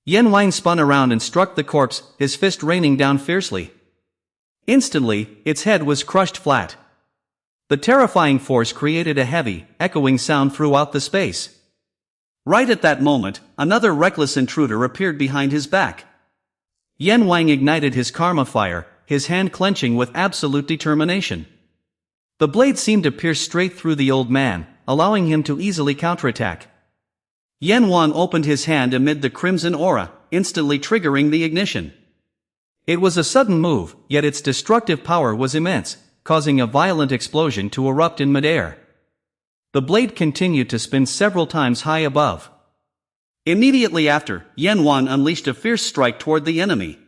Yan Wang spun around and struck the corpse, his fist raining down fiercely. Instantly, its head was crushed flat. The terrifying force created a heavy, echoing sound throughout the space. Right at that moment, another reckless intruder appeared behind his back. Yan Wang ignited his karma fire, his hand clenching with absolute determination. The blade seemed to pierce straight through the old man, allowing him to easily counterattack. Yan Wang opened his hand amid the crimson aura, instantly triggering the ignition. It was a sudden move, yet its destructive power was immense, causing a violent explosion to erupt in midair. The blade continued to spin several times high above. Immediately after, Yan Wang unleashed a fierce strike toward the enemy.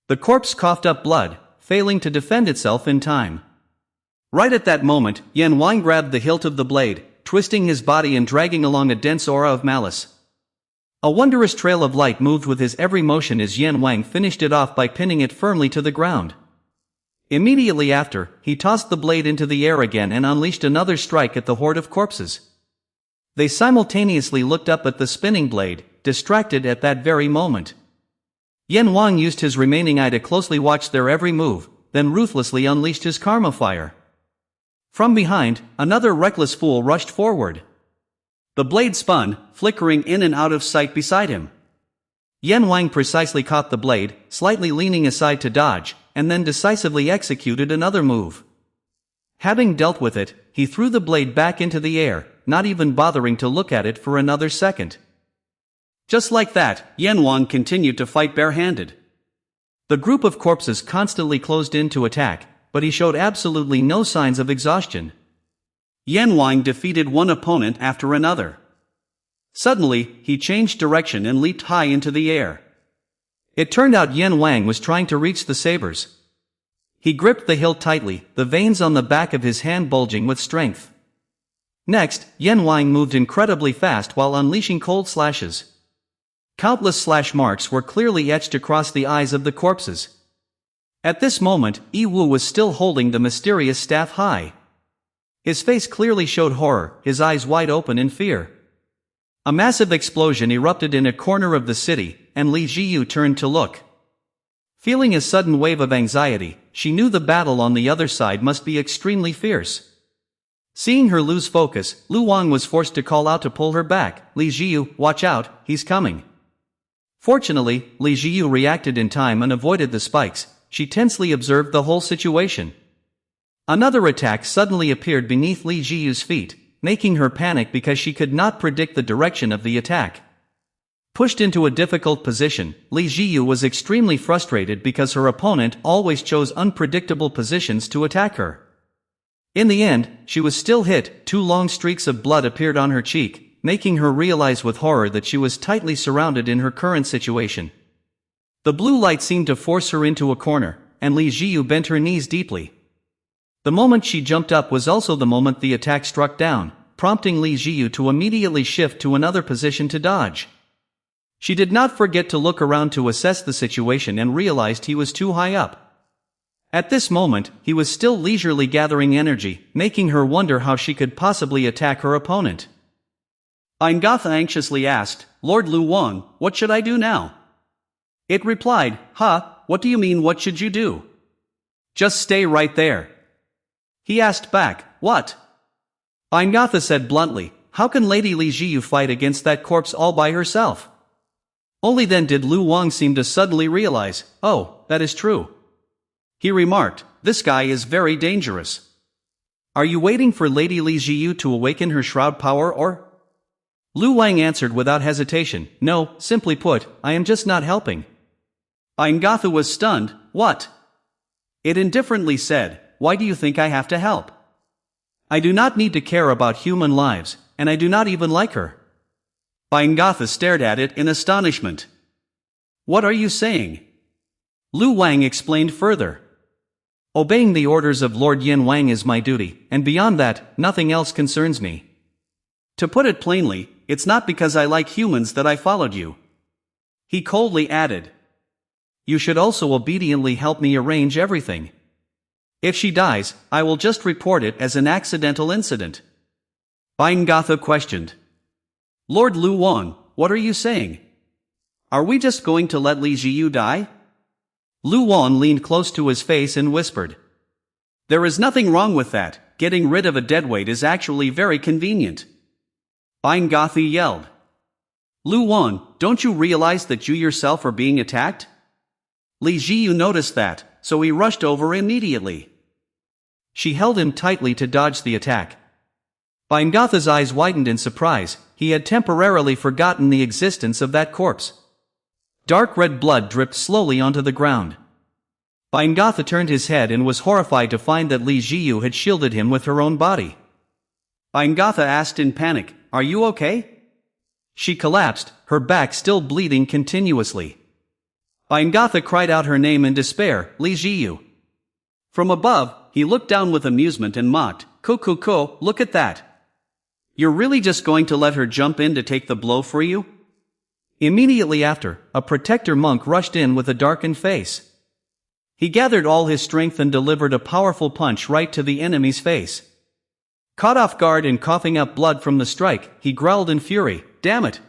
The corpse coughed up blood, failing to defend itself in time. Right at that moment, Yan Wang grabbed the hilt of the blade, twisting his body and dragging along a dense aura of malice. A wondrous trail of light moved with his every motion as Yan Wang finished it off by pinning it firmly to the ground. Immediately after, he tossed the blade into the air again and unleashed another strike at the horde of corpses. They simultaneously looked up at the spinning blade, distracted at that very moment. Yan Wang used his remaining eye to closely watch their every move, then ruthlessly unleashed his karma fire. From behind, another reckless fool rushed forward. The blade spun, flickering in and out of sight beside him. Yan Wang precisely caught the blade, slightly leaning aside to dodge, and then decisively executed another move. Having dealt with it, he threw the blade back into the air, not even bothering to look at it for another second. Just like that, Yan Wang continued to fight barehanded. The group of corpses constantly closed in to attack, but he showed absolutely no signs of exhaustion. Yan Wang defeated one opponent after another. Suddenly, he changed direction and leaped high into the air. It turned out Yan Wang was trying to reach the sabers. He gripped the hilt tightly, the veins on the back of his hand bulging with strength. Next, Yan Wang moved incredibly fast while unleashing cold slashes. Countless slash marks were clearly etched across the eyes of the corpses. At this moment, Yi Wu was still holding the mysterious staff high. His face clearly showed horror, his eyes wide open in fear. A massive explosion erupted in a corner of the city, and Li Jiyu turned to look. Feeling a sudden wave of anxiety, she knew the battle on the other side must be extremely fierce. Seeing her lose focus, Lu Wang was forced to call out to pull her back. "Li Jiyu, watch out, he's coming." Fortunately, Li Jiyu reacted in time and avoided the spikes. She tensely observed the whole situation. Another attack suddenly appeared beneath Li Jiyu's feet, making her panic because she could not predict the direction of the attack. Pushed into a difficult position, Li Jiyu was extremely frustrated because her opponent always chose unpredictable positions to attack her. In the end, she was still hit. 2 long streaks of blood appeared on her cheek, making her realize with horror that she was tightly surrounded in her current situation. The blue light seemed to force her into a corner, and Li Jiyu bent her knees deeply. The moment she jumped up was also the moment the attack struck down, prompting Li Jiyu to immediately shift to another position to dodge. She did not forget to look around to assess the situation and realized he was too high up. At this moment, he was still leisurely gathering energy, making her wonder how she could possibly attack her opponent. Anicap anxiously asked, "Lord Lu Wang, what should I do now?" It replied, "What do you mean what should you do? Just stay right there." He asked back, "What?" Anicap said bluntly, "How can Lady Li Jiyu fight against that corpse all by herself?" Only then did Lu Wang seem to suddenly realize, "Oh, that is true." He remarked, "This guy is very dangerous. Are you waiting for Lady Li Jiyu to awaken her shroud power or?" Lu Wang answered without hesitation, "No, simply put, I am just not helping." Anicap was stunned. "What?" It indifferently said, "Why do you think I have to help? I do not need to care about human lives, and I do not even like her." Anicap stared at it in astonishment. "What are you saying?" Lu Wang explained further. "Obeying the orders of Lord Yan Wang is my duty, and beyond that, nothing else concerns me. To put it plainly, it's not because I like humans that I followed you." He coldly added, "You should also obediently help me arrange everything. If she dies, I will just report it as an accidental incident." Anicap questioned, "Lord Lu Wang, what are you saying? Are we just going to let Li Jiyu die? Lu Wan leaned close to his face and whispered. There is nothing wrong with that, getting rid of a deadweight is actually very convenient. Binge-worthy yelled. Lu Wan, don't you realize that you yourself are being attacked? Li Jiyu noticed that, so he rushed over immediately. She held him tightly to dodge the attack. Binge-worthy's eyes widened in surprise, he had temporarily forgotten the existence of that corpse. Dark red blood dripped slowly onto the ground. Binge-worthy turned his head and was horrified to find that Li Jiyu had shielded him with her own body. Binge-worthy asked in panic, Are you okay? She collapsed, her back still bleeding continuously. Binge-worthy cried out her name in despair, Li Jiyu. From above, he looked down with amusement and mocked, Ko, look at that. You're really just going to let her jump in to take the blow for you? Immediately after, a protector monk rushed in with a darkened face. He gathered all his strength and delivered a powerful punch right to the enemy's face. Caught off guard and coughing up blood from the strike, he growled in fury, Damn it!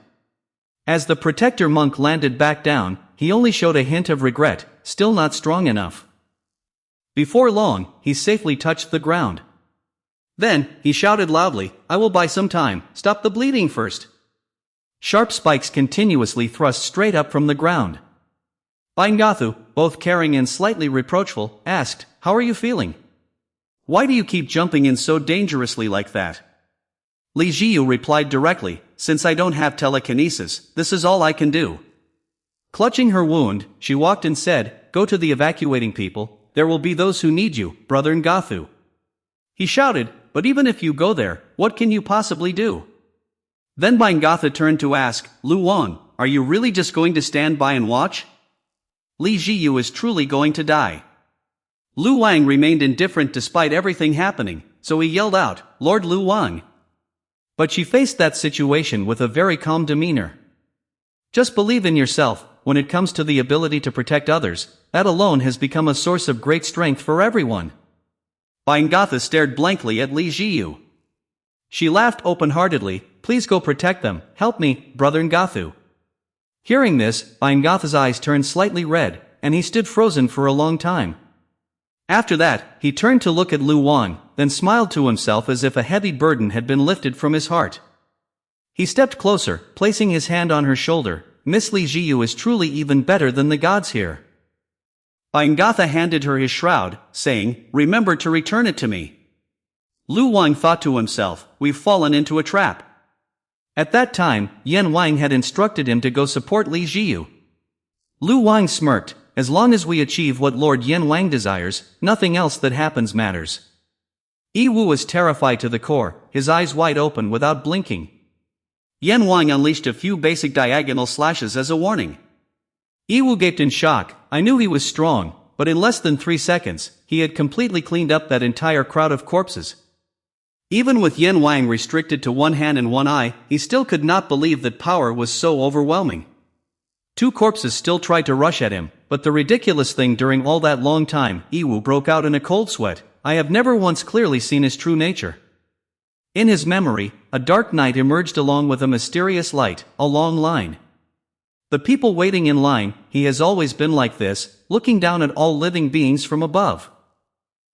As the protector monk landed back down, he only showed a hint of regret, still not strong enough. Before long, he safely touched the ground. Then, he shouted loudly, I will buy some time, stop the bleeding first. Sharp spikes continuously thrust straight up from the ground. Binge-worthy, both caring and slightly reproachful, asked, How are you feeling? Why do you keep jumping in so dangerously like that? Li Jiyu replied directly, Since I don't have telekinesis, this is all I can do. Clutching her wound, she walked and said, Go to the evacuating people, there will be those who need you, brother Ngathu. He shouted, But even if you go there, what can you possibly do? Then Binge-worthy turned to ask, Lu Wan, are you really just going to stand by and watch? Li Jiyu is truly going to die. Lu Wang remained indifferent despite everything happening, so he yelled out, Lord Lu Wang. But she faced that situation with a very calm demeanor. Just believe in yourself, when it comes to the ability to protect others, that alone has become a source of great strength for everyone. Binge-worthy stared blankly at Li Jiyu. She laughed open-heartedly, Please go protect them, help me, brother Ngathu. Hearing this, Binge-worthy's eyes turned slightly red, and he stood frozen for a long time. After that, he turned to look at Lu Wan, then smiled to himself as if a heavy burden had been lifted from his heart. He stepped closer, placing his hand on her shoulder, Miss Li Jiyu is truly even better than the gods here. Binge-worthy handed her his shroud, saying, Remember to return it to me. Lu Wang thought to himself, We've fallen into a trap. At that time, Yan Wang had instructed him to go support Li Jiyu. Lu Wang smirked, As long as we achieve what Lord Yan Wang desires, nothing else that happens matters. Yi Wu was terrified to the core, his eyes wide open without blinking. Yan Wang unleashed a few basic diagonal slashes as a warning. Yi Wu gaped in shock, I knew he was strong, but in less than 3 seconds, he had completely cleaned up that entire crowd of corpses. Even with Yan Wang restricted to one hand and one eye, he still could not believe that power was so overwhelming. 2 corpses still tried to rush at him, but the ridiculous thing during all that long time, Yi Wu broke out in a cold sweat, I have never once clearly seen his true nature. In his memory, a dark night emerged along with a mysterious light, a long line. The people waiting in line, he has always been like this, looking down at all living beings from above.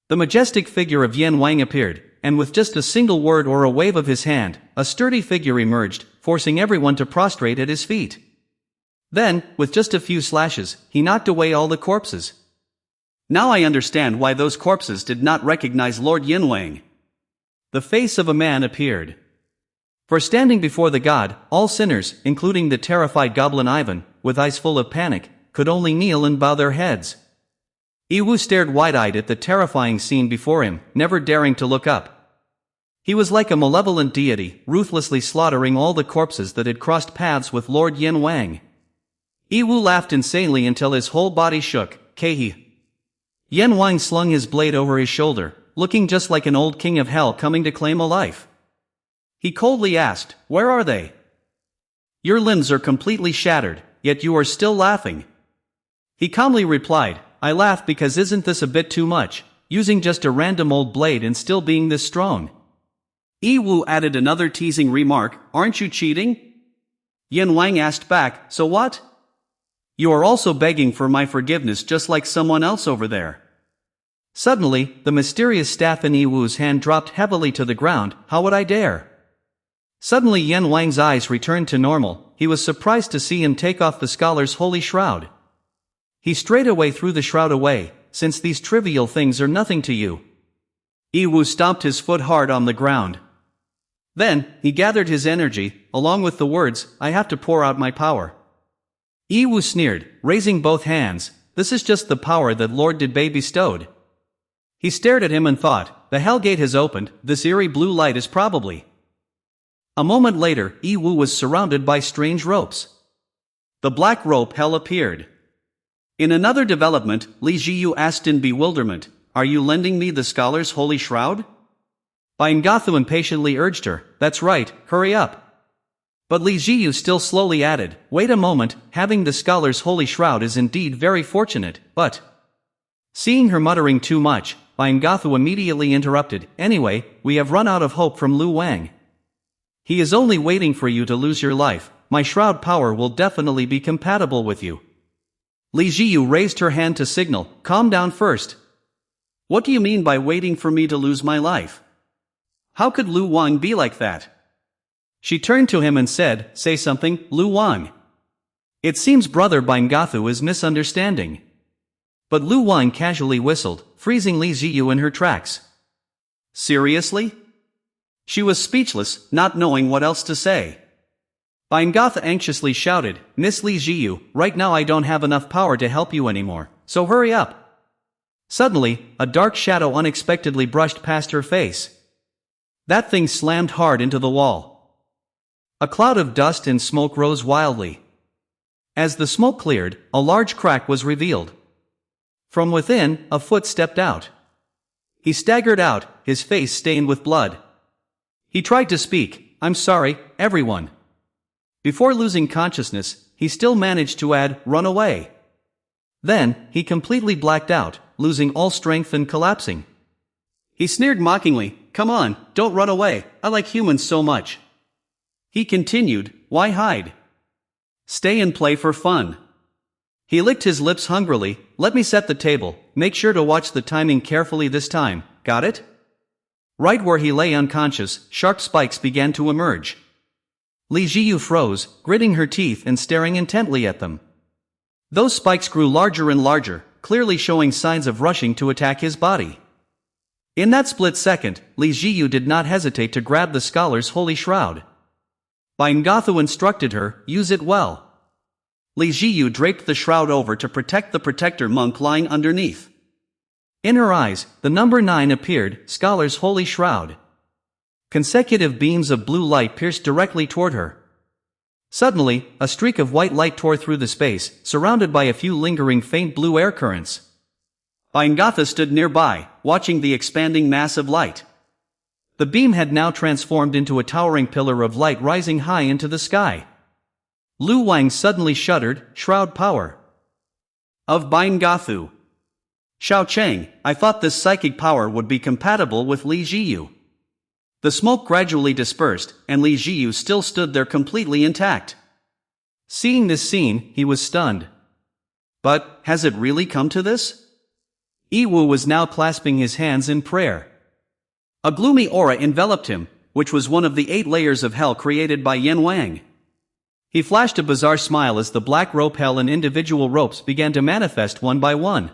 The majestic figure of Yan Wang appeared, and with just a single word or a wave of his hand, a sturdy figure emerged, forcing everyone to prostrate at his feet. Then, with just a few slashes, he knocked away all the corpses. Now I understand why those corpses did not recognize Lord Yan Wang. The face of a man appeared. For standing before the god, all sinners, including the terrified goblin Ivan, with eyes full of panic, could only kneel and bow their heads. Yi Wu stared wide-eyed at the terrifying scene before him, never daring to look up. He was like a malevolent deity, ruthlessly slaughtering all the corpses that had crossed paths with Lord Yan Wang. Yi Wu laughed insanely until his whole body shook, Kehi. Yan Wang slung his blade over his shoulder, looking just like an old king of hell coming to claim a life. He coldly asked, Where are they? Your limbs are completely shattered, yet you are still laughing. He calmly replied, I laugh because isn't this a bit too much, using just a random old blade and still being this strong? Yi Wu added another teasing remark, Aren't you cheating? Yan Wang asked back, So what? You are also begging for my forgiveness just like someone else over there. Suddenly, the mysterious staff in Yiwu's hand dropped heavily to the ground. How would I dare? Suddenly Yan Wang's eyes returned to normal. He was surprised to see him take off the scholar's holy shroud. He straightaway threw the shroud away, since these trivial things are nothing to you. Yiwu stomped his foot hard on the ground. Then, he gathered his energy, along with the words, I have to pour out my power. Yiwu sneered, raising both hands, this is just the power that Lord Didbei bestowed. He stared at him and thought, the hell gate has opened, this eerie blue light is probably. A moment later, Yiwu was surrounded by strange ropes. The black rope hell appeared. In another development, Li Jiyu asked in bewilderment, are you lending me the scholar's holy shroud? Bingathu impatiently urged her, that's right, hurry up. But Li Jiyu still slowly added, wait a moment, having the scholar's holy shroud is indeed very fortunate, but... Seeing her muttering too much, Bingathu immediately interrupted, anyway, we have run out of hope from Lu Wang. He is only waiting for you to lose your life, my shroud power will definitely be compatible with you. Li Jiyu raised her hand to signal, calm down first. What do you mean by waiting for me to lose my life? How could Lu Wang be like that? She turned to him and said, say something, Lu Wang. It seems brother Bingathu is misunderstanding. But Lu Wang casually whistled, freezing Li Jiyu in her tracks. Seriously? She was speechless, not knowing what else to say. Bingathu anxiously shouted, Miss Li Jiyu, right now I don't have enough power to help you anymore, so hurry up. Suddenly, a dark shadow unexpectedly brushed past her face. That thing slammed hard into the wall. A cloud of dust and smoke rose wildly. As the smoke cleared, a large crack was revealed. From within, a foot stepped out. He staggered out, his face stained with blood. He tried to speak, I'm sorry, everyone. Before losing consciousness, he still managed to add, run away. Then, he completely blacked out, losing all strength and collapsing. He sneered mockingly, come on, don't run away, I like humans so much. He continued, why hide? Stay and play for fun. He licked his lips hungrily, let me set the table, make sure to watch the timing carefully this time, got it? Right where he lay unconscious, sharp spikes began to emerge. Li Jiyu froze, gritting her teeth and staring intently at them. Those spikes grew larger and larger, clearly showing signs of rushing to attack his body. In that split second, Li Jiyu did not hesitate to grab the scholar's holy shroud. Bingathu instructed her, use it well. Li Jiyu draped the shroud over to protect the protector monk lying underneath. In her eyes, the number 9 appeared, scholar's holy shroud. Consecutive beams of blue light pierced directly toward her. Suddenly, a streak of white light tore through the space, surrounded by a few lingering faint blue air currents. Bingathu stood nearby, watching the expanding mass of light. The beam had now transformed into a towering pillar of light rising high into the sky. Lu Wang suddenly shuddered, shroud power. Of Bingathu. Xiao Cheng, I thought this psychic power would be compatible with Li Jiyu. The smoke gradually dispersed, and Li Jiyu still stood there completely intact. Seeing this scene, he was stunned. But, has it really come to this? Yiwu was now clasping his hands in prayer. A gloomy aura enveloped him, which was one of the 8 layers of hell created by Yan Wang. He flashed a bizarre smile as the black rope hell and individual ropes began to manifest one by one.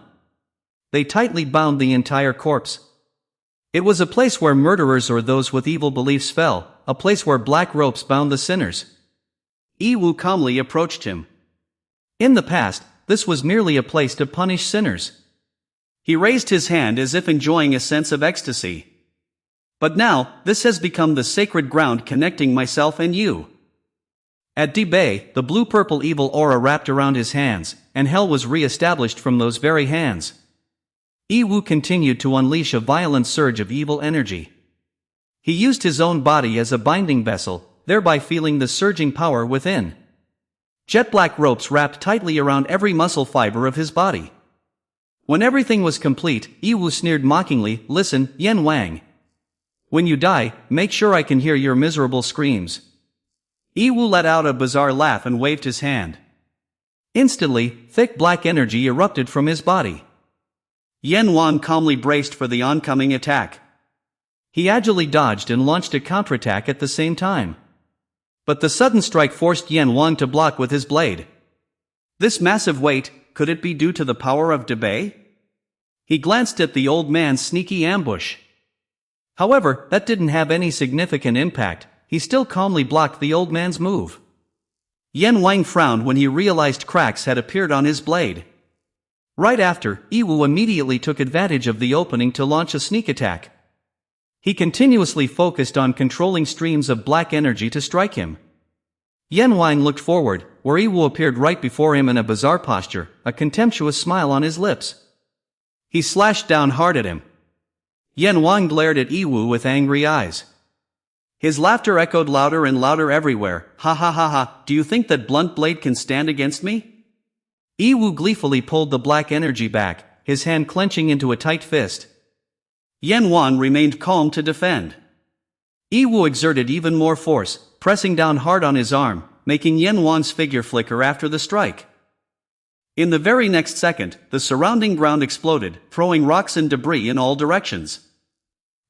They tightly bound the entire corpse. It was a place where murderers or those with evil beliefs fell, a place where black ropes bound the sinners. Yiwu calmly approached him. In the past, this was merely a place to punish sinners. He raised his hand as if enjoying a sense of ecstasy. But now, this has become the sacred ground connecting myself and you. At Dibei, the blue-purple evil aura wrapped around his hands, and hell was re-established from those very hands. Yiwu continued to unleash a violent surge of evil energy. He used his own body as a binding vessel, thereby feeling the surging power within. Jet-black ropes wrapped tightly around every muscle fiber of his body. When everything was complete, Yiwu sneered mockingly, listen, Yan Wang. When you die, make sure I can hear your miserable screams. Yiwu let out a bizarre laugh and waved his hand. Instantly, thick black energy erupted from his body. Yanwan calmly braced for the oncoming attack. He agilely dodged and launched a counterattack at the same time. But the sudden strike forced Yanwan to block with his blade. This massive weight, could it be due to the power of Debay? He glanced at the old man's sneaky ambush. However, that didn't have any significant impact. He still calmly blocked the old man's move. Yan Wang frowned when he realized cracks had appeared on his blade. Right after, Yiwu immediately took advantage of the opening to launch a sneak attack. He continuously focused on controlling streams of black energy to strike him. Yan Wang looked forward, where Yiwu appeared right before him in a bizarre posture, a contemptuous smile on his lips. He slashed down hard at him. Yan Wang glared at Yiwu with angry eyes. His laughter echoed louder and louder everywhere. Ha ha ha ha, do you think that blunt blade can stand against me? Yiwu gleefully pulled the black energy back, his hand clenching into a tight fist. Yan Wan remained calm to defend. Yiwu exerted even more force, pressing down hard on his arm, making Yan Wan's figure flicker after the strike. In the very next second, the surrounding ground exploded, throwing rocks and debris in all directions.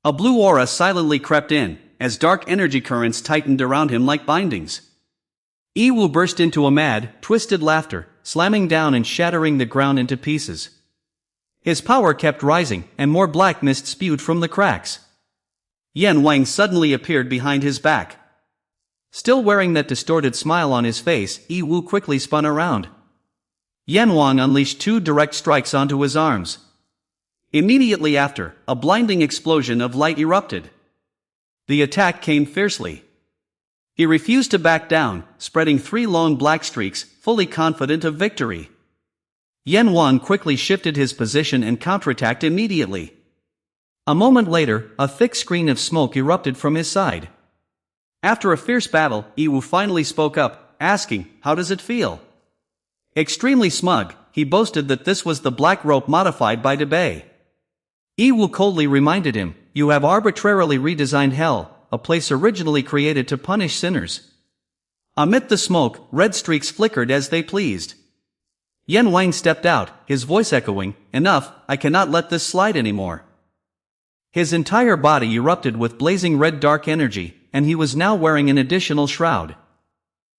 A blue aura silently crept in, as dark energy currents tightened around him like bindings. Yiwu burst into a mad, twisted laughter, slamming down and shattering the ground into pieces. His power kept rising, and more black mist spewed from the cracks. Yan Wang suddenly appeared behind his back. Still wearing that distorted smile on his face, Yiwu quickly spun around. Yan Wang unleashed 2 direct strikes onto his arms. Immediately after, a blinding explosion of light erupted. The attack came fiercely. He refused to back down, spreading 3 long black streaks, fully confident of victory. Yan Wang quickly shifted his position and counterattacked immediately. A moment later, a thick screen of smoke erupted from his side. After a fierce battle, Yiwu finally spoke up, asking, "How does it feel?" Extremely smug, he boasted that this was the black rope modified by Debay. Yiwu coldly reminded him, "You have arbitrarily redesigned hell, a place originally created to punish sinners." Amid the smoke, red streaks flickered as they pleased. Yan Wang stepped out, his voice echoing, "Enough, I cannot let this slide anymore." His entire body erupted with blazing red dark energy, and he was now wearing an additional shroud.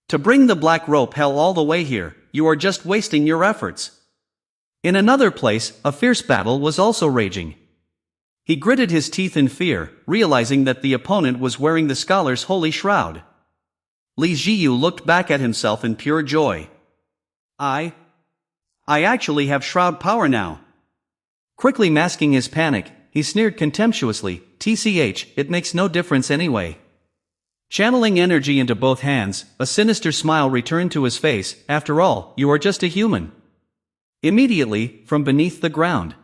To bring the black rope hell all the way here, you are just wasting your efforts. In another place, a fierce battle was also raging. He gritted his teeth in fear, realizing that the opponent was wearing the scholar's holy shroud. Li Jiyu looked back at himself in pure joy. I actually have shroud power now. Quickly masking his panic, he sneered contemptuously, "TCH, it makes no difference anyway." Channeling energy into both hands, a sinister smile returned to his face. "After all, you are just a human." Immediately, from beneath the ground,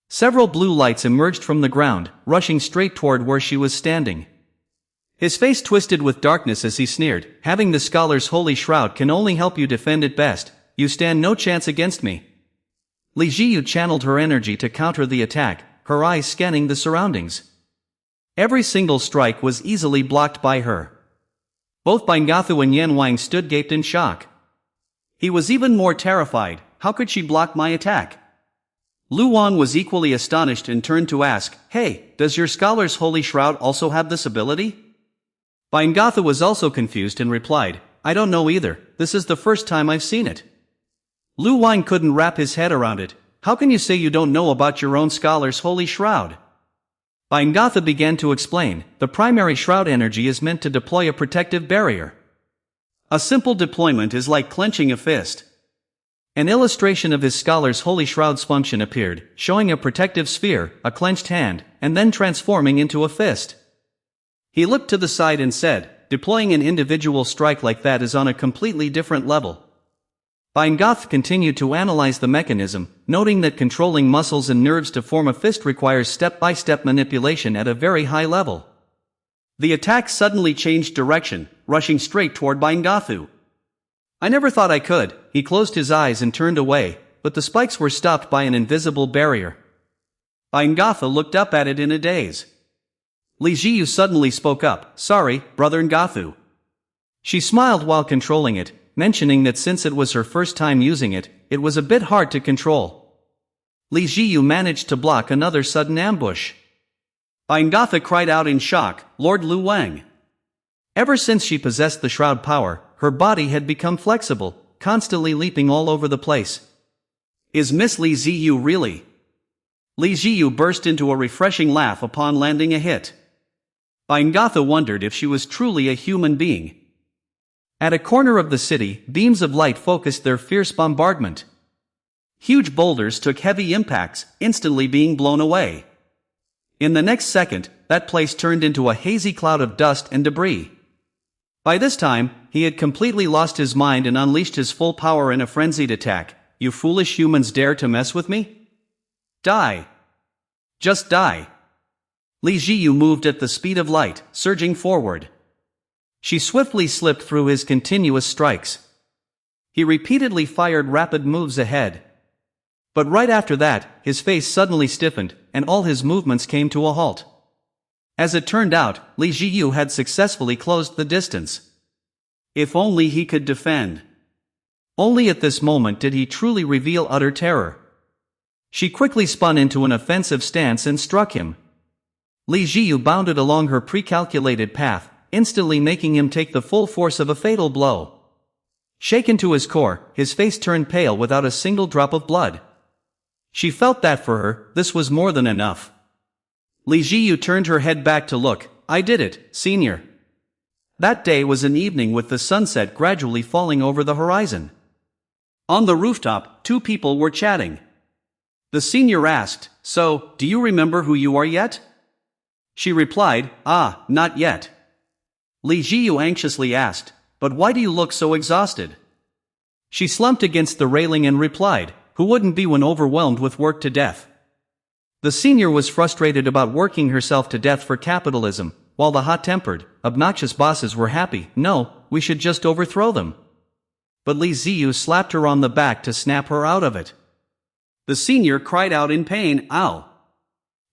several blue lights emerged from the ground, rushing straight toward where she was standing. His face twisted with darkness as he sneered, "Having the scholar's holy shroud can only help you defend it best. You stand no chance against me." Li Jiyu channeled her energy to counter the attack, her eyes scanning the surroundings. Every single strike was easily blocked by her. Both Bingathu and Yan Wang stood gaped in shock. He was even more terrified. How could she block my attack? Lu Wan was equally astonished and turned to ask, "Hey, does your scholar's holy shroud also have this ability?" Bingathu was also confused and replied, "I don't know either, this is the first time I've seen it." Lu Wan couldn't wrap his head around it. "How can you say you don't know about your own scholar's holy shroud?" Bingathu began to explain, "The primary shroud energy is meant to deploy a protective barrier. A simple deployment is like clenching a fist." An illustration of his scholar's holy shroud's function appeared, showing a protective sphere, a clenched hand, and then transforming into a fist. He looked to the side and said, "Deploying an individual strike like that is on a completely different level." Bingathu continued to analyze the mechanism, noting that controlling muscles and nerves to form a fist requires step-by-step manipulation at a very high level. The attack suddenly changed direction, rushing straight toward Bingathu. "I never thought I could." He closed his eyes and turned away, but the spikes were stopped by an invisible barrier. Bingathu looked up at it in a daze. Li Jiyu suddenly spoke up, "Sorry, brother Ngathu." She smiled while controlling it, mentioning that since it was her first time using it, it was a bit hard to control. Li Jiyu managed to block another sudden ambush. Agatha cried out in shock, "Lord Lu Wang!" Ever since she possessed the shroud power, her body had become flexible, constantly leaping all over the place. Is Miss Li Ziyu really? Li Ziyu burst into a refreshing laugh upon landing a hit. Agatha wondered if she was truly a human being. At a corner of the city, beams of light focused their fierce bombardment. Huge boulders took heavy impacts, instantly being blown away. In the next second, that place turned into a hazy cloud of dust and debris. By this time, he had completely lost his mind and unleashed his full power in a frenzied attack. "You foolish humans dare to mess with me? Die! Just die!" Li Jiyu moved at the speed of light, surging forward. She swiftly slipped through his continuous strikes. He repeatedly fired rapid moves ahead. But right after that, his face suddenly stiffened, and all his movements came to a halt. As it turned out, Li Jiyu had successfully closed the distance. If only he could defend. Only at this moment did he truly reveal utter terror. She quickly spun into an offensive stance and struck him. Li Jiyu bounded along her pre-calculated path, instantly making him take the full force of a fatal blow. Shaken to his core, his face turned pale without a single drop of blood. She felt that for her, this was more than enough. Li Jiyu turned her head back to look. "I did it, senior." That day was an evening with the sunset gradually falling over the horizon. On the rooftop, two people were chatting. The senior asked, "So, do you remember who you are yet?" She replied, "Ah, not yet." Li Jiyu anxiously asked, "But why do you look so exhausted?" She slumped against the railing and replied, "Who wouldn't be when overwhelmed with work to death?" The senior was frustrated about working herself to death for capitalism, while the hot-tempered, obnoxious bosses were happy. "No, we should just overthrow them." But Li Ziyu slapped her on the back to snap her out of it. The senior cried out in pain, "Ow!"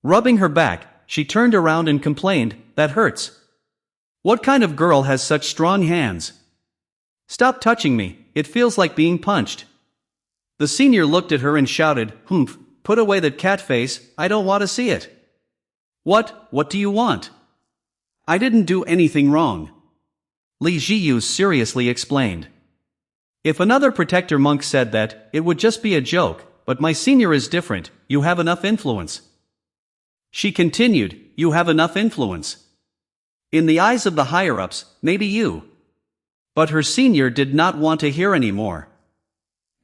Rubbing her back, she turned around and complained, "That hurts. What kind of girl has such strong hands? Stop touching me, it feels like being punched." The senior looked at her and shouted, "Humph, put away that cat face, I don't want to see it." What do you want?" "I didn't do anything wrong," Li Jiyu seriously explained. "If another protector monk said that, it would just be a joke, but my senior is different. You have enough influence." She continued, "You have enough influence. In the eyes of the higher-ups, maybe you." But her senior did not want to hear any more.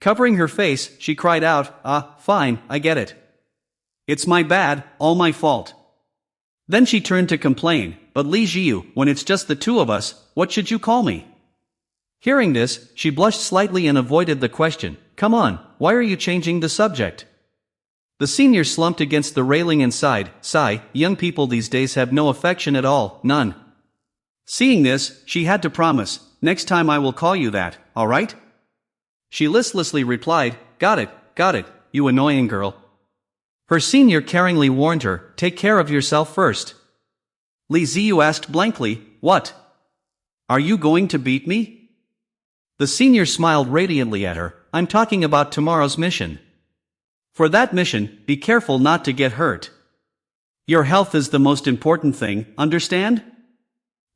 Covering her face, she cried out, "Ah, fine, I get it. It's my bad, all my fault." Then she turned to complain, "But Li Jiyu, when it's just the two of us, what should you call me?" Hearing this, she blushed slightly and avoided the question. "Come on, why are you changing the subject?" The senior slumped against the railing and sighed, "Sigh, young people these days have no affection at all, none." Seeing this, she had to promise, "Next time I will call you that, alright?" She listlessly replied, got it, you annoying girl." Her senior caringly warned her, "Take care of yourself first." Li Ziyu asked blankly, "What? Are you going to beat me?" The senior smiled radiantly at her, "I'm talking about tomorrow's mission. For that mission, be careful not to get hurt. Your health is the most important thing, understand?"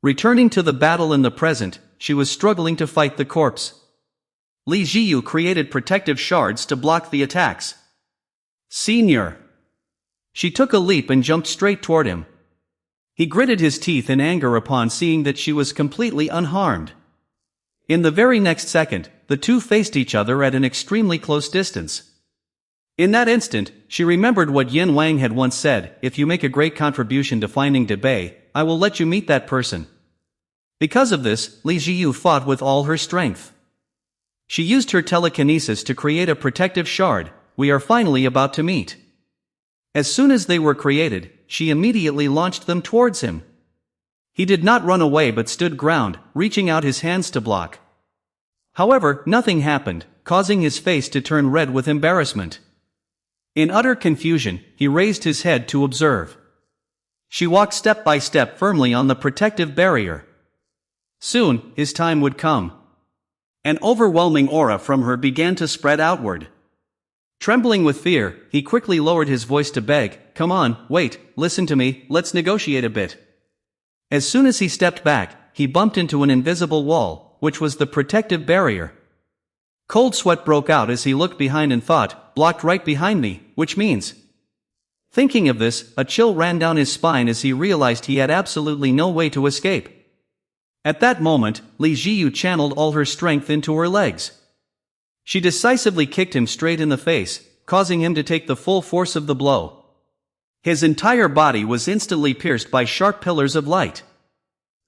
Returning to the battle in the present, she was struggling to fight the corpse. Li Jiyu created protective shards to block the attacks. "Senior!" She took a leap and jumped straight toward him. He gritted his teeth in anger upon seeing that she was completely unharmed. In the very next second, the two faced each other at an extremely close distance. In that instant, she remembered what Yin Wang had once said, "If you make a great contribution to finding Debay, I will let you meet that person." Because of this, Li Jiyu fought with all her strength. She used her telekinesis to create a protective shard. "We are finally about to meet." As soon as they were created, she immediately launched them towards him. He did not run away but stood ground, reaching out his hands to block. However, nothing happened, causing his face to turn red with embarrassment. In utter confusion, he raised his head to observe. She walked step by step firmly on the protective barrier. Soon, his time would come. An overwhelming aura from her began to spread outward. Trembling with fear, he quickly lowered his voice to beg, "Come on, wait, listen to me, let's negotiate a bit." As soon as he stepped back, he bumped into an invisible wall, which was the protective barrier. Cold sweat broke out as he looked behind and thought, blocked right behind me, which means... Thinking of this, a chill ran down his spine as he realized he had absolutely no way to escape. At that moment, Li Jiyu channeled all her strength into her legs. She decisively kicked him straight in the face, causing him to take the full force of the blow. His entire body was instantly pierced by sharp pillars of light.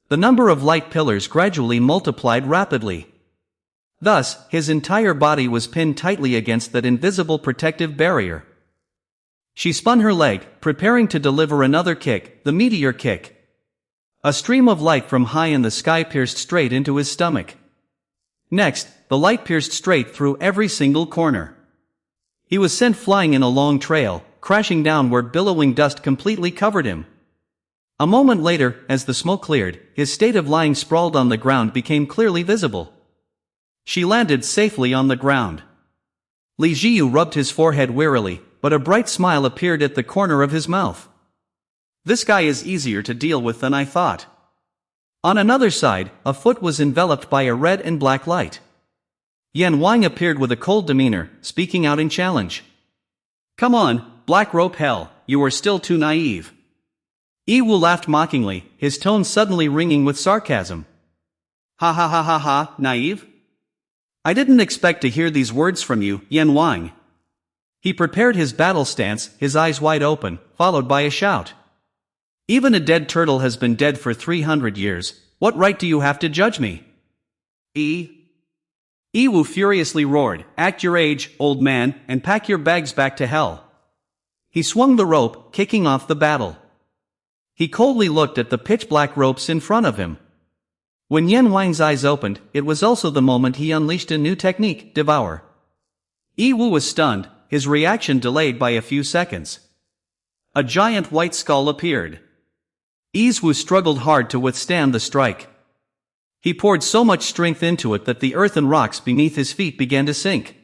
The number of light pillars gradually multiplied rapidly. Thus, his entire body was pinned tightly against that invisible protective barrier. She spun her leg, preparing to deliver another kick, the meteor kick. A stream of light from high in the sky pierced straight into his stomach. Next, the light pierced straight through every single corner. He was sent flying in a long trail, crashing down where billowing dust completely covered him. A moment later, as the smoke cleared, his state of lying sprawled on the ground became clearly visible. She landed safely on the ground. Li Jiyu rubbed his forehead wearily, but a bright smile appeared at the corner of his mouth. This guy is easier to deal with than I thought. On another side, a foot was enveloped by a red and black light. Yan Wang appeared with a cold demeanor, speaking out in challenge. "Come on, black rope hell, you are still too naive." Yi Wu laughed mockingly, his tone suddenly ringing with sarcasm. "Ha ha ha ha ha, naive? I didn't expect to hear these words from you, Yan Wang." He prepared his battle stance, his eyes wide open, followed by a shout. "Even a dead turtle has been dead for 300 years, what right do you have to judge me?" Yi Wu furiously roared, "Act your age, old man, and pack your bags back to hell." He swung the rope, kicking off the battle. He coldly looked at the pitch-black ropes in front of him. When Yan Wang's eyes opened, it was also the moment he unleashed a new technique, Devour. Yi Wu was stunned, his reaction delayed by a few seconds. A giant white skull appeared. Yi Wu struggled hard to withstand the strike. He poured so much strength into it that the earth and rocks beneath his feet began to sink.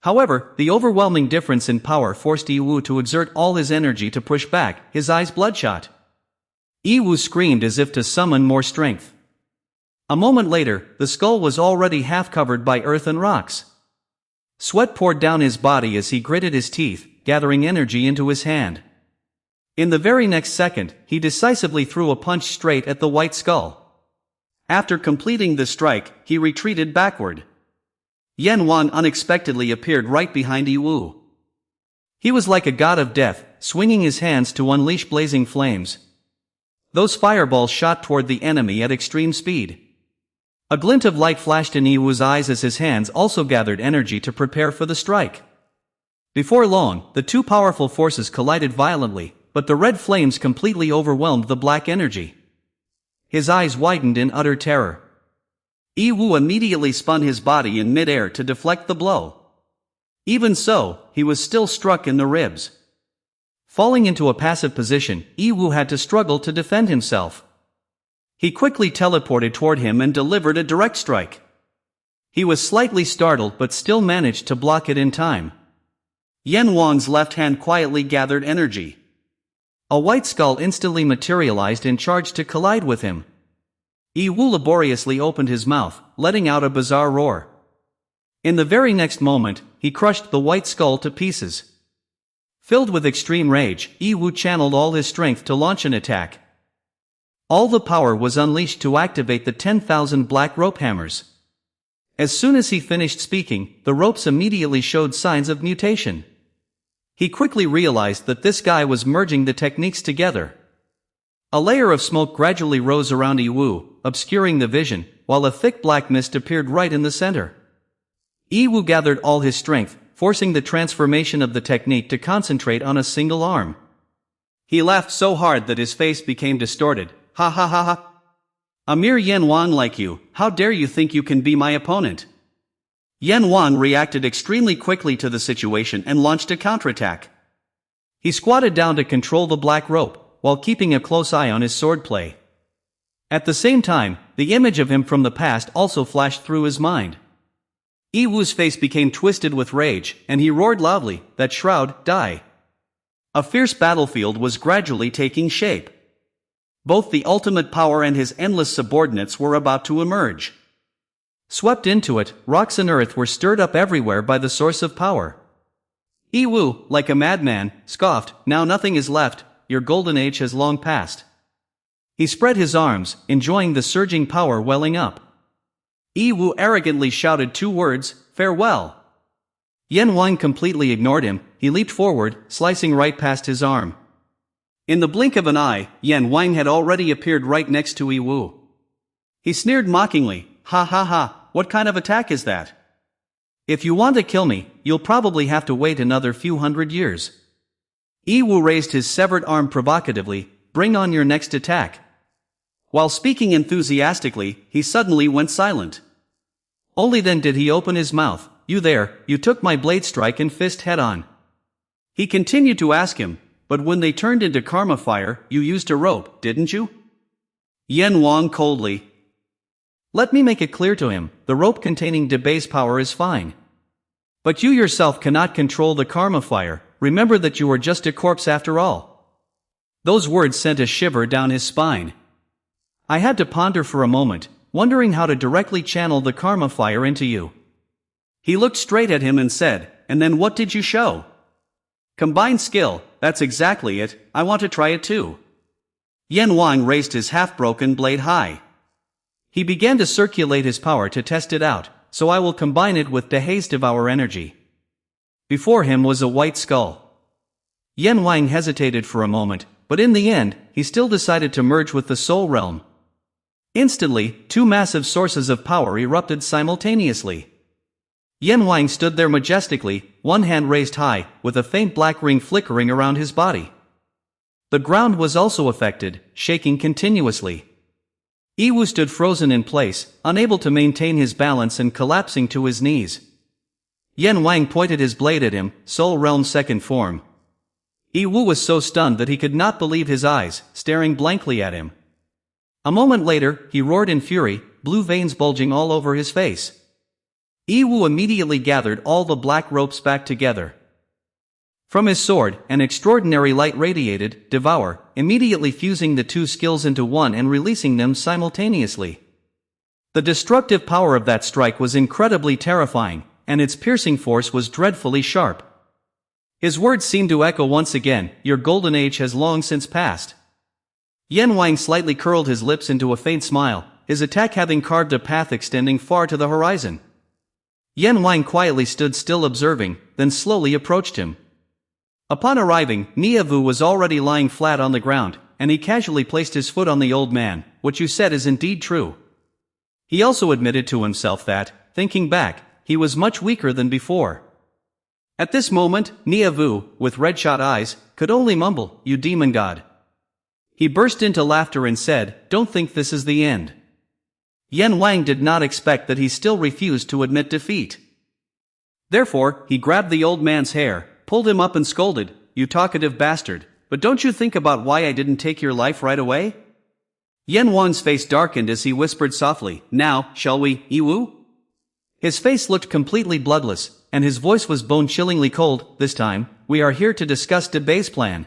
However, the overwhelming difference in power forced Yi Wu to exert all his energy to push back, his eyes bloodshot. Yi Wu screamed as if to summon more strength. A moment later, the skull was already half covered by earth and rocks. Sweat poured down his body as he gritted his teeth, gathering energy into his hand. In the very next second, he decisively threw a punch straight at the white skull. After completing the strike, he retreated backward. Yan Wang unexpectedly appeared right behind Yi Wu. He was like a god of death, swinging his hands to unleash blazing flames. Those fireballs shot toward the enemy at extreme speed. A glint of light flashed in Yi Wu's eyes as his hands also gathered energy to prepare for the strike. Before long, the two powerful forces collided violently, but the red flames completely overwhelmed the black energy. His eyes widened in utter terror. Yi Wu immediately spun his body in mid-air to deflect the blow. Even so, he was still struck in the ribs. Falling into a passive position, Yi Wu had to struggle to defend himself. He quickly teleported toward him and delivered a direct strike. He was slightly startled but still managed to block it in time. Yan Wang's left hand quietly gathered energy. A white skull instantly materialized and charged to collide with him. Yi Wu laboriously opened his mouth, letting out a bizarre roar. In the very next moment, he crushed the white skull to pieces. Filled with extreme rage, Yi Wu channeled all his strength to launch an attack. All the power was unleashed to activate the 10,000 black rope hammers. As soon as he finished speaking, the ropes immediately showed signs of mutation. He quickly realized that this guy was merging the techniques together. A layer of smoke gradually rose around Yi Wu, obscuring the vision, while a thick black mist appeared right in the center. Yi Wu gathered all his strength, forcing the transformation of the technique to concentrate on a single arm. He laughed so hard that his face became distorted. "Ha ha ha ha. A mere Yan Wang like you, how dare you think you can be my opponent?" Yan Wang reacted extremely quickly to the situation and launched a counterattack. He squatted down to control the black rope, while keeping a close eye on his swordplay. At the same time, the image of him from the past also flashed through his mind. Yiwu's face became twisted with rage, and he roared loudly, "That shroud, die!" A fierce battlefield was gradually taking shape. Both the ultimate power and his endless subordinates were about to emerge. Swept into it, rocks and earth were stirred up everywhere by the source of power. Yiwu, like a madman, scoffed, "Now nothing is left, your golden age has long passed." He spread his arms, enjoying the surging power welling up. Yiwu arrogantly shouted 2 words, "Farewell." Yan Wang completely ignored him. He leaped forward, slicing right past his arm. In the blink of an eye, Yan Wang had already appeared right next to Yiwu. He sneered mockingly, "Ha ha ha, what kind of attack is that? If you want to kill me, you'll probably have to wait another few hundred years." Yiwu raised his severed arm provocatively, "Bring on your next attack." While speaking enthusiastically, he suddenly went silent. Only then did he open his mouth. "You there, you took my blade strike and fist head on." He continued to ask him, "But when they turned into karma fire, you used a rope, didn't you?" Yan Wang coldly. "Let me make it clear to him, the rope containing debase power is fine. But you yourself cannot control the karma fire, remember that you are just a corpse after all." Those words sent a shiver down his spine. I had to ponder for a moment, wondering how to directly channel the karma fire into you. He looked straight at him and said, "And then what did you show?" "Combined skill, that's exactly it, I want to try it too." Yan Wang raised his half-broken blade high. He began to circulate his power to test it out, "So I will combine it with Dehe's Devour energy." Before him was a white skull. Yan Wang hesitated for a moment, but in the end, he still decided to merge with the Soul Realm. Instantly, 2 massive sources of power erupted simultaneously. Yan Wang stood there majestically, one hand raised high, with a faint black ring flickering around his body. The ground was also affected, shaking continuously. Yiwu stood frozen in place, unable to maintain his balance and collapsing to his knees. Yan Wang pointed his blade at him, Soul Realm second form. Yiwu was so stunned that he could not believe his eyes, staring blankly at him. A moment later, he roared in fury, blue veins bulging all over his face. Yiwu immediately gathered all the black ropes back together. From his sword, an extraordinary light radiated, Devour, immediately fusing the 2 skills into one and releasing them simultaneously. The destructive power of that strike was incredibly terrifying, and its piercing force was dreadfully sharp. His words seemed to echo once again, "Your golden age has long since passed." Yan Wang slightly curled his lips into a faint smile, his attack having carved a path extending far to the horizon. Yan Wang quietly stood still observing, then slowly approached him. Upon arriving, Niavu was already lying flat on the ground, and he casually placed his foot on the old man. "What you said is indeed true." He also admitted to himself that, thinking back, he was much weaker than before. At this moment, Niavu, with red-shot eyes, could only mumble, "You demon god." He burst into laughter and said, "Don't think this is the end." Yan Wang did not expect that he still refused to admit defeat. Therefore, he grabbed the old man's hair, pulled him up and scolded, "You talkative bastard, but don't you think about why I didn't take your life right away?" Yan Wang's face darkened as he whispered softly, "Now, shall we, Yiwu?" His face looked completely bloodless, and his voice was bone-chillingly cold. "This time, we are here to discuss Debay's plan."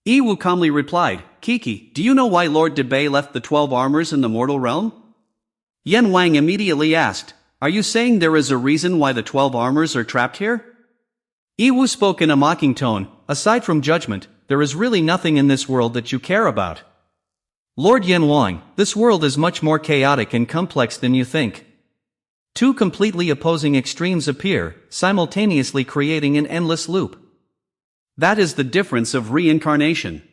Yiwu calmly replied, "Kiki, do you know why Lord Debay left the 12 armors in the mortal realm?" Yan Wang immediately asked, "Are you saying there is a reason why the 12 armors are trapped here?" Yiwu spoke in a mocking tone, "Aside from judgment, there is really nothing in this world that you care about. Lord Yan Wang, this world is much more chaotic and complex than you think. 2 completely opposing extremes appear, simultaneously creating an endless loop. That is the difference of reincarnation.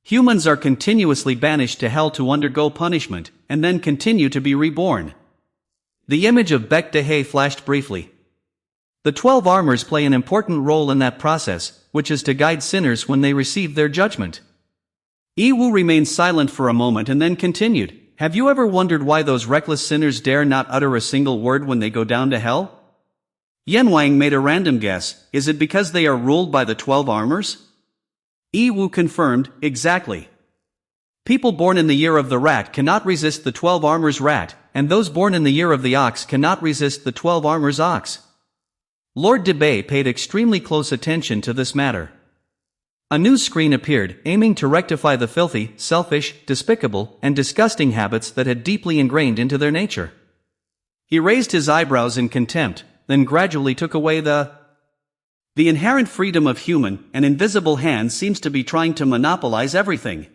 Humans are continuously banished to hell to undergo punishment, and then continue to be reborn." The image of Baek Dehe flashed briefly. The 12 armors play an important role in that process, which is to guide sinners when they receive their judgment. Yiwu remained silent for a moment and then continued, "Have you ever wondered why those reckless sinners dare not utter a single word when they go down to hell?" Yan Wang made a random guess, "Is it because they are ruled by the 12 armors?" Yiwu confirmed, "Exactly. People born in the year of the rat cannot resist the 12 armors rat, and those born in the year of the ox cannot resist the 12 armors ox. Lord Debay paid extremely close attention to this matter. A news screen appeared, aiming to rectify the filthy, selfish, despicable, and disgusting habits that had deeply ingrained into their nature. He raised his eyebrows in contempt, then gradually took away the inherent freedom of human, an invisible hand seems to be trying to monopolize everything.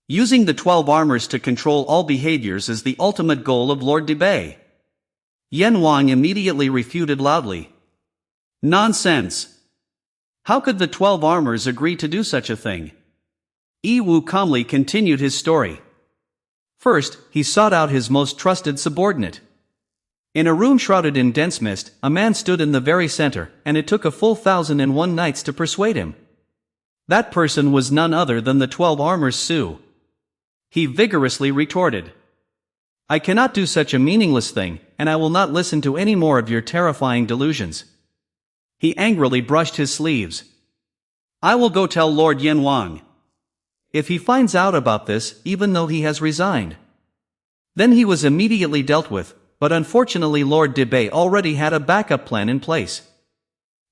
Using the 12 armors to control all behaviors is the ultimate goal of Lord Debay. Yan Wang immediately refuted loudly. Nonsense! How could the 12 armors agree to do such a thing? Yi Wu calmly continued his story. First, he sought out his most trusted subordinate. In a room shrouded in dense mist, a man stood in the very center, and it took a full 1,001 nights to persuade him. That person was none other than the 12 armors Su. He vigorously retorted. I cannot do such a meaningless thing, and I will not listen to any more of your terrifying delusions. He angrily brushed his sleeves. I will go tell Lord Yan Wang. If he finds out about this, even though he has resigned. Then he was immediately dealt with, but unfortunately Lord Debay already had a backup plan in place.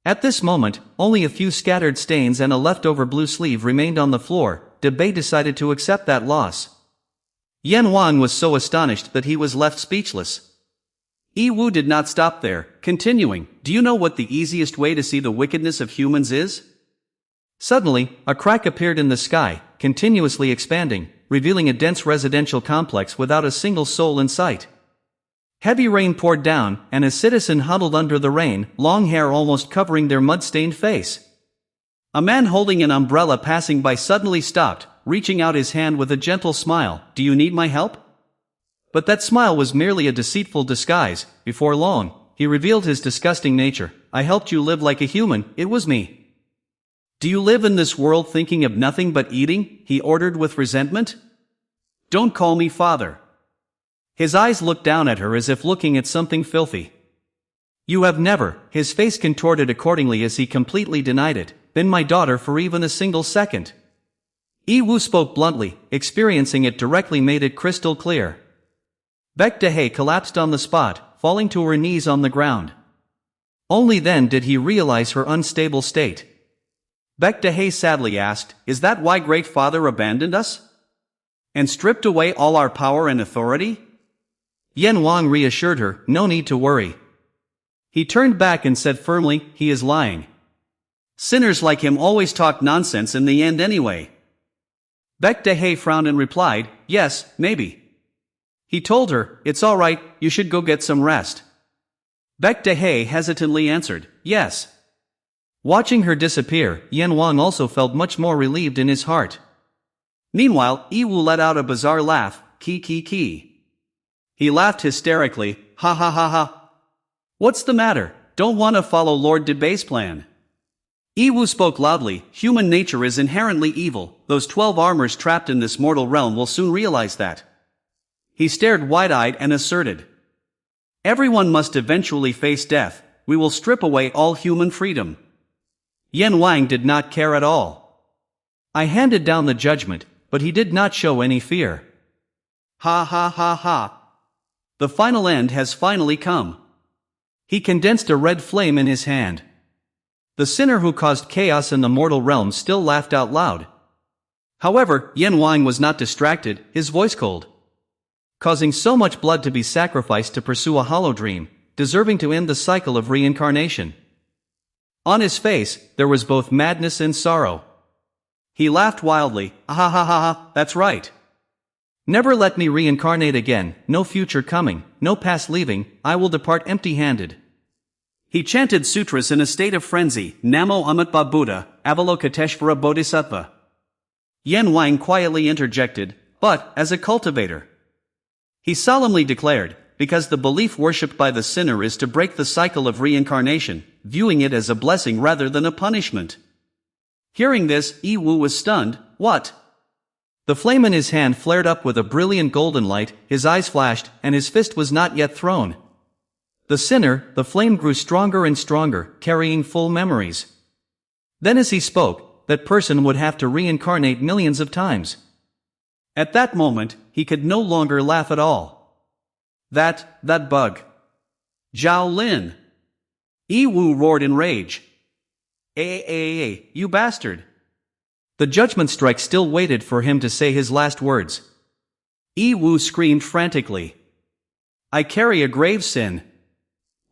At this moment, only a few scattered stains and a leftover blue sleeve remained on the floor. Debay decided to accept that loss. Yan Wang was so astonished that he was left speechless. Yi Wu did not stop there, continuing, do you know what the easiest way to see the wickedness of humans is? Suddenly, a crack appeared in the sky, continuously expanding, revealing a dense residential complex without a single soul in sight. Heavy rain poured down, and a citizen huddled under the rain, long hair almost covering their mud-stained face. A man holding an umbrella passing by suddenly stopped, reaching out his hand with a gentle smile. Do you need my help? But that smile was merely a deceitful disguise. Before long, he revealed his disgusting nature. I helped you live like a human, it was me. Do you live in this world thinking of nothing but eating? He ordered with resentment. Don't call me father. His eyes looked down at her as if looking at something filthy. You have never, his face contorted accordingly as he completely denied it, been my daughter for even a single second. Yi Wu spoke bluntly, experiencing it directly made it crystal clear. Baek Dehe collapsed on the spot, falling to her knees on the ground. Only then did he realize her unstable state. Baek Dehe sadly asked, is that why Great Father abandoned us? And stripped away all our power and authority? Yan Wang reassured her, no need to worry. He turned back and said firmly, he is lying. Sinners like him always talk nonsense in the end anyway. Baek Dehe frowned and replied, yes, maybe. He told her, it's all right, you should go get some rest. Baek Dehe hesitantly answered, yes. Watching her disappear, Yan Wang also felt much more relieved in his heart. Meanwhile, Yi Wu let out a bizarre laugh, ki. He laughed hysterically, ha ha ha ha. What's the matter? Don't want to follow Lord Debay's plan? Yi Wu spoke loudly, human nature is inherently evil, those 12 armors trapped in this mortal realm will soon realize that. He stared wide-eyed and asserted. Everyone must eventually face death, we will strip away all human freedom. Yan Wang did not care at all. I handed down the judgment, but he did not show any fear. Ha ha ha ha. The final end has finally come. He condensed a red flame in his hand. The sinner who caused chaos in the mortal realm still laughed out loud. However, Yan Wang was not distracted, his voice cold. Causing so much blood to be sacrificed to pursue a hollow dream, deserving to end the cycle of reincarnation. On his face, there was both madness and sorrow. He laughed wildly, ah ha ha ha ha, that's right. Never let me reincarnate again, no future coming, no past leaving, I will depart empty-handed. He chanted sutras in a state of frenzy, Namo Amitba Buddha, Avalokiteshvara Bodhisattva. Yan Wang quietly interjected, but, as a cultivator. He solemnly declared, because the belief worshipped by the sinner is to break the cycle of reincarnation, viewing it as a blessing rather than a punishment. Hearing this, Yi Wu was stunned, what? The flame in his hand flared up with a brilliant golden light, his eyes flashed, and his fist was not yet thrown. The sinner, the flame grew stronger and stronger, carrying full memories. Then as he spoke, that person would have to reincarnate millions of times. At that moment, he could no longer laugh at all. That bug. Zhao Lin. Yi Wu roared in rage. You bastard. The judgment strike still waited for him to say his last words. Yi Wu screamed frantically. I carry a grave sin.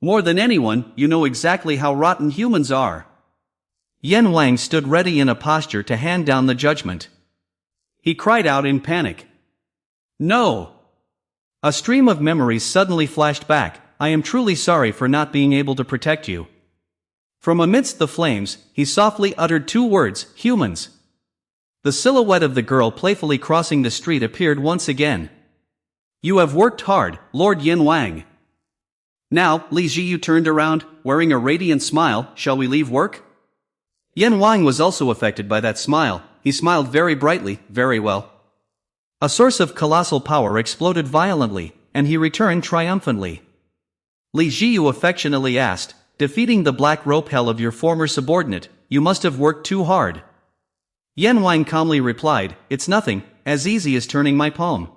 More than anyone, you know exactly how rotten humans are. Yan Wang stood ready in a posture to hand down the judgment. He cried out in panic. No! A stream of memories suddenly flashed back. I am truly sorry for not being able to protect you. From amidst the flames, he softly uttered 2 words, humans. The silhouette of the girl playfully crossing the street appeared once again. You have worked hard, Lord Yin Wang. Now, Li Ziyu turned around, wearing a radiant smile. Shall we leave work? Yin Wang was also affected by that smile. He smiled very brightly. Very well. A source of colossal power exploded violently, and he returned triumphantly. Li Ziyu affectionately asked, defeating the black rope hell of your former subordinate, you must have worked too hard. Yin Wang calmly replied, it's nothing, as easy as turning my palm.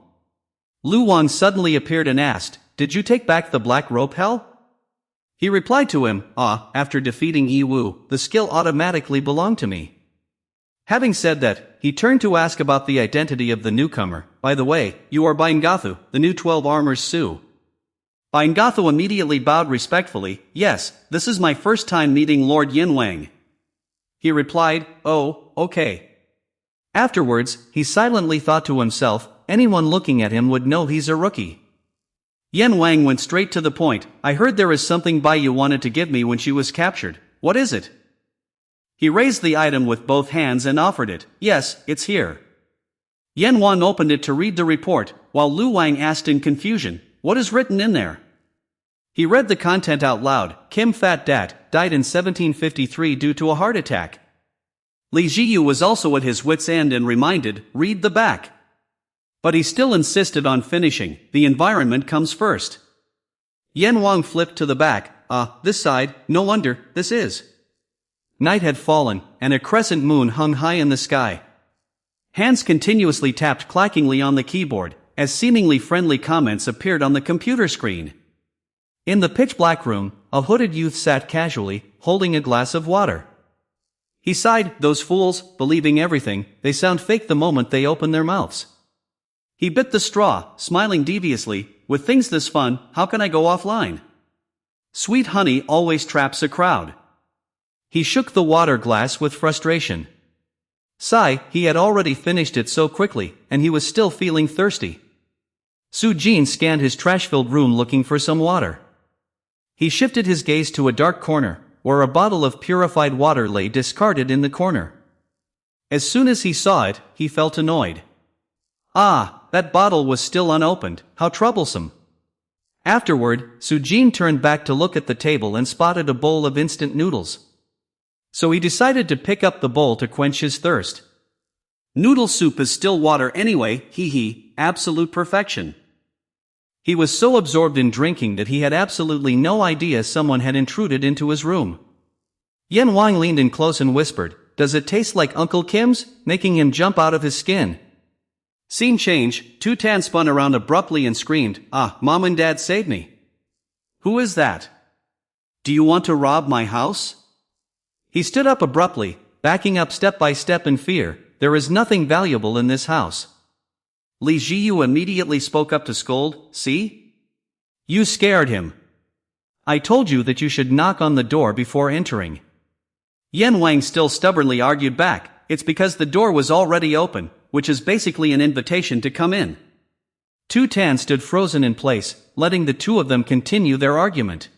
Lu Wang suddenly appeared and asked, did you take back the black rope hell? He replied to him, after defeating Yi Wu, the skill automatically belonged to me. Having said that, he turned to ask about the identity of the newcomer. By the way, you are Bingathu, the new 12 armors Su. Bingathu immediately bowed respectfully. Yes, this is my first time meeting Lord Yin Wang. He replied, oh, okay. Afterwards, he silently thought to himself, anyone looking at him would know he's a rookie. Yin Wang went straight to the point. I heard there is something Bai Yu wanted to give me when she was captured. What is it? He raised the item with both hands and offered it. Yes, it's here. Yin Wan opened it to read the report, while Lu Wang asked in confusion, what is written in there? He read the content out loud. Kim Fat Dat died in 1753 due to a heart attack. Li Ziyu was also at his wit's end and reminded, read the back. But he still insisted on finishing. The environment comes first. Yin Wang flipped to the back. This side, no wonder, this is. Night had fallen, and a crescent moon hung high in the sky. Hands continuously tapped clackingly on the keyboard, as seemingly friendly comments appeared on the computer screen. In the pitch-black room, a hooded youth sat casually, holding a glass of water. He sighed, those fools, believing everything, they sound fake the moment they open their mouths. He bit the straw, smiling deviously, with things this fun, how can I go offline? Sweet honey always traps a crowd. He shook the water glass with frustration. Sigh, he had already finished it so quickly, and he was still feeling thirsty. Su Jin scanned his trash-filled room looking for some water. He shifted his gaze to a dark corner, where a bottle of purified water lay discarded in the corner. As soon as he saw it, he felt annoyed. That bottle was still unopened, how troublesome. Afterward, Su Jin turned back to look at the table and spotted a bowl of instant noodles. So he decided to pick up the bowl to quench his thirst. Noodle soup is still water anyway, absolute perfection. He was so absorbed in drinking that he had absolutely no idea someone had intruded into his room. Yin Wang leaned in close and whispered, does it taste like Uncle Kim's? Making him jump out of his skin. Scene change, Tu Tan spun around abruptly and screamed, Mom and Dad saved me. Who is that? Do you want to rob my house? He stood up abruptly, backing up step by step in fear. There is nothing valuable in this house. Li Ziyu immediately spoke up to scold, see? You scared him. I told you that you should knock on the door before entering. Yin Wang still stubbornly argued back, it's because the door was already open, which is basically an invitation to come in. Tu Tan stood frozen in place, letting the two of them continue their argument.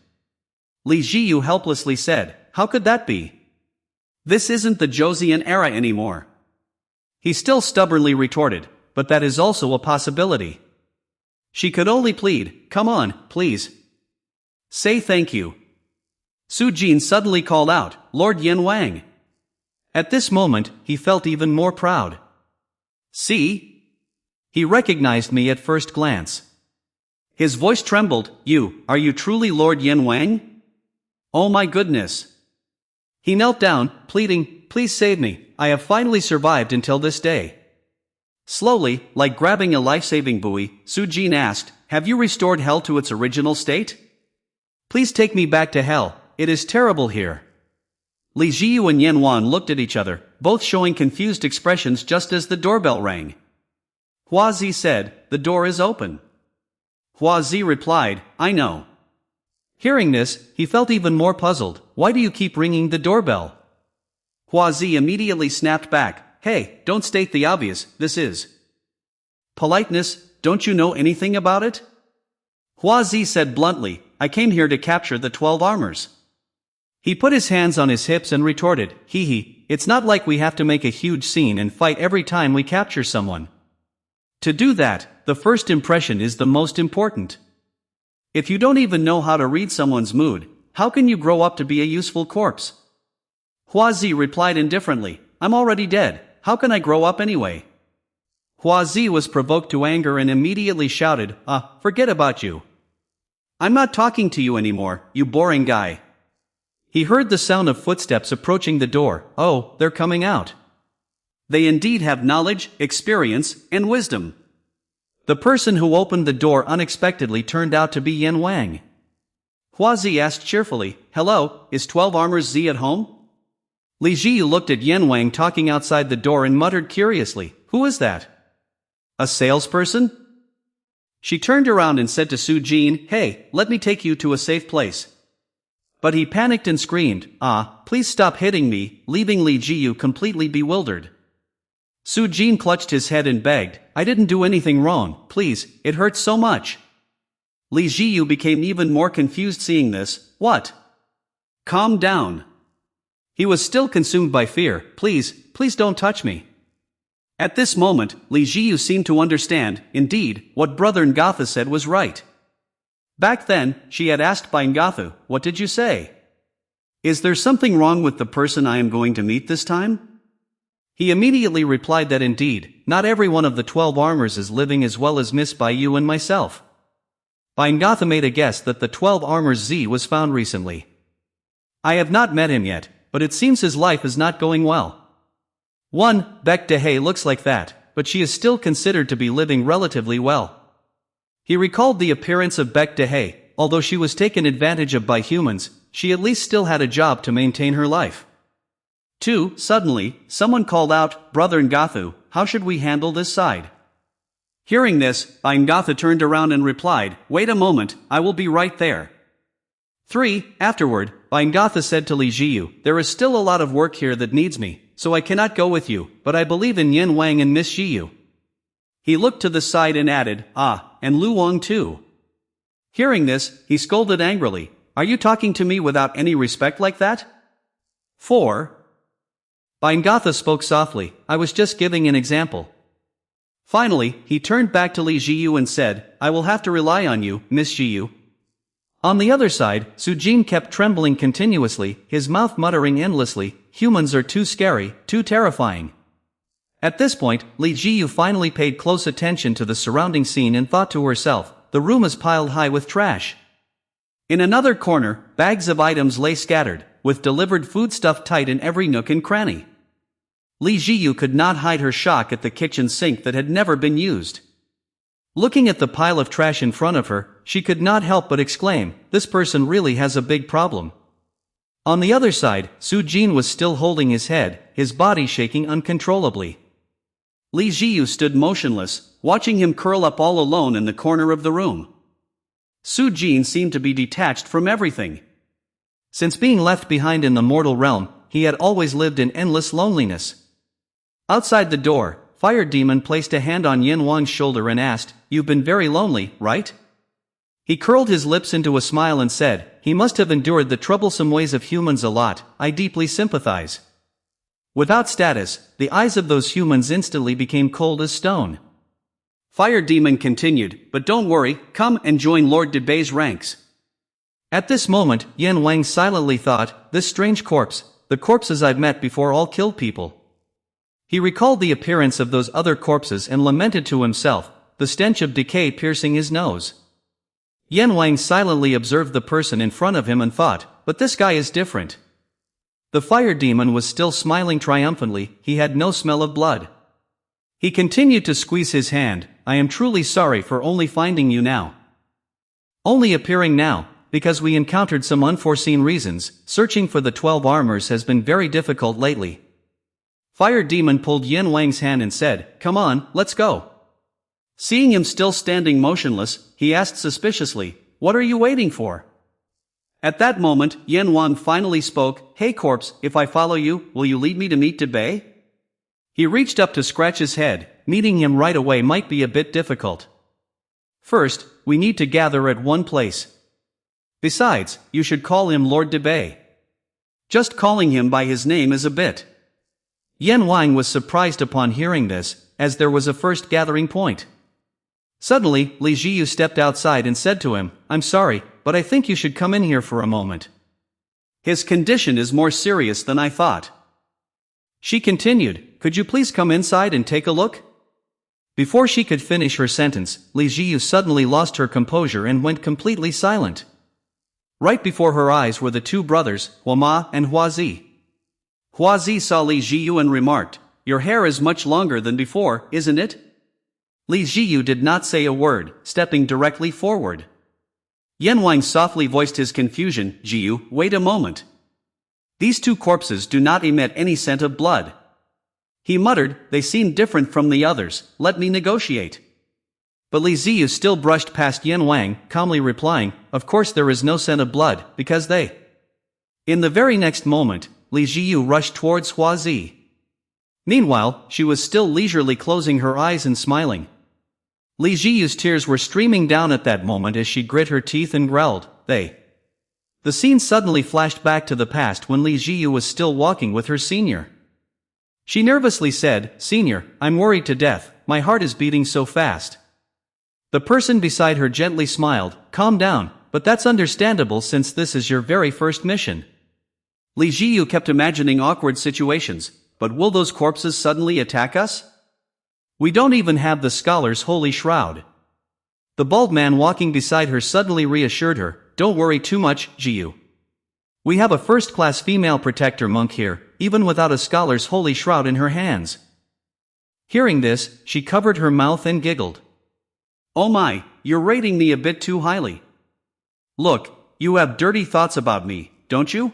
Li Ziyu helplessly said, how could that be? This isn't the Joseon era anymore. He still stubbornly retorted, but that is also a possibility. She could only plead, come on, please. Say thank you. Su Jin suddenly called out, Lord Yin Wang. At this moment, he felt even more proud. See? He recognized me at first glance. His voice trembled, are you truly Lord Yin Wang? Oh my goodness. He knelt down, pleading, please save me, I have finally survived until this day. Slowly, like grabbing a life-saving buoy, Su Jin asked, have you restored hell to its original state? Please take me back to hell, it is terrible here. Li Jiyu and Yan Wan looked at each other, both showing confused expressions just as the doorbell rang. Hua Zi said, "The door is open." Hua Zi replied, "I know." Hearing this, he felt even more puzzled. Why do you keep ringing the doorbell? Hua Zi immediately snapped back, "Hey, don't state the obvious, this is politeness, don't you know anything about it?" Hua Zi said bluntly, "I came here to capture the 12 armors." He put his hands on his hips and retorted, "Hee hee, it's not like we have to make a huge scene and fight every time we capture someone. To do that, the first impression is the most important. If you don't even know how to read someone's mood, how can you grow up to be a useful corpse?" Hua Zi replied indifferently, "I'm already dead, how can I grow up anyway?" Hua Zi was provoked to anger and immediately shouted, "Forget about you. I'm not talking to you anymore, you boring guy." He heard the sound of footsteps approaching the door. Oh, they're coming out. They indeed have knowledge, experience, and wisdom. The person who opened the door unexpectedly turned out to be Yan Wang. Hua Zi asked cheerfully, "Hello, is 12 Armors Z at home?" Li Ji looked at Yan Wang talking outside the door and muttered curiously, "Who is that? A salesperson?" She turned around and said to Su Jin, "Hey, let me take you to a safe place." But he panicked and screamed, "Please stop hitting me," leaving Li Jiyu completely bewildered. Su Jin clutched his head and begged, "I didn't do anything wrong, please, it hurts so much." Li Jiyu became even more confused seeing this. "What? Calm down." He was still consumed by fear. Please don't touch me." At this moment, Li Jiyu seemed to understand, indeed, what Brother Ngatha said was right. Back then, she had asked by Ngatha, "What did you say? Is there something wrong with the person I am going to meet this time?" He immediately replied that indeed, not every one of the 12 armors is living as well as Miss Bai Yu and myself. Bai Ngatha made a guess that the 12 armors Z was found recently. "I have not met him yet, but it seems his life is not going well. Baek Dehe looks like that, but she is still considered to be living relatively well." He recalled the appearance of Baek Dehe. Although she was taken advantage of by humans, she at least still had a job to maintain her life. 2. Suddenly, someone called out, "Brother Ngatha, how should we handle this side?" Hearing this, Bai Ngatha turned around and replied, "Wait a moment, I will be right there." 3. Afterward, Bai Ngatha said to Li Jiyu, "There is still a lot of work here that needs me, so I cannot go with you, but I believe in Yan Wang and Miss Jiyu." He looked to the side and added, "And Lu Wang too." Hearing this, he scolded angrily, "Are you talking to me without any respect like that?" 4. Bai Ngatha spoke softly, "I was just giving an example." Finally, he turned back to Li Jiyu and said, "I will have to rely on you, Miss Jiyu." On the other side, Su Jin kept trembling continuously, his mouth muttering endlessly, "Humans are too scary, too terrifying." At this point, Li Jiyu finally paid close attention to the surrounding scene and thought to herself, "The room is piled high with trash." In another corner, bags of items lay scattered, with delivered food stuffed tight in every nook and cranny. Li Jiyu could not hide her shock at the kitchen sink that had never been used. Looking at the pile of trash in front of her, she could not help but exclaim, "This person really has a big problem." On the other side, Su Jin was still holding his head, his body shaking uncontrollably. Li Jiyu stood motionless, watching him curl up all alone in the corner of the room. Su Jin seemed to be detached from everything. Since being left behind in the mortal realm, he had always lived in endless loneliness. Outside the door, Fire Demon placed a hand on Yan Wang's shoulder and asked, "You've been very lonely, right?" He curled his lips into a smile and said, "He must have endured the troublesome ways of humans a lot, I deeply sympathize." Without status, the eyes of those humans instantly became cold as stone. Fire Demon continued, "But don't worry, come and join Lord Debei's ranks." At this moment, Yan Wang silently thought, "This strange corpse, the corpses I've met before all killed people." He recalled the appearance of those other corpses and lamented to himself, the stench of decay piercing his nose. Yan Wang silently observed the person in front of him and thought, "But this guy is different." The Fire Demon was still smiling triumphantly, he had no smell of blood. He continued to squeeze his hand, "I am truly sorry for only finding you now, Only appearing now, because we encountered some unforeseen reasons. Searching for the 12 armors has been very difficult lately. Fire Demon pulled Yin Wang's hand and said, "Come on, let's go." Seeing him still standing motionless, he asked suspiciously, "What are you waiting for?" At that moment, Yin Wang finally spoke, "Hey corpse, if I follow you, will you lead me to meet Debay?" He reached up to scratch his head. Meeting him right away might be a bit difficult. First, we need to gather at one place. Besides, you should call him Lord Debay. Just calling him by his name is a bit. Yin Wang was surprised upon hearing this, as there was a first gathering point. Suddenly, Li Jiyu stepped outside and said to him, "I'm sorry, but I think you should come in here for a moment. His condition is more serious than I thought." She continued, "Could you please come inside and take a look?" Before she could finish her sentence, Li Jiyu suddenly lost her composure and went completely silent. Right before her eyes were the two brothers, Huama and Huazi. Huazi saw Li Jiyu and remarked, "Your hair is much longer than before, isn't it?" Li Jiyu did not say a word, stepping directly forward. Yin Wang softly voiced his confusion, "Jiyu, wait a moment. These two corpses do not emit any scent of blood." He muttered, "They seem different from the others, let me negotiate." But Li Ziyu still brushed past Yin Wang, calmly replying, "Of course there is no scent of blood, because they—" In the very next moment, Li Ziyu rushed towards Huazi. Meanwhile, she was still leisurely closing her eyes and smiling. Li Ziyu's tears were streaming down at that moment as she grit her teeth and growled, "They." The scene suddenly flashed back to the past when Li Ziyu was still walking with her senior. She nervously said, "Senior, I'm worried to death, my heart is beating so fast." The person beside her gently smiled, "Calm down, but that's understandable since this is your very first mission." Li Jiyu kept imagining awkward situations, but will those corpses suddenly attack us? We don't even have the scholar's holy shroud. The bald man walking beside her suddenly reassured her, "Don't worry too much, Jiyu. We have a first-class female protector monk here, even without a scholar's holy shroud in her hands." Hearing this, she covered her mouth and giggled. "Oh my, you're rating me a bit too highly. Look, you have dirty thoughts about me, don't you?"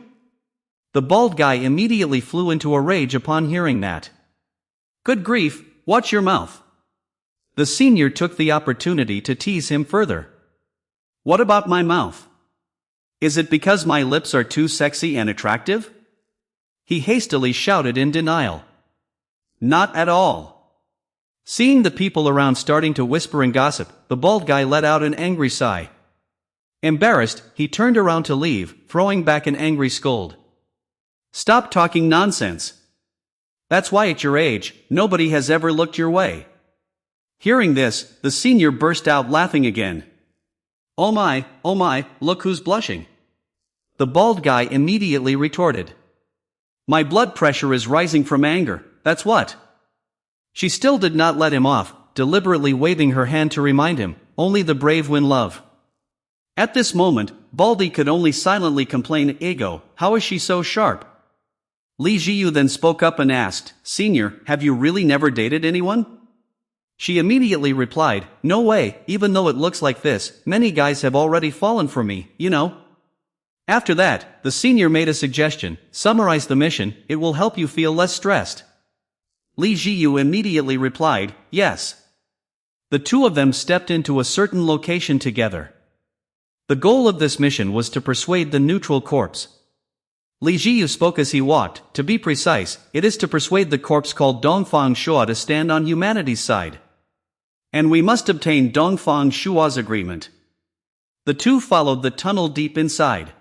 The bald guy immediately flew into a rage upon hearing that. "Good grief, watch your mouth." The senior took the opportunity to tease him further. "What about my mouth? Is it because my lips are too sexy and attractive?" He hastily shouted in denial. "Not at all." Seeing the people around starting to whisper and gossip, the bald guy let out an angry sigh. Embarrassed, he turned around to leave, throwing back an angry scold. "Stop talking nonsense. That's why at your age, nobody has ever looked your way." Hearing this, the senior burst out laughing again. Oh my, look who's blushing." The bald guy immediately retorted. "My blood pressure is rising from anger, that's what." She still did not let him off, deliberately waving her hand to remind him, "Only the brave win love." At this moment, Baldy could only silently complain, "Ego, how is she so sharp?" Li Jiyu then spoke up and asked, "Senior, have you really never dated anyone?" She immediately replied, "No way, even though it looks like this, many guys have already fallen for me, you know." After that, the senior made a suggestion, "Summarize the mission, it will help you feel less stressed." Li Jiyu immediately replied, "Yes." The two of them stepped into a certain location together. The goal of this mission was to persuade the neutral corpse. Li Jiyu spoke as he walked. To be precise, it is to persuade the corpse called Dongfang Shua to stand on humanity's side. And we must obtain Dongfang Shua's agreement. The two followed the tunnel deep inside.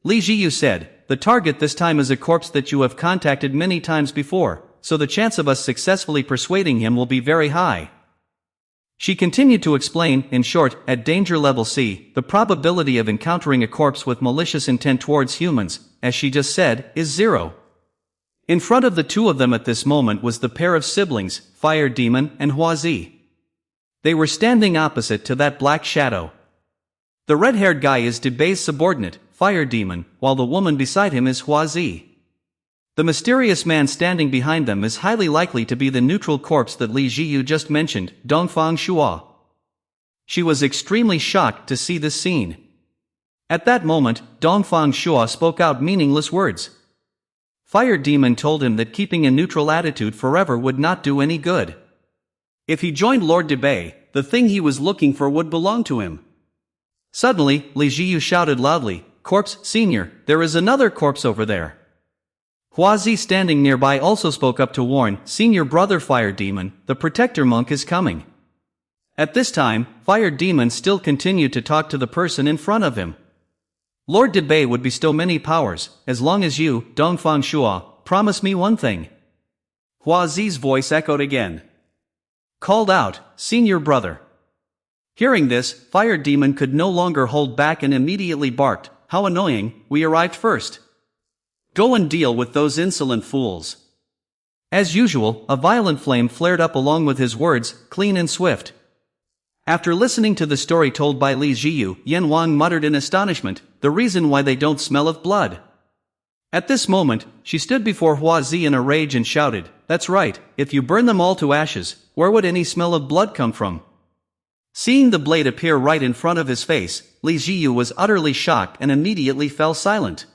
Li Jiyu said, "The target this time is a corpse that you have contacted many times before, so the chance of us successfully persuading him will be very high." She continued to explain, in short, at danger level C, the probability of encountering a corpse with malicious intent towards humans, as she just said, is 0. In front of the two of them at this moment was the pair of siblings, Fire Demon and Huazi. They were standing opposite to that black shadow. The red-haired guy is Debay's subordinate, Fire Demon, while the woman beside him is Huazi. The mysterious man standing behind them is highly likely to be the neutral corpse that Li Jiyu just mentioned, Dongfang Shua. She was extremely shocked to see this scene. At that moment, Dongfang Shua spoke out meaningless words. Fire Demon told him that keeping a neutral attitude forever would not do any good. If he joined Lord Debay, the thing he was looking for would belong to him. Suddenly, Li Jiyu shouted loudly, "Corpse, Senior, there is another corpse over there." Huazi standing nearby also spoke up to warn, "Senior brother Fire Demon, the protector monk is coming." At this time, Fire Demon still continued to talk to the person in front of him. Lord Debay would bestow many powers, as long as you, Dongfang Shua, promise me one thing. Huazi's voice echoed again. Called out, "Senior brother." Hearing this, Fire Demon could no longer hold back and immediately barked, "How annoying, we arrived first. Go and deal with those insolent fools." As usual, a violent flame flared up along with his words, clean and swift. After listening to the story told by Li Jiyu, Yan Wang muttered in astonishment, "The reason why they don't smell of blood." At this moment, she stood before Huazi in a rage and shouted, "That's right, if you burn them all to ashes, where would any smell of blood come from?" Seeing the blade appear right in front of his face, Li Jiyu was utterly shocked and immediately fell silent.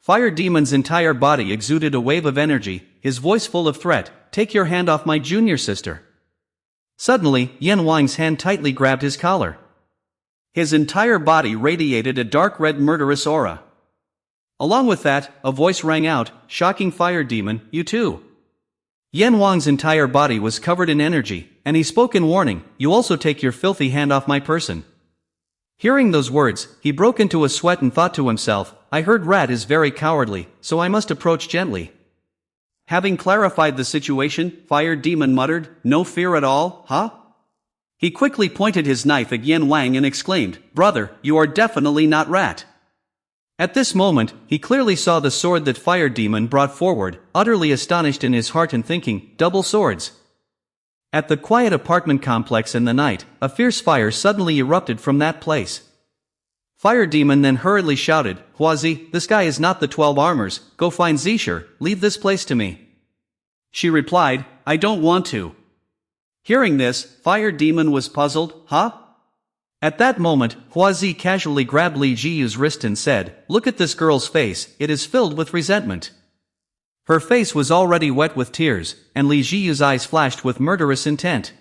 Fire Demon's entire body exuded a wave of energy, his voice full of threat, "Take your hand off my junior sister." Suddenly, Yan Wang's hand tightly grabbed his collar. His entire body radiated a dark red murderous aura. Along with that, a voice rang out, "Shocking Fire Demon, you too." Yan Wang's entire body was covered in energy, and he spoke in warning, "You also take your filthy hand off my person." Hearing those words, he broke into a sweat and thought to himself, "I heard Rat is very cowardly, so I must approach gently." Having clarified the situation, Fire Demon muttered, "No fear at all, huh?" He quickly pointed his knife at Yan Wang and exclaimed, "Brother, you are definitely not Rat." At this moment, he clearly saw the sword that Fire Demon brought forward, utterly astonished in his heart and thinking, double swords. At the quiet apartment complex in the night, a fierce fire suddenly erupted from that place. Fire Demon then hurriedly shouted, "Huazi, this guy is not the 12 armors, go find Zisher, leave this place to me." She replied, "I don't want to." Hearing this, Fire Demon was puzzled, "Huh?" At that moment, Huazi casually grabbed Li Jiyu's wrist and said, "Look at this girl's face, it is filled with resentment." Her face was already wet with tears, and Li Jiyu's eyes flashed with murderous intent.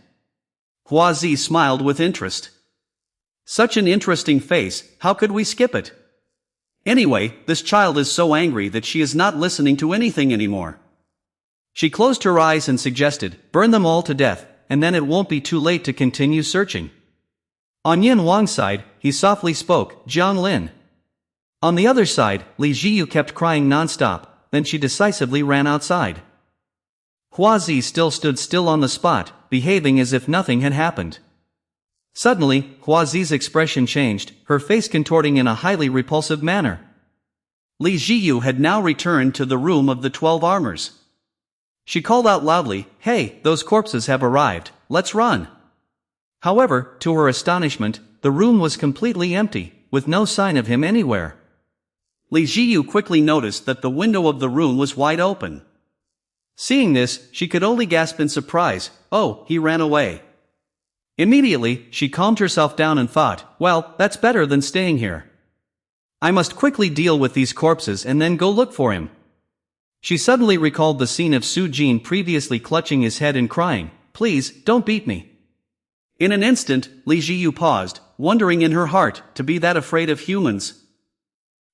Huazi smiled with interest. Such an interesting face, how could we skip it? Anyway, this child is so angry that she is not listening to anything anymore. She closed her eyes and suggested, "Burn them all to death, and then it won't be too late to continue searching." On Yan Wang's side, he softly spoke, "Jiang Lin." On the other side, Li Jiyu kept crying non-stop, then she decisively ran outside. Huazi still stood still on the spot, behaving as if nothing had happened. Suddenly, Huazi's expression changed, her face contorting in a highly repulsive manner. Li Jiyu had now returned to the room of the 12 armors. She called out loudly, "Hey, those corpses have arrived, let's run." However, to her astonishment, the room was completely empty, with no sign of him anywhere. Li Jiyu quickly noticed that the window of the room was wide open. Seeing this, she could only gasp in surprise, "Oh, he ran away." Immediately, she calmed herself down and thought, "Well, that's better than staying here. I must quickly deal with these corpses and then go look for him." She suddenly recalled the scene of Su Jin previously clutching his head and crying, "Please, don't beat me." In an instant, Li Jiyu paused, wondering in her heart, to be that afraid of humans.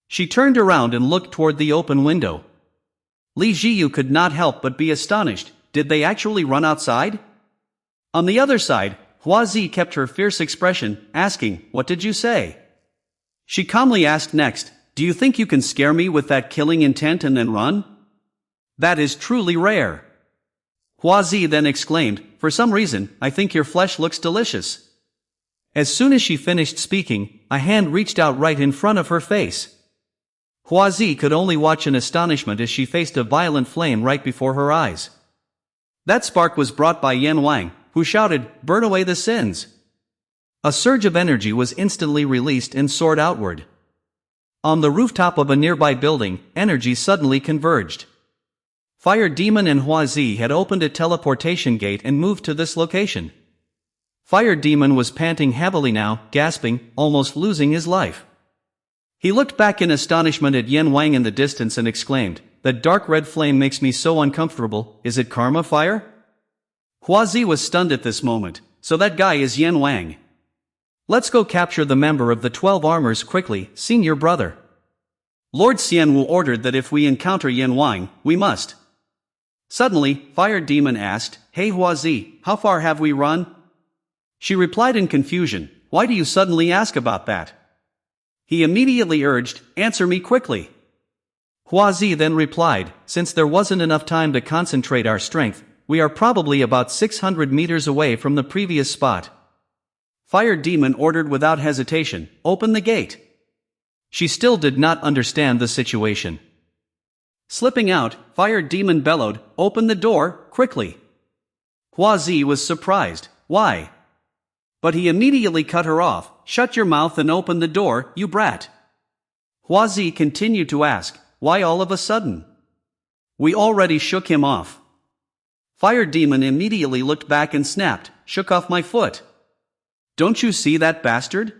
She turned around and looked toward the open window. Li Jiyu could not help but be astonished, did they actually run outside? On the other side, Huazi kept her fierce expression, asking, "What did you say?" She calmly asked next, "Do you think you can scare me with that killing intent and then run? That is truly rare." Huazi then exclaimed, "For some reason, I think your flesh looks delicious." As soon as she finished speaking, a hand reached out right in front of her face. Huazi could only watch in astonishment as she faced a violent flame right before her eyes. That spark was brought by Yan Wang, who shouted, "Burn away the sins." A surge of energy was instantly released and soared outward. On the rooftop of a nearby building, energy suddenly converged. Fire Demon and Huazi had opened a teleportation gate and moved to this location. Fire Demon was panting heavily now, gasping, almost losing his life. He looked back in astonishment at Yan Wang in the distance and exclaimed, "That dark red flame makes me so uncomfortable, is it karma fire?" Hua Zi was stunned at this moment. So that guy is Yan Wang. Let's go capture the member of the 12 armors quickly, senior brother. Lord Xianwu ordered that if we encounter Yan Wang, we must. Suddenly, Fire Demon asked, "Hey Hua Zi, how far have we run?" She replied in confusion, "Why do you suddenly ask about that?" He immediately urged, "Answer me quickly." Hua Zi then replied, "Since there wasn't enough time to concentrate our strength, we are probably about 600 meters away from the previous spot." Fire Demon ordered without hesitation, "Open the gate." She still did not understand the situation. Slipping out, Fire Demon bellowed, "Open the door, quickly." Hua Zi was surprised. Why? But he immediately cut her off. "Shut your mouth and open the door, you brat." Hua Zi continued to ask, "Why all of a sudden?" We already shook him off. Fire Demon immediately looked back and snapped, "Shook off my foot. Don't you see that bastard?"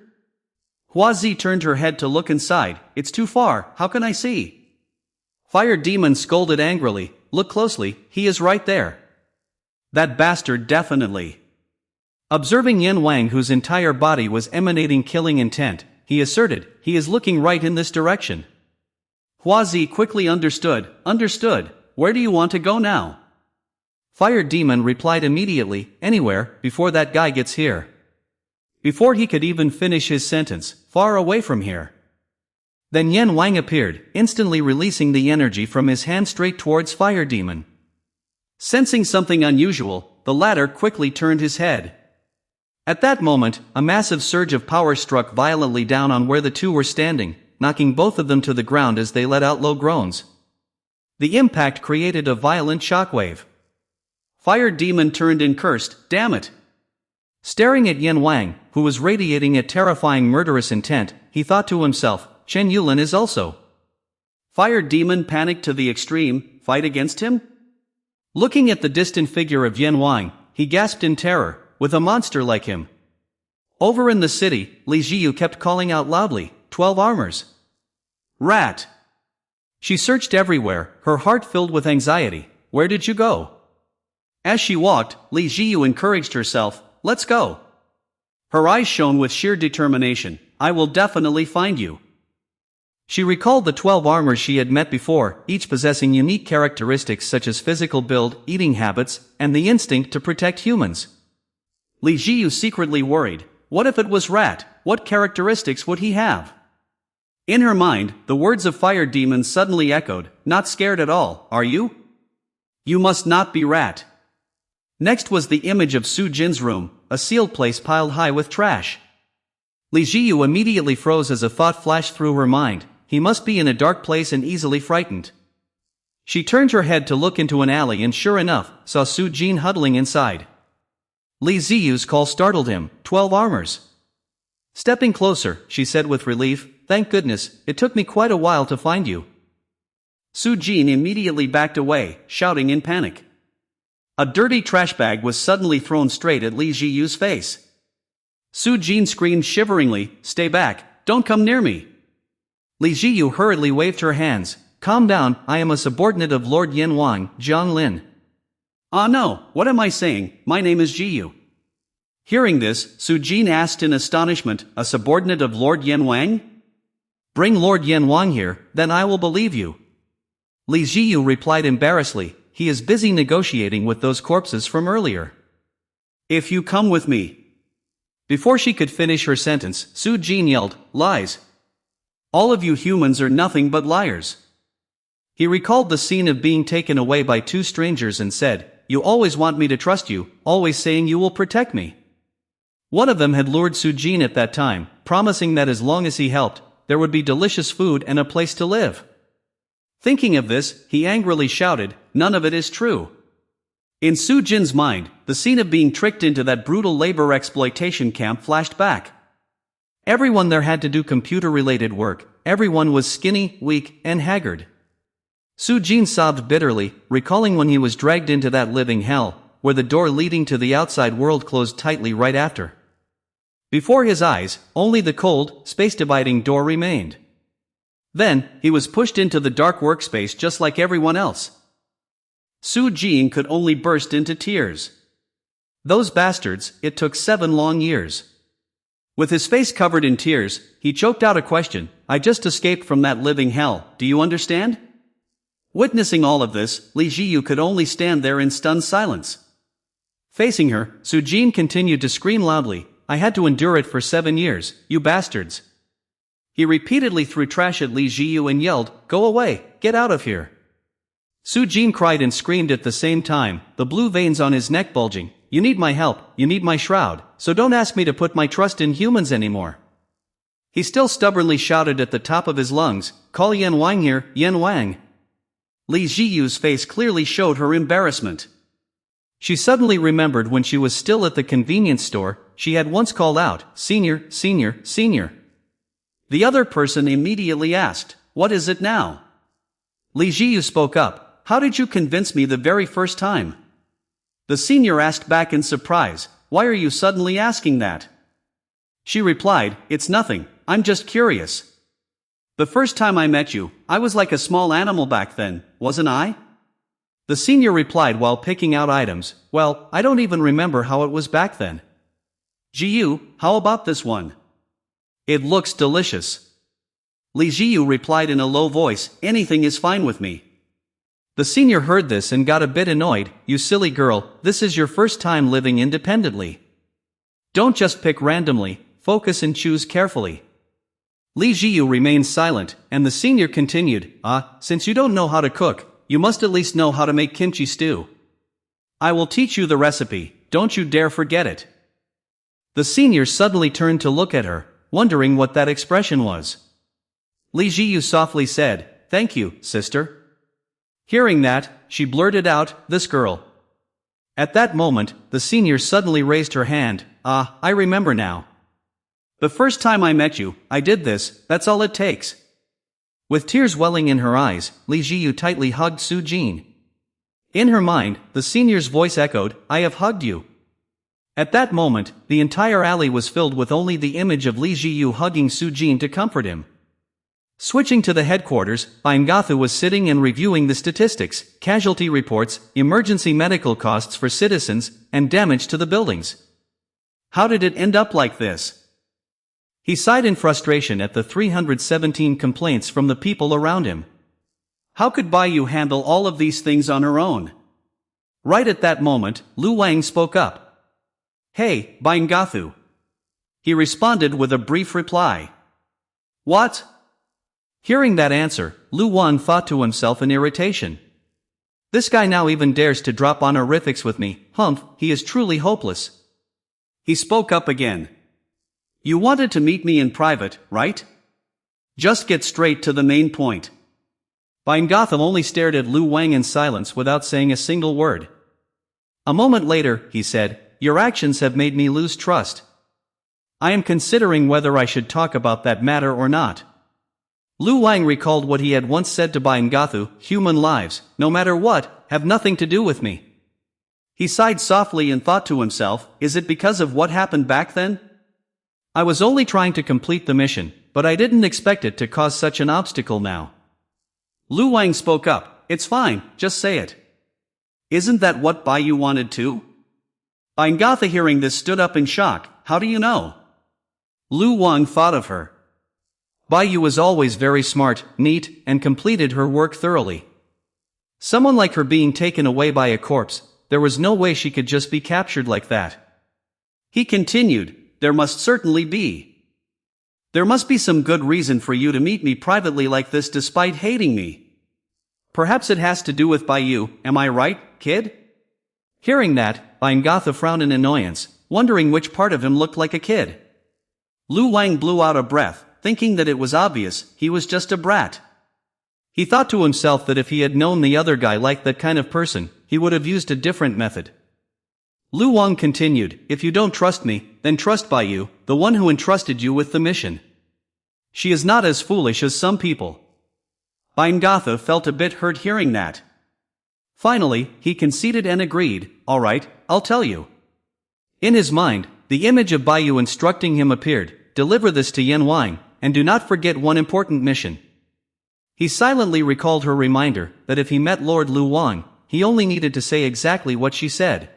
Hua Zi turned her head to look inside. "It's too far, how can I see?" Fire Demon scolded angrily, "Look closely, he is right there. That bastard definitely." Observing Yan Wang, whose entire body was emanating killing intent, he asserted, "He is looking right in this direction." Hua Zi quickly understood, "Where do you want to go now?" Fire Demon replied immediately, "Anywhere, before that guy gets here." Before he could even finish his sentence, "Far away from here." Then Yan Wang appeared, instantly releasing the energy from his hand straight towards Fire Demon. Sensing something unusual, the latter quickly turned his head. At that moment, a massive surge of power struck violently down on where the two were standing, knocking both of them to the ground as they let out low groans. The impact created a violent shockwave. Fire Demon turned and cursed, "Damn it!" Staring at Yan Wang, who was radiating a terrifying murderous intent, he thought to himself, "Chen Yulin is also." Fire Demon panicked to the extreme. Fight against him? Looking at the distant figure of Yan Wang, he gasped in terror. With a monster like him. Over in the city, Li Jiyu kept calling out loudly, "12 armors. Rat!" She searched everywhere, her heart filled with anxiety. "Where did you go?" As she walked, Li Jiyu encouraged herself, "Let's go." Her eyes shone with sheer determination, "I will definitely find you." She recalled the 12 armors she had met before, each possessing unique characteristics such as physical build, eating habits, and the instinct to protect humans. Li Jiyu secretly worried, what if it was Rat, what characteristics would he have? In her mind, the words of Fire Demon suddenly echoed, "Not scared at all, are you? You must not be Rat." Next was the image of Su Jin's room, a sealed place piled high with trash. Li Jiyu immediately froze as a thought flashed through her mind, he must be in a dark place and easily frightened. She turned her head to look into an alley and sure enough, saw Su Jin huddling inside. Li Ziyu's call startled him, 12 armors. Stepping closer, she said with relief, "Thank goodness, it took me quite a while to find you." Su Jin immediately backed away, shouting in panic. A dirty trash bag was suddenly thrown straight at Li Ziyu's face. Su Jin screamed shiveringly, "Stay back, don't come near me." Li Ziyu hurriedly waved her hands, "Calm down, I am a subordinate of Lord Yan Wang, Jiang Lin." "Ah no, what am I saying, my name is Jiyu." Hearing this, Su Jin asked in astonishment, "A subordinate of Lord Yan Wang? Bring Lord Yan Wang here, then I will believe you." Li Ziyu replied embarrassedly, "He is busy negotiating with those corpses from earlier. If you come with me." Before she could finish her sentence, Su Jin yelled, "Lies! All of you humans are nothing but liars." He recalled the scene of being taken away by two strangers and said, "You always want me to trust you, always saying you will protect me." One of them had lured Su Jin at that time, promising that as long as he helped, there would be delicious food and a place to live. Thinking of this, he angrily shouted, "None of it is true." In Su Jin's mind, the scene of being tricked into that brutal labor exploitation camp flashed back. Everyone there had to do computer-related work, everyone was skinny, weak, and haggard. Su Jin sobbed bitterly, recalling when he was dragged into that living hell, where the door leading to the outside world closed tightly right after. Before his eyes, only the cold, space-dividing door remained. Then, he was pushed into the dark workspace just like everyone else. Su-jin could only burst into tears. Those bastards, it took 7 long years. With his face covered in tears, he choked out a question. I just escaped from that living hell, do you understand? Witnessing all of this, Li Jiyu could only stand there in stunned silence. Facing her, Su-jin continued to scream loudly, I had to endure it for 7 years, you bastards. He repeatedly threw trash at Li Jiyu and yelled, go away, get out of here. Su-jin cried and screamed at the same time, the blue veins on his neck bulging, you need my help, you need my shroud, so don't ask me to put my trust in humans anymore. He still stubbornly shouted at the top of his lungs, call Yan Wang here, Yan Wang. Li Jiyu's face clearly showed her embarrassment. She suddenly remembered when she was still at the convenience store, she had once called out, senior, senior, senior. The other person immediately asked, what is it now? Li Jiyu spoke up, how did you convince me the very first time? The senior asked back in surprise, why are you suddenly asking that? She replied, it's nothing, I'm just curious. The first time I met you, I was like a small animal back then, wasn't I? The senior replied while picking out items, well, I don't even remember how it was back then. Jiyu, how about this one? It looks delicious. Li Jiyu replied in a low voice, anything is fine with me. The senior heard this and got a bit annoyed, you silly girl, this is your first time living independently. Don't just pick randomly, focus and choose carefully. Li Jiyu remained silent, and the senior continued, since you don't know how to cook, you must at least know how to make kimchi stew. I will teach you the recipe, don't you dare forget it. The senior suddenly turned to look at her, wondering what that expression was. Li Jiyu softly said, thank you, sister. Hearing that, she blurted out, this girl. At that moment, the senior suddenly raised her hand, I remember now. The first time I met you, I did this, that's all it takes. With tears welling in her eyes, Li Jiyu tightly hugged Su-jin. In her mind, the senior's voice echoed, I have hugged you. At that moment, the entire alley was filled with only the image of Li Jiyu hugging Su-jin to comfort him. Switching to the headquarters, Bingathu was sitting and reviewing the statistics, casualty reports, emergency medical costs for citizens, and damage to the buildings. How did it end up like this? He sighed in frustration at the 317 complaints from the people around him. How could Baiyu handle all of these things on her own? Right at that moment, Lu Wang spoke up. Hey, Bingathu. He responded with a brief reply. What? Hearing that answer, Lu Wan thought to himself in irritation. This guy now even dares to drop honorifics with me, humph, he is truly hopeless. He spoke up again. You wanted to meet me in private, right? Just get straight to the main point. Bingathu only stared at Lu Wang in silence without saying a single word. A moment later, he said, your actions have made me lose trust. I am considering whether I should talk about that matter or not. Lu Wang recalled what he had once said to Bingathu, human lives, no matter what, have nothing to do with me. He sighed softly and thought to himself, is it because of what happened back then? I was only trying to complete the mission, but I didn't expect it to cause such an obstacle now. Lu Wang spoke up, it's fine, just say it. Isn't that what Baiyu wanted too? Bingathu hearing this stood up in shock, how do you know? Lu Wang thought of her. Baiyu was always very smart, neat, and completed her work thoroughly. Someone like her being taken away by a corpse, there was no way she could just be captured like that. He continued, there must certainly be. There must be some good reason for you to meet me privately like this despite hating me. Perhaps it has to do with Baiyu, am I right, kid? Hearing that, Bingathu frowned in annoyance, wondering which part of him looked like a kid. Lu Wang blew out a breath, thinking that it was obvious, he was just a brat. He thought to himself that if he had known the other guy liked that kind of person, he would have used a different method. Lu Wang continued, if you don't trust me, then trust Baiyu, the one who entrusted you with the mission. She is not as foolish as some people. Bingathu felt a bit hurt hearing that. Finally, he conceded and agreed, "Alright, I'll tell you." In his mind, the image of Baiyu instructing him appeared, "Deliver this to Yan Wang, and do not forget one important mission." He silently recalled her reminder that if he met Lord Lu Wang, he only needed to say exactly what she said.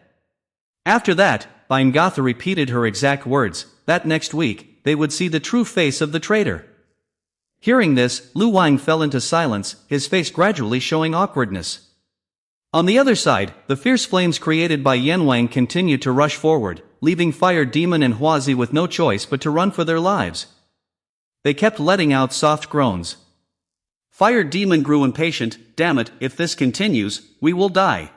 After that, Bingatha repeated her exact words, that next week, they would see the true face of the traitor. Hearing this, Lu Wang fell into silence, his face gradually showing awkwardness. On the other side, the fierce flames created by Yan Wang continued to rush forward, leaving Fire Demon and Huazi with no choice but to run for their lives. They kept letting out soft groans. Fire Demon grew impatient. "Damn it, if this continues, we will die.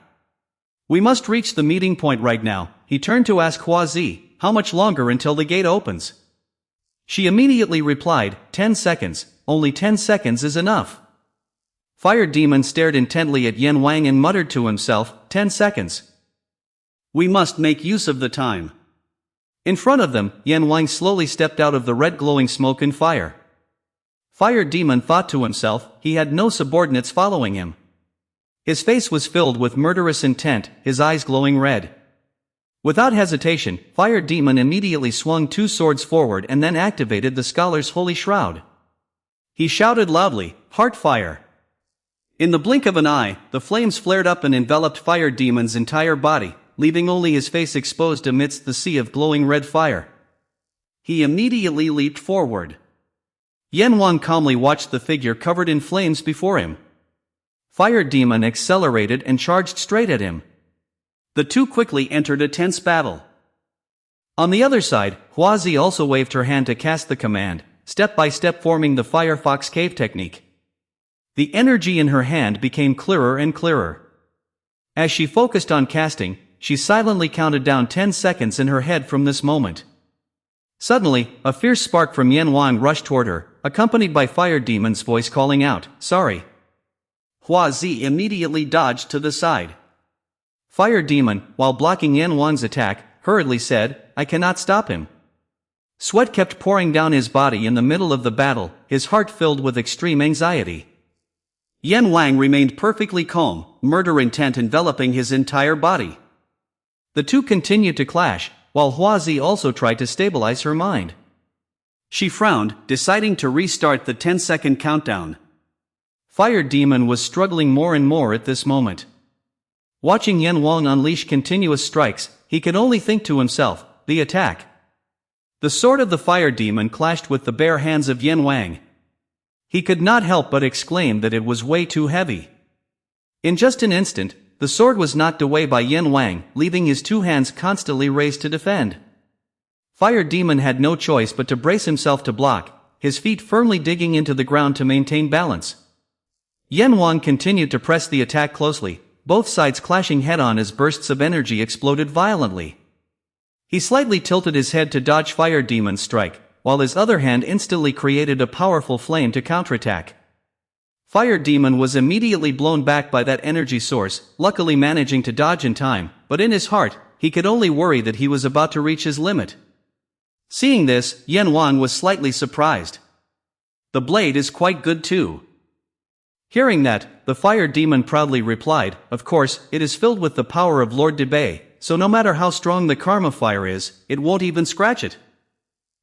We must reach the meeting point right now." He turned to ask Huazi, "How much longer until the gate opens?" She immediately replied, 10 seconds, only 10 seconds is enough. Fire Demon stared intently at Yan Wang and muttered to himself, 10 seconds. We must make use of the time. In front of them, Yan Wang slowly stepped out of the red glowing smoke and fire. Fire Demon thought to himself, he had no subordinates following him. His face was filled with murderous intent, his eyes glowing red. Without hesitation, Fire Demon immediately swung 2 swords forward and then activated the scholar's holy shroud. He shouted loudly, "Heart fire!" In the blink of an eye, the flames flared up and enveloped Fire Demon's entire body, leaving only his face exposed amidst the sea of glowing red fire. He immediately leaped forward. Yan Wang calmly watched the figure covered in flames before him. Fire Demon accelerated and charged straight at him. The two quickly entered a tense battle. On the other side, Huazi also waved her hand to cast the command, step by step forming the Firefox Cave technique. The energy in her hand became clearer and clearer. As she focused on casting, she silently counted down 10 seconds in her head from this moment. Suddenly, a fierce spark from Yan Wang rushed toward her, accompanied by Fire Demon's voice calling out, "Sorry." Huazi immediately dodged to the side. Fire Demon, while blocking Yan Wang's attack, hurriedly said, "I cannot stop him." Sweat kept pouring down his body in the middle of the battle, his heart filled with extreme anxiety. Yan Wang remained perfectly calm, murder intent enveloping his entire body. The two continued to clash, while Huazi also tried to stabilize her mind. She frowned, deciding to restart the 10-second countdown. Fire Demon was struggling more and more at this moment. Watching Yan Wang unleash continuous strikes, he could only think to himself, the attack. The sword of the Fire Demon clashed with the bare hands of Yan Wang. He could not help but exclaim that it was way too heavy. In just an instant, the sword was knocked away by Yan Wang, leaving his 2 hands constantly raised to defend. Fire Demon had no choice but to brace himself to block, his feet firmly digging into the ground to maintain balance. Yan Wang continued to press the attack closely, both sides clashing head-on as bursts of energy exploded violently. He slightly tilted his head to dodge Fire Demon's strike, while his other hand instantly created a powerful flame to counterattack. Fire Demon was immediately blown back by that energy source, luckily managing to dodge in time, but in his heart, he could only worry that he was about to reach his limit. Seeing this, Yan Wang was slightly surprised. The blade is quite good too. Hearing that, the Fire Demon proudly replied, "Of course, it is filled with the power of Lord Debay, so no matter how strong the karma fire is, it won't even scratch it."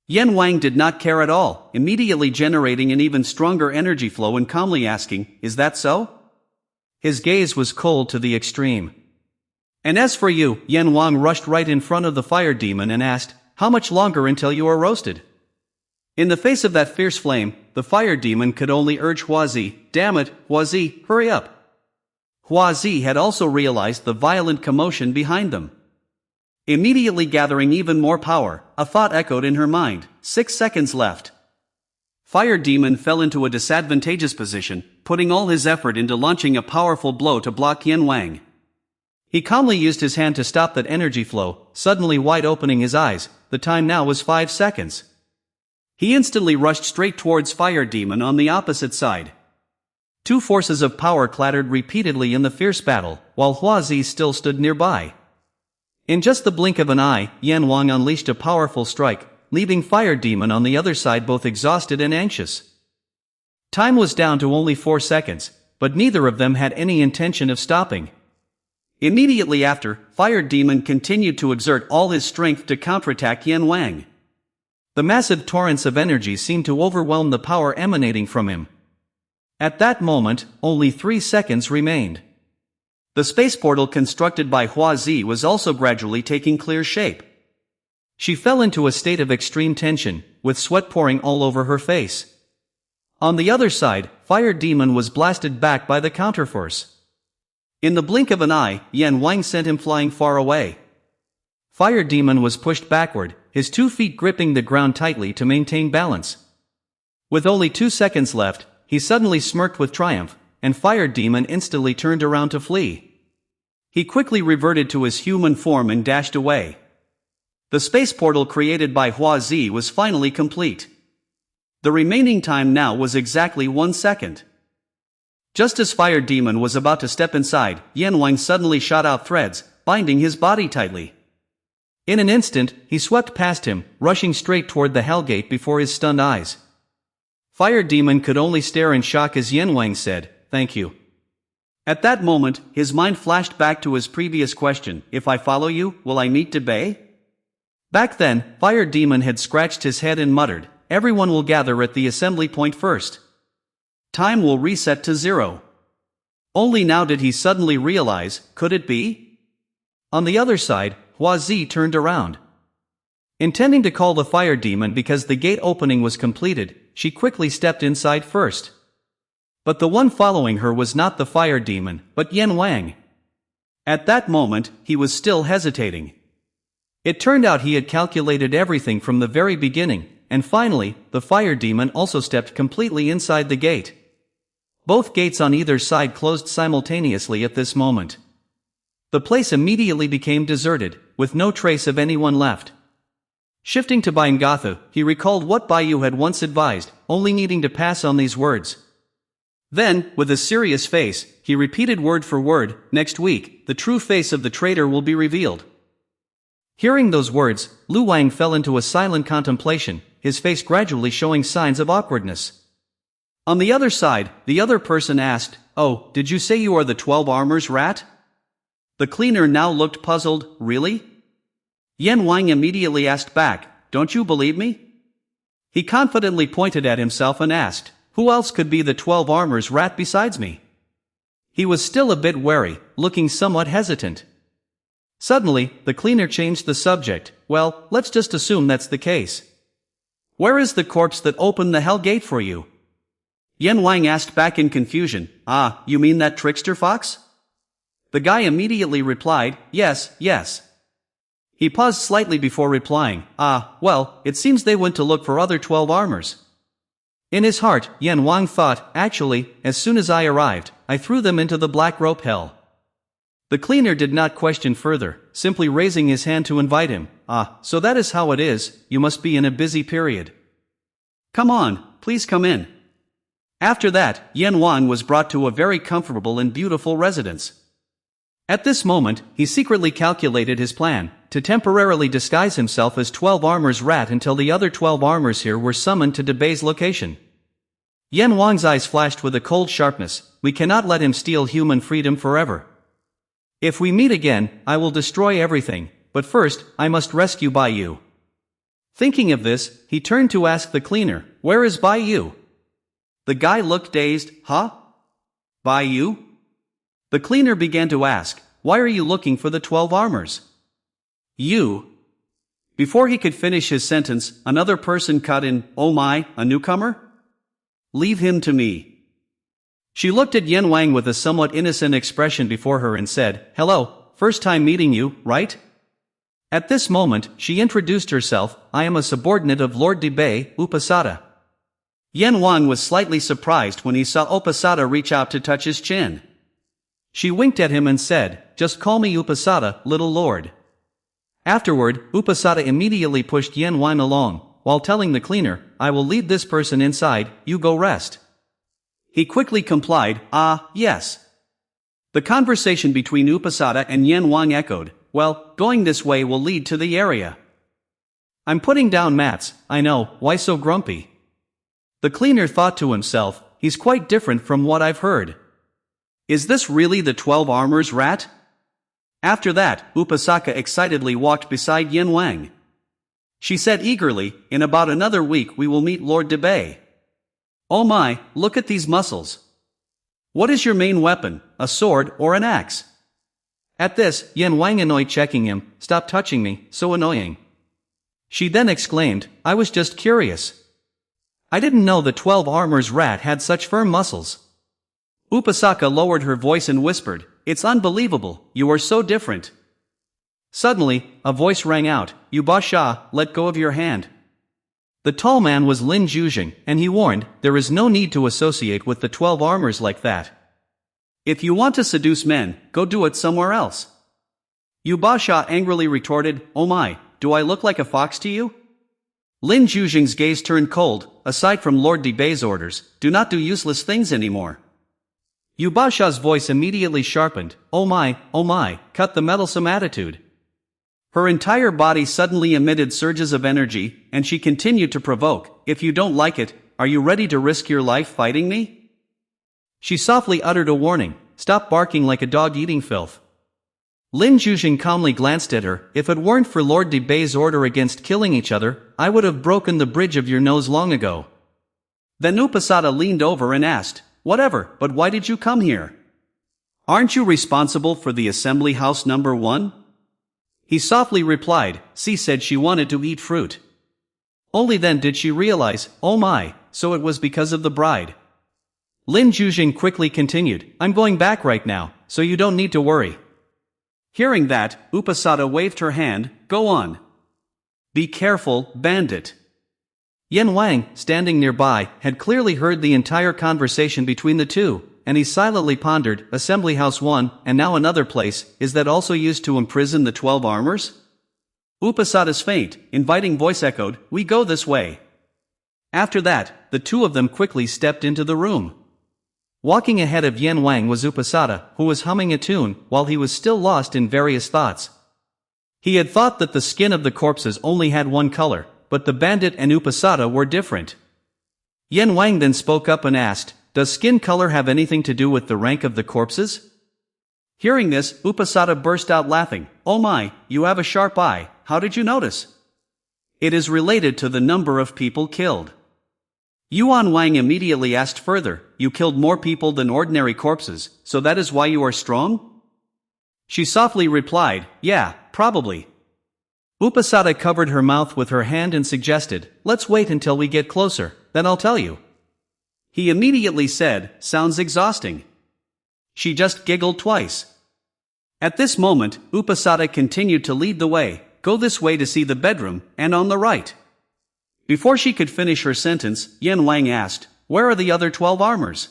Yan Wang did not care at all, immediately generating an even stronger energy flow and calmly asking, "Is that so?" His gaze was cold to the extreme. "And as for you," Yan Wang rushed right in front of the Fire Demon and asked, "How much longer until you are roasted?" In the face of that fierce flame, the Fire Demon could only urge Huazi, "Damn it, Huazi, hurry up." Huazi had also realized the violent commotion behind them. Immediately gathering even more power, a thought echoed in her mind, 6 seconds left. Fire Demon fell into a disadvantageous position, putting all his effort into launching a powerful blow to block Yan Wang. He calmly used his hand to stop that energy flow, suddenly wide opening his eyes. The time now was 5 seconds. He instantly rushed straight towards Fire Demon on the opposite side. 2 forces of power clattered repeatedly in the fierce battle, while Huazi still stood nearby. In just the blink of an eye, Yan Wang unleashed a powerful strike, leaving Fire Demon on the other side both exhausted and anxious. Time was down to only 4 seconds, but neither of them had any intention of stopping. Immediately after, Fire Demon continued to exert all his strength to counterattack Yan Wang. The massive torrents of energy seemed to overwhelm the power emanating from him. At that moment, only 3 seconds remained. The space portal constructed by Hua Zi was also gradually taking clear shape. She fell into a state of extreme tension, with sweat pouring all over her face. On the other side, Fire Demon was blasted back by the counterforce. In the blink of an eye, Yan Wang sent him flying far away. Fire Demon was pushed backward, his 2 feet gripping the ground tightly to maintain balance. With only 2 seconds left, he suddenly smirked with triumph, and Fire Demon instantly turned around to flee. He quickly reverted to his human form and dashed away. The space portal created by Hua Zi was finally complete. The remaining time now was exactly 1 second. Just as Fire Demon was about to step inside, Yan Wang suddenly shot out threads, binding his body tightly. In an instant, he swept past him, rushing straight toward the Hellgate before his stunned eyes. Fire Demon could only stare in shock as Yan Wang said, "Thank you." At that moment, his mind flashed back to his previous question, "If I follow you, will I meet Debay?" Back then, Fire Demon had scratched his head and muttered, "Everyone will gather at the assembly point first. Time will reset to 0. Only now did he suddenly realize, could it be? On the other side, Hua Zi turned around. Intending to call the Fire Demon because the gate opening was completed, she quickly stepped inside first. But the one following her was not the Fire Demon, but Yan Wang. At that moment, he was still hesitating. It turned out he had calculated everything from the very beginning, and finally, the Fire Demon also stepped completely inside the gate. Both gates on either side closed simultaneously at this moment. The place immediately became deserted, with no trace of anyone left. Shifting to Bingatha, he recalled what Baiyu had once advised, only needing to pass on these words. Then, with a serious face, he repeated word for word, "Next week, the true face of the traitor will be revealed." Hearing those words, Lu Wang fell into a silent contemplation, his face gradually showing signs of awkwardness. On the other side, the other person asked, "Oh, did you say you are the 12 armors rat?" The cleaner now looked puzzled, "Really?" Yan Wang immediately asked back, "Don't you believe me?" He confidently pointed at himself and asked, "Who else could be the 12 armors rat besides me?" He was still a bit wary, looking somewhat hesitant. Suddenly, the cleaner changed the subject. "Well, let's just assume that's the case. Where is the corpse that opened the hell gate for you?" Yan Wang asked back in confusion, "Ah, you mean that trickster fox?" The guy immediately replied, "Yes, yes." He paused slightly before replying, "Ah, well, it seems they went to look for other 12 armors." In his heart, Yan Wang thought, "Actually, as soon as I arrived, I threw them into the black rope hell." The cleaner did not question further, simply raising his hand to invite him. "Ah, so that is how it is, you must be in a busy period. Come on, please come in." After that, Yan Wang was brought to a very comfortable and beautiful residence. At this moment, he secretly calculated his plan, to temporarily disguise himself as 12 armors rat until the other 12 armors here were summoned to Debay's location. Yan Wang's eyes flashed with a cold sharpness. "We cannot let him steal human freedom forever. If we meet again, I will destroy everything, but first, I must rescue Baiyu." Thinking of this, he turned to ask the cleaner, "Where is Baiyu?" The guy looked dazed. "Huh? Baiyu?" The cleaner began to ask, "Why are you looking for the 12 armors? You?" Before he could finish his sentence, another person cut in, "Oh my, a newcomer? Leave him to me." She looked at Yan Wang with a somewhat innocent expression before her and said, "Hello, first time meeting you, right?" At this moment, she introduced herself, "I am a subordinate of Lord Debay, Upasada." Yan Wang was slightly surprised when he saw Upasada reach out to touch his chin. She winked at him and said, "Just call me Upasada, little lord." Afterward, Upasada immediately pushed Yan Wang along, while telling the cleaner, "I will lead this person inside, you go rest." He quickly complied, "Ah, yes." The conversation between Upasada and Yan Wang echoed, "Well, going this way will lead to the area. I'm putting down mats, I know, why so grumpy?" The cleaner thought to himself, "He's quite different from what I've heard. Is this really the 12 armors rat?" After that, Upasaka excitedly walked beside Yin Wang. She said eagerly, in about another week we will meet Lord Debay. Oh my, look at these muscles. What is your main weapon, a sword or an axe? At this, Yin Wang annoyed checking him, stop touching me, so annoying. She then exclaimed, I was just curious. I didn't know the 12 armor's rat had such firm muscles. Upasaka lowered her voice and whispered, it's unbelievable, you are so different. Suddenly, a voice rang out, Yubasha, let go of your hand. The tall man was Lin Zhuzheng, and he warned, there is no need to associate with the 12 armors like that. If you want to seduce men, go do it somewhere else. Yubasha angrily retorted, oh my, do I look like a fox to you? Lin Zhuzheng's gaze turned cold, aside from Lord Debay's orders, do not do useless things anymore. Yubasha's voice immediately sharpened, oh my, cut the meddlesome attitude. Her entire body suddenly emitted surges of energy, and she continued to provoke, if you don't like it, are you ready to risk your life fighting me? She softly uttered a warning, stop barking like a dog eating filth. Lin Zhuzheng calmly glanced at her, if it weren't for Lord Debay's order against killing each other, I would have broken the bridge of your nose long ago. Then Upasaka leaned over and asked, whatever, but why did you come here? Aren't you responsible for the assembly house number 1? He softly replied, she said she wanted to eat fruit. Only then did she realize, oh my, so it was because of the bride. Lin Zhuzheng quickly continued, I'm going back right now, so you don't need to worry. Hearing that, Upasaka waved her hand, go on. Be careful, bandit. Yin Wang, standing nearby, had clearly heard the entire conversation between the two, and he silently pondered, Assembly House 1, and now another place, is that also used to imprison the 12 armors? Upasaka's faint, inviting voice echoed, we go this way. After that, the two of them quickly stepped into the room. Walking ahead of Yin Wang was Upasaka, who was humming a tune, while he was still lost in various thoughts. He had thought that the skin of the corpses only had one color, but the bandit and Upasaka were different. Yin Wang then spoke up and asked, does skin color have anything to do with the rank of the corpses? Hearing this, Upasaka burst out laughing, oh my, you have a sharp eye, how did you notice? It is related to the number of people killed. Yuan Wang immediately asked further, you killed more people than ordinary corpses, so that is why you are strong? She softly replied, yeah, probably. Upasaka covered her mouth with her hand and suggested, let's wait until we get closer, then I'll tell you. He immediately said, sounds exhausting. She just giggled twice. At this moment, Upasaka continued to lead the way, go this way to see the bedroom, and on the right. Before she could finish her sentence, Yin Wang asked, where are the other 12 armors?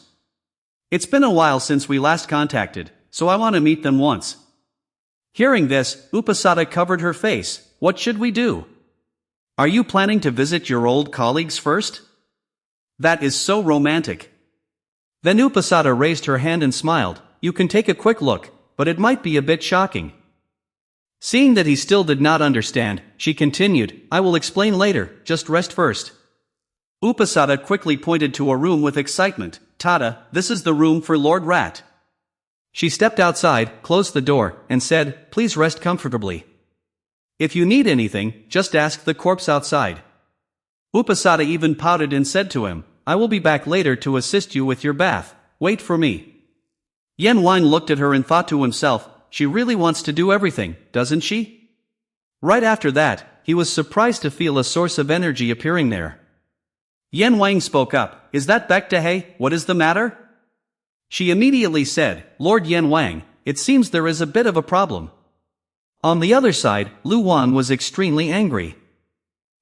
It's been a while since we last contacted, so I want to meet them once. Hearing this, Upasaka covered her face, what should we do? Are you planning to visit your old colleagues first? That is so romantic. Then Upasaka raised her hand and smiled, you can take a quick look, but it might be a bit shocking. Seeing that he still did not understand, she continued, I will explain later, just rest first. Upasaka quickly pointed to a room with excitement, Tada, this is the room for Lord Rat. She stepped outside, closed the door, and said, please rest comfortably. If you need anything, just ask the corpse outside. Upasaka even pouted and said to him, I will be back later to assist you with your bath, wait for me. Yin Wang looked at her and thought to himself, she really wants to do everything, doesn't she? Right after that, he was surprised to feel a source of energy appearing there. Yin Wang spoke up, is that Baek Dahe, what is the matter? She immediately said, Lord Yin Wang, it seems there is a bit of a problem. On the other side, Lu Wan was extremely angry.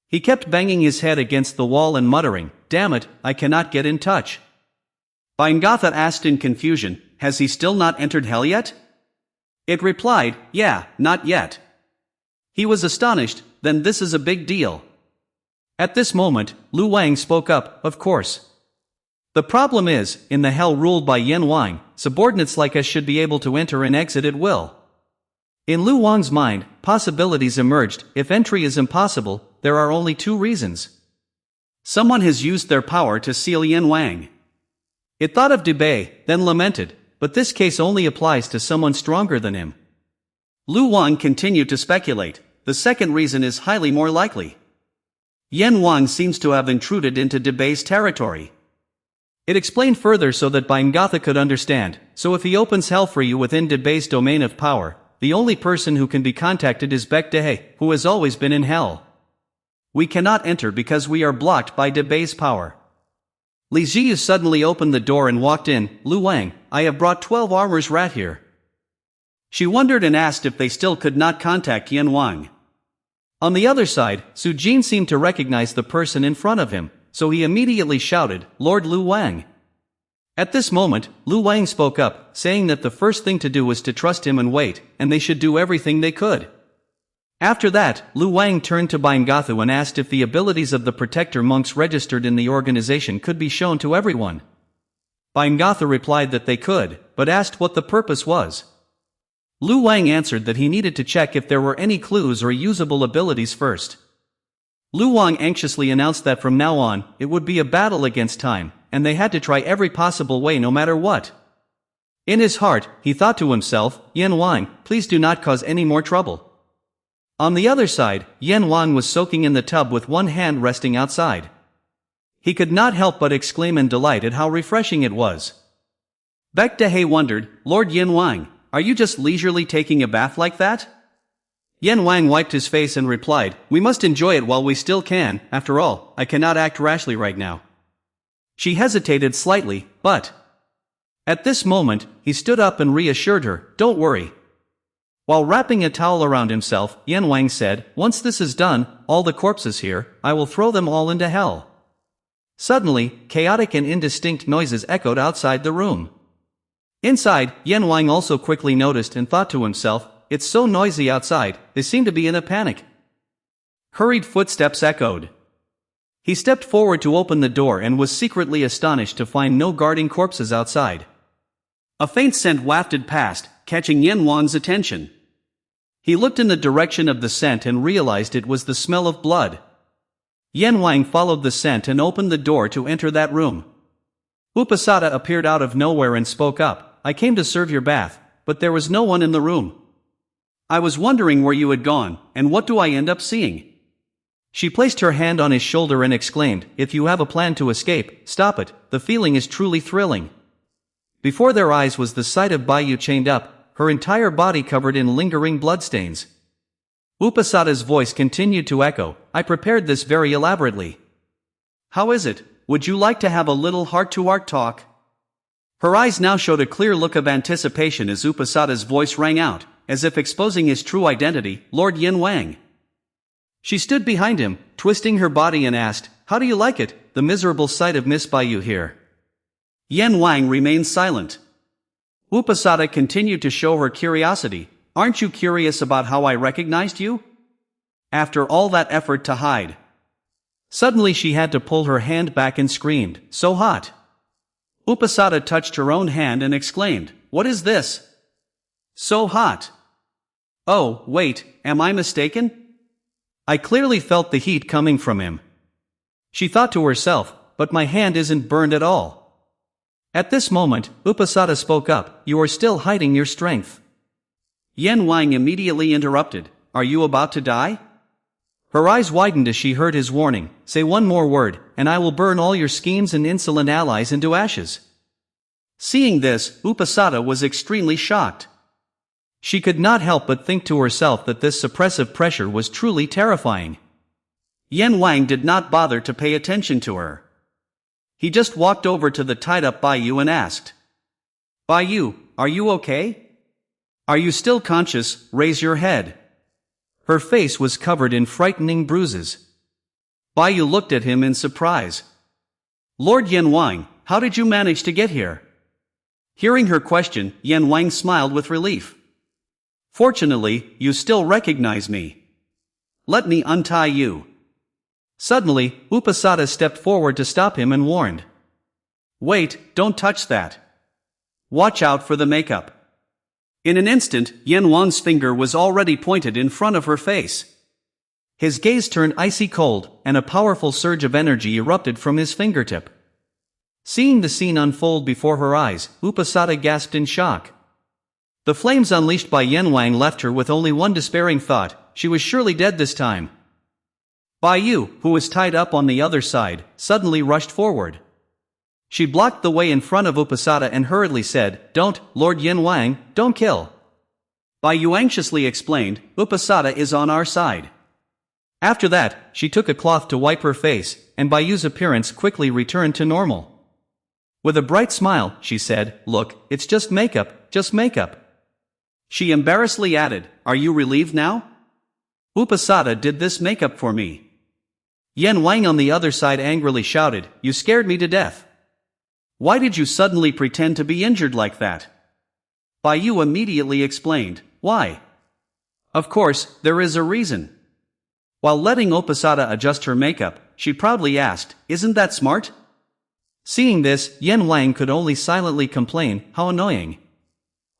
He kept banging his head against the wall and muttering, damn it, I cannot get in touch. Bingatha asked in confusion, has he still not entered hell yet? It replied, yeah, not yet. He was astonished, then this is a big deal. At this moment, Lu Wang spoke up, of course. The problem is, in the hell ruled by Yin Wang, subordinates like us should be able to enter and exit at will. In Lu Wang's mind, possibilities emerged, if entry is impossible, there are only two reasons. Someone has used their power to seal Yin Wang. It thought of Dubay, then lamented, but this case only applies to someone stronger than him. Lu Wang continued to speculate. The second reason is highly more likely. Yan Wang seems to have intruded into debased territory. It explained further so that Bingatha could understand. So if he opens hell for you within debased domain of power, the only person who can be contacted is Baekdahe, who has always been in hell. We cannot enter because we are blocked by debased power. Li Ziyu suddenly opened the door and walked in. Lu Wang, I have brought 12 armors rat here. She wondered and asked if they still could not contact Yan Wang. On the other side, Su Jin seemed to recognize the person in front of him, so he immediately shouted, Lord Lu Wang. At this moment, Lu Wang spoke up, saying that the first thing to do was to trust him and wait, and they should do everything they could. After that, Lu Wang turned to Bingatha and asked if the abilities of the protector monks registered in the organization could be shown to everyone. Bingatha replied that they could, but asked what the purpose was. Lu Wang answered that he needed to check if there were any clues or usable abilities first. Lu Wang anxiously announced that from now on, it would be a battle against time, and they had to try every possible way no matter what. In his heart, he thought to himself, Yan Wang, please do not cause any more trouble. On the other side, Yan Wang was soaking in the tub with one hand resting outside. He could not help but exclaim in delight at how refreshing it was. Baekdahe wondered, Lord Yan Wang, are you just leisurely taking a bath like that? Yan Wang wiped his face and replied, we must enjoy it while we still can, after all, I cannot act rashly right now. She hesitated slightly, but... At this moment, he stood up and reassured her, don't worry. While wrapping a towel around himself, Yan Wang said, once this is done, all the corpses here, I will throw them all into hell. Suddenly, chaotic and indistinct noises echoed outside the room. Inside, Yan Wang also quickly noticed and thought to himself, it's so noisy outside, they seem to be in a panic. Hurried footsteps echoed. He stepped forward to open the door and was secretly astonished to find no guarding corpses outside. A faint scent wafted past, catching Yan Wang's attention. He looked in the direction of the scent and realized it was the smell of blood. Yan Wang followed the scent and opened the door to enter that room. Upasada appeared out of nowhere and spoke up, I came to serve your bath, but there was no one in the room. I was wondering where you had gone, and what do I end up seeing? She placed her hand on his shoulder and exclaimed, if you have a plan to escape, stop it, the feeling is truly thrilling. Before their eyes was the sight of Baiyu chained up, her entire body covered in lingering bloodstains. Upasada's voice continued to echo, I prepared this very elaborately. How is it? Would you like to have a little heart-to-heart talk? Her eyes now showed a clear look of anticipation as Upasada's voice rang out, as if exposing his true identity, Lord Yan Wang. She stood behind him, twisting her body and asked, how do you like it, the miserable sight of Miss Baiyu here? Yan Wang remained silent. Upasada continued to show her curiosity, aren't you curious about how I recognized you? After all that effort to hide. Suddenly she had to pull her hand back and screamed, so hot. Upasada touched her own hand and exclaimed, what is this? So hot. Oh, wait, am I mistaken? I clearly felt the heat coming from him. She thought to herself, but my hand isn't burned at all. At this moment, Upasada spoke up, you are still hiding your strength. Yan Wang immediately interrupted, are you about to die? Her eyes widened as she heard his warning, say one more word, and I will burn all your schemes and insolent allies into ashes. Seeing this, Upasada was extremely shocked. She could not help but think to herself that this suppressive pressure was truly terrifying. Yan Wang did not bother to pay attention to her. He just walked over to the tied-up Baiyu and asked, Baiyu, are you okay? Are you still conscious? Raise your head. Her face was covered in frightening bruises. Baiyu looked at him in surprise. Lord Yan Wang, how did you manage to get here? Hearing her question, Yan Wang smiled with relief. Fortunately, you still recognize me. Let me untie you. Suddenly, Upasada stepped forward to stop him and warned. Wait, don't touch that. Watch out for the makeup. In an instant, Yan Wang's finger was already pointed in front of her face. His gaze turned icy cold, and a powerful surge of energy erupted from his fingertip. Seeing the scene unfold before her eyes, Upasada gasped in shock. The flames unleashed by Yan Wang left her with only one despairing thought: she was surely dead this time. Bai Yu, who was tied up on the other side, suddenly rushed forward. She blocked the way in front of Upasada and hurriedly said, "Don't, Lord Yan Wang, don't kill." Bai Yu anxiously explained, "Upasada is on our side." After that, she took a cloth to wipe her face, and Bai Yu's appearance quickly returned to normal. With a bright smile, she said, "Look, it's just makeup, just makeup." She embarrassedly added, "Are you relieved now? Upasada did this makeup for me." Yan Wang on the other side angrily shouted, "You scared me to death. Why did you suddenly pretend to be injured like that?" Bai Yu immediately explained, "Why? Of course, there is a reason." While letting Upasada adjust her makeup, she proudly asked, "Isn't that smart?" Seeing this, Yan Wang could only silently complain, "How annoying."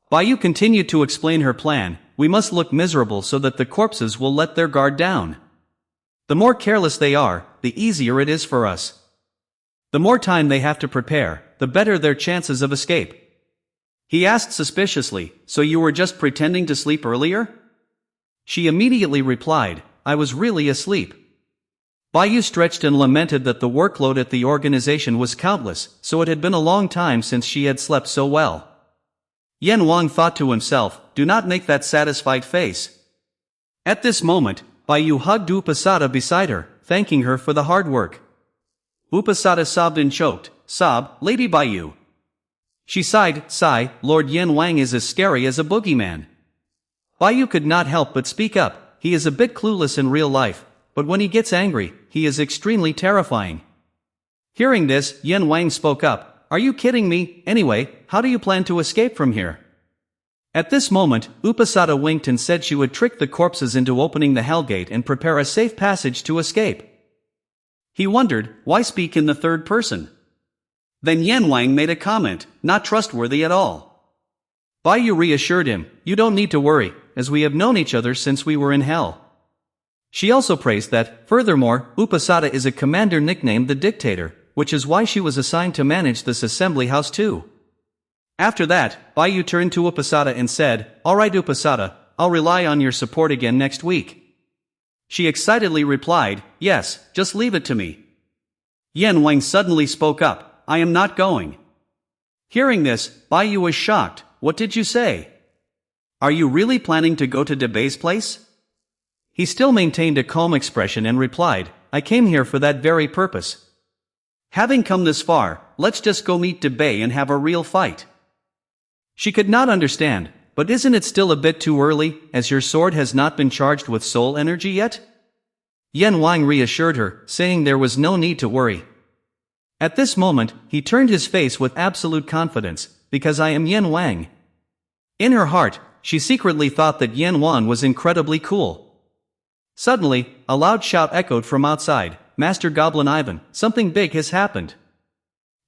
Bai Yu continued to explain her plan: "We must look miserable so that the corpses will let their guard down. The more careless they are, the easier it is for us. The more time they have to prepare, the better their chances of escape." He asked suspiciously, "So you were just pretending to sleep earlier?" She immediately replied, "I was really asleep." Bai Yu stretched and lamented that the workload at the organization was countless, so it had been a long time since she had slept so well. Yan Wang thought to himself, "Do not make that satisfied face." At this moment, Bai Yu hugged Upasada beside her, thanking her for the hard work. Upasada sobbed and choked, "Sob, Lady Bai Yu." She sighed, "Sigh, Lord Yan Wang is as scary as a boogeyman." Bai Yu could not help but speak up. "He is a bit clueless in real life, but when he gets angry, he is extremely terrifying." Hearing this, Yan Wang spoke up, "Are you kidding me? Anyway, how do you plan to escape from here?" At this moment, Upasada winked and said she would trick the corpses into opening the Hellgate and prepare a safe passage to escape. He wondered, why speak in the third person? Then Yan Wang made a comment, "Not trustworthy at all." Bai Yu reassured him, "You don't need to worry, as we have known each other since we were in hell." She also praised that, furthermore, Upasada is a commander nicknamed the Dictator, which is why she was assigned to manage this assembly house too. After that, Bai Yu turned to Upasada and said, "All right Upasada, I'll rely on your support again next week." She excitedly replied, "Yes, just leave it to me." Yan Wang suddenly spoke up, "I am not going." Hearing this, Bai Yu was shocked. "What did you say? Are you really planning to go to Debay's place?" He still maintained a calm expression and replied, "I came here for that very purpose. Having come this far, let's just go meet Debay and have a real fight." She could not understand, "But isn't it still a bit too early, as your sword has not been charged with soul energy yet?" Yan Wang reassured her, saying there was no need to worry. At this moment, he turned his face with absolute confidence, "Because I am Yan Wang." In her heart, she secretly thought that Yan Wang was incredibly cool. Suddenly, a loud shout echoed from outside, "Master Goblin Ivan, something big has happened."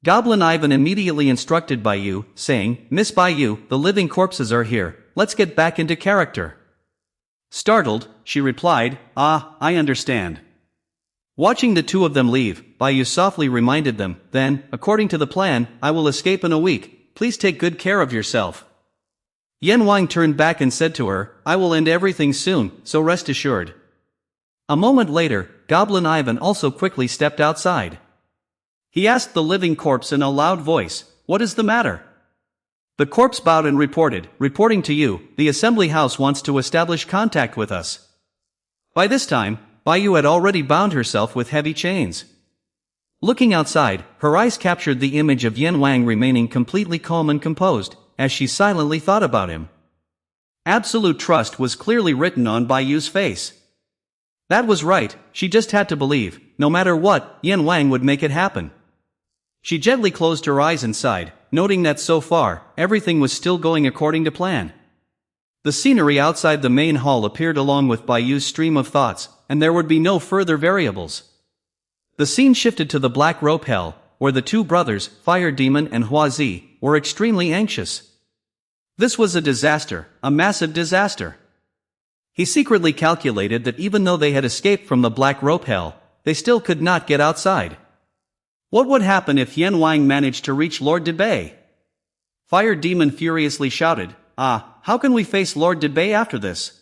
Goblin Ivan immediately instructed Bai Yu, saying, "Miss Bai Yu, the living corpses are here, let's get back into character." Startled, she replied, "Ah, I understand." Watching the two of them leave, Bai Yu softly reminded them, "Then, according to the plan, I will escape in a week, please take good care of yourself." Yan Wang turned back and said to her, "I will end everything soon, so rest assured." A moment later, Goblin Ivan also quickly stepped outside. He asked the living corpse in a loud voice, "What is the matter?" The corpse bowed and reported, "Reporting to you, the assembly house wants to establish contact with us." By this time, Bai Yu had already bound herself with heavy chains. Looking outside, her eyes captured the image of Yan Wang remaining completely calm and composed, as she silently thought about him. Absolute trust was clearly written on Bai Yu's face. That was right, she just had to believe, no matter what, Yan Wang would make it happen. She gently closed her eyes and sighed, noting that so far, everything was still going according to plan. The scenery outside the main hall appeared along with Bai Yu's stream of thoughts, and there would be no further variables. The scene shifted to the Black Rope Hell, where the two brothers, Fire Demon and Huazi, were extremely anxious. This was a disaster, a massive disaster. He secretly calculated that even though they had escaped from the Black Rope Hell, they still could not get outside. What would happen if Yan Wang managed to reach Lord Debay? Fire Demon furiously shouted, "Ah, how can we face Lord Debay after this?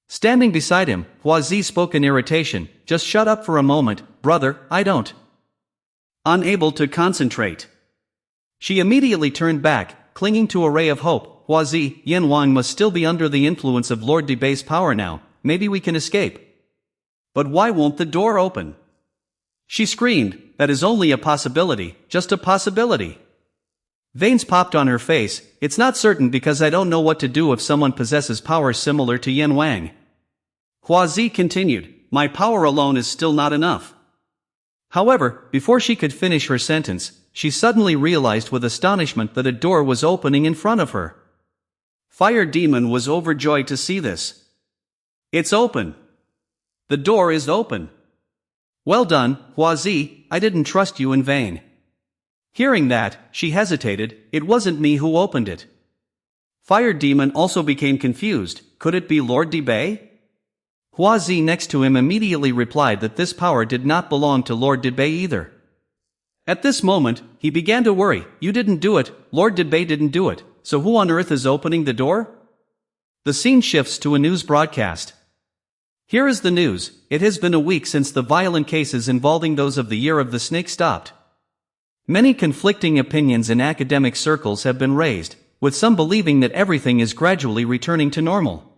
Standing beside him, Hua Zi spoke in irritation, just shut up for a moment, brother, I don't. Unable to concentrate. She immediately turned back, clinging to a ray of hope. Hua Zi, Yin Wang must still be under the influence of Lord Debay's power now, maybe we can escape. But why won't the door open? She screamed, that is only a possibility, just a possibility. Veins popped on her face, it's not certain because I don't know what to do if someone possesses powers similar to Yin Wang. Hua Zi continued, my power alone is still not enough. However, before she could finish her sentence, she suddenly realized with astonishment that a door was opening in front of her. Fire Demon was overjoyed to see this. It's open. The door is open. Well done, Hua Zi, I didn't trust you in vain. Hearing that, she hesitated, it wasn't me who opened it. Fire Demon also became confused, could it be Lord Debay? Hua Zi next to him immediately replied that this power did not belong to Lord Debay either. At this moment, he began to worry, you didn't do it, Lord Debay didn't do it, so who on earth is opening the door? The scene shifts to a news broadcast. Here is the news, it has been a week since the violent cases involving those of the Year of the Snake stopped. Many conflicting opinions in academic circles have been raised, with some believing that everything is gradually returning to normal.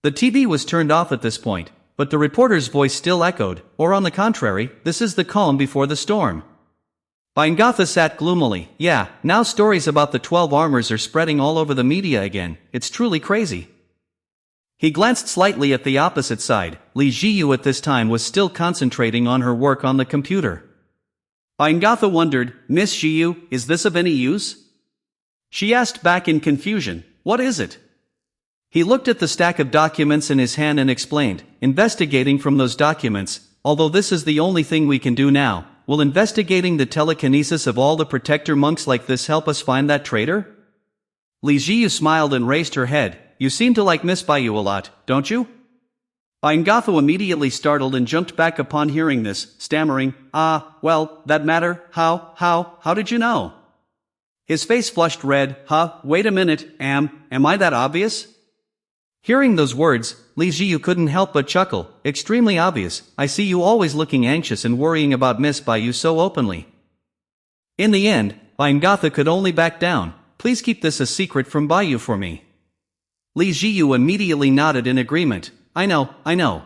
The TV was turned off at this point, but the reporter's voice still echoed, or on the contrary, this is the calm before the storm. Bingatha sat gloomily, yeah, now stories about the 12 armors are spreading all over the media again, it's truly crazy. He glanced slightly at the opposite side, Li Jiyu at this time was still concentrating on her work on the computer. Bingatha wondered, Miss Jiyu, is this of any use? She asked back in confusion, what is it? He looked at the stack of documents in his hand and explained, investigating from those documents, although this is the only thing we can do now, will investigating the telekinesis of all the protector monks like this help us find that traitor? Li Jiyu smiled and raised her head, you seem to like Miss Baiyu a lot, don't you? Bingatha immediately startled and jumped back upon hearing this, stammering, well, that matter, how did you know? His face flushed red, wait a minute, am I that obvious? Hearing those words, Li Jiyu couldn't help but chuckle, extremely obvious, I see you always looking anxious and worrying about Miss Baiyu so openly. In the end, Bingatha could only back down, please keep this a secret from Baiyu for me. Li Jiyu immediately nodded in agreement, I know.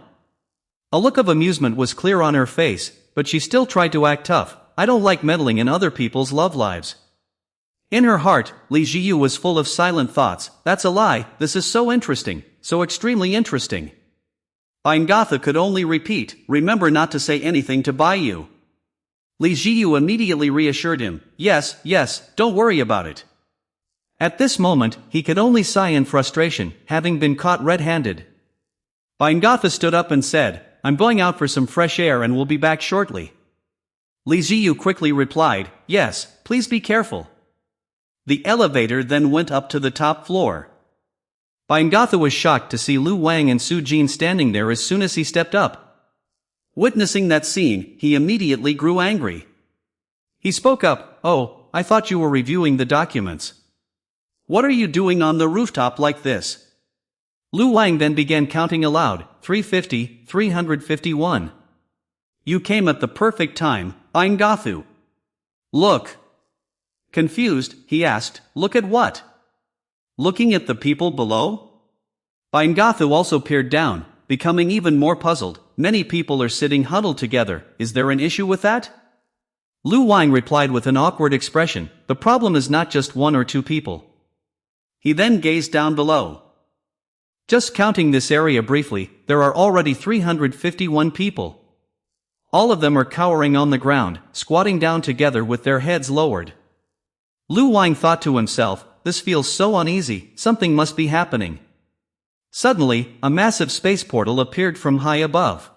A look of amusement was clear on her face, but she still tried to act tough, I don't like meddling in other people's love lives. In her heart, Li Jiyu was full of silent thoughts, that's a lie, this is so interesting, so extremely interesting. Bingatha could only repeat, remember not to say anything to Baiyu. Li Jiyu immediately reassured him, yes, don't worry about it. At this moment, he could only sigh in frustration, having been caught red-handed. Bingatha stood up and said, I'm going out for some fresh air and will be back shortly. Li Jiyu quickly replied, yes, please be careful. The elevator then went up to the top floor. Bingatha was shocked to see Lu Wang and Su Jin standing there as soon as he stepped up. Witnessing that scene, he immediately grew angry. He spoke up, oh, I thought you were reviewing the documents. What are you doing on the rooftop like this? Lu Wang then began counting aloud, 350, 351. You came at the perfect time, Bingatha. Look. Confused, he asked, look at what? Looking at the people below? Bingatha also peered down, becoming even more puzzled. Many people are sitting huddled together, is there an issue with that? Lu Wang replied with an awkward expression, the problem is not just one or two people. He then gazed down below. Just counting this area briefly, there are already 351 people. All of them are cowering on the ground, squatting down together with their heads lowered. Lu Wang thought to himself, this feels so uneasy, something must be happening. Suddenly, a massive space portal appeared from high above.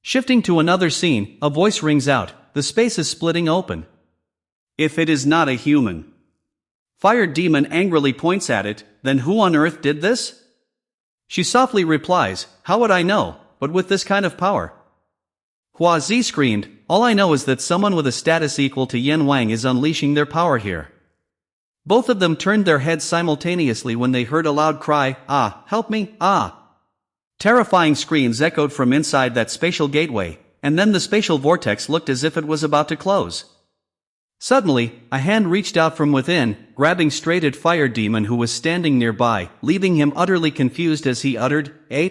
Shifting to another scene, a voice rings out, the space is splitting open. If it is not a human. Fire Demon angrily points at it, then who on earth did this? She softly replies, how would I know, but with this kind of power? Hua Zi screamed, all I know is that someone with a status equal to Yin Wang is unleashing their power here. Both of them turned their heads simultaneously when they heard a loud cry, "Ah, help me, ah!" Terrifying screams echoed from inside that spatial gateway, and then the spatial vortex looked as if it was about to close. Suddenly, a hand reached out from within, grabbing straight at Fire Demon who was standing nearby, leaving him utterly confused as he uttered, "Eh?"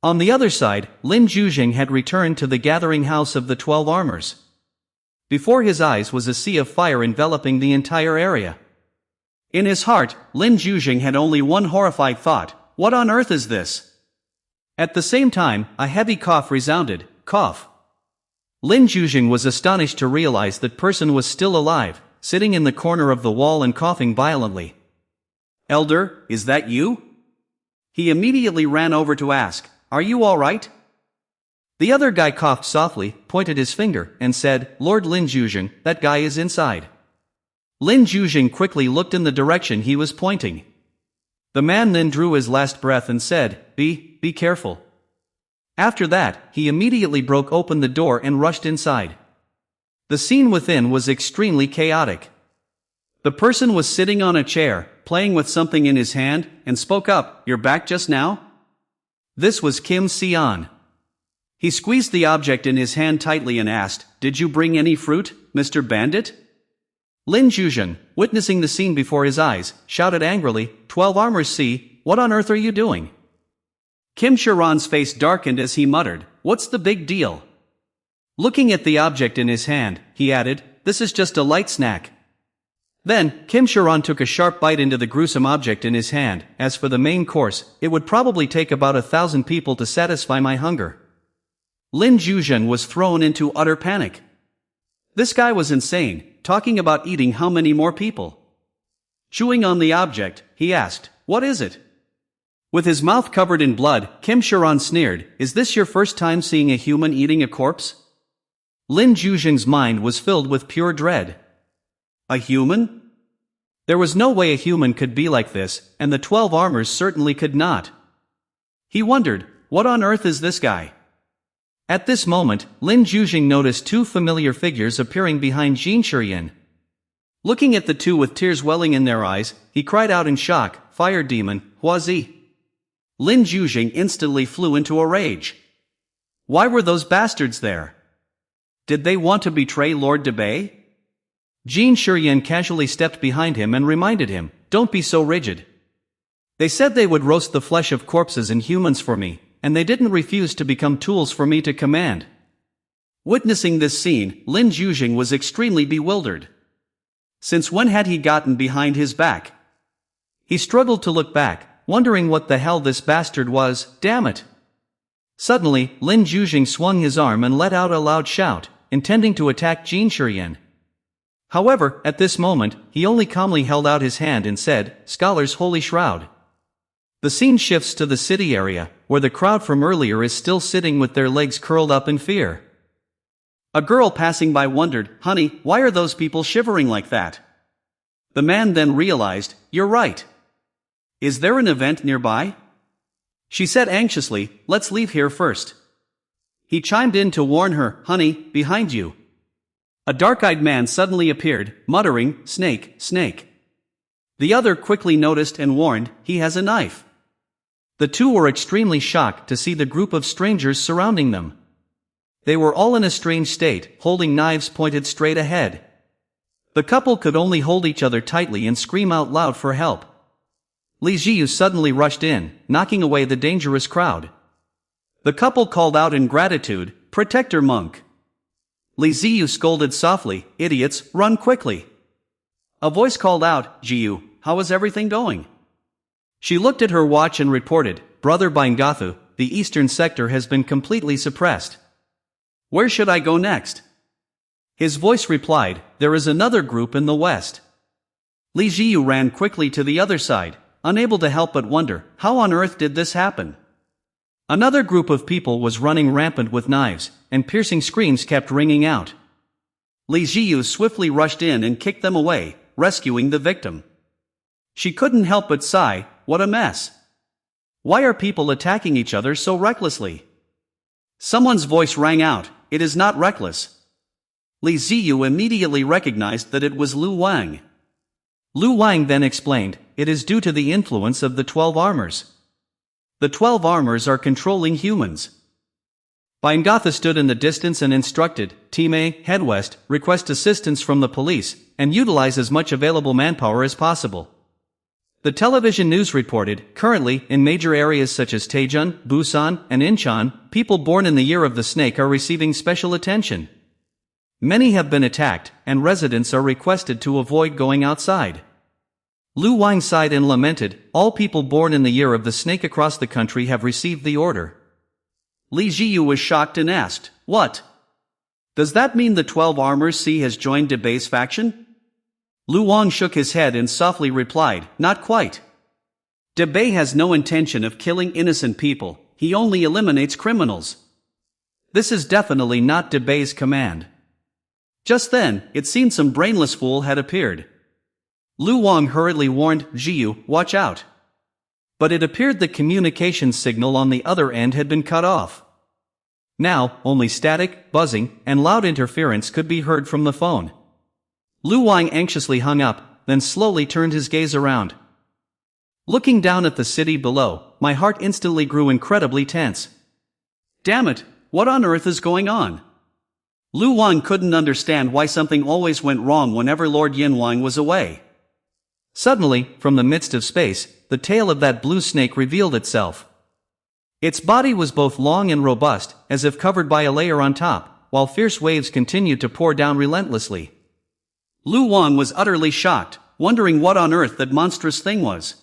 On the other side, Lin Juzheng had returned to the gathering house of the 12 armors. Before his eyes was a sea of fire enveloping the entire area. In his heart, Lin Juzheng had only one horrified thought: what on earth is this? At the same time, a heavy cough resounded, cough. Lin Juzheng was astonished to realize that person was still alive, sitting in the corner of the wall and coughing violently. "Elder, is that you?" He immediately ran over to ask, "Are you all right?" The other guy coughed softly, pointed his finger, and said, "Lord Lin Juzheng, that guy is inside." Lin Juzheng quickly looked in the direction he was pointing. The man then drew his last breath and said, Be careful." After that, he immediately broke open the door and rushed inside. The scene within was extremely chaotic. The person was sitting on a chair, playing with something in his hand, and spoke up, "You're back just now?" This was Kim Sion. He squeezed the object in his hand tightly and asked, "Did you bring any fruit, Mr. Bandit?" Lin Juzheng, witnessing the scene before his eyes, shouted angrily, 12 armors see, what on earth are you doing?" Kim Sharon's face darkened as he muttered, "What's the big deal?" Looking at the object in his hand, he added, "This is just a light snack." Then, Kim Sharon took a sharp bite into the gruesome object in his hand. "As for the main course, it would probably take about 1,000 people to satisfy my hunger." Lin Juzheng was thrown into utter panic. This guy was insane, talking about eating how many more people? Chewing on the object, he asked, "What is it?" With his mouth covered in blood, Kim Sharon sneered, "Is this your first time seeing a human eating a corpse?" Lin Juzheng's mind was filled with pure dread. A human? There was no way a human could be like this, and the 12 armors certainly could not. He wondered, what on earth is this guy? At this moment, Lin Juzheng noticed two familiar figures appearing behind Jin Shurian. Looking at the two with tears welling in their eyes, he cried out in shock, "Fire Demon, Huazi!" Lin Juzheng instantly flew into a rage. Why were those bastards there? Did they want to betray Lord Debay? Jin Shurian casually stepped behind him and reminded him, "Don't be so rigid. They said they would roast the flesh of corpses and humans for me, and they didn't refuse to become tools for me to command." Witnessing this scene, Lin Juzheng was extremely bewildered. Since when had he gotten behind his back? He struggled to look back, wondering what the hell this bastard was, damn it. Suddenly, Lin Juzheng swung his arm and let out a loud shout, intending to attack Jin Shurian. However, at this moment, he only calmly held out his hand and said, "Scholar's Holy Shroud." The scene shifts to the city area, where the crowd from earlier is still sitting with their legs curled up in fear. A girl passing by wondered, "Honey, why are those people shivering like that?" The man then realized, "You're right. Is there an event nearby?" She said anxiously, "Let's leave here first." He chimed in to warn her, "Honey, behind you." A dark-eyed man suddenly appeared, muttering, "Snake, snake." The other quickly noticed and warned, "He has a knife." The two were extremely shocked to see the group of strangers surrounding them. They were all in a strange state, holding knives pointed straight ahead. The couple could only hold each other tightly and scream out loud for help. Li Jiu suddenly rushed in, knocking away the dangerous crowd. The couple called out in gratitude, "Protector monk." Li Ziyu scolded softly, "Idiots, run quickly." A voice called out, "Jiu, how is everything going?" She looked at her watch and reported, "Brother Bingathu, the eastern sector has been completely suppressed. Where should I go next?" His voice replied, "There is another group in the west." Li Jiu ran quickly to the other side, unable to help but wonder, how on earth did this happen? Another group of people was running rampant with knives, and piercing screams kept ringing out. Li Jiu swiftly rushed in and kicked them away, rescuing the victim. She couldn't help but sigh, what a mess. Why are people attacking each other so recklessly? Someone's voice rang out, "It is not reckless." Li Ziyu immediately recognized that it was Lu Wang. Lu Wang then explained, it is due to the influence of the 12 armors. The 12 armors are controlling humans. Bingatha stood in the distance and instructed, Team A, head west, request assistance from the police, and utilize as much available manpower as possible. The television news reported, currently, in major areas such as Taejun, Busan, and Incheon, people born in the year of the snake are receiving special attention. Many have been attacked, and residents are requested to avoid going outside. Lu Wang sighed and lamented, all people born in the year of the snake across the country have received the order. Li Jiyu was shocked and asked, what? Does that mean the 12 Armors C has joined Debei's faction? Lu Wang shook his head and softly replied, not quite. Debei has no intention of killing innocent people, he only eliminates criminals. This is definitely not Debei's command. Just then, it seemed some brainless fool had appeared. Lu Wang hurriedly warned Jiyu, watch out. But it appeared the communication signal on the other end had been cut off. Now, only static, buzzing, and loud interference could be heard from the phone. Lu Wang anxiously hung up, then slowly turned his gaze around. Looking down at the city below, my heart instantly grew incredibly tense. Damn it, what on earth is going on? Lu Wang couldn't understand why something always went wrong whenever Lord Yin Wang was away. Suddenly, from the midst of space, the tail of that blue snake revealed itself. Its body was both long and robust, as if covered by a layer on top, while fierce waves continued to pour down relentlessly. Lu Wang was utterly shocked, wondering what on earth that monstrous thing was.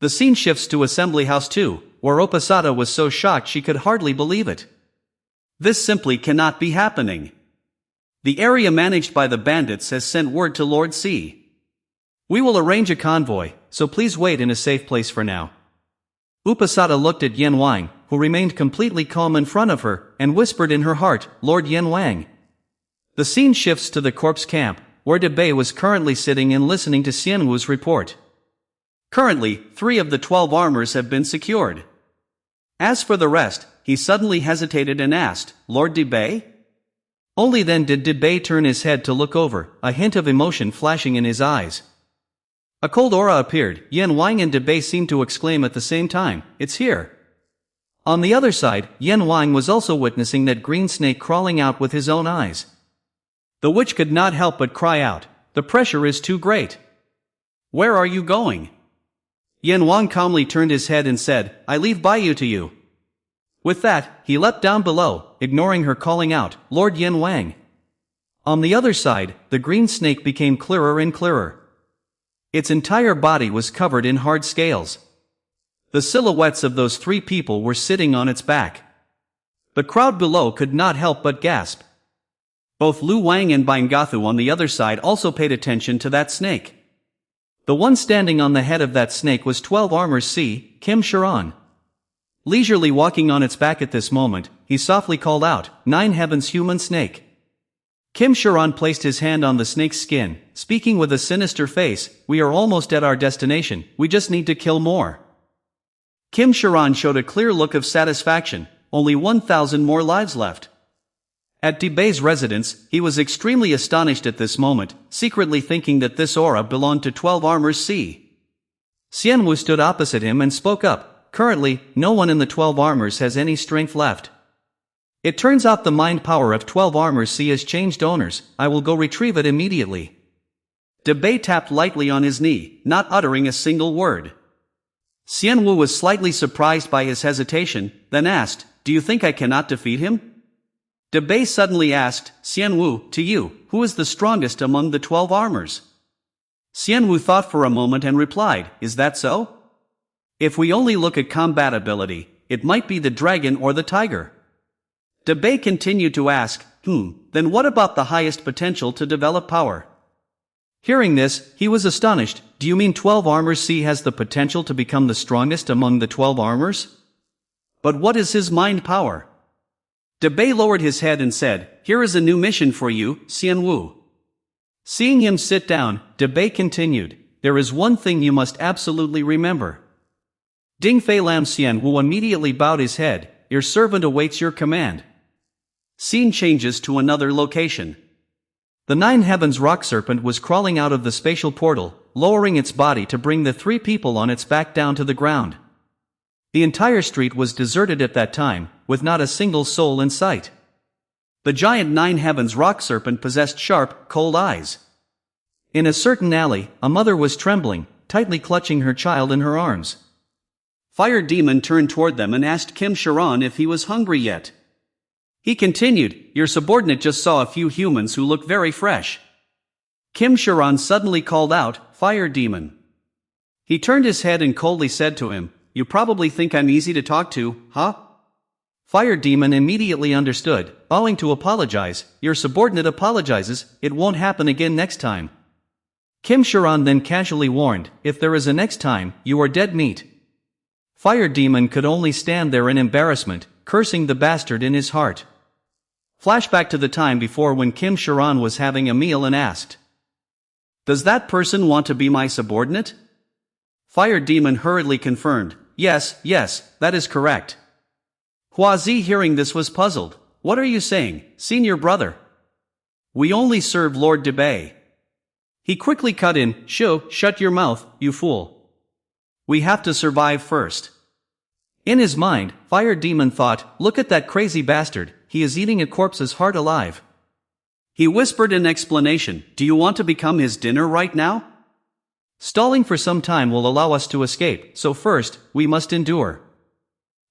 The scene shifts to Assembly House 2, where Opasada was so shocked she could hardly believe it. This simply cannot be happening. The area managed by the bandits has sent word to Lord C. We will arrange a convoy, so please wait in a safe place for now. Upasada looked at Yen Wang, who remained completely calm in front of her, and whispered in her heart, Lord Yen Wang. The scene shifts to the corpse camp, where Debei was currently sitting and listening to Xianwu's report. Currently, 3 of the 12 armors have been secured. As for the rest, he suddenly hesitated and asked, Lord Debei? Only then did Debei turn his head to look over, a hint of emotion flashing in his eyes. A cold aura appeared. Yen Wang and Debei seemed to exclaim at the same time, it's here. On the other side, Yen Wang was also witnessing that green snake crawling out with his own eyes. The witch could not help but cry out, the pressure is too great. Where are you going? Yen Wang calmly turned his head and said, I leave Baiyu to you. With that, he leapt down below, ignoring her calling out, Lord Yen Wang. On the other side, the green snake became clearer and clearer. Its entire body was covered in hard scales. The silhouettes of those 3 people were sitting on its back. The crowd below could not help but gasp. Both Lu Wang and Bingathu on the other side also paid attention to that snake. The one standing on the head of that snake was 12 Armors C, Kim Sharon. Leisurely walking on its back at this moment, he softly called out, 9 heavens human snake. Kim Sharon placed his hand on the snake's skin, speaking with a sinister face, we are almost at our destination, we just need to kill more. Kim Sharon showed a clear look of satisfaction, only 1,000 more lives left. At Debei's residence, he was extremely astonished at this moment, secretly thinking that this aura belonged to 12 Armors C. Xianwu stood opposite him and spoke up, currently, no one in the 12 Armors has any strength left. It turns out the mind power of 12 Armors C has changed owners, I will go retrieve it immediately. Debei tapped lightly on his knee, not uttering a single word. Xianwu was slightly surprised by his hesitation, then asked, do you think I cannot defeat him? Debei suddenly asked, Xianwu, to you, who is the strongest among the 12 armors? Xianwu thought for a moment and replied, is that so? If we only look at combat ability, it might be the dragon or the tiger. Debei continued to ask, then what about the highest potential to develop power? Hearing this, he was astonished, do you mean 12 Armors C has the potential to become the strongest among the 12 armors? But what is his mind power? Debei lowered his head and said, here is a new mission for you, Xianwu. Seeing him sit down, Debei continued, there is one thing you must absolutely remember. Ding Fei Lam Xianwu immediately bowed his head, your servant awaits your command. Scene changes to another location. The Nine Heavens rock serpent was crawling out of the spatial portal, lowering its body to bring the three people on its back down to the ground. The entire street was deserted at that time, with not a single soul in sight. The giant Nine Heavens rock serpent possessed sharp, cold eyes. In a certain alley, a mother was trembling, tightly clutching her child in her arms. Fire Demon turned toward them and asked Kim Sharon if he was hungry yet. He continued, "Your subordinate just saw a few humans who look very fresh." Kim Sharon suddenly called out, "Fire Demon." He turned his head and coldly said to him, "You probably think I'm easy to talk to, huh?" Fire Demon immediately understood, bowing to apologize. "Your subordinate apologizes, it won't happen again next time." Kim Sharon then casually warned, "If there is a next time, you are dead meat." Fire Demon could only stand there in embarrassment, cursing the bastard in his heart. Flashback to the time before when Kim Sharon was having a meal and asked, "Does that person want to be my subordinate?" Fire Demon hurriedly confirmed, yes, that is correct." Huazi hearing this was puzzled. "What are you saying, senior brother? We only serve Lord Debay." He quickly cut in, Shut your mouth, you fool. We have to survive first." In his mind, Fire Demon thought, "Look at that crazy bastard, he is eating a corpse's heart alive." He whispered in explanation, "Do you want to become his dinner right now? Stalling for some time will allow us to escape, so first, we must endure."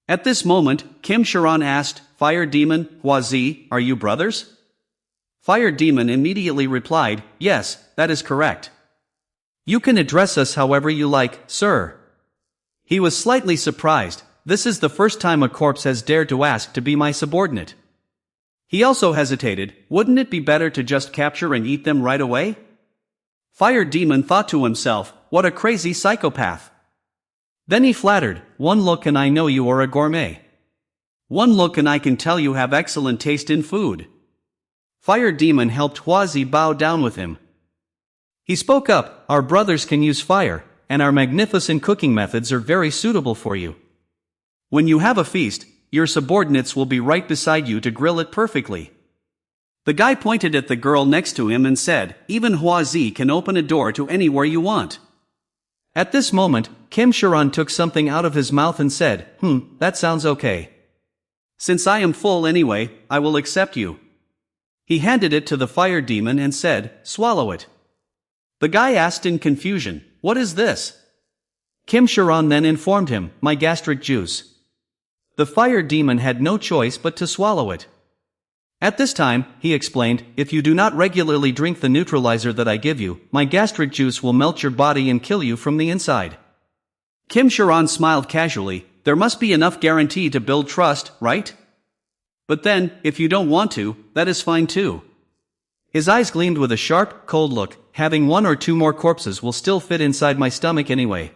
At this moment, Kim Sharon asked, "Fire Demon, Huazi, are you brothers?" Fire Demon immediately replied, "Yes, that is correct. You can address us however you like, sir." He was slightly surprised. This is the first time a corpse has dared to ask to be my subordinate. He also hesitated. Wouldn't it be better to just capture and eat them right away? Fire Demon thought to himself, what a crazy psychopath. Then he flattered, "One look and I know you are a gourmet. One look and I can tell you have excellent taste in food." Fire Demon helped Huazi bow down with him. He spoke up, "Our brothers can use fire, and our magnificent cooking methods are very suitable for you. When you have a feast, your subordinates will be right beside you to grill it perfectly." The guy pointed at the girl next to him and said, "Even Huazi can open a door to anywhere you want." At this moment, Kim Sharon took something out of his mouth and said, That sounds okay. Since I am full anyway, I will accept you." He handed it to the Fire Demon and said, "Swallow it." The guy asked in confusion, "What is this?" Kim Sharon then informed him, "My gastric juice." The Fire Demon had no choice but to swallow it. At this time, he explained, "If you do not regularly drink the neutralizer that I give you, my gastric juice will melt your body and kill you from the inside." Kim Sharon smiled casually, "There must be enough guarantee to build trust, right? But then, if you don't want to, that is fine too." His eyes gleamed with a sharp, cold look. "Having one or two more corpses will still fit inside my stomach anyway."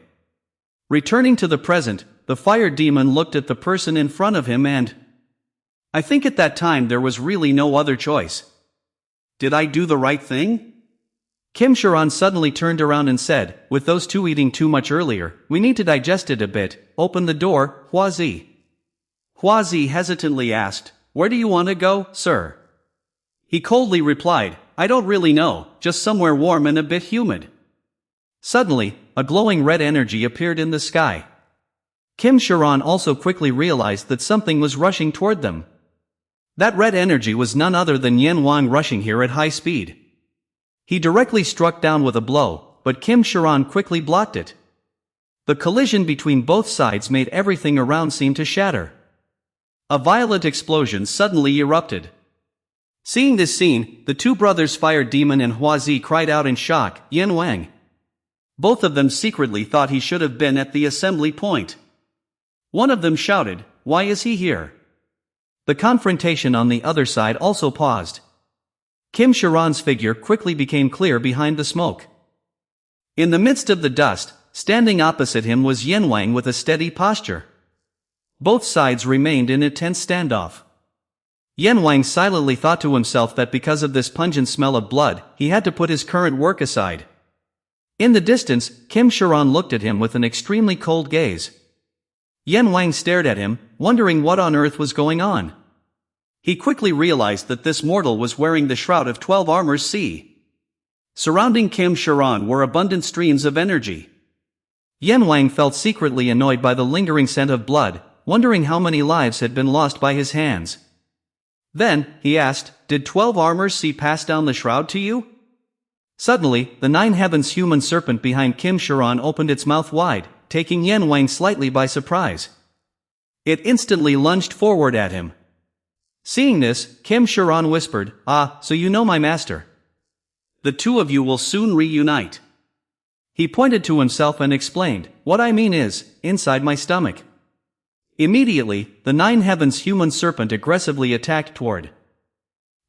Returning to the present, the Fire Demon looked at the person in front of him and... I think at that time there was really no other choice. Did I do the right thing? Kim Sharon suddenly turned around and said, "With those two eating too much earlier, we need to digest it a bit. Open the door, Huazi." Huazi hesitantly asked, "Where do you want to go, sir?" He coldly replied, "I don't really know, just somewhere warm and a bit humid." Suddenly, a glowing red energy appeared in the sky. Kim Sharon also quickly realized that something was rushing toward them. That red energy was none other than Yan Wang rushing here at high speed. He directly struck down with a blow, but Kim Sharon quickly blocked it. The collision between both sides made everything around seem to shatter. A violent explosion suddenly erupted. Seeing this scene, the two brothers Fire Demon and Huazi cried out in shock, "Yan Wang!" Both of them secretly thought he should have been at the assembly point. One of them shouted, "Why is he here?" The confrontation on the other side also paused. Kim Sharon's figure quickly became clear behind the smoke. In the midst of the dust, standing opposite him was Yan Wang with a steady posture. Both sides remained in a tense standoff. Yan Wang silently thought to himself that because of this pungent smell of blood, he had to put his current work aside. In the distance, Kim Sharon looked at him with an extremely cold gaze. Yan Wang stared at him, wondering what on earth was going on. He quickly realized that this mortal was wearing the Shroud of 12 Armors C. Surrounding Kim Sharan were abundant streams of energy. Yan Wang felt secretly annoyed by the lingering scent of blood, wondering how many lives had been lost by his hands. Then, he asked, "Did 12 Armors C pass down the shroud to you?" Suddenly, the Nine Heavens human serpent behind Kim Sharan opened its mouth wide, taking Yan Wang slightly by surprise. It instantly lunged forward at him. Seeing this, Kim Sharan whispered, "Ah, so you know my master. The two of you will soon reunite." He pointed to himself and explained, "What I mean is, inside my stomach." Immediately, the Nine Heavens human serpent aggressively attacked toward.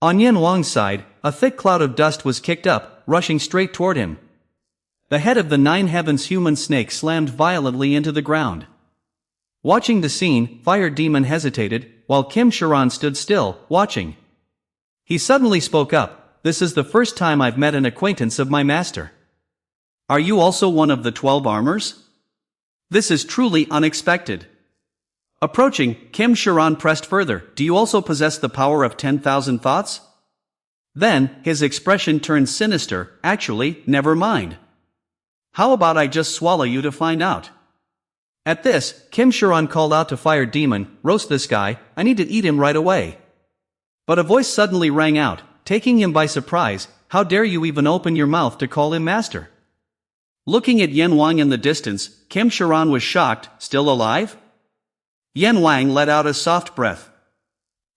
On Yan Wang's side, a thick cloud of dust was kicked up, rushing straight toward him. The head of the Nine Heavens human snake slammed violently into the ground. Watching the scene, Fire Demon hesitated, while Kim Sharan stood still, watching. He suddenly spoke up, "This is the first time I've met an acquaintance of my master. Are you also one of the 12 Armors? This is truly unexpected." Approaching, Kim Sharan pressed further, "Do you also possess the power of 10,000 thoughts?" Then, his expression turned sinister. "Actually, never mind. How about I just swallow you to find out?" At this, Kim Sharan called out to Fire Demon, "Roast this guy, I need to eat him right away." But a voice suddenly rang out, taking him by surprise, "How dare you even open your mouth to call him master?" Looking at Yan Wang in the distance, Kim Sharan was shocked. "Still alive?" Yan Wang let out a soft breath.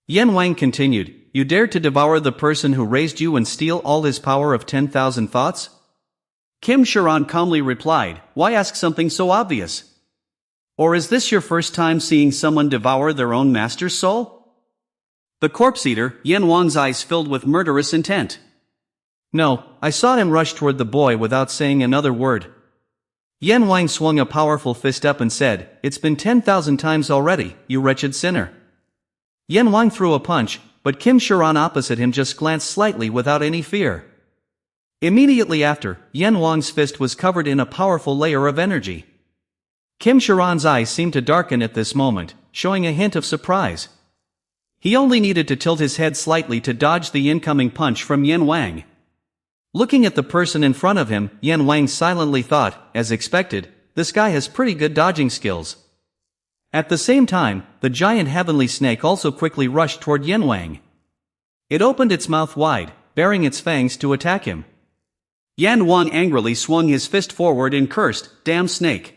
Yan Wang continued, "You dared to devour the person who raised you and steal all his power of 10,000 thoughts?" Kim Sharan calmly replied, "Why ask something so obvious? Or is this your first time seeing someone devour their own master's soul?" The corpse eater, Yan Wang's eyes filled with murderous intent. "No, I saw him rush toward the boy without saying another word." Yan Wang swung a powerful fist up and said, "It's been 10,000 times already, you wretched sinner." Yan Wang threw a punch, but Kim Sharan opposite him just glanced slightly without any fear. Immediately after, Yan Wang's fist was covered in a powerful layer of energy. Kim Sharan's eyes seemed to darken at this moment, showing a hint of surprise. He only needed to tilt his head slightly to dodge the incoming punch from Yan Wang. Looking at the person in front of him, Yan Wang silently thought, as expected, this guy has pretty good dodging skills. At the same time, the giant heavenly snake also quickly rushed toward Yan Wang. It opened its mouth wide, baring its fangs to attack him. Yan Wang angrily swung his fist forward and cursed, "Damn snake."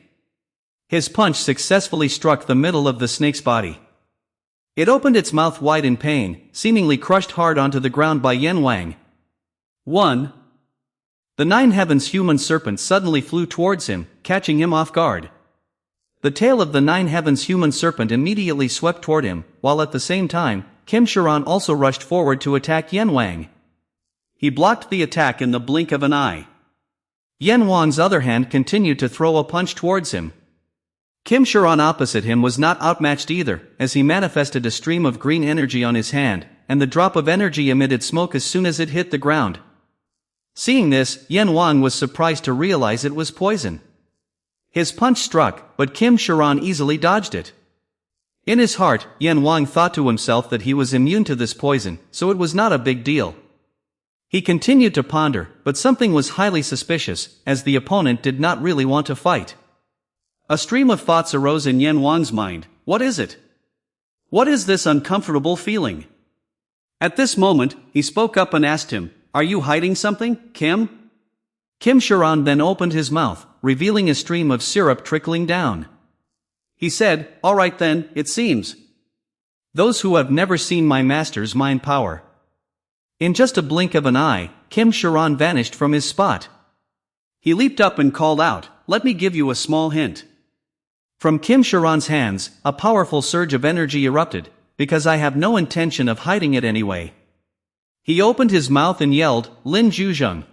His punch successfully struck the middle of the snake's body. It opened its mouth wide in pain, seemingly crushed hard onto the ground by Yan Wang. 1. The Nine Heavens human serpent suddenly flew towards him, catching him off guard. The tail of the Nine Heavens human serpent immediately swept toward him, while at the same time, Kim Sharan also rushed forward to attack Yan Wang. He blocked the attack in the blink of an eye. Yan Wang's other hand continued to throw a punch towards him. Kim Sharan opposite him was not outmatched either, as he manifested a stream of green energy on his hand, and the drop of energy emitted smoke as soon as it hit the ground. Seeing this, Yan Wang was surprised to realize it was poison. His punch struck, but Kim Sharan easily dodged it. In his heart, Yan Wang thought to himself that he was immune to this poison, so it was not a big deal. He continued to ponder, but something was highly suspicious, as the opponent did not really want to fight. A stream of thoughts arose in Yan Wang's mind. What is it? What is this uncomfortable feeling? At this moment, he spoke up and asked him, "Are you hiding something, Kim?" Kim Sharan then opened his mouth, revealing a stream of syrup trickling down. He said, "All right then, it seems. Those who have never seen my master's mind power." In just a blink of an eye, Kim Sharan vanished from his spot. He leaped up and called out, "Let me give you a small hint." From Kim Sharan's hands, a powerful surge of energy erupted, "Because I have no intention of hiding it anyway." He opened his mouth and yelled, "Lin Zhuzheng."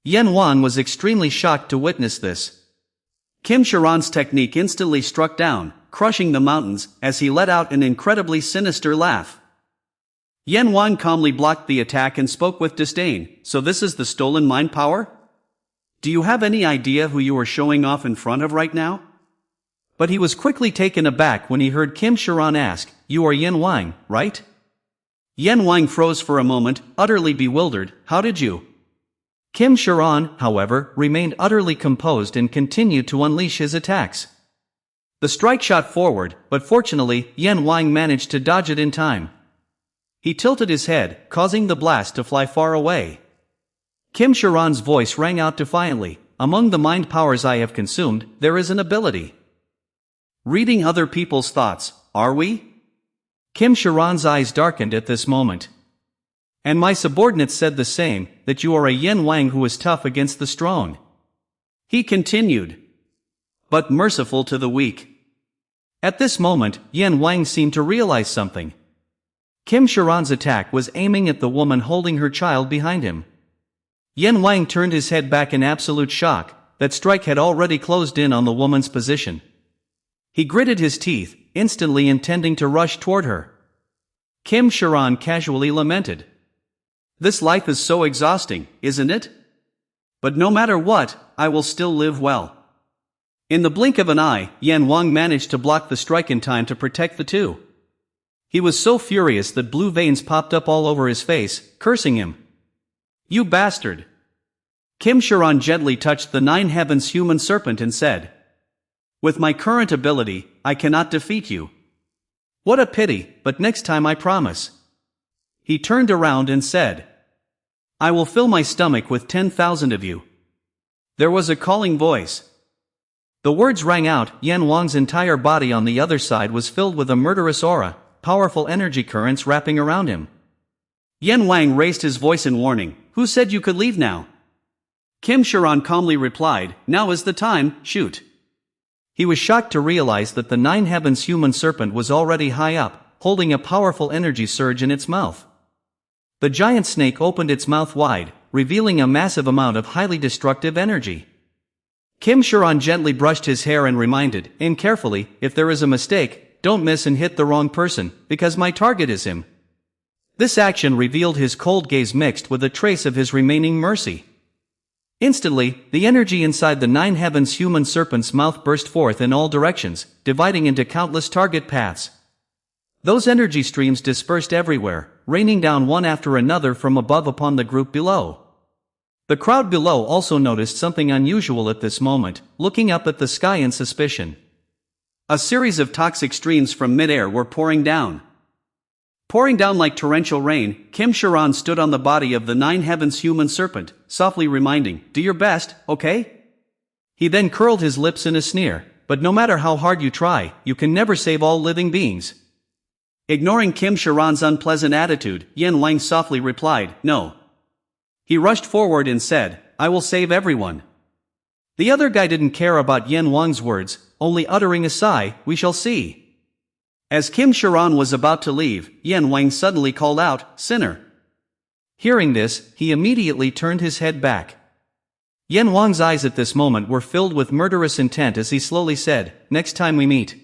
Yan Wang was extremely shocked to witness this. Kim Sharan's technique instantly struck down, crushing the mountains, as he let out an incredibly sinister laugh. Yan Wang calmly blocked the attack and spoke with disdain, "So this is the stolen mind power? Do you have any idea who you are showing off in front of right now?" But he was quickly taken aback when he heard Kim Sharan ask, "You are Yan Wang, right?" Yan Wang froze for a moment, utterly bewildered. How did you? Kim Sharon, however, remained utterly composed and continued to unleash his attacks. The strike shot forward, but fortunately, Yan Wang managed to dodge it in time. He tilted his head, causing the blast to fly far away. Kim Sharon's voice rang out defiantly. Among the mind powers I have consumed, there is an ability. Reading other people's thoughts, are we? Kim Sharon's eyes darkened at this moment. And my subordinates said the same, that you are a Yan Wang who is tough against the strong. He continued. But merciful to the weak. At this moment, Yan Wang seemed to realize something. Kim Sharon's attack was aiming at the woman holding her child behind him. Yan Wang turned his head back in absolute shock. That strike had already closed in on the woman's position. He gritted his teeth, instantly intending to rush toward her. Kim Sharon casually lamented. This life is so exhausting, isn't it? But no matter what, I will still live well. In the blink of an eye, Yan Wang managed to block the strike in time to protect the two. He was so furious that blue veins popped up all over his face, cursing him. You bastard! Kim Sharon gently touched the nine heavens human serpent and said, with my current ability, I cannot defeat you. What a pity, but next time I promise. He turned around and said, I will fill my stomach with 10,000 of you. There was a calling voice. The words rang out. Yan Wang's entire body on the other side was filled with a murderous aura, powerful energy currents wrapping around him. Yan Wang raised his voice in warning. Who said you could leave now? Kim Sharon calmly replied, now is the time, shoot. He was shocked to realize that the nine heavens human serpent was already high up, holding a powerful energy surge in its mouth. The giant snake opened its mouth wide, revealing a massive amount of highly destructive energy. Kim Sharon gently brushed his hair and reminded him carefully, if there is a mistake, don't miss and hit the wrong person, because my target is him. This action revealed his cold gaze mixed with a trace of his remaining mercy. Instantly, the energy inside the nine heavens human serpent's mouth burst forth in all directions, dividing into countless target paths. Those energy streams dispersed everywhere, raining down one after another from above upon the group below. The crowd below also noticed something unusual at this moment, looking up at the sky in suspicion. A series of toxic streams from midair were pouring down. Pouring down like torrential rain, Kim Sharon stood on the body of the nine heavens human serpent, softly reminding, do your best, okay? He then curled his lips in a sneer, but no matter how hard you try, you can never save all living beings. Ignoring Kim Sharon's unpleasant attitude, Yan Wang softly replied, no. He rushed forward and said, I will save everyone. The other guy didn't care about Yan Wang's words, only uttering a sigh, we shall see. As Kim Sharon was about to leave, Yan Wang suddenly called out, sinner. Hearing this, he immediately turned his head back. Yan Wang's eyes at this moment were filled with murderous intent as he slowly said, next time we meet.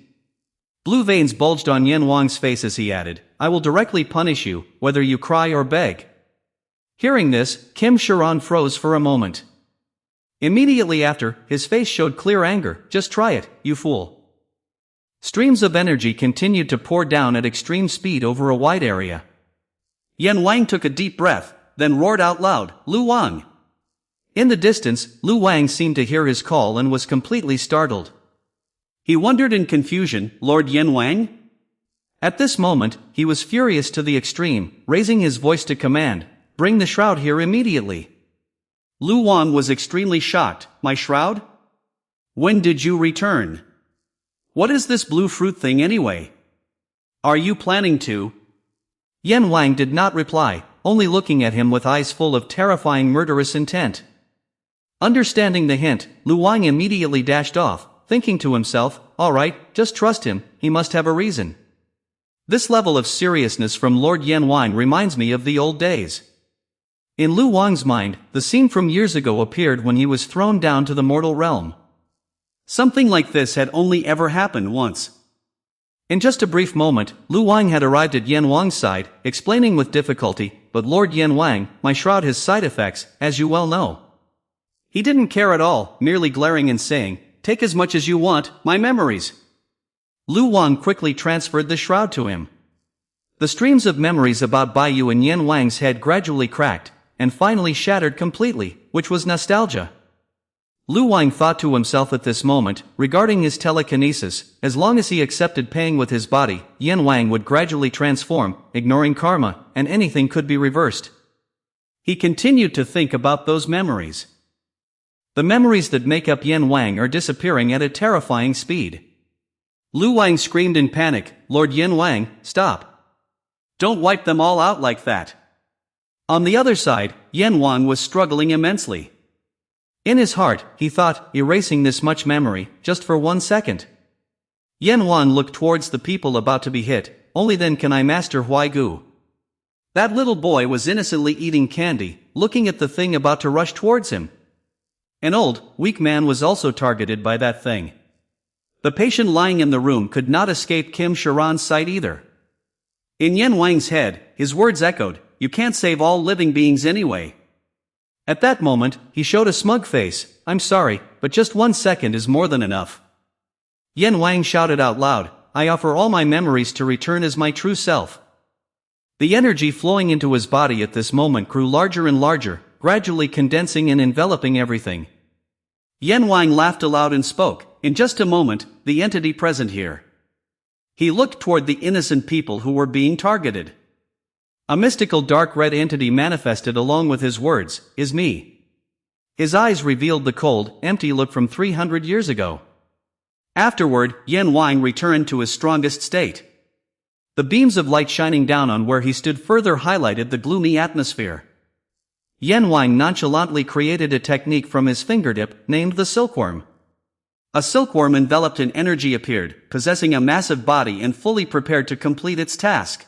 Blue veins bulged on Yan Wang's face as he added, I will directly punish you, whether you cry or beg. Hearing this, Kim Sharon froze for a moment. Immediately after, his face showed clear anger, just try it, you fool. Streams of energy continued to pour down at extreme speed over a wide area. Yan Wang took a deep breath, then roared out loud, Lu Wang. In the distance, Lu Wang seemed to hear his call and was completely startled. He wondered in confusion, Lord Yan Wang? At this moment, he was furious to the extreme, raising his voice to command, bring the shroud here immediately. Lu Wang was extremely shocked, my shroud? When did you return? What is this blue fruit thing anyway? Are you planning to? Yan Wang did not reply, only looking at him with eyes full of terrifying murderous intent. Understanding the hint, Lu Wang immediately dashed off, thinking to himself, alright, just trust him, he must have a reason. This level of seriousness from Lord Yan Wang reminds me of the old days. In Lu Wang's mind, the scene from years ago appeared when he was thrown down to the mortal realm. Something like this had only ever happened once. In just a brief moment, Lu Wang had arrived at Yan Wang's side, explaining with difficulty, but Lord Yan Wang, my shroud has side effects, as you well know. He didn't care at all, merely glaring and saying, take as much as you want, my memories. Lu Wang quickly transferred the shroud to him. The streams of memories about Baiyu in Yan Wang's head gradually cracked, and finally shattered completely, which was nostalgia. Lu Wang thought to himself at this moment, regarding his telekinesis, as long as he accepted paying with his body, Yan Wang would gradually transform, ignoring karma, and anything could be reversed. He continued to think about those memories. The memories that make up Yan Wang are disappearing at a terrifying speed. Lu Wang screamed in panic, "Lord Yan Wang, stop! Don't wipe them all out like that!" On the other side, Yan Wang was struggling immensely. In his heart, he thought, erasing this much memory, just for 1 second. Yan Wang looked towards the people about to be hit, only then can I master Huaigu. That little boy was innocently eating candy, looking at the thing about to rush towards him. An old, weak man was also targeted by that thing. The patient lying in the room could not escape Kim Sharan's sight either. In Yan Wang's head, his words echoed, "You can't save all living beings anyway." At that moment, he showed a smug face, "I'm sorry, but just 1 second is more than enough." Yan Wang shouted out loud, "I offer all my memories to return as my true self." The energy flowing into his body at this moment grew larger and larger, gradually condensing and enveloping everything. Yan Wang laughed aloud and spoke, "In just a moment, the entity present here." He looked toward the innocent people who were being targeted. A mystical dark red entity manifested along with his words, "Is me." His eyes revealed the cold, empty look from 300 years ago. Afterward, Yan Wang returned to his strongest state. The beams of light shining down on where he stood further highlighted the gloomy atmosphere. Yan Wang nonchalantly created a technique from his fingertip, named the silkworm. A silkworm enveloped in energy appeared, possessing a massive body and fully prepared to complete its task.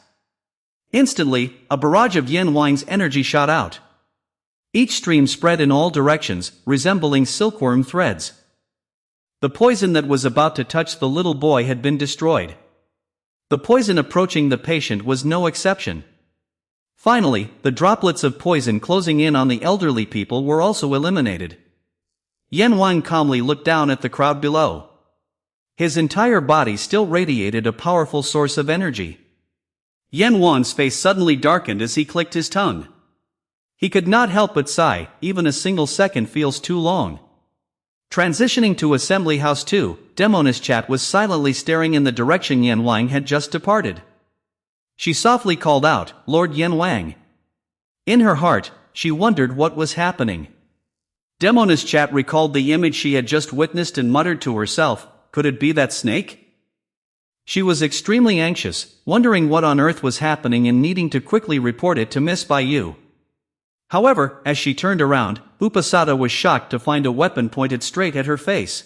Instantly, a barrage of Yan Wang's energy shot out. Each stream spread in all directions, resembling silkworm threads. The poison that was about to touch the little boy had been destroyed. The poison approaching the patient was no exception. Finally, the droplets of poison closing in on the elderly people were also eliminated. Yan Wang calmly looked down at the crowd below. His entire body still radiated a powerful source of energy. Yan Wang's face suddenly darkened as he clicked his tongue. He could not help but sigh, even a single second feels too long. Transitioning to Assembly House 2, Demoness Chat was silently staring in the direction Yan Wang had just departed. She softly called out, "Lord Yan Wang." In her heart, she wondered what was happening. Demoness Chat recalled the image she had just witnessed and muttered to herself, "Could it be that snake?" She was extremely anxious, wondering what on earth was happening and needing to quickly report it to Miss Baiyu. However, as she turned around, Upasada was shocked to find a weapon pointed straight at her face.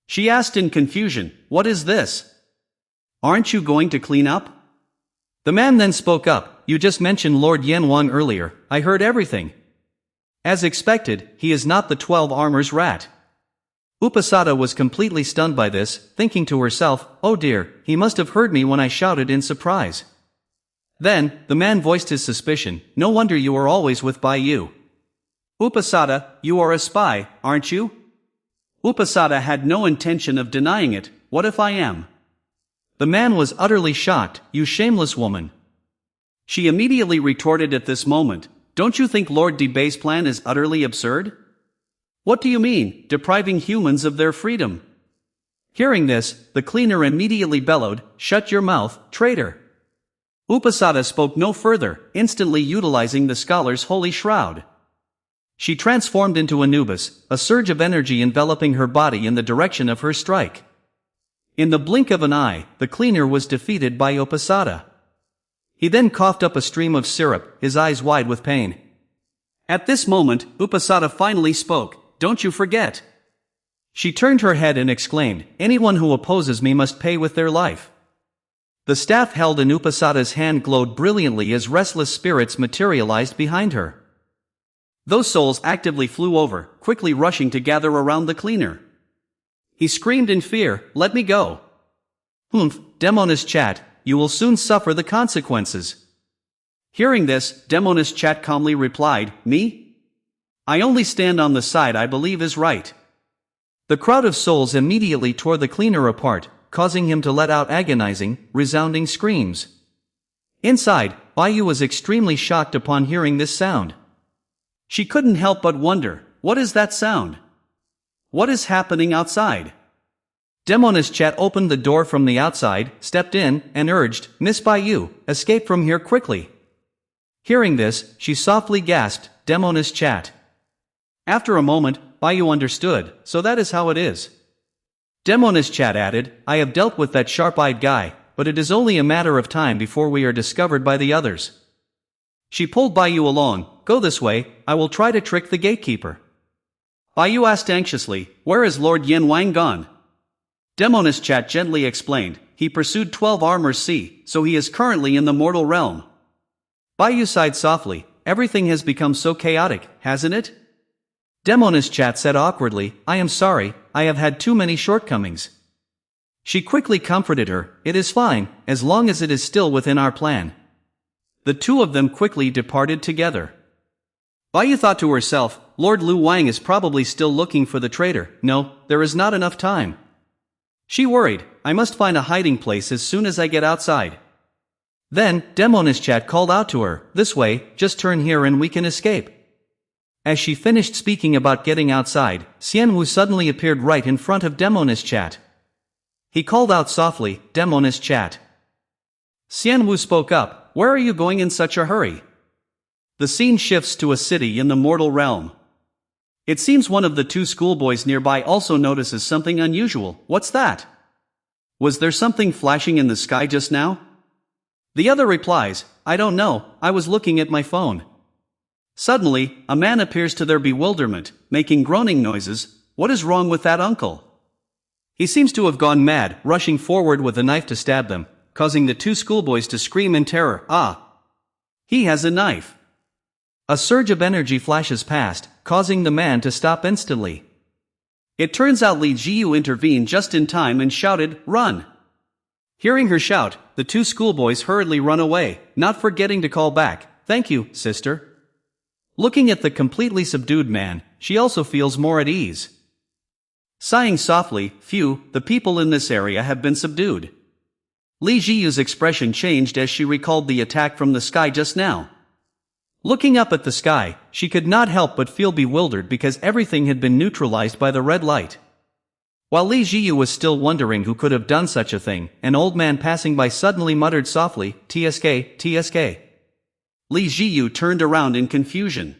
She asked in confusion, "What is this? Aren't you going to clean up?" The man then spoke up, "You just mentioned Lord Yan Wang earlier, I heard everything." As expected, he is not the 12 armors rat. Upasada was completely stunned by this, thinking to herself, "Oh dear, he must have heard me when I shouted in surprise." Then, the man voiced his suspicion, "No wonder you are always with Baiyu. Upasada, you are a spy, aren't you?" Upasada had no intention of denying it, "What if I am?" The man was utterly shocked, "You shameless woman." She immediately retorted at this moment, "Don't you think Lord Debay's plan is utterly absurd? What do you mean, depriving humans of their freedom?" Hearing this, the cleaner immediately bellowed, "Shut your mouth, traitor." Upasada spoke no further, instantly utilizing the scholar's holy shroud. She transformed into Anubis, a surge of energy enveloping her body in the direction of her strike. In the blink of an eye, the cleaner was defeated by Upasada. He then coughed up a stream of syrup, his eyes wide with pain. At this moment, Upasada finally spoke, "Don't you forget." She turned her head and exclaimed, "Anyone who opposes me must pay with their life." The staff held in Upasada's hand glowed brilliantly as restless spirits materialized behind her. Those souls actively flew over, quickly rushing to gather around the cleaner. He screamed in fear, "Let me go." "Humph, Demoness Chat, you will soon suffer the consequences." Hearing this, Demoness Chat calmly replied, "Me? I only stand on the side I believe is right." The crowd of souls immediately tore the cleaner apart, causing him to let out agonizing, resounding screams. Inside, Baiyu was extremely shocked upon hearing this sound. She couldn't help but wonder, what is that sound? What is happening outside? Demoness opened the door from the outside, stepped in, and urged, Miss Baiyu, escape from here quickly. Hearing this, she softly gasped, Demoness. After a moment, Baiyu understood, so that is how it is. Demoness added, I have dealt with that sharp-eyed guy, but it is only a matter of time before we are discovered by the others. She pulled Baiyu along, go this way, I will try to trick the gatekeeper. Baiyu asked anxiously, where is Lord Yen Wang gone? Demoness gently explained, he pursued 12 armors C, so he is currently in the mortal realm. Baiyu sighed softly, everything has become so chaotic, hasn't it? Demoness said awkwardly, I am sorry, I have had too many shortcomings. She quickly comforted her, it is fine, as long as it is still within our plan. The two of them quickly departed together. Baiyu thought to herself, Lord Lu Wang is probably still looking for the traitor, no, there is not enough time. She worried, I must find a hiding place as soon as I get outside. Then, Demoness called out to her, this way, just turn here and we can escape. As she finished speaking about getting outside, Xianwu suddenly appeared right in front of Demoness. He called out softly, Demoness. Xianwu spoke up, where are you going in such a hurry? The scene shifts to a city in the mortal realm. It seems one of the two schoolboys nearby also notices something unusual. What's that? Was there something flashing in the sky just now? The other replies, I don't know, I was looking at my phone. Suddenly, a man appears to their bewilderment, making groaning noises. What is wrong with that uncle? He seems to have gone mad, rushing forward with a knife to stab them, causing the two schoolboys to scream in terror. Ah! He has a knife. A surge of energy flashes past, causing the man to stop instantly. It turns out Li Jiyu intervened just in time and shouted, run! Hearing her shout, the two schoolboys hurriedly run away, not forgetting to call back, thank you, sister. Looking at the completely subdued man, she also feels more at ease. Sighing softly, phew, the people in this area have been subdued. Li Jiyu's expression changed as she recalled the attack from the sky just now. Looking up at the sky, she could not help but feel bewildered because everything had been neutralized by the red light. While Li Jiyu was still wondering who could have done such a thing, an old man passing by suddenly muttered softly, TSK, TSK. Li Jiyu turned around in confusion.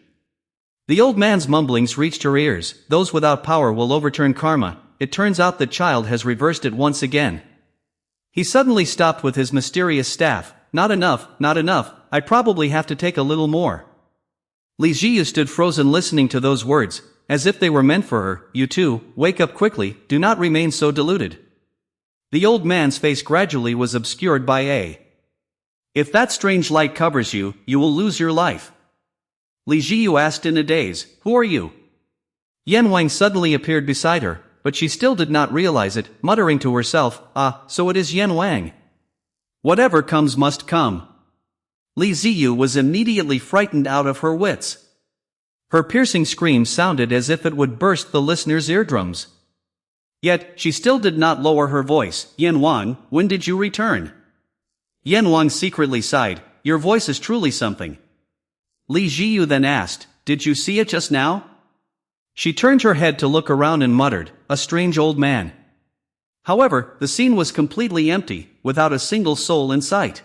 The old man's mumblings reached her ears, those without power will overturn karma, it turns out the child has reversed it once again. He suddenly stopped with his mysterious staff, not enough, I probably have to take a little more. Li Jiyu stood frozen listening to those words, as if they were meant for her, you too, wake up quickly, do not remain so deluded. The old man's face gradually was obscured by a If that strange light covers you, you will lose your life. Li Jiyu asked in a daze, who are you? Yen Wang suddenly appeared beside her, but she still did not realize it, muttering to herself, so it is Yen Wang. Whatever comes must come. Li Ziyu was immediately frightened out of her wits. Her piercing scream sounded as if it would burst the listener's eardrums. Yet, she still did not lower her voice. Yen Wang, when did you return? Yen Wang secretly sighed, your voice is truly something. Li Jiyu then asked, did you see it just now? She turned her head to look around and muttered, a strange old man. However, the scene was completely empty, without a single soul in sight.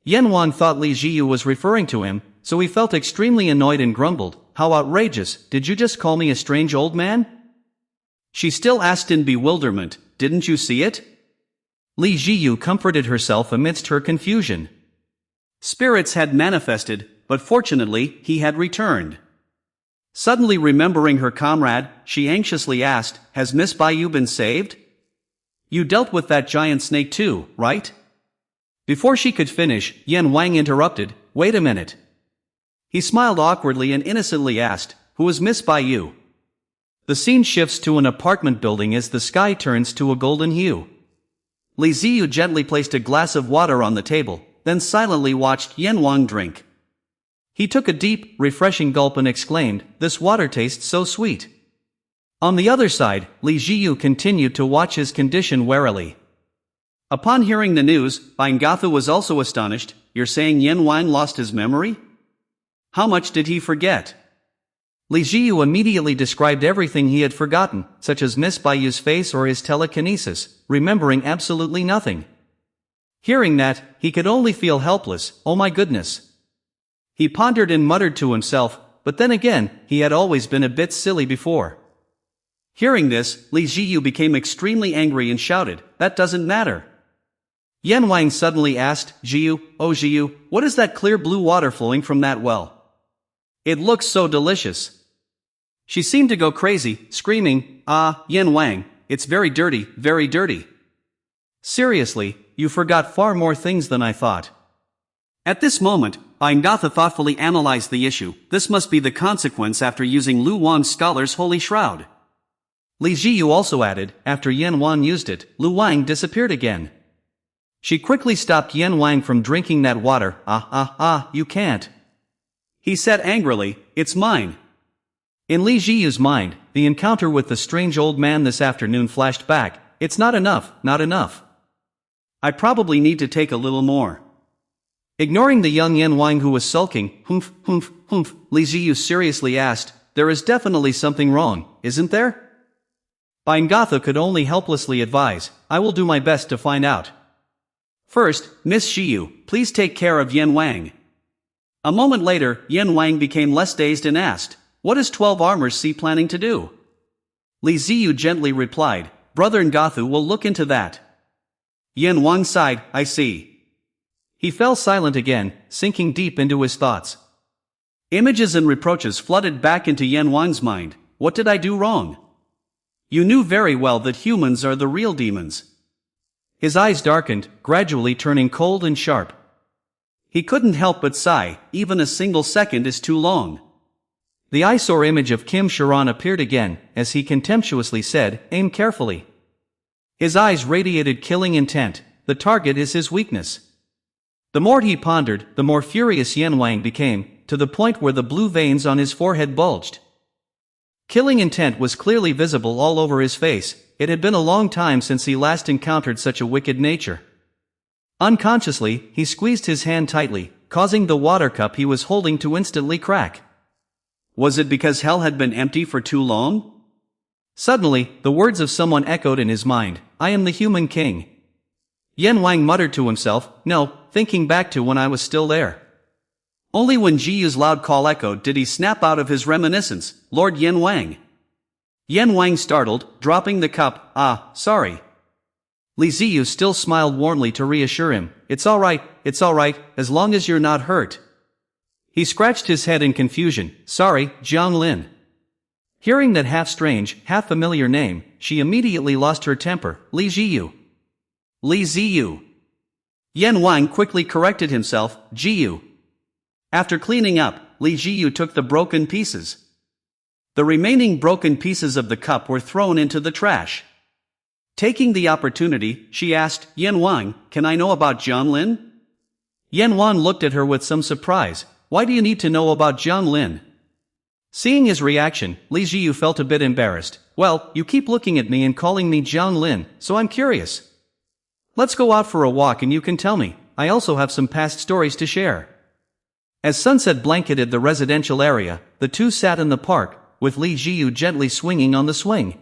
Yen Wang thought Li Jiyu was referring to him, so he felt extremely annoyed and grumbled, how outrageous, did you just call me a strange old man? She still asked in bewilderment, didn't you see it? Li Jiyu comforted herself amidst her confusion. Spirits had manifested, but fortunately, he had returned. Suddenly remembering her comrade, she anxiously asked, has Miss Baiyu been saved? You dealt with that giant snake too, right? Before she could finish, Yen Wang interrupted, wait a minute. He smiled awkwardly and innocently asked, who is Miss Baiyu? The scene shifts to an apartment building as the sky turns to a golden hue. Li Ziyu gently placed a glass of water on the table, then silently watched Yen Wang drink. He took a deep, refreshing gulp and exclaimed, this water tastes so sweet. On the other side, Li Jiyu continued to watch his condition warily. Upon hearing the news, Bingatha was also astonished. You're saying Yan Wang lost his memory? How much did he forget? Li Jiyu immediately described everything he had forgotten, such as Miss Bayu's face or his telekinesis, remembering absolutely nothing. Hearing that, he could only feel helpless. Oh my goodness. He pondered and muttered to himself, but then again, he had always been a bit silly before. Hearing this, Li Jiyu became extremely angry and shouted, that doesn't matter. Yan Wang suddenly asked, Jiyu, oh Jiyu, what is that clear blue water flowing from that well? It looks so delicious. She seemed to go crazy, screaming, Yan Wang, it's very dirty, very dirty. Seriously, you forgot far more things than I thought. At this moment, Bingatha thoughtfully analyzed the issue. This must be the consequence after using Lu Wan's scholar's holy shroud. Li Jiyu also added, after Yan Wan used it, Lu Wang disappeared again. She quickly stopped Yan Wang from drinking that water. You can't. He said angrily, it's mine. In Li Jiyu's mind, the encounter with the strange old man this afternoon flashed back. It's not enough, not enough. I probably need to take a little more. Ignoring the young Yan Wang who was sulking, humph, Li Jiyu seriously asked, there is definitely something wrong, isn't there? Bingatha could only helplessly advise, I will do my best to find out. First, Miss Jiyu, please take care of Yan Wang. A moment later, Yan Wang became less dazed and asked, what is 12 Armors C planning to do? Li Jiyu gently replied, Brother Ngathu will look into that. Yan Wang sighed, I see. He fell silent again, sinking deep into his thoughts. Images and reproaches flooded back into Yan Wang's mind. What did I do wrong? You knew very well that humans are the real demons. His eyes darkened, gradually turning cold and sharp. He couldn't help but sigh, even a single second is too long. The eyesore image of Kim Sharon appeared again, as he contemptuously said, aim carefully. His eyes radiated killing intent, the target is his weakness. The more he pondered, the more furious Yan Wang became, to the point where the blue veins on his forehead bulged. Killing intent was clearly visible all over his face. It had been a long time since he last encountered such a wicked nature. Unconsciously, he squeezed his hand tightly, causing the water cup he was holding to instantly crack. Was it because hell had been empty for too long? Suddenly, the words of someone echoed in his mind, I am the human king. Yan Wang muttered to himself, no, thinking back to when I was still there. Only when Jiyu's loud call echoed did he snap out of his reminiscence, Lord Yan Wang. Yan Wang startled, dropping the cup, sorry. Li Ziyu still smiled warmly to reassure him, it's alright, as long as you're not hurt. He scratched his head in confusion, sorry, Jiang Lin. Hearing that half-strange, half-familiar name, she immediately lost her temper, Li Ziyu. Li Ziyu. Yan Wang quickly corrected himself, Jiyu. After cleaning up, Li Jiyu took the broken pieces. The remaining broken pieces of the cup were thrown into the trash. Taking the opportunity, she asked, Yan Wang, can I know about Jiang Lin? Yan Wang looked at her with some surprise, why do you need to know about Jiang Lin? Seeing his reaction, Li Jiyu felt a bit embarrassed. Well, you keep looking at me and calling me Jiang Lin, so I'm curious. Let's go out for a walk and you can tell me. I also have some past stories to share. As sunset blanketed the residential area, the two sat in the park, with Li Jiyu gently swinging on the swing.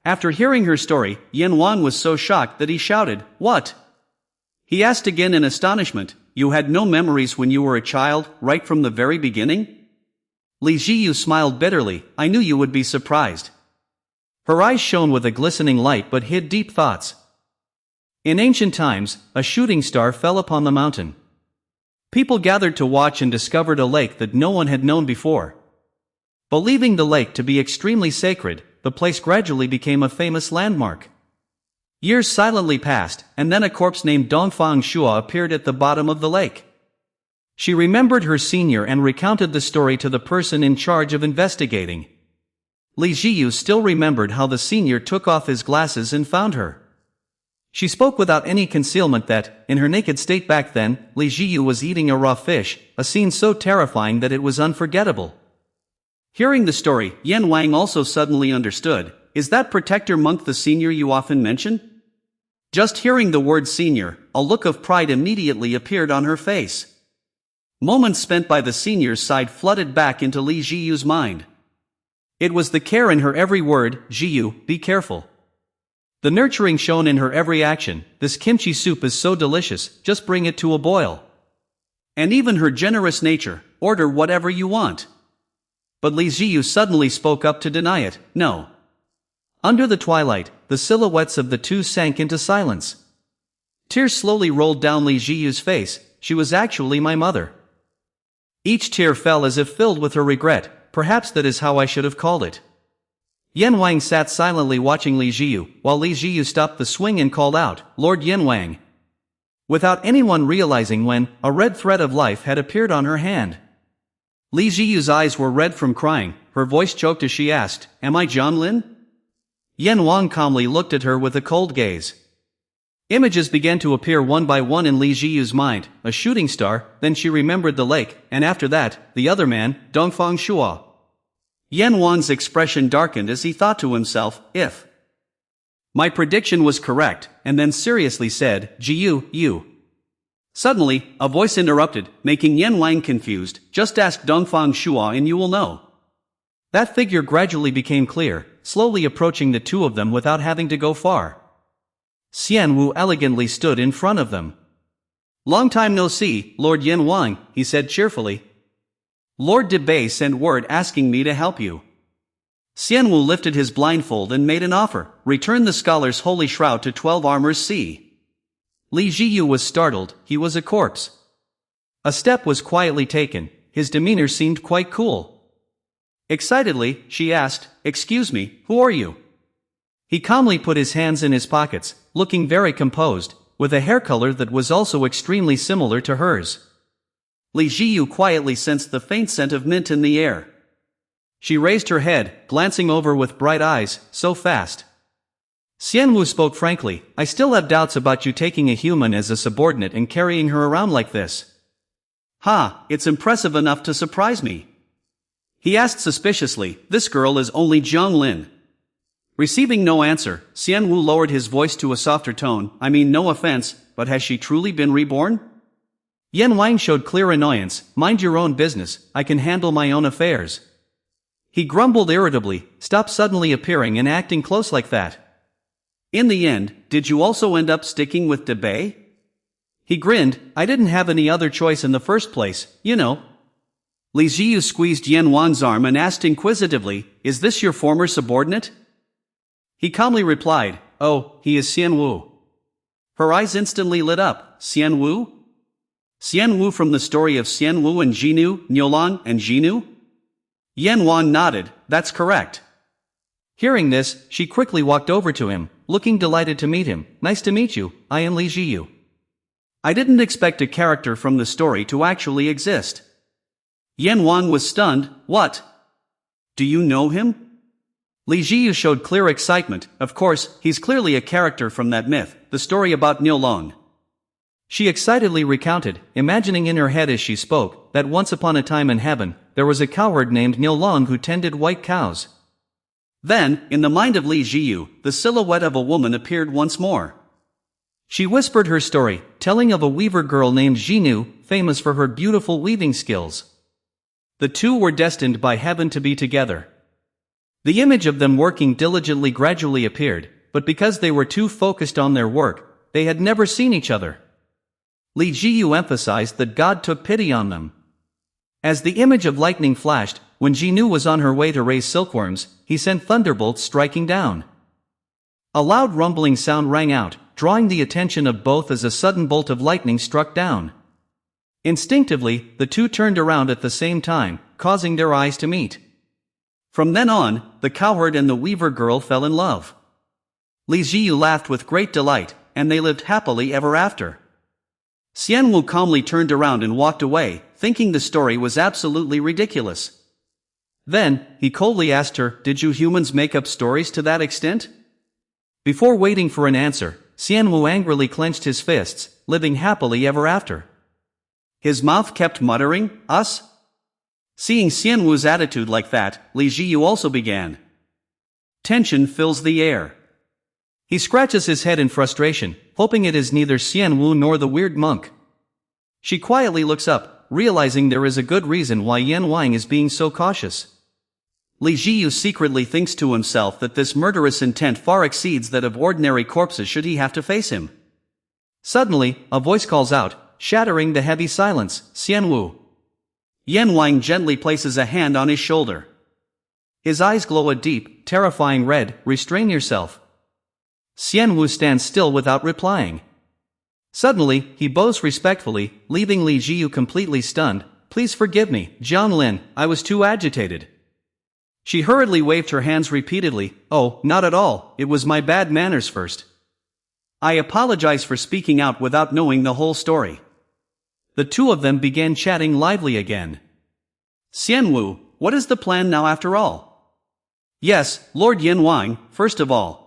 After hearing her story, Yan Wang was so shocked that he shouted, what? He asked again in astonishment, you had no memories when you were a child, right from the very beginning? Li Jiyu smiled bitterly, I knew you would be surprised. Her eyes shone with a glistening light but hid deep thoughts. In ancient times, a shooting star fell upon the mountain. People gathered to watch and discovered a lake that no one had known before. Believing the lake to be extremely sacred, the place gradually became a famous landmark. Years silently passed, and then a corpse named Dongfang Shua appeared at the bottom of the lake. She remembered her senior and recounted the story to the person in charge of investigating. Li Jiyu still remembered how the senior took off his glasses and found her. She spoke without any concealment that, in her naked state back then, Li Jiyu was eating a raw fish, a scene so terrifying that it was unforgettable. Hearing the story, Yan Wang also suddenly understood, is that protector monk the senior you often mention? Just hearing the word senior, a look of pride immediately appeared on her face. Moments spent by the senior's side flooded back into Li Jiyu's mind. It was the care in her every word, Jiyu, be careful. The nurturing shown in her every action, this kimchi soup is so delicious, just bring it to a boil. And even her generous nature, order whatever you want. But Li Jiyu suddenly spoke up to deny it, no. Under the twilight, the silhouettes of the two sank into silence. Tears slowly rolled down Li Jiyu's face, she was actually my mother. Each tear fell as if filled with her regret, perhaps that is how I should have called it. Yan Wang sat silently watching Li Jiyu, while Li Jiyu stopped the swing and called out, Lord Yan Wang. Without anyone realizing when, a red thread of life had appeared on her hand. Li Jiyu's eyes were red from crying, her voice choked as she asked, Am I John Lin? Yan Wang calmly looked at her with a cold gaze. Images began to appear one by one in Li Jiyu's mind, a shooting star, then she remembered the lake, and after that, the other man, Dongfang Shua. Yan Wang's expression darkened as he thought to himself, if my prediction was correct, and then seriously said, Jiyu, you. Suddenly, a voice interrupted, making Yan Wang confused, just ask Dongfang Shua and you will know. That figure gradually became clear, slowly approaching the two of them without having to go far. Xian Wu elegantly stood in front of them. Long time no see, Lord Yan Wang, he said cheerfully. Lord Debay sent word asking me to help you. Xian Wu lifted his blindfold and made an offer, return the scholar's holy shroud to 12 armors C. Li Jiyu was startled, he was a corpse. A step was quietly taken, his demeanor seemed quite cool. Excitedly, she asked, Excuse me, who are you? He calmly put his hands in his pockets, looking very composed, with a hair color that was also extremely similar to hers. Li Jiyu quietly sensed the faint scent of mint in the air. She raised her head, glancing over with bright eyes, so fast. Xian Wu spoke frankly, I still have doubts about you taking a human as a subordinate and carrying her around like this. Ha, it's impressive enough to surprise me. He asked suspiciously, this girl is only Jiang Lin. Receiving no answer, Xian Wu lowered his voice to a softer tone, I mean no offense, but has she truly been reborn? Yan Wang showed clear annoyance, mind your own business, I can handle my own affairs. He grumbled irritably, stop suddenly appearing and acting close like that. In the end, did you also end up sticking with Debay? He grinned, I didn't have any other choice in the first place, you know. Li Jiyu squeezed Yan Wang's arm and asked inquisitively, is this your former subordinate? He calmly replied, oh, he is Xian Wu. Her eyes instantly lit up, Xian Wu? Xian Wu from the story of Xian Wu and Jinu, Niulang and Jinu? Yan Wang nodded, that's correct. Hearing this, she quickly walked over to him, looking delighted to meet him, nice to meet you, I am Li Jiyu. I didn't expect a character from the story to actually exist. Yan Wang was stunned, what? Do you know him? Li Jiyu showed clear excitement, of course, he's clearly a character from that myth, the story about Niulang. She excitedly recounted, imagining in her head as she spoke, that once upon a time in heaven, there was a cowherd named Niulang who tended white cows. Then, in the mind of Li Jiyu, the silhouette of a woman appeared once more. She whispered her story, telling of a weaver girl named Jinu, famous for her beautiful weaving skills. The two were destined by heaven to be together. The image of them working diligently gradually appeared, but because they were too focused on their work, they had never seen each other. Li Jiyu emphasized that God took pity on them. As the image of lightning flashed, when Jinu was on her way to raise silkworms, he sent thunderbolts striking down. A loud rumbling sound rang out, drawing the attention of both as a sudden bolt of lightning struck down. Instinctively, the two turned around at the same time, causing their eyes to meet. From then on, the cowherd and the weaver girl fell in love. Li Jiyu laughed with great delight, and they lived happily ever after. Xian Wu calmly turned around and walked away, thinking the story was absolutely ridiculous. Then, he coldly asked her, did you humans make up stories to that extent? Before waiting for an answer, Xian Wu angrily clenched his fists, living happily ever after. His mouth kept muttering, us? Seeing Xian Wu's attitude like that, Li Jiyu also began. Tension fills the air. He scratches his head in frustration, hoping it is neither Xian Wu nor the weird monk. She quietly looks up, realizing there is a good reason why Yan Wang is being so cautious. Li Jiyu secretly thinks to himself that this murderous intent far exceeds that of ordinary corpses should he have to face him. Suddenly, a voice calls out, shattering the heavy silence, Xian Wu. Yan Wang gently places a hand on his shoulder. His eyes glow a deep, terrifying red. Restrain yourself. Xian Wu stands still without replying. Suddenly, he bows respectfully, leaving Li Jiyu completely stunned. Please forgive me, Jiang Lin, I was too agitated. She hurriedly waved her hands repeatedly. Oh, not at all, it was my bad manners first. I apologize for speaking out without knowing the whole story. The two of them began chatting lively again. Xian Wu, what is the plan now after all? Yes, Lord Yan Wang, first of all.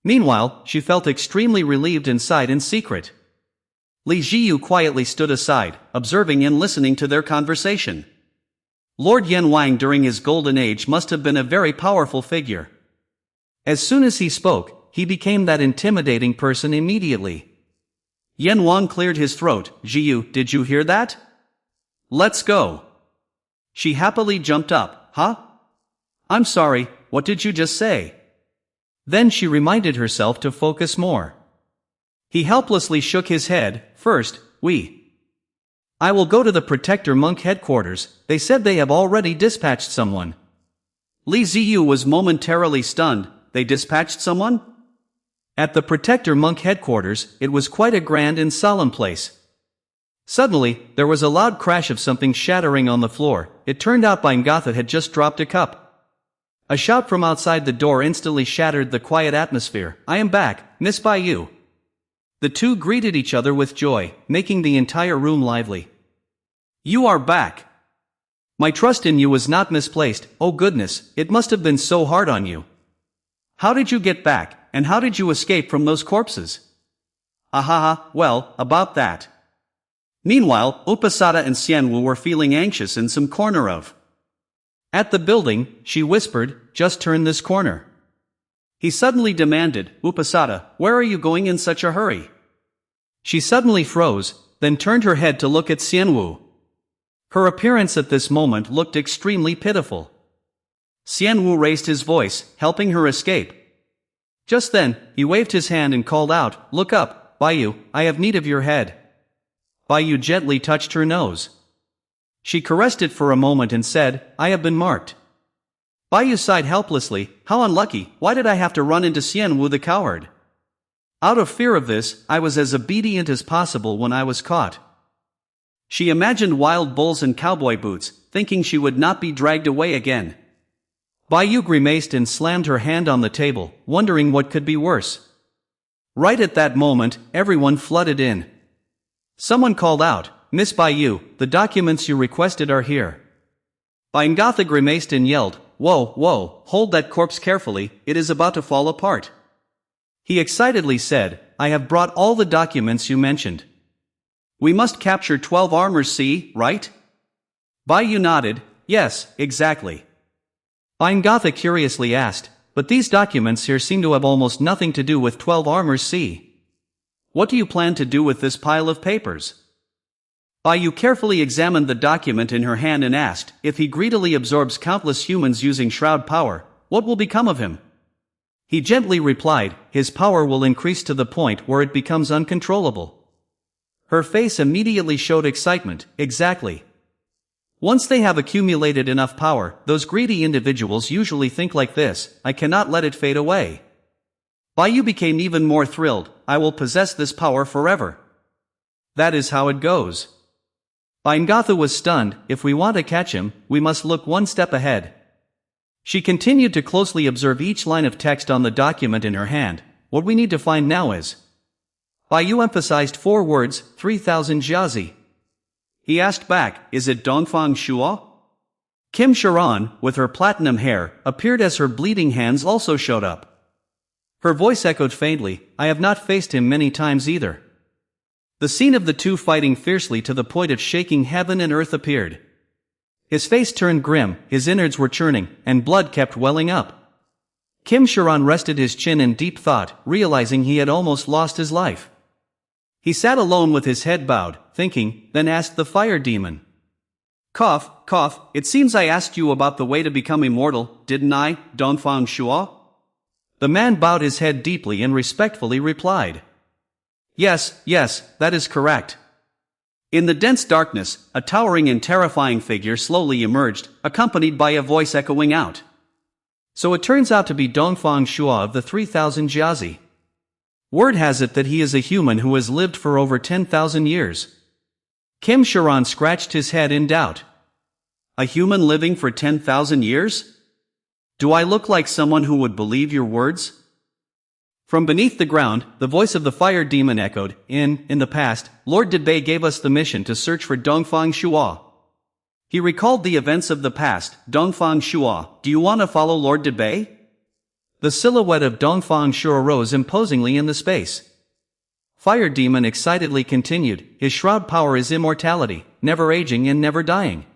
Meanwhile, she felt extremely relieved inside in secret. Li Jiyu quietly stood aside, observing and listening to their conversation. Lord Yan Wang during his golden age must have been a very powerful figure. As soon as he spoke, he became that intimidating person immediately. Yan Wang cleared his throat. Jiyu, did you hear that? Let's go. She happily jumped up. Huh? I'm sorry, what did you just say? Then she reminded herself to focus more. He helplessly shook his head. First, I will go to the Protector Monk headquarters. They said they have already dispatched someone. Li Ziyu was momentarily stunned. They dispatched someone? At the Protector Monk headquarters, it was quite a grand and solemn place. Suddenly, there was a loud crash of something shattering on the floor. It turned out Bingatha had just dropped a cup. A shout from outside the door instantly shattered the quiet atmosphere. I am back, Miss Baiyu. The two greeted each other with joy, making the entire room lively. You are back. My trust in you was not misplaced. Oh goodness, it must have been so hard on you. How did you get back, and how did you escape from those corpses? Ahaha, well, about that. Meanwhile, Upasada and Xianwu were feeling anxious in some corner of. At the building, she whispered, just turn this corner. He suddenly demanded, Upasada, where are you going in such a hurry? She suddenly froze, then turned her head to look at Xianwu. Her appearance at this moment looked extremely pitiful. Xianwu raised his voice, helping her escape. Just then, he waved his hand and called out, look up, Baiyu, I have need of your head. Baiyu gently touched her nose. She caressed it for a moment and said, I have been marked. Baiyu sighed helplessly, how unlucky, why did I have to run into Xianwu the coward? Out of fear of this, I was as obedient as possible when I was caught. She imagined wild bulls and cowboy boots, thinking she would not be dragged away again. Baiyu grimaced and slammed her hand on the table, wondering what could be worse. Right at that moment, everyone flooded in. Someone called out, Miss Baiyu, the documents you requested are here. Bingatha grimaced and yelled, whoa, hold that corpse carefully, it is about to fall apart. He excitedly said, I have brought all the documents you mentioned. We must capture 12 armors, see, right? Baiyu nodded, yes, exactly. Bingatha curiously asked, but these documents here seem to have almost nothing to do with 12 armors, see. What do you plan to do with this pile of papers? Baiyu carefully examined the document in her hand and asked, if he greedily absorbs countless humans using shroud power, what will become of him? He gently replied, his power will increase to the point where it becomes uncontrollable. Her face immediately showed excitement, exactly. Once they have accumulated enough power, those greedy individuals usually think like this, I cannot let it fade away. Baiyu became even more thrilled, I will possess this power forever. That is how it goes. Bingatha was stunned, if we want to catch him, we must look one step ahead. She continued to closely observe each line of text on the document in her hand. What we need to find now is. Baiyu emphasized 4 words, 3,000 jiazi. He asked back, is it Dongfang Shuo? Kim Sharon, with her platinum hair, appeared as her bleeding hands also showed up. Her voice echoed faintly, I have not faced him many times either. The scene of the two fighting fiercely to the point of shaking heaven and earth appeared. His face turned grim, his innards were churning, and blood kept welling up. Kim Sharan rested his chin in deep thought, realizing he had almost lost his life. He sat alone with his head bowed, thinking, then asked the fire demon. Cough, cough, it seems I asked you about the way to become immortal, didn't I, Dongfang Shua? The man bowed his head deeply and respectfully replied. Yes, yes, that is correct. In the dense darkness, a towering and terrifying figure slowly emerged, accompanied by a voice echoing out. So it turns out to be Dongfang Shua of the 3000 Jiazi. Word has it that he is a human who has lived for over 10,000 years. Kim Sharan scratched his head in doubt. A human living for 10,000 years? Do I look like someone who would believe your words? From beneath the ground, the voice of the fire demon echoed, In the past, Lord Debei gave us the mission to search for Dongfang Shua. He recalled the events of the past. Dongfang Shua, do you want to follow Lord Debei? The silhouette of Dongfang Shua rose imposingly in the space. Fire demon excitedly continued, his shroud power is immortality, never aging and never dying.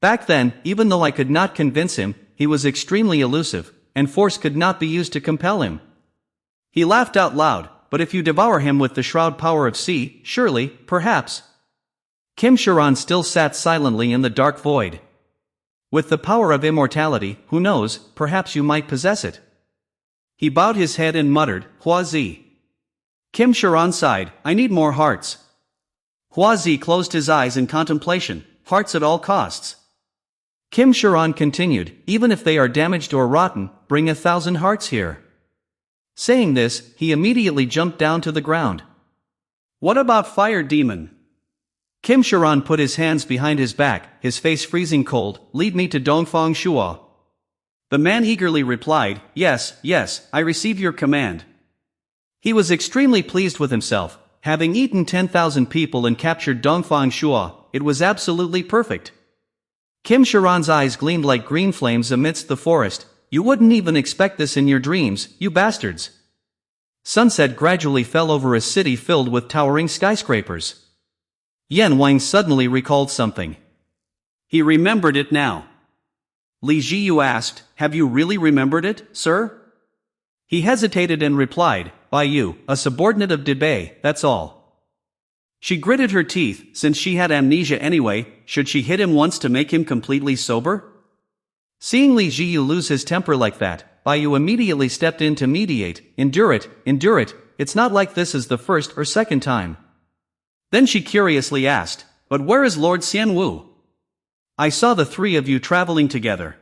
Back then, even though I could not convince him, he was extremely elusive, and force could not be used to compel him. He laughed out loud, but if you devour him with the shroud power of sea, surely, perhaps. Kim Sharan still sat silently in the dark void. With the power of immortality, who knows, perhaps you might possess it. He bowed his head and muttered, Huazi. Kim Sharan sighed, I need more hearts. Huazi closed his eyes in contemplation, hearts at all costs. Kim Sharan continued, even if they are damaged or rotten, bring 1,000 hearts here. Saying this, he immediately jumped down to the ground. What about fire demon? Kim Sharan put his hands behind his back, his face freezing cold, lead me to Dongfang Shua. The man eagerly replied, Yes, yes, I receive your command. He was extremely pleased with himself, having eaten 10,000 people and captured Dongfang Shua, it was absolutely perfect. Kim Sharan's eyes gleamed like green flames amidst the forest, you wouldn't even expect this in your dreams, you bastards. Sunset gradually fell over a city filled with towering skyscrapers. Yan Wang suddenly recalled something. He remembered it now. Li Jiyu asked, Have you really remembered it, sir? He hesitated and replied, By you, a subordinate of Debei, that's all. She gritted her teeth, since she had amnesia anyway, should she hit him once to make him completely sober? Seeing Li Jiyu lose his temper like that, Baiyu immediately stepped in to mediate, endure it, it's not like this is the first or second time. Then she curiously asked, But where is Lord Xianwu? I saw the three of you traveling together.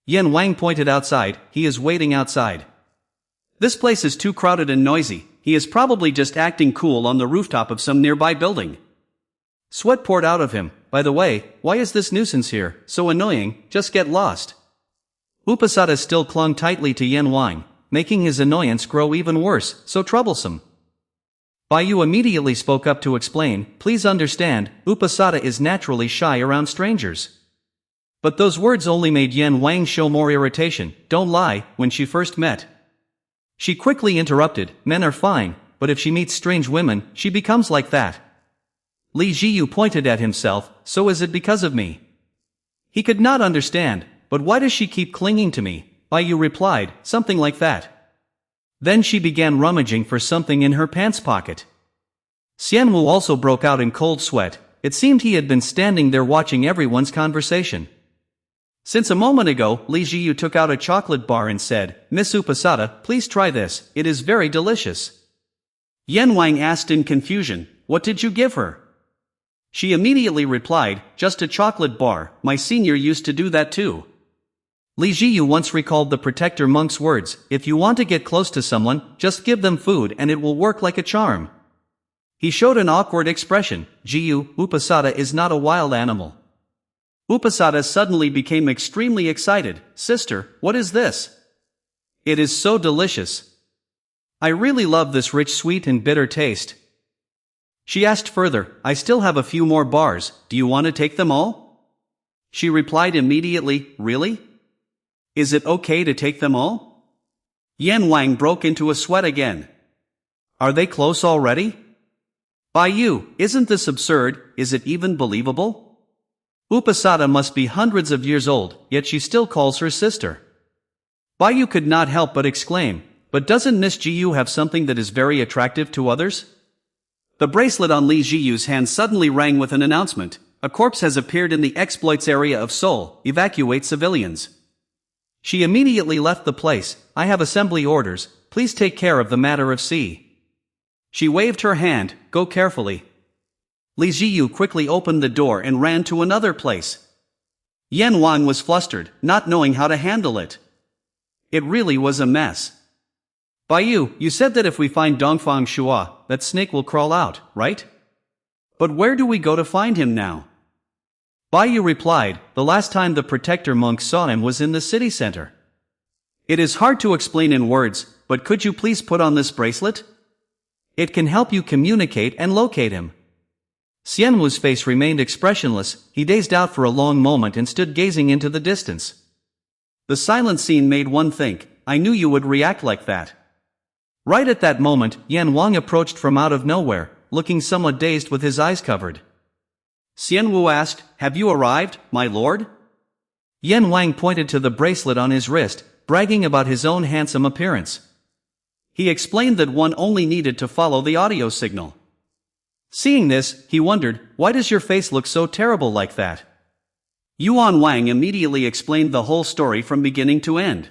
Yan Wang pointed outside, he is waiting outside. This place is too crowded and noisy, he is probably just acting cool on the rooftop of some nearby building. Sweat poured out of him, by the way, why is this nuisance here, so annoying, just get lost. Upasada still clung tightly to Yan Wang, making his annoyance grow even worse, so troublesome. Baiyu immediately spoke up to explain, Please understand, Upasada is naturally shy around strangers. But those words only made Yan Wang show more irritation, don't lie, when she first met. She quickly interrupted, Men are fine, but if she meets strange women, she becomes like that. Li Jiyu pointed at himself, So is it because of me? He could not understand, but why does she keep clinging to me? Baiyu replied, something like that. Then she began rummaging for something in her pants pocket. Xianwu also broke out in cold sweat, it seemed he had been standing there watching everyone's conversation. Since a moment ago, Li Jiyu took out a chocolate bar and said, Miss Upasada, please try this, it is very delicious. Yan Wang asked in confusion, What did you give her? She immediately replied, Just a chocolate bar, my senior used to do that too. Li Jiyu once recalled the protector monk's words, If you want to get close to someone, just give them food and it will work like a charm. He showed an awkward expression, Jiyu, Upasada is not a wild animal. Upasada suddenly became extremely excited, Sister, what is this? It is so delicious. I really love this rich sweet and bitter taste. She asked further, I still have a few more bars, do you want to take them all? She replied immediately, Really? Is it okay to take them all? Yan Wang broke into a sweat again. Are they close already? Baiyu, isn't this absurd, is it even believable? Upasada must be hundreds of years old, yet she still calls her sister. Baiyu could not help but exclaim, but doesn't Miss Jiyu have something that is very attractive to others? The bracelet on Li Jiyu's hand suddenly rang with an announcement. A corpse has appeared in the exploits area of Seoul, evacuate civilians. She immediately left the place. I have assembly orders, please take care of the matter of C. She waved her hand, go carefully. Li Jiyu quickly opened the door and ran to another place. Yan Wang was flustered, not knowing how to handle it. It really was a mess. Baiyu, you said that if we find Dongfang Shua, that snake will crawl out, right? But where do we go to find him now? Baiyu replied, the last time the protector monk saw him was in the city center. It is hard to explain in words, but could you please put on this bracelet? It can help you communicate and locate him. Xianwu's face remained expressionless, he dazed out for a long moment and stood gazing into the distance. The silent scene made one think, I knew you would react like that. Right at that moment, Yan Wang approached from out of nowhere, looking somewhat dazed with his eyes covered. Xianwu asked, have you arrived, my lord? Yan Wang pointed to the bracelet on his wrist, bragging about his own handsome appearance. He explained that one only needed to follow the audio signal. Seeing this, he wondered, why does your face look so terrible like that? Yuan Wang immediately explained the whole story from beginning to end.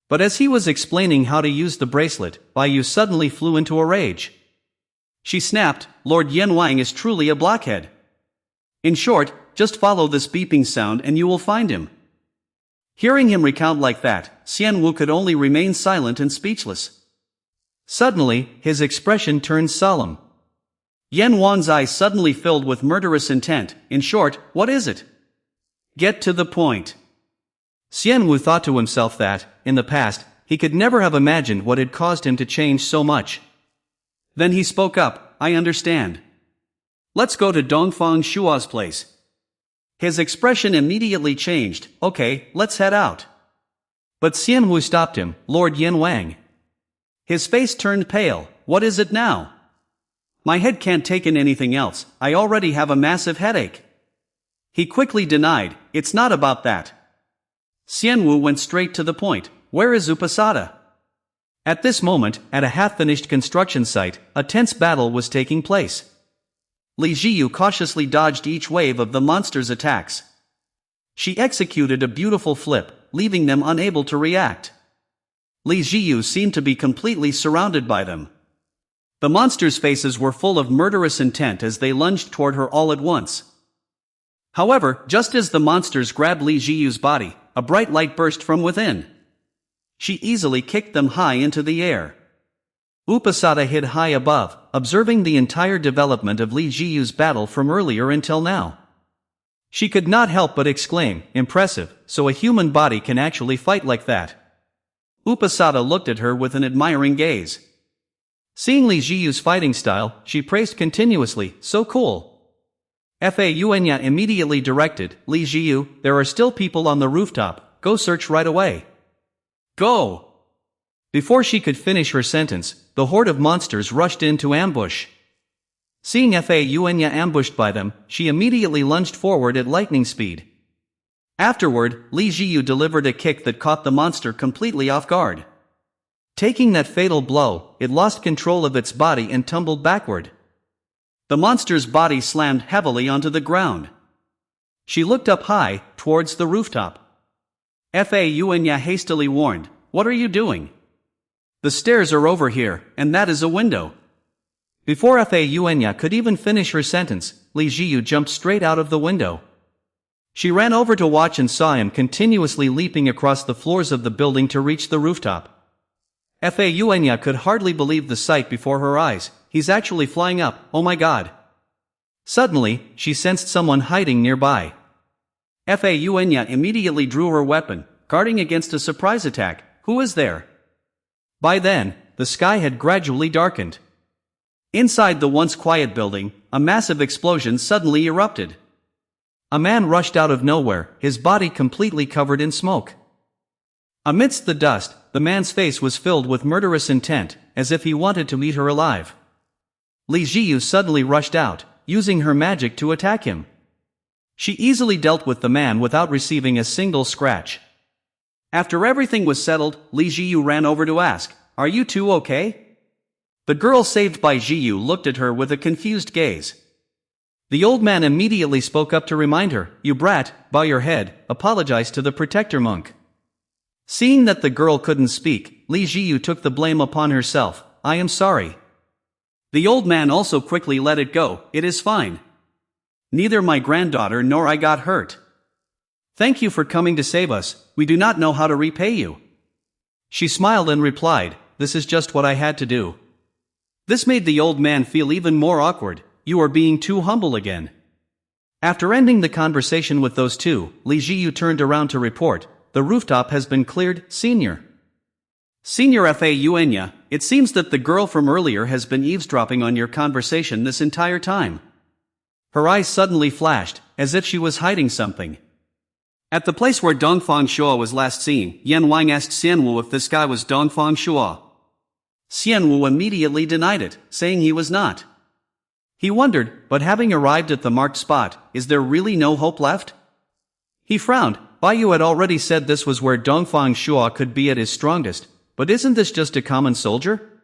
But as he was explaining how to use the bracelet, Baiyu suddenly flew into a rage. She snapped, Lord Yan Wang is truly a blockhead. In short, just follow this beeping sound and you will find him. Hearing him recount like that, Xianwu could only remain silent and speechless. Suddenly, his expression turned solemn. Yan Wang's eyes suddenly filled with murderous intent. In short, what is it? Get to the point. Xianwu thought to himself that, in the past, he could never have imagined what had caused him to change so much. Then he spoke up, I understand. Let's go to Dongfang Shua's place. His expression immediately changed, okay, let's head out. But Xianwu stopped him, Lord Yan Wang. His face turned pale, what is it now? My head can't take in anything else, I already have a massive headache. He quickly denied, it's not about that. Xianwu went straight to the point, where is Upasada? At this moment, at a half-finished construction site, a tense battle was taking place. Li Jiyu cautiously dodged each wave of the monster's attacks. She executed a beautiful flip, leaving them unable to react. Li Jiyu seemed to be completely surrounded by them. The monsters' faces were full of murderous intent as they lunged toward her all at once. However, just as the monsters grabbed Li Jiyu's body, a bright light burst from within. She easily kicked them high into the air. Upasada hid high above, observing the entire development of Li Jiyu's battle from earlier until now. She could not help but exclaim, impressive, so a human body can actually fight like that. Upasada looked at her with an admiring gaze. Seeing Li Jiyu's fighting style, she praised continuously, so cool. Fa immediately directed, Li Jiyu, there are still people on the rooftop, go search right away. Go! Before she could finish her sentence, the horde of monsters rushed in to ambush. Seeing Fa ambushed by them, she immediately lunged forward at lightning speed. Afterward, Li Jiyu delivered a kick that caught the monster completely off guard. Taking that fatal blow, it lost control of its body and tumbled backward. The monster's body slammed heavily onto the ground. She looked up high, towards the rooftop. Fa hastily warned, what are you doing? The stairs are over here, and that is a window. Before Fa could even finish her sentence, Li Jiyu jumped straight out of the window. She ran over to watch and saw him continuously leaping across the floors of the building to reach the rooftop. Fa could hardly believe the sight before her eyes, he's actually flying up, oh my god. Suddenly, she sensed someone hiding nearby. Fa immediately drew her weapon, guarding against a surprise attack. Who is there? By then, the sky had gradually darkened. Inside the once quiet building, a massive explosion suddenly erupted. A man rushed out of nowhere, his body completely covered in smoke. Amidst the dust, the man's face was filled with murderous intent, as if he wanted to eat her alive. Li Jiyu suddenly rushed out, using her magic to attack him. She easily dealt with the man without receiving a single scratch. After everything was settled, Li Jiyu ran over to ask, "Are you two okay?" The girl saved by Jiyu looked at her with a confused gaze. The old man immediately spoke up to remind her, "You brat, bow your head, apologize to the protector monk." Seeing that the girl couldn't speak, Li Jiyu took the blame upon herself, "I am sorry." The old man also quickly let it go, "It is fine. Neither my granddaughter nor I got hurt. Thank you for coming to save us, we do not know how to repay you." She smiled and replied, "This is just what I had to do." This made the old man feel even more awkward. "You are being too humble again." After ending the conversation with those two, Li Jiyu turned around to report, "The rooftop has been cleared, Senior." Senior Faunya, it seems that the girl from earlier has been eavesdropping on your conversation this entire time. Her eyes suddenly flashed, as if she was hiding something. At the place where Dongfang Shua was last seen, Yan Wang asked Xianwu if this guy was Dongfang Shua. Xianwu immediately denied it, saying he was not. He wondered, but having arrived at the marked spot, is there really no hope left? He frowned. Baiyu had already said this was where Dongfang Shua could be at his strongest, but isn't this just a common soldier?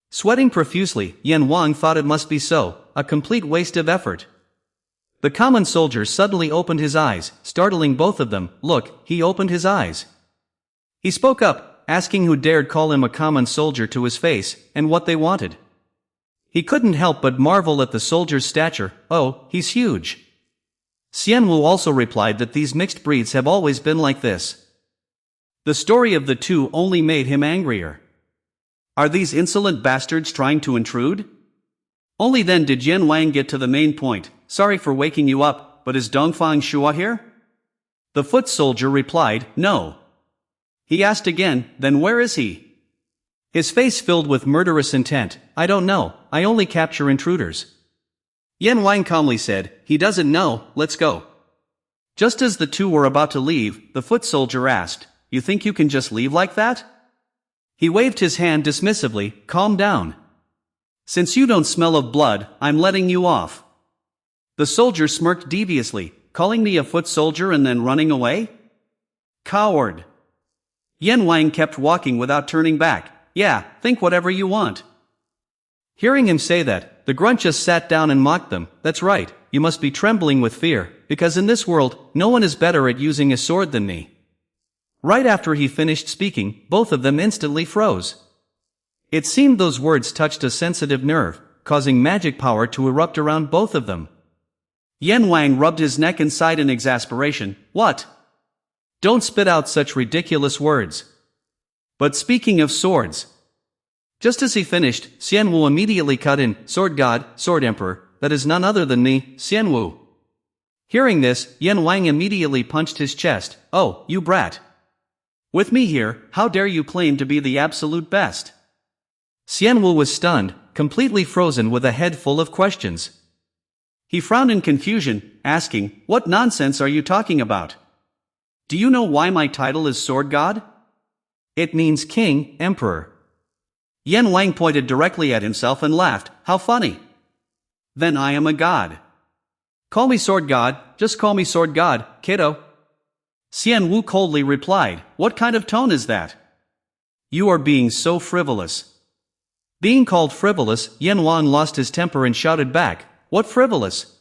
Sweating profusely, Yan Wang thought it must be so, a complete waste of effort. The common soldier suddenly opened his eyes, startling both of them. Look, he opened his eyes. He spoke up, asking who dared call him a common soldier to his face, and what they wanted. He couldn't help but marvel at the soldier's stature. "Oh, he's huge." Xianwu also replied that these mixed breeds have always been like this. The story of the two only made him angrier. Are these insolent bastards trying to intrude? Only then did Yan Wang get to the main point. "Sorry for waking you up, but is Dongfang Shua here?" The foot soldier replied, "No." He asked again, "Then where is he?" His face filled with murderous intent. "I don't know, I only capture intruders." Yan Wang calmly said, "He doesn't know, let's go." Just as the two were about to leave, the foot soldier asked, "You think you can just leave like that?" He waved his hand dismissively, "Calm down. Since you don't smell of blood, I'm letting you off." The soldier smirked deviously, calling me a foot soldier and then running away? Coward. Yan Wang kept walking without turning back. "Yeah, think whatever you want." Hearing him say that, the grunt just sat down and mocked them. "That's right, you must be trembling with fear, because in this world, no one is better at using a sword than me." Right after he finished speaking, both of them instantly froze. It seemed those words touched a sensitive nerve, causing magic power to erupt around both of them. Yan Wang rubbed his neck and sighed in exasperation. "What? Don't spit out such ridiculous words." But speaking of swords. Just as he finished, Xianwu immediately cut in, "Sword God, Sword Emperor, that is none other than me, Xianwu." Hearing this, Yan Wang immediately punched his chest. "Oh, you brat. With me here, how dare you claim to be the absolute best?" Xianwu was stunned, completely frozen with a head full of questions. He frowned in confusion, asking, "What nonsense are you talking about? Do you know why my title is Sword God?" "It means King, Emperor." Yan Wang pointed directly at himself and laughed. "How funny. Then I am a god. Call me Sword God, just call me Sword God, kiddo." Xianwu coldly replied, "What kind of tone is that? You are being so frivolous." Being called frivolous, Yan Wang lost his temper and shouted back, "What frivolous?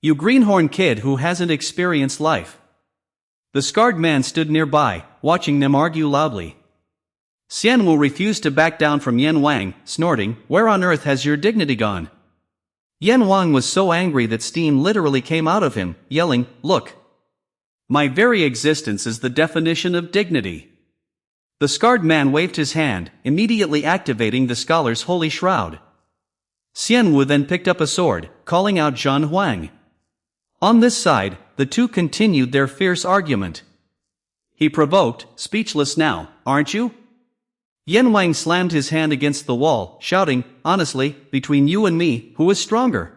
You greenhorn kid who hasn't experienced life." The scarred man stood nearby, watching them argue loudly. Xianwu refused to back down from Yan Wang, snorting, "Where on earth has your dignity gone?" Yan Wang was so angry that steam literally came out of him, yelling, "Look! My very existence is the definition of dignity." The scarred man waved his hand, immediately activating the scholar's holy shroud. Xianwu then picked up a sword, calling out Zhan Huang. On this side, the two continued their fierce argument. He provoked, "Speechless now, aren't you?" Yan Wang slammed his hand against the wall, shouting, "Honestly, between you and me, who is stronger?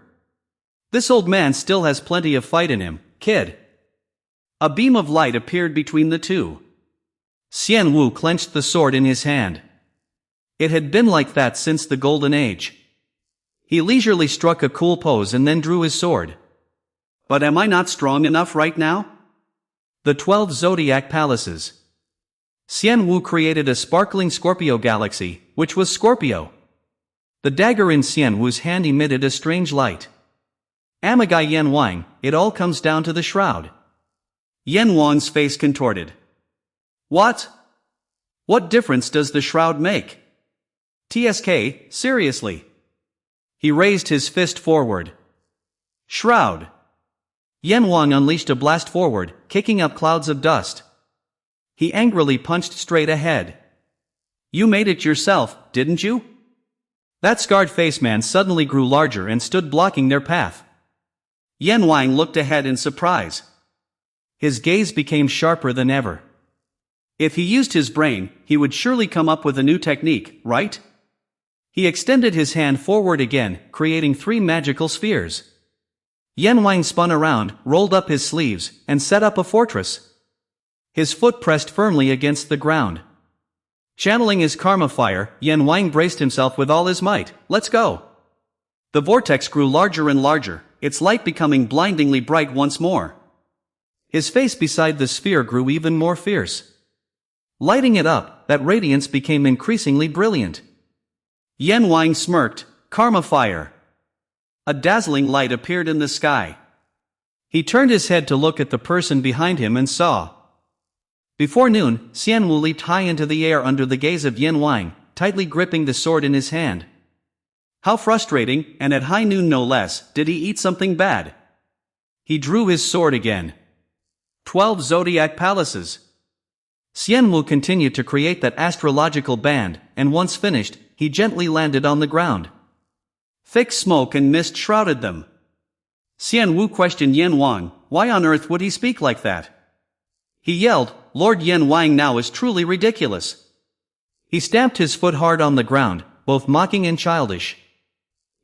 This old man still has plenty of fight in him, kid." A beam of light appeared between the two. Xianwu clenched the sword in his hand. It had been like that since the Golden Age. He leisurely struck a cool pose and then drew his sword. "But am I not strong enough right now?" The 12 Zodiac Palaces. Xian Wu created a sparkling Scorpio galaxy, which was Scorpio. The dagger in Xian Wu's hand emitted a strange light. Amagai Yan Wang, it all comes down to the shroud. Yan Wang's face contorted. What? What difference does the shroud make? TSK, seriously. He raised his fist forward. Shroud. Yan Wang unleashed a blast forward, kicking up clouds of dust. He angrily punched straight ahead. You made it yourself, didn't you? That scarred face man suddenly grew larger and stood blocking their path. Yan Wang looked ahead in surprise. His gaze became sharper than ever. If he used his brain, he would surely come up with a new technique, right? He extended his hand forward again, creating 3 magical spheres. Yan Wang spun around, rolled up his sleeves, and set up a fortress. His foot pressed firmly against the ground. Channeling his karma fire, Yan Wang braced himself with all his might. Let's go! The vortex grew larger and larger, its light becoming blindingly bright once more. His face beside the sphere grew even more fierce. Lighting it up, that radiance became increasingly brilliant. Yan Wang smirked, karma fire. A dazzling light appeared in the sky. He turned his head to look at the person behind him and saw. Before noon, Xian Wu leaped high into the air under the gaze of Yan Wang, tightly gripping the sword in his hand. How frustrating, and at high noon no less, did he eat something bad? He drew his sword again. 12 zodiac palaces. Xian Wu continued to create that astrological band, and once finished, he gently landed on the ground. Thick smoke and mist shrouded them. Xian Wu questioned Yan Wang, why on earth would he speak like that? He yelled, Lord Yan Wang now is truly ridiculous. He stamped his foot hard on the ground, both mocking and childish.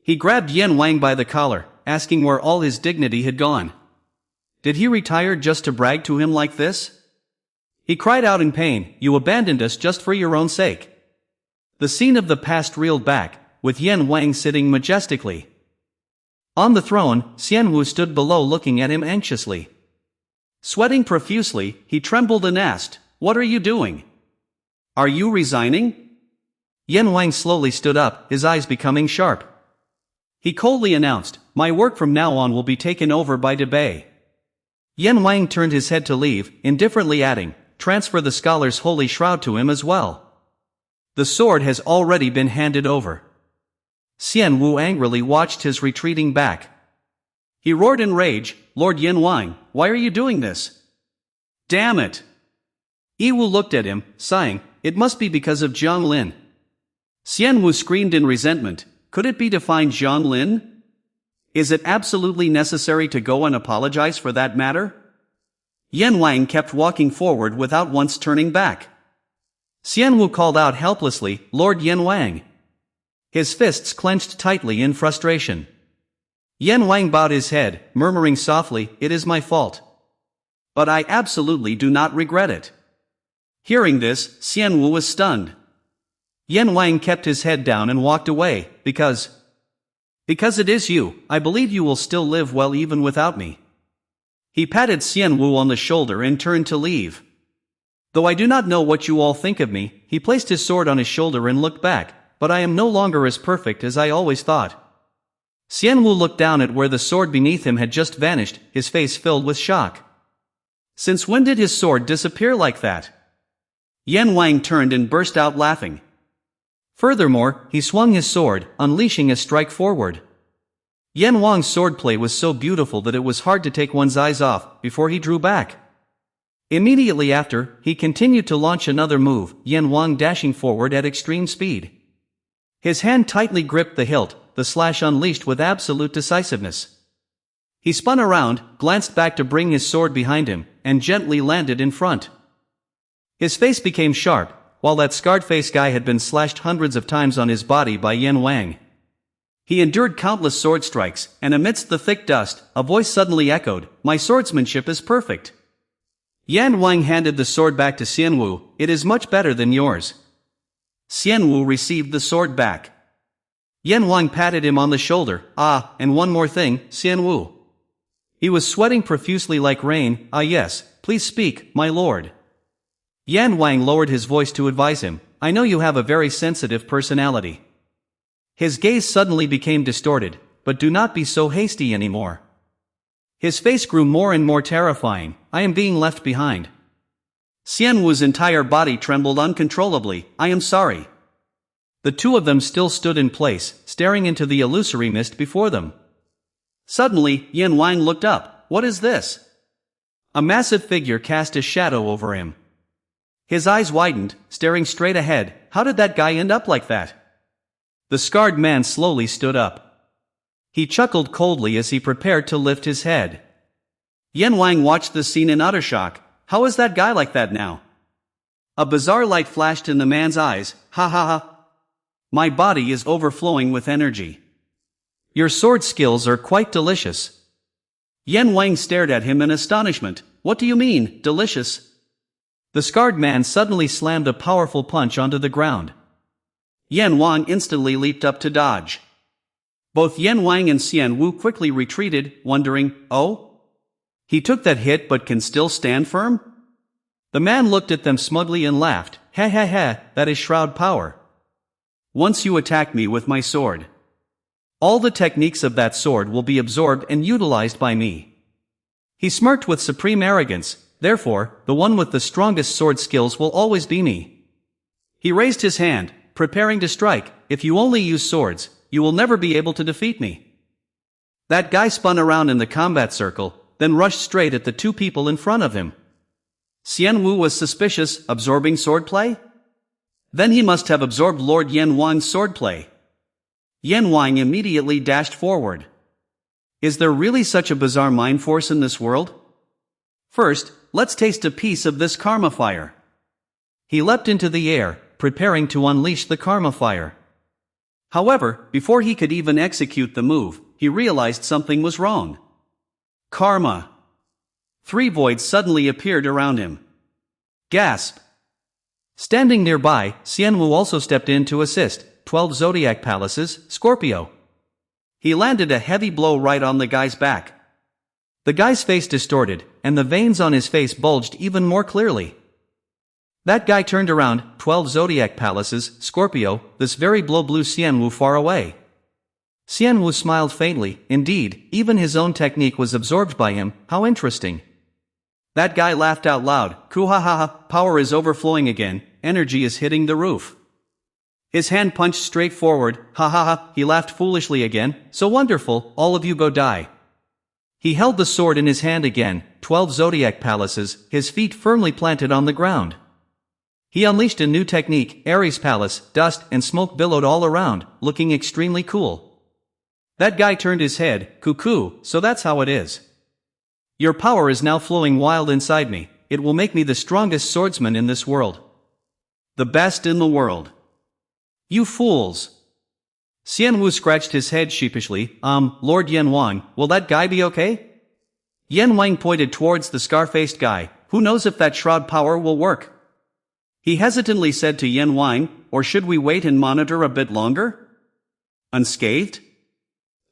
He grabbed Yan Wang by the collar, asking where all his dignity had gone. Did he retire just to brag to him like this? He cried out in pain, you abandoned us just for your own sake. The scene of the past reeled back, with Yan Wang sitting majestically. On the throne, Xian Wu stood below looking at him anxiously. Sweating profusely, he trembled and asked, what are you doing? Are you resigning? Yan Wang slowly stood up, his eyes becoming sharp. He coldly announced, my work from now on will be taken over by Debay. Yan Wang turned his head to leave, indifferently adding, transfer the scholar's holy shroud to him as well. The sword has already been handed over. Xian Wu angrily watched his retreating back. He roared in rage, Lord Yan Wang, why are you doing this? Damn it! Yiwu looked at him, sighing, it must be because of Zhang Lin. Xian Wu screamed in resentment, could it be to find Zhang Lin? Is it absolutely necessary to go and apologize for that matter? Yan Wang kept walking forward without once turning back. Xian Wu called out helplessly, Lord Yan Wang. His fists clenched tightly in frustration. Yan Wang bowed his head, murmuring softly, it is my fault. But I absolutely do not regret it. Hearing this, Xian Wu was stunned. Yan Wang kept his head down and walked away, because it is you, I believe you will still live well even without me. He patted Xian Wu on the shoulder and turned to leave. Though I do not know what you all think of me, he placed his sword on his shoulder and looked back, but I am no longer as perfect as I always thought. Xian Wu looked down at where the sword beneath him had just vanished, his face filled with shock. Since when did his sword disappear like that? Yan Wang turned and burst out laughing. Furthermore, he swung his sword, unleashing a strike forward. Yan Wang's swordplay was so beautiful that it was hard to take one's eyes off, before he drew back. Immediately after, he continued to launch another move, Yan Wang dashing forward at extreme speed. His hand tightly gripped the hilt, the slash unleashed with absolute decisiveness. He spun around, glanced back to bring his sword behind him, and gently landed in front. His face became sharp, while that scarred-faced guy had been slashed hundreds of times on his body by Yan Wang. He endured countless sword strikes, and amidst the thick dust, a voice suddenly echoed, my swordsmanship is perfect. Yan Wang handed the sword back to Xian Wu, it is much better than yours. Xian Wu received the sword back. Yan Wang patted him on the shoulder, ah, and one more thing, Xian Wu. He was sweating profusely like rain, ah yes, please speak, my lord. Yan Wang lowered his voice to advise him, I know you have a very sensitive personality. His gaze suddenly became distorted, but do not be so hasty anymore. His face grew more and more terrifying, I am being left behind. Xian Wu's entire body trembled uncontrollably, I am sorry. The two of them still stood in place, staring into the illusory mist before them. Suddenly, Yan Wang looked up, what is this? A massive figure cast a shadow over him. His eyes widened, staring straight ahead, how did that guy end up like that? The scarred man slowly stood up. He chuckled coldly as he prepared to lift his head. Yan Wang watched the scene in utter shock. How is that guy like that now? A bizarre light flashed in the man's eyes, ha ha ha. My body is overflowing with energy. Your sword skills are quite delicious. Yan Wang stared at him in astonishment. What do you mean, delicious? The scarred man suddenly slammed a powerful punch onto the ground. Yan Wang instantly leaped up to dodge. Both Yan Wang and Xian Wu quickly retreated, wondering, oh? He took that hit but can still stand firm? The man looked at them smugly and laughed, ha ha ha, that is shroud power. Once you attack me with my sword, all the techniques of that sword will be absorbed and utilized by me. He smirked with supreme arrogance, therefore, the one with the strongest sword skills will always be me. He raised his hand, preparing to strike, if you only use swords, you will never be able to defeat me. That guy spun around in the combat circle, then rushed straight at the two people in front of him. Xian Wu was suspicious, absorbing swordplay? Then he must have absorbed Lord Yan Wang's swordplay. Yan Wang immediately dashed forward. Is there really such a bizarre mind force in this world? First, let's taste a piece of this karma fire. He leapt into the air, preparing to unleash the karma fire. However, before he could even execute the move, he realized something was wrong. Karma. 3 voids suddenly appeared around him. Gasp. Standing nearby, Xian Wu also stepped in to assist. 12 zodiac palaces, Scorpio. He landed a heavy blow right on the guy's back. The guy's face distorted, and the veins on his face bulged even more clearly. That guy turned around, 12 zodiac palaces, Scorpio, this very blow blew Xian Wu far away. Xian Wu smiled faintly, indeed, even his own technique was absorbed by him, how interesting. That guy laughed out loud, Kuhahaha, power is overflowing again, energy is hitting the roof. His hand punched straight forward, ha ha ha, he laughed foolishly again, so wonderful, all of you go die. He held the sword in his hand again, 12 zodiac palaces, his feet firmly planted on the ground. He unleashed a new technique, Ares Palace, dust and smoke billowed all around, looking extremely cool. That guy turned his head, cuckoo, so that's how it is. Your power is now flowing wild inside me, it will make me the strongest swordsman in this world. The best in the world. You fools. Xian Wu scratched his head sheepishly, Lord Yan Wang, will that guy be okay? Yan Wang pointed towards the scar-faced guy, who knows if that shroud power will work? He hesitantly said to Yan Wang, or should we wait and monitor a bit longer? Unscathed?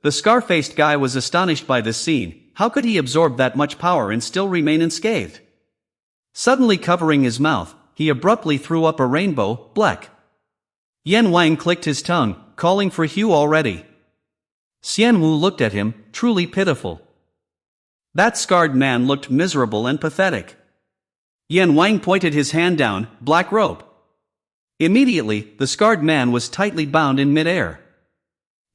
The scar-faced guy was astonished by this scene, how could he absorb that much power and still remain unscathed? Suddenly covering his mouth, he abruptly threw up a rainbow, black. Yan Wang clicked his tongue, calling for Hugh already. Xian Wu looked at him, truly pitiful. That scarred man looked miserable and pathetic. Yan Wang pointed his hand down, black rope. Immediately, the scarred man was tightly bound in midair.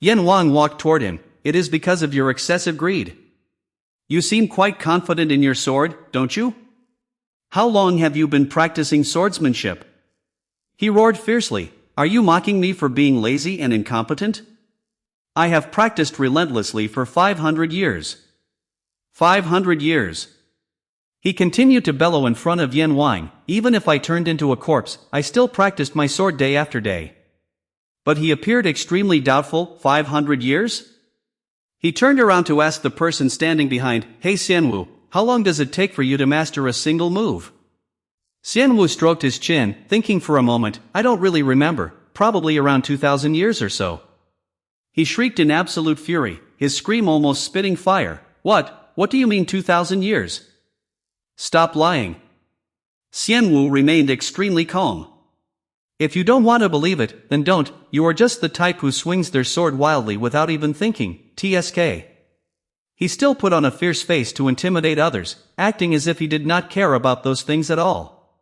Yan Wang walked toward him, it is because of your excessive greed. You seem quite confident in your sword, don't you? How long have you been practicing swordsmanship? He roared fiercely, are you mocking me for being lazy and incompetent? I have practiced relentlessly for 500 years. 500 years. He continued to bellow in front of Yan Wang, even if I turned into a corpse, I still practiced my sword day after day. But he appeared extremely doubtful, 500 years? He turned around to ask the person standing behind, hey Xian Wu, how long does it take for you to master a single move? Xian Wu stroked his chin, thinking for a moment, I don't really remember, probably around 2,000 years or so. He shrieked in absolute fury, his scream almost spitting fire. What do you mean 2,000 years? Stop lying. Xianwu remained extremely calm. If you don't want to believe it, then don't, you are just the type who swings their sword wildly without even thinking, TSK. He still put on a fierce face to intimidate others, acting as if he did not care about those things at all.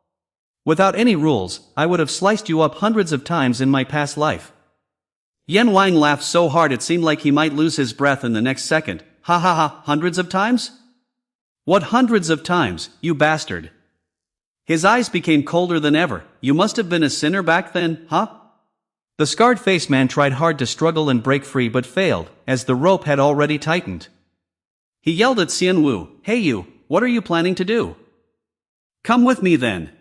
Without any rules, I would have sliced you up hundreds of times in my past life. Yan Wang laughed so hard it seemed like he might lose his breath in the next second. Ha ha ha, hundreds of times? What hundreds of times, you bastard? His eyes became colder than ever. You must have been a sinner back then, huh? The scarred-faced man tried hard to struggle and break free but failed, as the rope had already tightened. He yelled at Xianwu, "Hey you, what are you planning to do? Come with me then."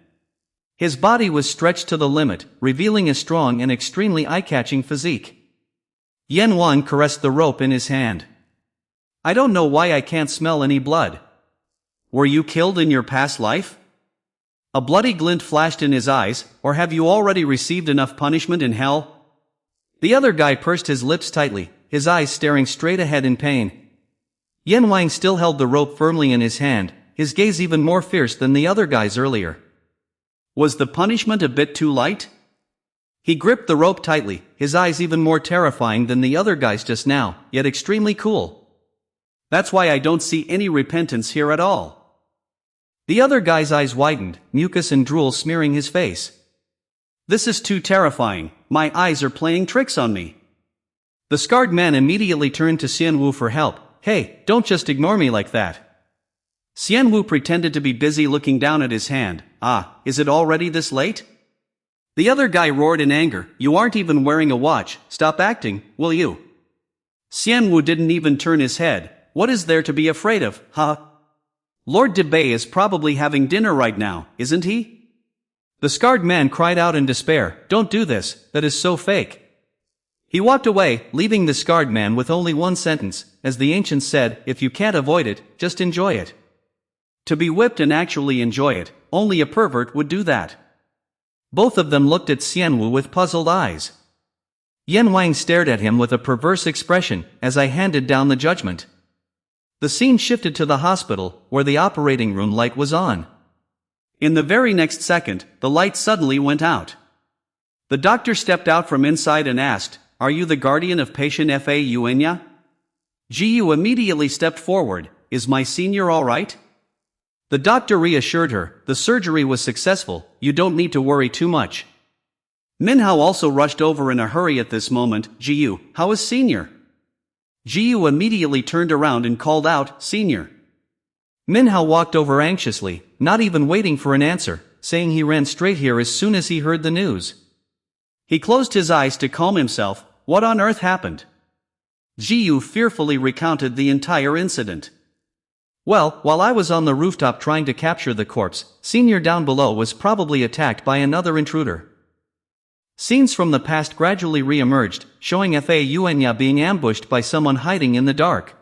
His body was stretched to the limit, revealing a strong and extremely eye-catching physique. Yan Wang caressed the rope in his hand. "I don't know why I can't smell any blood. Were you killed in your past life? A bloody glint flashed in his eyes, or have you already received enough punishment in hell?" The other guy pursed his lips tightly, his eyes staring straight ahead in pain. Yan Wang still held the rope firmly in his hand, his gaze even more fierce than the other guy's earlier. Was the punishment a bit too light? He gripped the rope tightly, his eyes even more terrifying than the other guy's just now, yet extremely cool. That's why I don't see any repentance here at all. The other guy's eyes widened, mucus and drool smearing his face. This is too terrifying, my eyes are playing tricks on me. The scarred man immediately turned to Xianwu for help. Hey, don't just ignore me like that. Xianwu pretended to be busy looking down at his hand. Ah, is it already this late? The other guy roared in anger. You aren't even wearing a watch, stop acting, will you? Xianwu didn't even turn his head. What is there to be afraid of, huh? Lord Debay is probably having dinner right now, isn't he? The scarred man cried out in despair. Don't do this, that is so fake. He walked away, leaving the scarred man with only one sentence. As the ancients said, if you can't avoid it, just enjoy it. To be whipped and actually enjoy it, only a pervert would do that. Both of them looked at Xianwu with puzzled eyes. Yan Wang stared at him with a perverse expression, as I handed down the judgment. The scene shifted to the hospital, where the operating room light was on. In the very next second, the light suddenly went out. The doctor stepped out from inside and asked, "Are you the guardian of patient Fa Yuenya?" Jiyu immediately stepped forward. "Is my senior all right?" The doctor reassured her, "The surgery was successful, you don't need to worry too much." Minhao also rushed over in a hurry at this moment. "Jiyu, how is senior?" Jiyu immediately turned around and called out, "Senior." Minhao walked over anxiously, not even waiting for an answer, saying he ran straight here as soon as he heard the news. He closed his eyes to calm himself. What on earth happened? Jiyu fearfully recounted the entire incident. Well, while I was on the rooftop trying to capture the corpse, Senior down below was probably attacked by another intruder. Scenes from the past gradually re-emerged, showing Fa Yuenya being ambushed by someone hiding in the dark.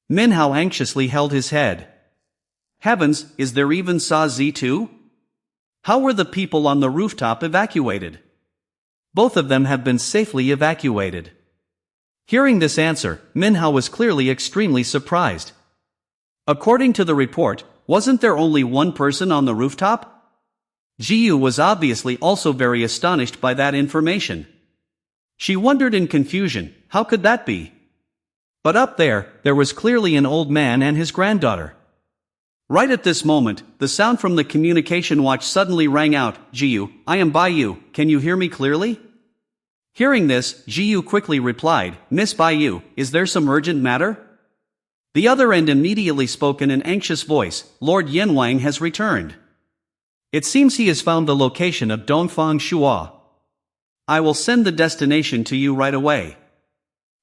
Minhao anxiously held his head. Heavens, is there even Sa Zi too? How were the people on the rooftop evacuated? Both of them have been safely evacuated. Hearing this answer, Minhao was clearly extremely surprised. According to the report, wasn't there only one person on the rooftop? Jiyu was obviously also very astonished by that information. She wondered in confusion, how could that be? But up there was clearly an old man and his granddaughter. Right at this moment, the sound from the communication watch suddenly rang out. "Jiyu, I am Baiyu, can you hear me clearly?" Hearing this, Jiyu quickly replied, "Miss Baiyu, is there some urgent matter?" The other end immediately spoke in an anxious voice, "Lord Yanwang has returned. It seems he has found the location of Dongfang Shua. I will send the destination to you right away."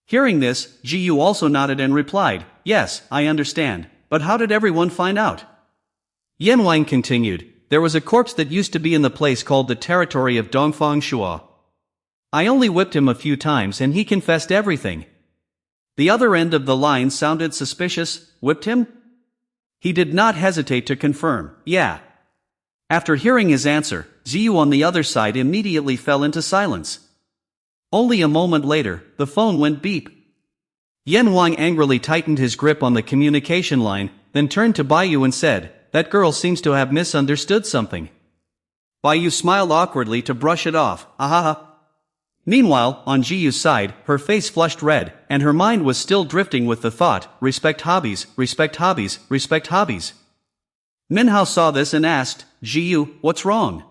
Hearing this, Jiyu also nodded and replied, "Yes, I understand, but how did everyone find out?" Yanwang continued, "There was a corpse that used to be in the place called the territory of Dongfang Shua. I only whipped him a few times and he confessed everything." The other end of the line sounded suspicious. Whipped him? He did not hesitate to confirm, "Yeah." After hearing his answer, Ziyu on the other side immediately fell into silence. Only a moment later, the phone went beep. Yan Wang angrily tightened his grip on the communication line, then turned to Baiyu and said, that girl seems to have misunderstood something. Why, you smiled awkwardly to brush it off, ahaha. Meanwhile, on Jiyu's side, her face flushed red, and her mind was still drifting with the thought, respect hobbies, respect hobbies, respect hobbies. Minhao saw this and asked, Jiyu, what's wrong?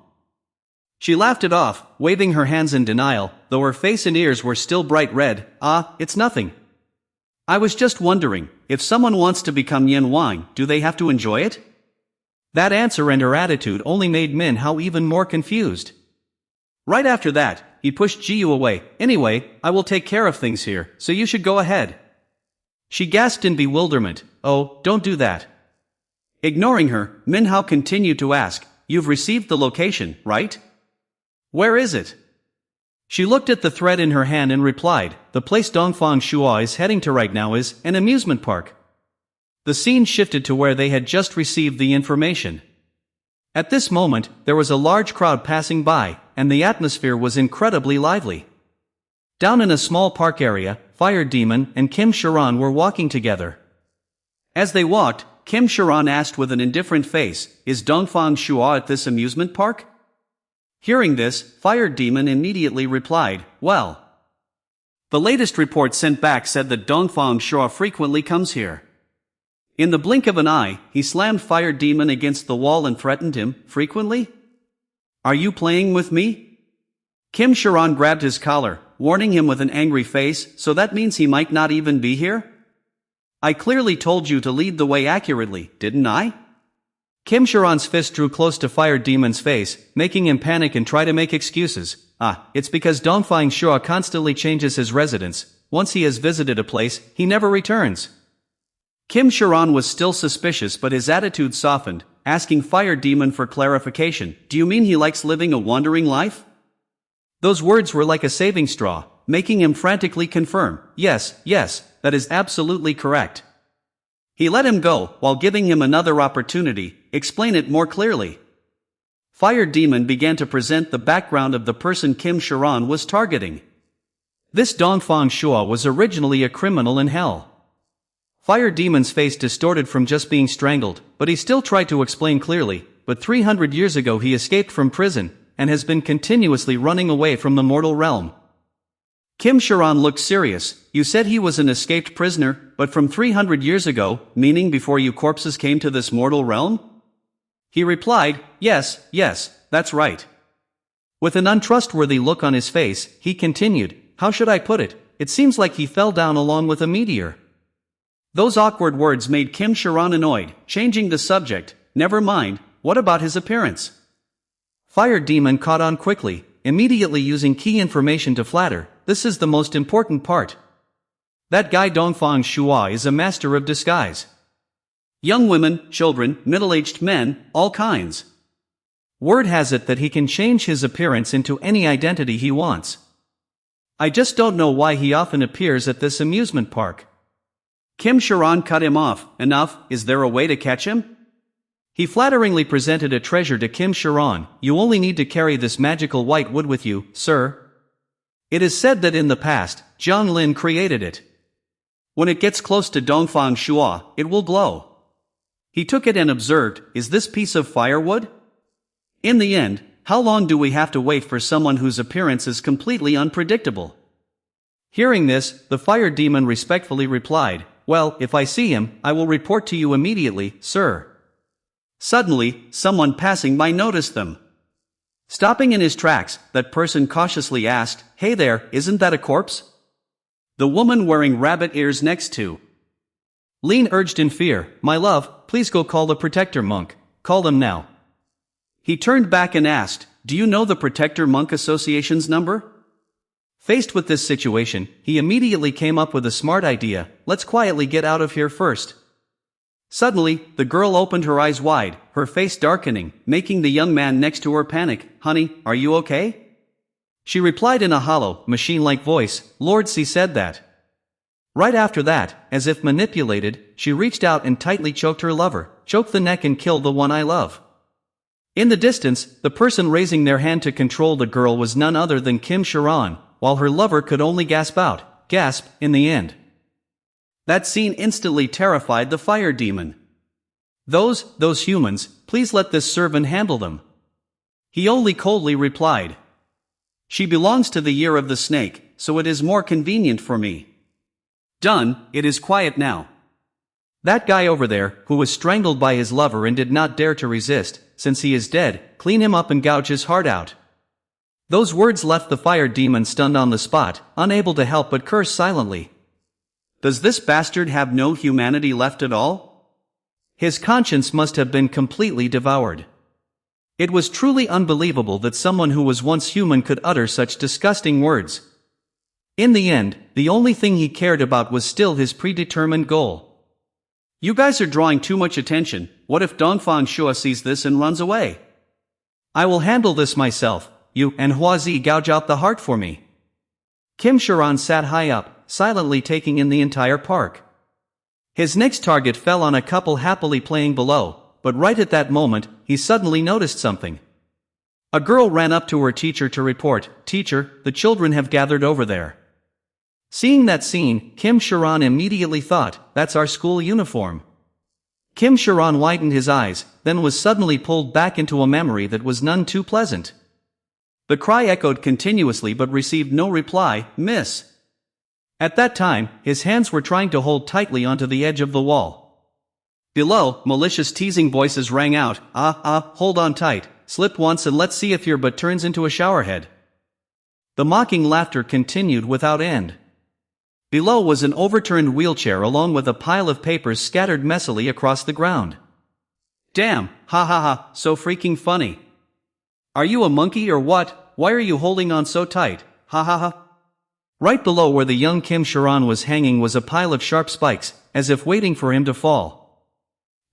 She laughed it off, waving her hands in denial, though her face and ears were still bright red. It's nothing. I was just wondering, if someone wants to become Yin Wang, do they have to enjoy it? That answer and her attitude only made Minhao even more confused. Right after that, he pushed Jiyu away. Anyway, I will take care of things here, so you should go ahead. She gasped in bewilderment. Oh, don't do that. Ignoring her, Minhao continued to ask, You've received the location, right? Where is it? She looked at the thread in her hand and replied, The place Dongfang Shua is heading to right now is an amusement park. The scene shifted to where they had just received the information. At this moment, there was a large crowd passing by, and the atmosphere was incredibly lively. Down in a small park area, Fire Demon and Kim Sharon were walking together. As they walked, Kim Sharon asked with an indifferent face, Is Dongfang Shua at this amusement park? Hearing this, Fire Demon immediately replied, Well. The latest report sent back said that Dongfang Shua frequently comes here. In the blink of an eye, he slammed Fire Demon against the wall and threatened him, frequently? Are you playing with me? Kim Sharon grabbed his collar, warning him with an angry face, so that means he might not even be here? I clearly told you to lead the way accurately, didn't I? Kim Sharon's fist drew close to Fire Demon's face, making him panic and try to make excuses. It's because Dongfang Shua constantly changes his residence. Once he has visited a place, he never returns. Kim Sharon was still suspicious, but his attitude softened, asking Fire Demon for clarification. Do you mean he likes living a wandering life? Those words were like a saving straw, making him frantically confirm, yes, that is absolutely correct. He let him go, while giving him another opportunity, explain it more clearly. Fire Demon began to present the background of the person Kim Sharon was targeting. This Dongfang Shua was originally a criminal in hell. Fire Demon's face distorted from just being strangled, but he still tried to explain clearly, but 300 years ago he escaped from prison, and has been continuously running away from the mortal realm. Kim Sharon looked serious. You said he was an escaped prisoner, but from 300 years ago, meaning before you corpses came to this mortal realm? He replied, yes, that's right. With an untrustworthy look on his face, he continued, How should I put it? It seems like he fell down along with a meteor. Those awkward words made Kim Sharon annoyed, changing the subject. Never mind, what about his appearance? Fire Demon caught on quickly, immediately using key information to flatter. This is the most important part. That guy Dongfang Shua is a master of disguise. Young women, children, middle-aged men, all kinds. Word has it that he can change his appearance into any identity he wants. I just don't know why he often appears at this amusement park. Kim Sharon cut him off. Enough, is there a way to catch him? He flatteringly presented a treasure to Kim Sharon. You only need to carry this magical white wood with you, sir. It is said that in the past, Jiang Lin created it. When it gets close to Dongfang Shua, it will glow. He took it and observed, Is this piece of firewood? In the end, how long do we have to wait for someone whose appearance is completely unpredictable? Hearing this, the Fire Demon respectfully replied, Well, if I see him, I will report to you immediately, sir. Suddenly, someone passing by noticed them. Stopping in his tracks, that person cautiously asked, Hey there, isn't that a corpse? The woman wearing rabbit ears next to Lin urged in fear, My love, please go call the protector monk. Call them now. He turned back and asked, Do you know the Protector Monk Association's number? Faced with this situation, he immediately came up with a smart idea. Let's quietly get out of here first. Suddenly, the girl opened her eyes wide, her face darkening, making the young man next to her panic. Honey, are you okay? She replied in a hollow, machine-like voice, Lord C said that. Right after that, as if manipulated, she reached out and tightly choked her lover, choked the neck and killed the one I love. In the distance, the person raising their hand to control the girl was none other than Kim Sharon, while her lover could only gasp in the end. That scene instantly terrified the Fire Demon. Those humans, please let this servant handle them. He only coldly replied. She belongs to the year of the snake, so it is more convenient for me. Done, it is quiet now. That guy over there, who was strangled by his lover and did not dare to resist, since he is dead, clean him up and gouge his heart out. Those words left the fire demon stunned on the spot, unable to help but curse silently. Does this bastard have no humanity left at all? His conscience must have been completely devoured. It was truly unbelievable that someone who was once human could utter such disgusting words. In the end, the only thing he cared about was still his predetermined goal. You guys are drawing too much attention. What if Dongfang Shua sees this and runs away? I will handle this myself. You and Huazi gouge out the heart for me. Kim Sharan sat high up, silently taking in the entire park. His next target fell on a couple happily playing below, but right at that moment, he suddenly noticed something. A girl ran up to her teacher to report, "Teacher, the children have gathered over there." Seeing that scene, Kim Sharan immediately thought, "That's our school uniform." Kim Sharan widened his eyes, then was suddenly pulled back into a memory that was none too pleasant. The cry echoed continuously but received no reply, "Miss." At that time, his hands were trying to hold tightly onto the edge of the wall. Below, malicious teasing voices rang out, hold on tight, slip once and let's see if your butt turns into a showerhead." The mocking laughter continued without end. Below was an overturned wheelchair along with a pile of papers scattered messily across the ground. Damn, so freaking funny. Are you a monkey or what? Why are you holding on so tight? Right below where the young Kim Sharan was hanging was a pile of sharp spikes, as if waiting for him to fall.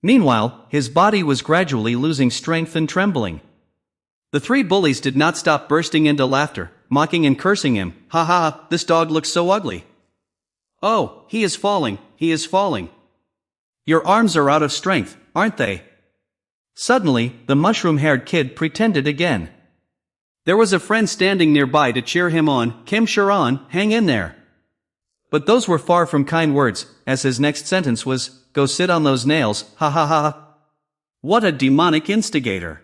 Meanwhile, his body was gradually losing strength and trembling. The three bullies did not stop bursting into laughter, mocking and cursing him. This dog looks so ugly. Oh, he is falling. Your arms are out of strength, aren't they? Suddenly, the mushroom-haired kid pretended again. There was a friend standing nearby to cheer him on. Kim Sharan, hang in there. But those were far from kind words, as his next sentence was, go sit on those nails, What a demonic instigator.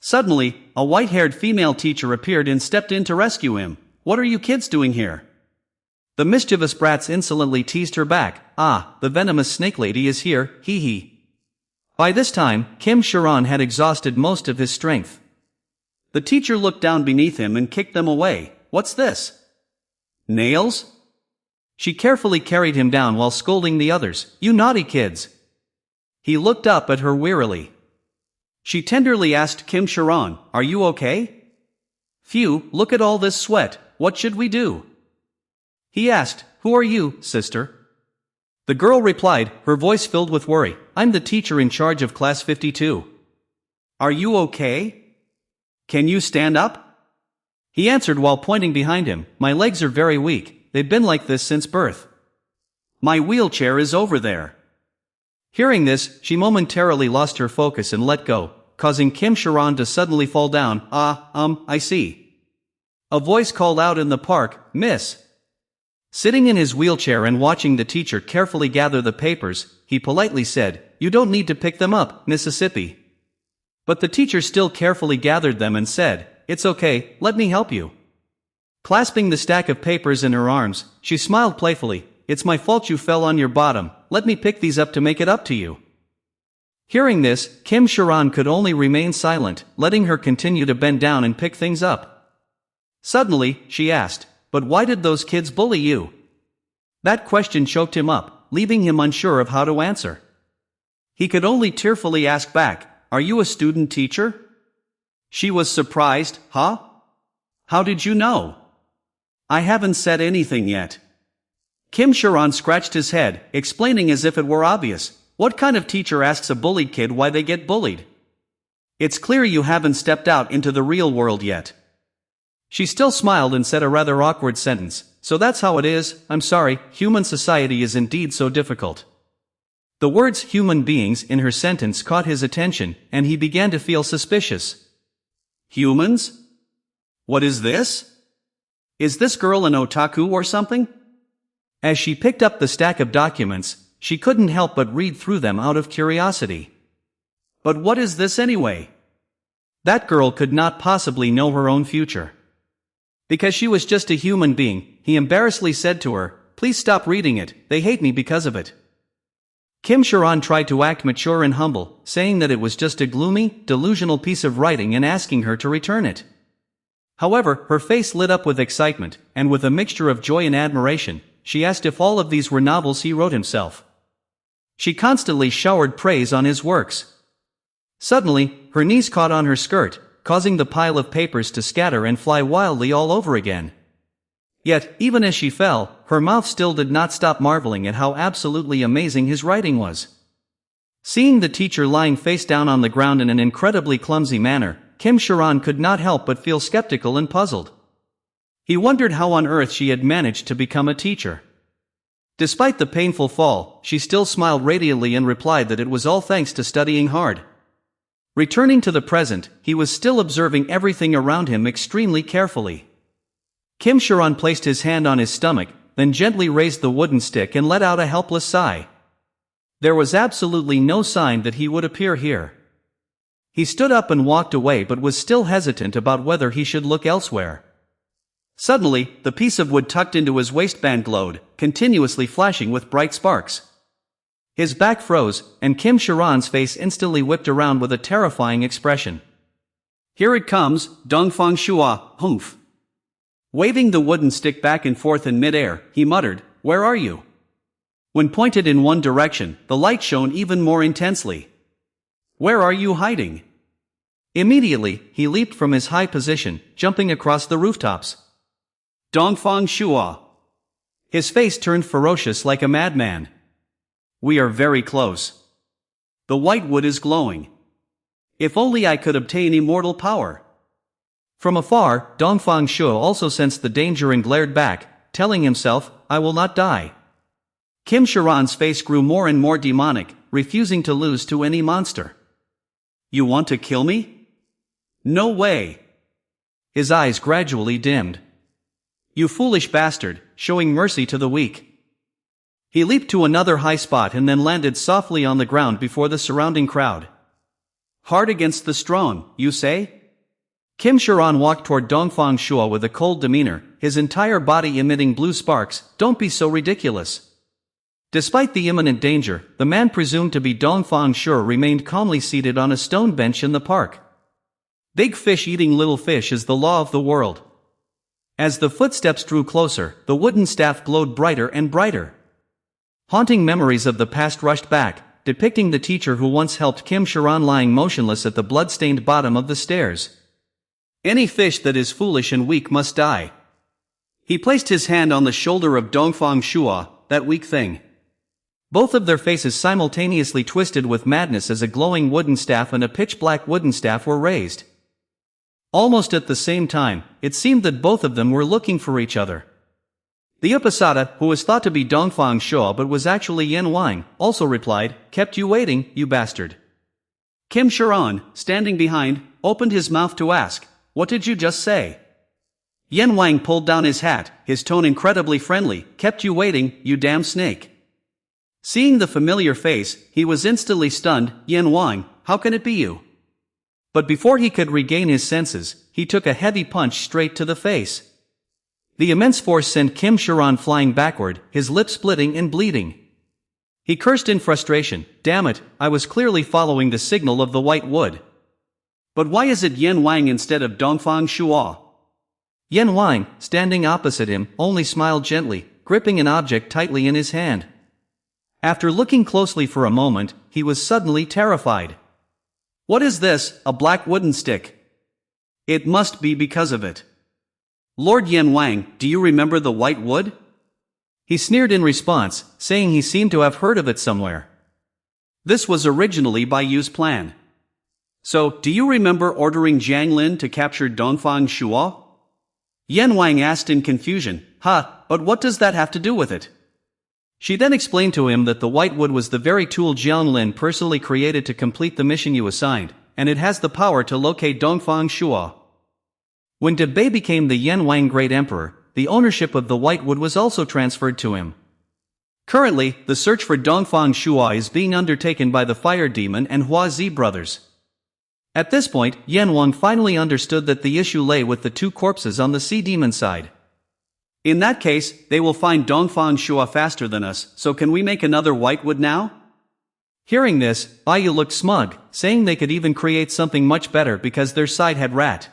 Suddenly, a white-haired female teacher appeared and stepped in to rescue him. What are you kids doing here? The mischievous brats insolently teased her back. The venomous snake lady is here, hee. By this time, Kim Sharan had exhausted most of his strength. The teacher looked down beneath him and kicked them away. What's this? Nails? She carefully carried him down while scolding the others. You naughty kids. He looked up at her wearily. She tenderly asked Kim Sharan, are you okay? Phew, look at all this sweat, what should we do? He asked, who are you, sister? The girl replied, her voice filled with worry, I'm the teacher in charge of class 52. Are you okay? Can you stand up? He answered while pointing behind him, my legs are very weak, they've been like this since birth. My wheelchair is over there. Hearing this, she momentarily lost her focus and let go, causing Kim Sharan to suddenly fall down. I see. A voice called out in the park, Miss. Sitting in his wheelchair and watching the teacher carefully gather the papers, he politely said, you don't need to pick them up, Mississippi. But the teacher still carefully gathered them and said, it's okay, let me help you. Clasping the stack of papers in her arms, she smiled playfully, it's my fault you fell on your bottom, let me pick these up to make it up to you. Hearing this, Kim Sharan could only remain silent, letting her continue to bend down and pick things up. Suddenly, she asked, but why did those kids bully you? That question choked him up, leaving him unsure of how to answer. He could only tearfully ask back, are you a student teacher? She was surprised, huh? How did you know? I haven't said anything yet. Kim Sharan scratched his head, explaining as if it were obvious. What kind of teacher asks a bullied kid why they get bullied? It's clear you haven't stepped out into the real world yet. She still smiled and said a rather awkward sentence, so that's how it is, I'm sorry, human society is indeed so difficult. The words human beings in her sentence caught his attention, and he began to feel suspicious. Humans? What is this? Is this girl an otaku or something? As she picked up the stack of documents, she couldn't help but read through them out of curiosity. But what is this anyway? That girl could not possibly know her own future. Because she was just a human being, he embarrassedly said to her, "Please stop reading it, they hate me because of it." Kim Sharon tried to act mature and humble, saying that it was just a gloomy, delusional piece of writing and asking her to return it. However, her face lit up with excitement, and with a mixture of joy and admiration, she asked if all of these were novels he wrote himself. She constantly showered praise on his works. Suddenly, her knees caught on her skirt, causing the pile of papers to scatter and fly wildly all over again. Yet, even as she fell, her mouth still did not stop marveling at how absolutely amazing his writing was. Seeing the teacher lying face down on the ground in an incredibly clumsy manner, Kim Sharon could not help but feel skeptical and puzzled. He wondered how on earth she had managed to become a teacher. Despite the painful fall, she still smiled radiantly and replied that it was all thanks to studying hard. Returning to the present, he was still observing everything around him extremely carefully. Kim Sharon placed his hand on his stomach, then gently raised the wooden stick and let out a helpless sigh. There was absolutely no sign that he would appear here. He stood up and walked away but was still hesitant about whether he should look elsewhere. Suddenly, the piece of wood tucked into his waistband glowed, continuously flashing with bright sparks. His back froze, and Kim Sharon's face instantly whipped around with a terrifying expression. "Here it comes, Dongfang Shua, humph." Waving the wooden stick back and forth in midair, he muttered, "Where are you?" When pointed in one direction, the light shone even more intensely. "Where are you hiding?" Immediately, he leaped from his high position, jumping across the rooftops. Dongfang Shua. His face turned ferocious like a madman. "We are very close. The white wood is glowing. If only I could obtain immortal power." From afar, Dongfang Shua also sensed the danger and glared back, telling himself, "I will not die." Kim Sharon's face grew more and more demonic, refusing to lose to any monster. "You want to kill me? No way." His eyes gradually dimmed. "You foolish bastard, showing mercy to the weak." He leaped to another high spot and then landed softly on the ground before the surrounding crowd. "Hard against the strong, you say?" Kim Sharon walked toward Dongfang Shua with a cold demeanor, his entire body emitting blue sparks. "Don't be so ridiculous." Despite the imminent danger, the man presumed to be Dongfang Shua remained calmly seated on a stone bench in the park. Big fish eating little fish is the law of the world. As the footsteps drew closer, the wooden staff glowed brighter and brighter. Haunting memories of the past rushed back, depicting the teacher who once helped Kim Sharon lying motionless at the blood-stained bottom of the stairs. "Any fish that is foolish and weak must die." He placed his hand on the shoulder of Dongfang Shua, that weak thing. Both of their faces simultaneously twisted with madness as a glowing wooden staff and a pitch-black wooden staff were raised. Almost at the same time, it seemed that both of them were looking for each other. The Uposatha, who was thought to be Dongfang Shua but was actually Yan Wang, also replied, "Kept you waiting, you bastard." Kim Sharon, standing behind, opened his mouth to ask, "What did you just say?" Yan Wang pulled down his hat, his tone incredibly friendly, "Kept you waiting, you damn snake." Seeing the familiar face, he was instantly stunned. "Yan Wang, how can it be you?" But before he could regain his senses, he took a heavy punch straight to the face. The immense force sent Kim Sharon flying backward, his lips splitting and bleeding. He cursed in frustration, "Damn it, I was clearly following the signal of the white wood. But why is it Yan Wang instead of Dongfang Shua?" Yan Wang, standing opposite him, only smiled gently, gripping an object tightly in his hand. After looking closely for a moment, he was suddenly terrified. "What is this, a black wooden stick? It must be because of it. Lord Yan Wang, do you remember the white wood?" He sneered in response, saying he seemed to have heard of it somewhere. "This was originally Bai Yu's plan. So, do you remember ordering Jiang Lin to capture Dongfang Shua?" Yan Wang asked in confusion, But what does that have to do with it?" She then explained to him that the white wood was the very tool Jiang Lin personally created to complete the mission you assigned, and it has the power to locate Dongfang Shua. When Bei became the Yan Wang Great Emperor, the ownership of the white wood was also transferred to him. Currently, the search for Dongfang Shua is being undertaken by the Fire Demon and Hua Zi brothers. At this point, Yan Wang finally understood that the issue lay with the two corpses on the Sea Demon side. In that case, they will find Dongfang Shua faster than us, so can we make another Whitewood now? Hearing this, Bayu looked smug, saying they could even create something much better because their side had rat.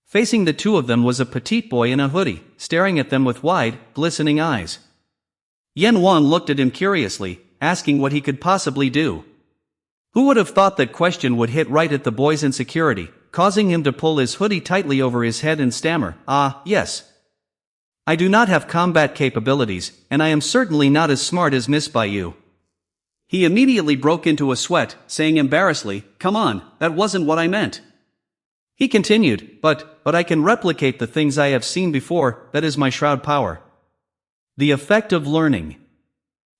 Facing the two of them was a petite boy in a hoodie, staring at them with wide, glistening eyes. Yan Wang looked at him curiously, asking what he could possibly do. Who would have thought that question would hit right at the boy's insecurity, causing him to pull his hoodie tightly over his head and stammer, yes. I do not have combat capabilities, and I am certainly not as smart as Miss Bayu. He immediately broke into a sweat, saying embarrassedly, come on, that wasn't what I meant. He continued, but I can replicate the things I have seen before, that is my shroud power. The effect of learning.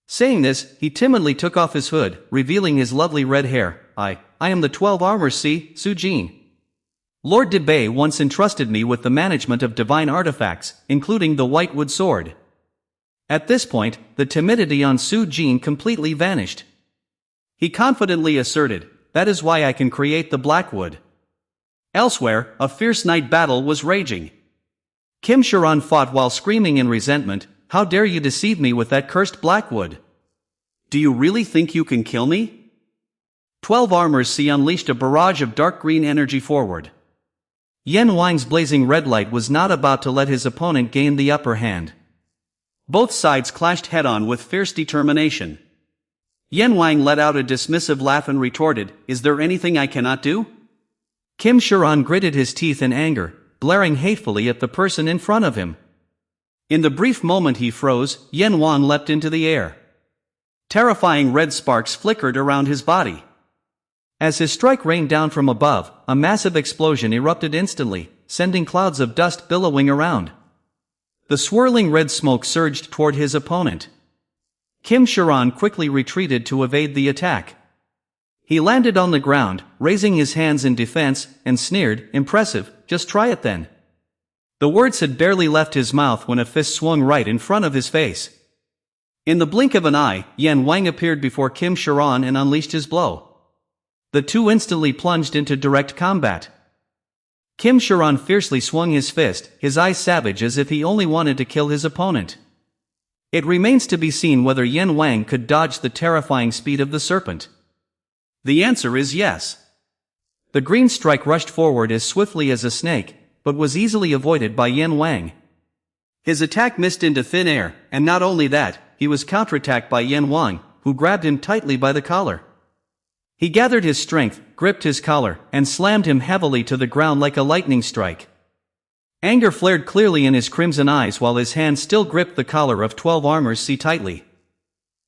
Saying this, he timidly took off his hood, revealing his lovely red hair. I am the 12 armors, see, Su Jin. Lord Debay once entrusted me with the management of divine artifacts, including the Whitewood sword. At this point, the timidity on Su Jin completely vanished. He confidently asserted, that is why I can create the Blackwood. Elsewhere, a fierce night battle was raging. Kim Sharan fought while screaming in resentment, how dare you deceive me with that cursed Blackwood? Do you really think you can kill me? 12 armors C unleashed a barrage of dark green energy forward. Yan Wang's blazing red light was not about to let his opponent gain the upper hand. Both sides clashed head-on with fierce determination. Yan Wang let out a dismissive laugh and retorted, is there anything I cannot do? Kim Sharan gritted his teeth in anger, blaring hatefully at the person in front of him. In the brief moment he froze, Yan Wang leapt into the air. Terrifying red sparks flickered around his body. As his strike rained down from above, a massive explosion erupted instantly, sending clouds of dust billowing around. The swirling red smoke surged toward his opponent. Kim Sharan quickly retreated to evade the attack. He landed on the ground, raising his hands in defense, and sneered, impressive, just try it then. The words had barely left his mouth when a fist swung right in front of his face. In the blink of an eye, Yan Wang appeared before Kim Sharan and unleashed his blow. The two instantly plunged into direct combat. Kim Sharan fiercely swung his fist, his eyes savage as if he only wanted to kill his opponent. It remains to be seen whether Yan Wang could dodge the terrifying speed of the serpent. The answer is yes. The green strike rushed forward as swiftly as a snake, but was easily avoided by Yan Wang. His attack missed into thin air, and not only that, he was counterattacked by Yan Wang, who grabbed him tightly by the collar. He gathered his strength, gripped his collar, and slammed him heavily to the ground like a lightning strike. Anger flared clearly in his crimson eyes while his hand still gripped the collar of 12 armors C tightly.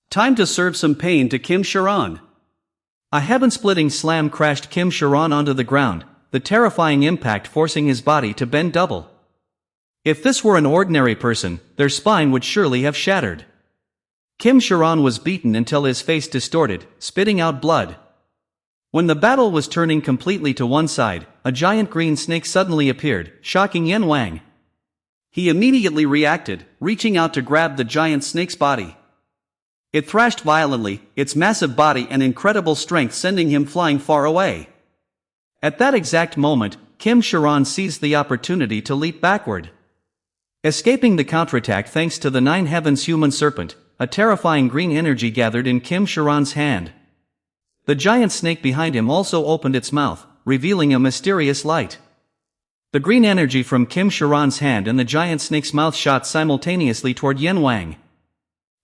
Time to serve some pain to Kim Sharan. A heaven-splitting slam crashed Kim Sharan onto the ground, the terrifying impact forcing his body to bend double. If this were an ordinary person, their spine would surely have shattered. Kim Sharan was beaten until his face distorted, spitting out blood. When the battle was turning completely to one side, a giant green snake suddenly appeared, shocking Yan Wang. He immediately reacted, reaching out to grab the giant snake's body. It thrashed violently, its massive body and incredible strength sending him flying far away. At that exact moment, Kim Sharan seized the opportunity to leap backward. Escaping the counterattack thanks to the Nine Heavens human serpent, a terrifying green energy gathered in Kim Sharan's hand. The giant snake behind him also opened its mouth, revealing a mysterious light. The green energy from Kim Sharan's hand and the giant snake's mouth shot simultaneously toward Yan Wang.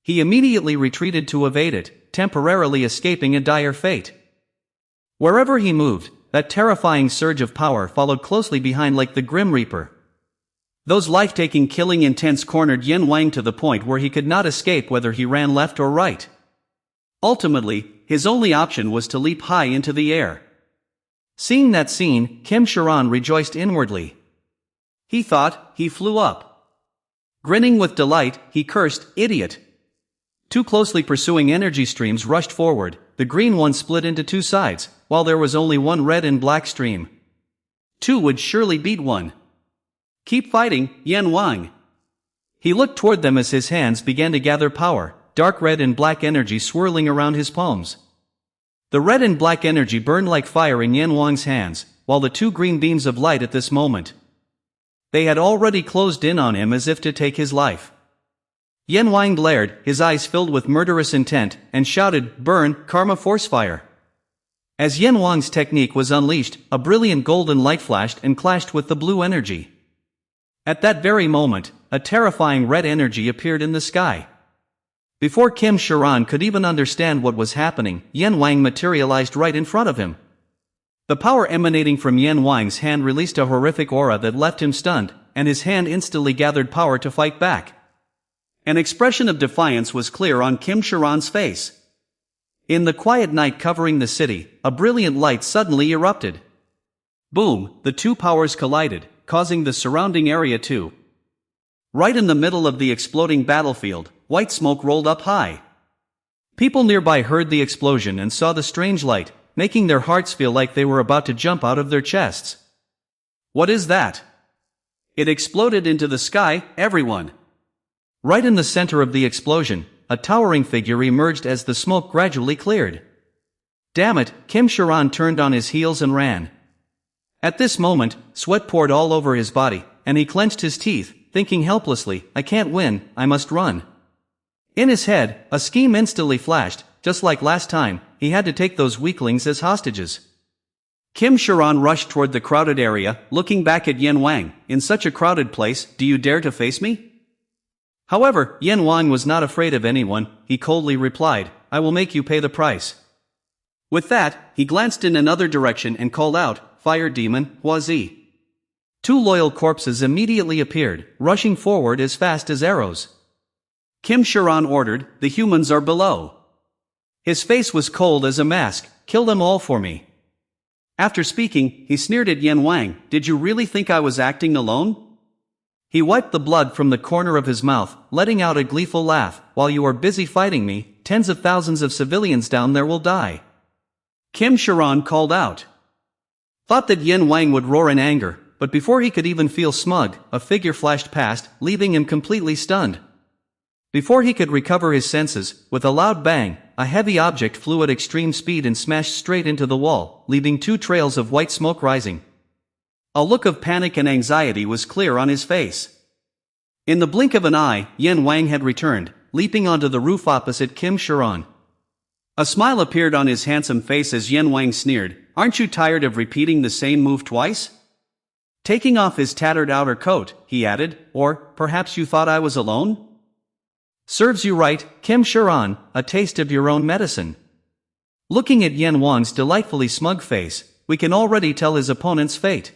He immediately retreated to evade it, temporarily escaping a dire fate. Wherever he moved, that terrifying surge of power followed closely behind like the Grim Reaper. Those life-taking killing intents cornered Yan Wang to the point where he could not escape whether he ran left or right. Ultimately, his only option was to leap high into the air. Seeing that scene, Kim Sharan rejoiced inwardly. He thought, he flew up. Grinning with delight, he cursed, idiot. Two closely pursuing energy streams rushed forward, the green one split into two sides, while there was only one red and black stream. Two would surely beat one. Keep fighting, Yan Wang. He looked toward them as his hands began to gather power, dark red and black energy swirling around his palms. The red and black energy burned like fire in Yan Wang's hands, while the two green beams of light at this moment. They had already closed in on him as if to take his life. Yan Wang glared, his eyes filled with murderous intent, and shouted, "Burn, Karma Force Fire!" As Yan Wang's technique was unleashed, a brilliant golden light flashed and clashed with the blue energy. At that very moment, a terrifying red energy appeared in the sky. Before Kim Sharan could even understand what was happening, Yan Wang materialized right in front of him. The power emanating from Yan Wang's hand released a horrific aura that left him stunned, and his hand instantly gathered power to fight back. An expression of defiance was clear on Kim Sharan's face. In the quiet night covering the city, a brilliant light suddenly erupted. Boom, the two powers collided, causing the surrounding area to. Right in the middle of the exploding battlefield, white smoke rolled up high. People nearby heard the explosion and saw the strange light, making their hearts feel like they were about to jump out of their chests. What is that? It exploded into the sky, everyone. Right in the center of the explosion, a towering figure emerged as the smoke gradually cleared. Damn it, Kim Sharan turned on his heels and ran. At this moment, sweat poured all over his body, and he clenched his teeth, thinking helplessly, I can't win, I must run. In his head, a scheme instantly flashed, just like last time, he had to take those weaklings as hostages. Kim Sharan rushed toward the crowded area, looking back at Yan Wang. In such a crowded place, do you dare to face me? However, Yan Wang was not afraid of anyone, he coldly replied, I will make you pay the price. With that, he glanced in another direction and called out, Fire Demon, Huazi. Two loyal corpses immediately appeared, rushing forward as fast as arrows. Kim Sharan ordered, the humans are below. His face was cold as a mask, kill them all for me. After speaking, he sneered at Yan Wang, did you really think I was acting alone? He wiped the blood from the corner of his mouth, letting out a gleeful laugh, while you are busy fighting me, tens of thousands of civilians down there will die. Kim Sharan called out. Thought that Yan Wang would roar in anger, but before he could even feel smug, a figure flashed past, leaving him completely stunned. Before he could recover his senses, with a loud bang, a heavy object flew at extreme speed and smashed straight into the wall, leaving two trails of white smoke rising. A look of panic and anxiety was clear on his face. In the blink of an eye, Yan Wang had returned, leaping onto the roof opposite Kim Sharan. A smile appeared on his handsome face as Yan Wang sneered, aren't you tired of repeating the same move twice? Taking off his tattered outer coat, he added, or perhaps you thought I was alone? Serves you right, Kim Sharan, a taste of your own medicine. Looking at Yan Wang's delightfully smug face, we can already tell his opponent's fate.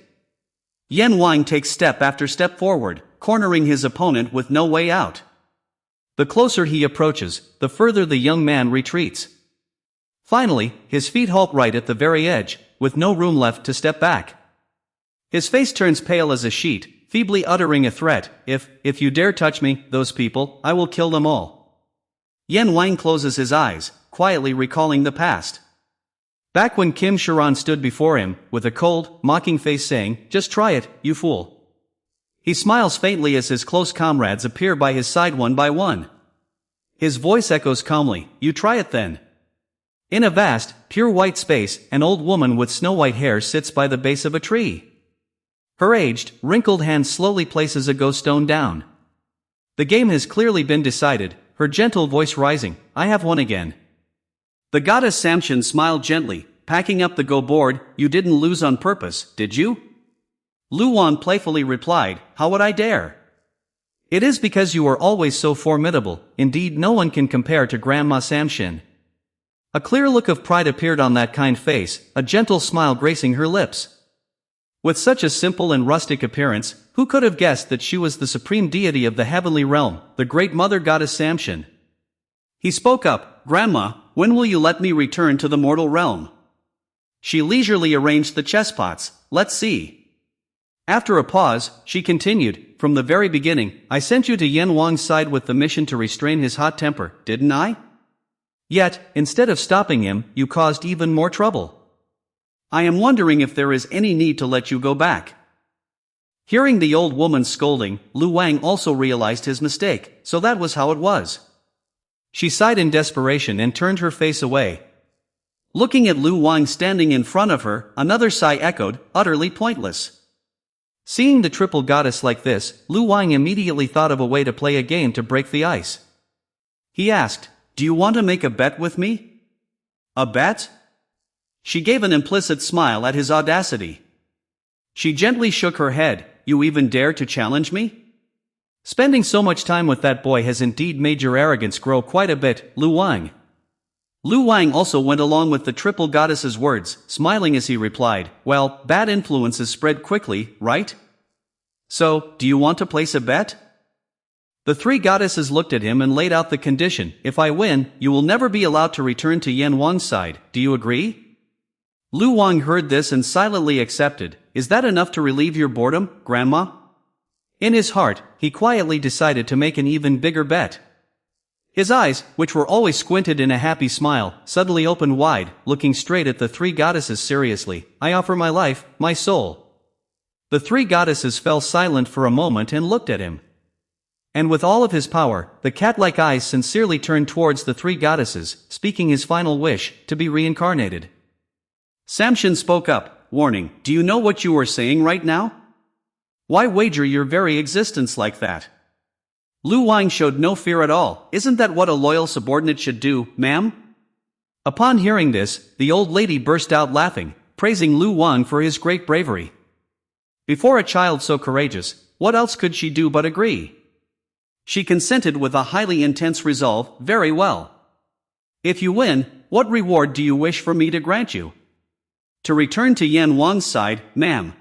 Yan Wang takes step after step forward, cornering his opponent with no way out. The closer he approaches, the further the young man retreats. Finally, his feet halt right at the very edge, with no room left to step back. His face turns pale as a sheet, feebly uttering a threat, if you dare touch me, those people, I will kill them all. Yan Wang closes his eyes, quietly recalling the past. Back when Kim Sharan stood before him, with a cold, mocking face saying, just try it, you fool. He smiles faintly as his close comrades appear by his side one by one. His voice echoes calmly, you try it then. In a vast, pure white space, an old woman with snow-white hair sits by the base of a tree. Her aged, wrinkled hand slowly places a ghost stone down. The game has clearly been decided, her gentle voice rising, I have won again. The goddess Samshin smiled gently, packing up the go board, you didn't lose on purpose, did you? Lu Wan playfully replied, how would I dare? It is because you are always so formidable, indeed no one can compare to Grandma Samshin. A clear look of pride appeared on that kind face, a gentle smile gracing her lips. With such a simple and rustic appearance, who could have guessed that she was the supreme deity of the heavenly realm, the great mother goddess Samshin? He spoke up, Grandma, when will you let me return to the mortal realm? She leisurely arranged the chess pots, let's see. After a pause, she continued, from the very beginning, I sent you to Yan Wang's side with the mission to restrain his hot temper, didn't I? Yet, instead of stopping him, you caused even more trouble. I am wondering if there is any need to let you go back. Hearing the old woman's scolding, Lu Wang also realized his mistake, so that was how it was. She sighed in desperation and turned her face away. Looking at Lu Wang standing in front of her, another sigh echoed, utterly pointless. Seeing the triple goddess like this, Lu Wang immediately thought of a way to play a game to break the ice. He asked, "Do you want to make a bet with me?" "A bet?" She gave an implicit smile at his audacity. She gently shook her head. "You even dare to challenge me? Spending so much time with that boy has indeed made your arrogance grow quite a bit, Lu Wang." Lu Wang also went along with the triple goddess's words, smiling as he replied, "Well, bad influences spread quickly, right? So, do you want to place a bet?" The three goddesses looked at him and laid out the condition: "If I win, you will never be allowed to return to Yan Wang's side. Do you agree?" Lu Wang heard this and silently accepted. "Is that enough to relieve your boredom, Grandma?" In his heart, he quietly decided to make an even bigger bet. His eyes, which were always squinted in a happy smile, suddenly opened wide, looking straight at the three goddesses seriously. "I offer my life, my soul." The three goddesses fell silent for a moment and looked at him. And with all of his power, the cat-like eyes sincerely turned towards the three goddesses, speaking his final wish, to be reincarnated. Samshin spoke up, warning, "Do you know what you are saying right now? Why wager your very existence like that?" Lu Wang showed no fear at all. "Isn't that what a loyal subordinate should do, ma'am?" Upon hearing this, the old lady burst out laughing, praising Lu Wang for his great bravery. Before a child so courageous, what else could she do but agree? She consented with a highly intense resolve. "Very well. If you win, what reward do you wish for me to grant you?" "To return to Yan Wang's side, ma'am."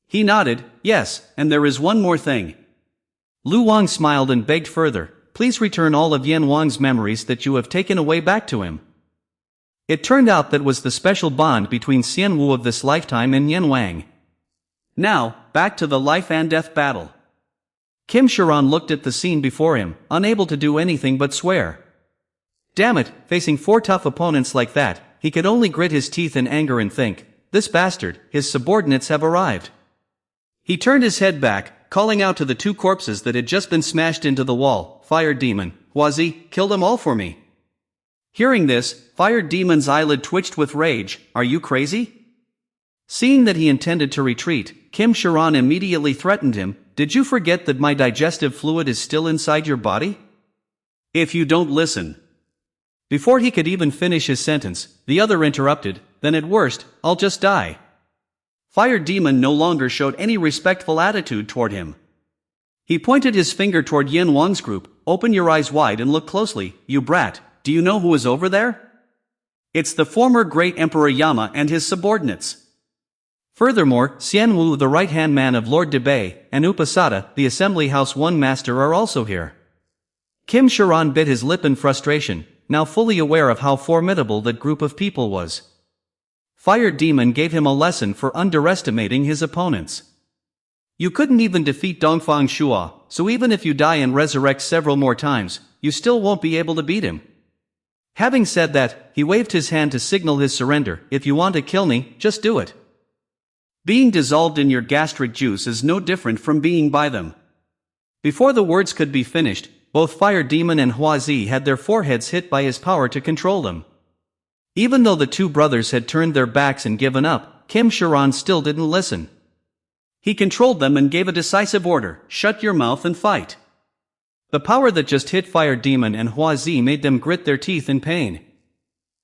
He nodded. "Yes, and there is one more thing." Lu Wang smiled and begged further, "Please return all of Yan Wang's memories that you have taken away back to him." It turned out that was the special bond between Xian Wu of this lifetime and Yan Wang. Now, back to the life and death battle. Kim Sharan looked at the scene before him, unable to do anything but swear. Damn it, facing four tough opponents like that, he could only grit his teeth in anger and think, "This bastard, his subordinates have arrived." He turned his head back, calling out to the two corpses that had just been smashed into the wall, "Fire Demon, Huazi, kill them all for me." Hearing this, Fire Demon's eyelid twitched with rage. "Are you crazy?" Seeing that he intended to retreat, Kim Sharan immediately threatened him, "Did you forget that my digestive fluid is still inside your body? If you don't listen." Before he could even finish his sentence, the other interrupted, "Then at worst, I'll just die." Fire Demon no longer showed any respectful attitude toward him. He pointed his finger toward Yin Wang's group. "Open your eyes wide and look closely, you brat. Do you know who is over there? It's the former great Emperor Yama and his subordinates. Furthermore, Xian Wu, the right-hand man of Lord Debay, and Upasada, the Assembly House One Master, are also here." Kim Sharan bit his lip in frustration, now fully aware of how formidable that group of people was. Fire Demon gave him a lesson for underestimating his opponents. You couldn't even defeat Dongfang Shua, so even if you die and resurrect several more times, you still won't be able to beat him. Having said that, he waved his hand to signal his surrender. "If you want to kill me, just do it. Being dissolved in your gastric juice is no different from being by them." Before the words could be finished, both Fire Demon and Huazi had their foreheads hit by his power to control them. Even though the two brothers had turned their backs and given up, Kim Sharan still didn't listen. He controlled them and gave a decisive order: "Shut your mouth and fight." The power that just hit Fire Demon and Huazi made them grit their teeth in pain.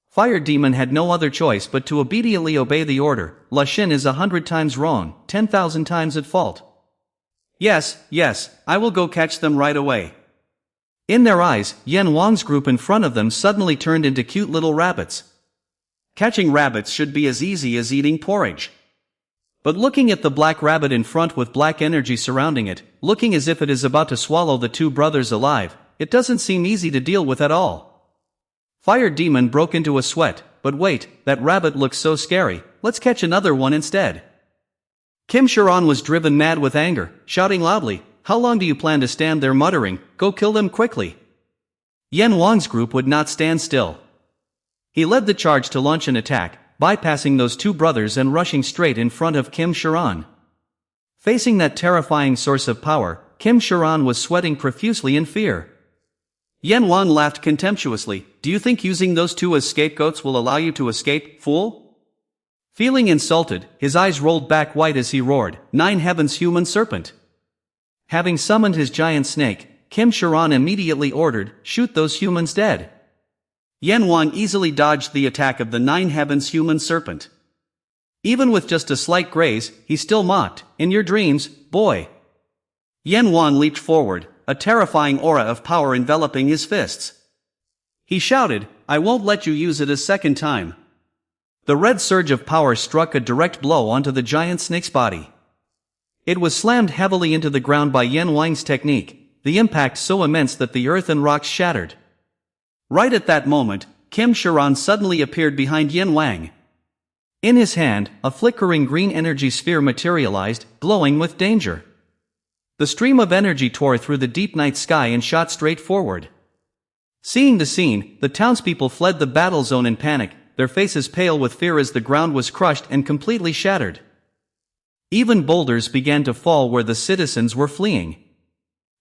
Fire Demon had no other choice but to obediently obey the order. Laci is 100 times wrong, 10,000 times at fault. Yes, I will go catch them right away." In their eyes, Yan Wang's group in front of them suddenly turned into cute little rabbits. Catching rabbits should be as easy as eating porridge. But looking at the black rabbit in front with black energy surrounding it, looking as if it is about to swallow the two brothers alive, it doesn't seem easy to deal with at all. Fire Demon broke into a sweat. "But wait, that rabbit looks so scary, let's catch another one instead." Kim Sharan was driven mad with anger, shouting loudly, "How long do you plan to stand there muttering? Go kill them quickly." Yan Wang's group would not stand still. He led the charge to launch an attack, bypassing those two brothers and rushing straight in front of Kim Sharan. Facing that terrifying source of power, Kim Sharan was sweating profusely in fear. Yan Wan laughed contemptuously. Do you think using those two as scapegoats will allow you to escape, fool? Feeling insulted, his eyes rolled back white as he roared, "Nine heavens, human serpent!" Having summoned his giant snake, Kim Sharan immediately ordered, "Shoot those humans dead." Yan Wang easily dodged the attack of the Nine Heavens human serpent. Even with just a slight graze, he still mocked, "In your dreams, boy." Yan Wang leaped forward, a terrifying aura of power enveloping his fists. He shouted, "I won't let you use it a second time." The red surge of power struck a direct blow onto the giant snake's body. It was slammed heavily into the ground by Yan Wang's technique, the impact so immense that the earth and rocks shattered. Right at that moment, Kim Sharan suddenly appeared behind Yan Wang. In his hand, a flickering green energy sphere materialized, glowing with danger. The stream of energy tore through the deep night sky and shot straight forward. Seeing the scene, the townspeople fled the battle zone in panic, their faces pale with fear as the ground was crushed and completely shattered. Even boulders began to fall where the citizens were fleeing.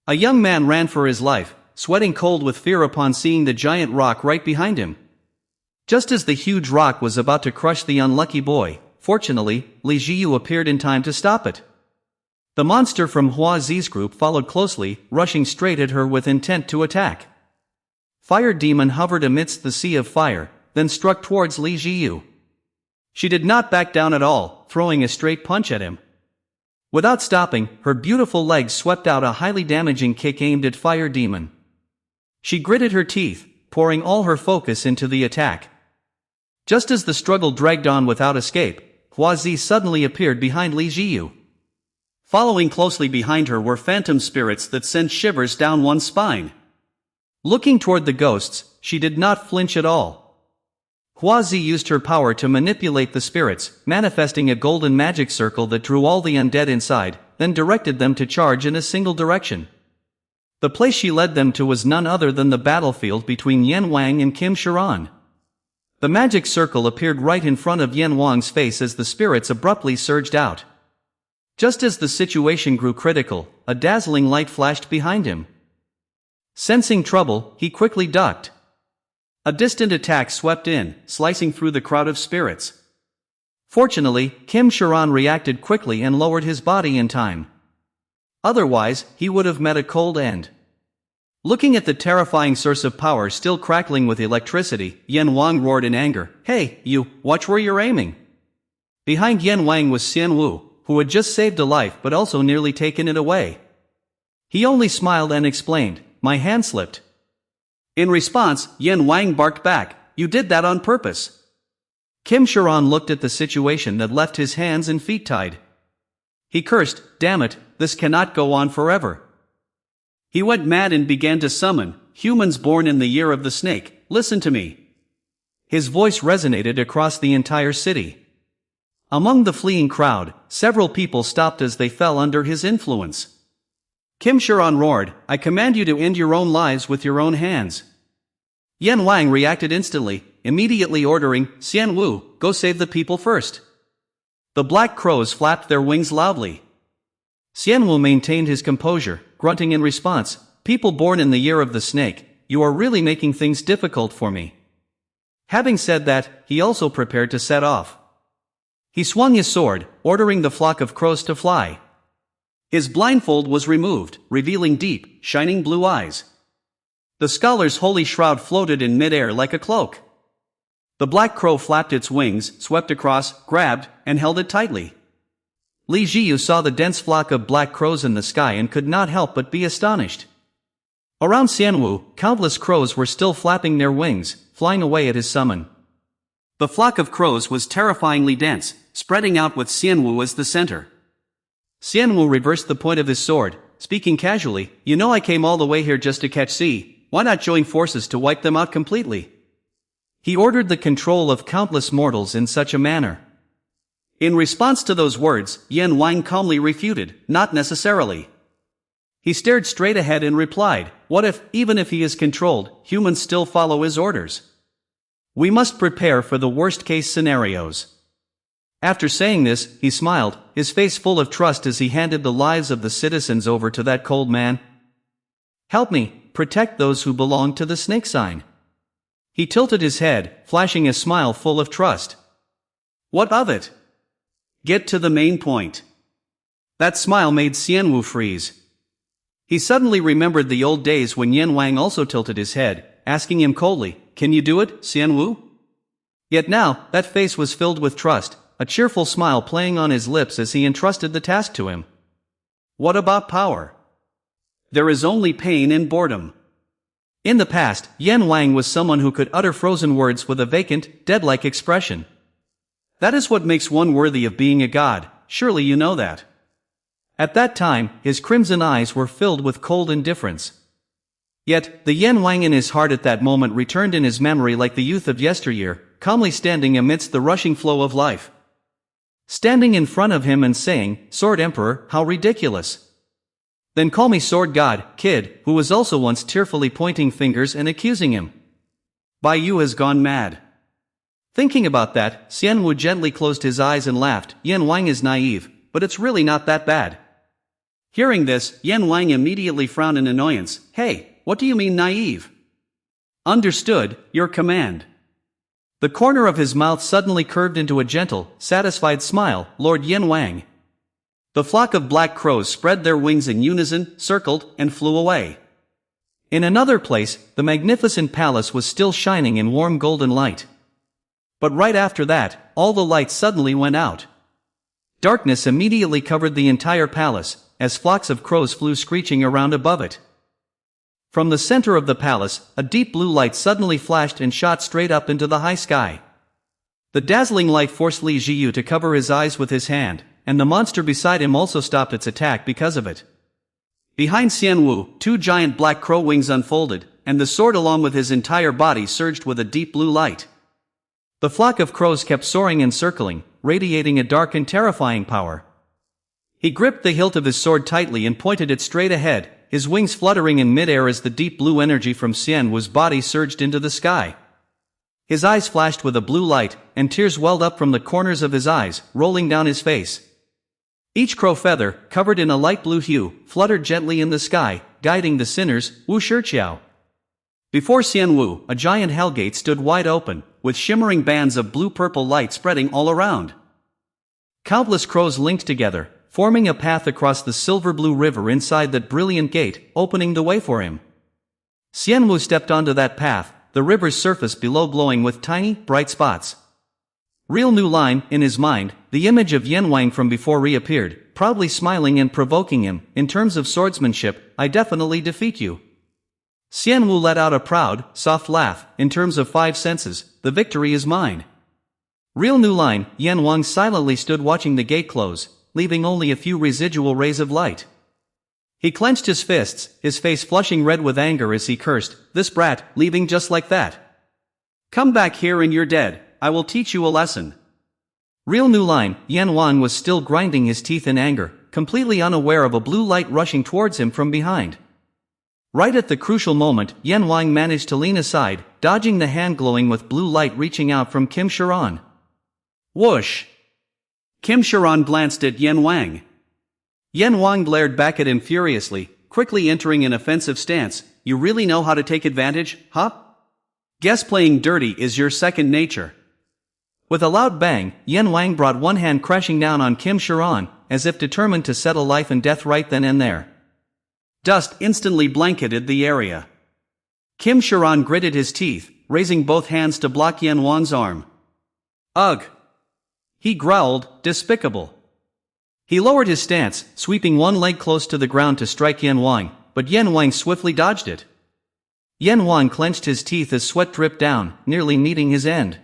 A young man ran for his life, sweating cold with fear upon seeing the giant rock right behind him. Just as the huge rock was about to crush the unlucky boy, fortunately, Li Jiyu appeared in time to stop it. The monster from Hua Zi's group followed closely, rushing straight at her with intent to attack. Fire Demon hovered amidst the sea of fire, then struck towards Li Jiyu. She did not back down at all, throwing a straight punch at him. Without stopping, her beautiful legs swept out a highly damaging kick aimed at Fire Demon. She gritted her teeth, pouring all her focus into the attack. Just as the struggle dragged on without escape, Hua Zi suddenly appeared behind Li Jiyu. Following closely behind her were phantom spirits that sent shivers down one's spine. Looking toward the ghosts, she did not flinch at all. Hua Zi used her power to manipulate the spirits, manifesting a golden magic circle that drew all the undead inside, then directed them to charge in a single direction. The place she led them to was none other than the battlefield between Yan Wang and Kim Sharan. The magic circle appeared right in front of Yan Wang's face as the spirits abruptly surged out. Just as the situation grew critical, a dazzling light flashed behind him. Sensing trouble, he quickly ducked. A distant attack swept in, slicing through the crowd of spirits. Fortunately, Kim Sharan reacted quickly and lowered his body in time. Otherwise, he would have met a cold end. Looking at the terrifying source of power still crackling with electricity, Yan Wang roared in anger, "Hey, you, watch where you're aiming." Behind Yan Wang was Xian Wu, who had just saved a life but also nearly taken it away. He only smiled and explained, "My hand slipped." In response, Yan Wang barked back, "You did that on purpose." Kim Sharan looked at the situation that left his hands and feet tied. He cursed, "Damn it, this cannot go on forever." He went mad and began to summon, "Humans born in the year of the snake, listen to me." His voice resonated across the entire city. Among the fleeing crowd, several people stopped as they fell under his influence. Kim Sharan roared, "I command you to end your own lives with your own hands." Yan Wang reacted instantly, immediately ordering, "Xian Wu, go save the people first." The black crows flapped their wings loudly. Xian Wu maintained his composure, grunting in response, "People born in the year of the snake, you are really making things difficult for me." Having said that, he also prepared to set off. He swung his sword, ordering the flock of crows to fly. His blindfold was removed, revealing deep, shining blue eyes. The scholar's holy shroud floated in midair like a cloak. The black crow flapped its wings, swept across, grabbed, and held it tightly. Li Jiyu saw the dense flock of black crows in the sky and could not help but be astonished. Around Xianwu, countless crows were still flapping their wings, flying away at his summon. The flock of crows was terrifyingly dense, spreading out with Xianwu as the center. Xianwu reversed the point of his sword, speaking casually, "You know I came all the way here just to catch C, why not join forces to wipe them out completely?" He ordered the control of countless mortals in such a manner. In response to those words, Yan Wang calmly refuted, "Not necessarily." He stared straight ahead and replied, "What if, even if he is controlled, humans still follow his orders? We must prepare for the worst-case scenarios." After saying this, he smiled, his face full of trust as he handed the lives of the citizens over to that cold man. "Help me, protect those who belong to the snake sign. He tilted his head, flashing a smile full of trust. What of it? Get to the main point. That smile made Xianwu freeze. He suddenly remembered the old days when Yan Wang also tilted his head, asking him coldly, "Can you do it, Xianwu?" Yet now, that face was filled with trust, a cheerful smile playing on his lips as he entrusted the task to him. What about power? There is only pain and boredom. In the past, Yan Wang was someone who could utter frozen words with a vacant, dead-like expression. That is what makes one worthy of being a god, surely you know that. At that time, his crimson eyes were filled with cold indifference. Yet, the Yan Wang in his heart at that moment returned in his memory like the youth of yesteryear, calmly standing amidst the rushing flow of life. Standing in front of him and saying, "Sword Emperor, how ridiculous. Then call me Sword God, kid," who was also once tearfully pointing fingers and accusing him. Bai Yu has gone mad. Thinking about that, Xianwu gently closed his eyes and laughed. Yan Wang is naive, but it's really not that bad. Hearing this, Yan Wang immediately frowned in annoyance. Hey, what do you mean naive? Understood, your command. The corner of his mouth suddenly curved into a gentle, satisfied smile. Lord Yan Wang. The flock of black crows spread their wings in unison, circled, and flew away. In another place, the magnificent palace was still shining in warm golden light. But right after that, all the lights suddenly went out. Darkness immediately covered the entire palace, as flocks of crows flew screeching around above it. From the center of the palace, a deep blue light suddenly flashed and shot straight up into the high sky. The dazzling light forced Li Jiyu to cover his eyes with his hand, and the monster beside him also stopped its attack because of it. Behind Xianwu, two giant black crow wings unfolded, and the sword along with his entire body surged with a deep blue light. The flock of crows kept soaring and circling, radiating a dark and terrifying power. He gripped the hilt of his sword tightly and pointed it straight ahead, his wings fluttering in midair as the deep blue energy from Xianwu's body surged into the sky. His eyes flashed with a blue light, and tears welled up from the corners of his eyes, rolling down his face. Each crow feather, covered in a light blue hue, fluttered gently in the sky, guiding the sinners, Wu Shiqiao. Before Xianwu, a giant hellgate stood wide open, with shimmering bands of blue-purple light spreading all around. Countless crows linked together, forming a path across the silver-blue river inside that brilliant gate, opening the way for him. Xianwu stepped onto that path, the river's surface below glowing with tiny, bright spots. Real New Line, in his mind, the image of Yan Wang from before reappeared, proudly smiling and provoking him. In terms of swordsmanship, I definitely defeat you. Xianwu let out a proud, soft laugh. In terms of 5 senses, the victory is mine. Real New Line, Yan Wang silently stood watching the gate close, leaving only a few residual rays of light. He clenched his fists, his face flushing red with anger as he cursed, "This brat, leaving just like that. Come back here and you're dead, I will teach you a lesson." Real New Line, Yan Wang was still grinding his teeth in anger, completely unaware of a blue light rushing towards him from behind. Right at the crucial moment, Yan Wang managed to lean aside, dodging the hand glowing with blue light reaching out from Kim Sharon. Whoosh! Kim Sharon glanced at Yan Wang. Yan Wang glared back at him furiously, quickly entering an offensive stance. You really know how to take advantage, huh? Guess playing dirty is your second nature. With a loud bang, Yan Wang brought one hand crashing down on Kim Sharon, as if determined to settle life and death right then and there. Dust instantly blanketed the area. Kim Sharon gritted his teeth, raising both hands to block Yan Wang's arm. Ugh! He growled, despicable. He lowered his stance, sweeping one leg close to the ground to strike Yan Wang, but Yan Wang swiftly dodged it. Yan Wang clenched his teeth as sweat dripped down, nearly kneading his end.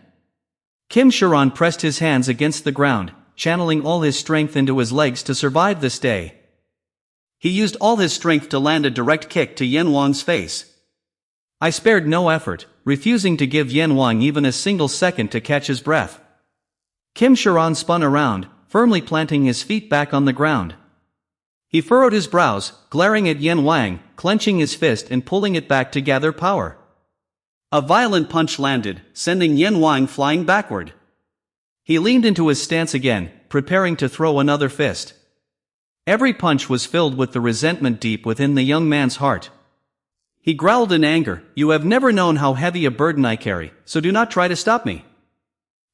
Kim Sharon pressed his hands against the ground, channeling all his strength into his legs to survive this day. He used all his strength to land a direct kick to Yan Wang's face. I spared no effort, refusing to give Yan Wang even a single second to catch his breath. Kim Sharon spun around, firmly planting his feet back on the ground. He furrowed his brows, glaring at Yan Wang, clenching his fist and pulling it back to gather power. A violent punch landed, sending Yan Wang flying backward. He leaned into his stance again, preparing to throw another fist. Every punch was filled with the resentment deep within the young man's heart. He growled in anger, "You have never known how heavy a burden I carry, so do not try to stop me."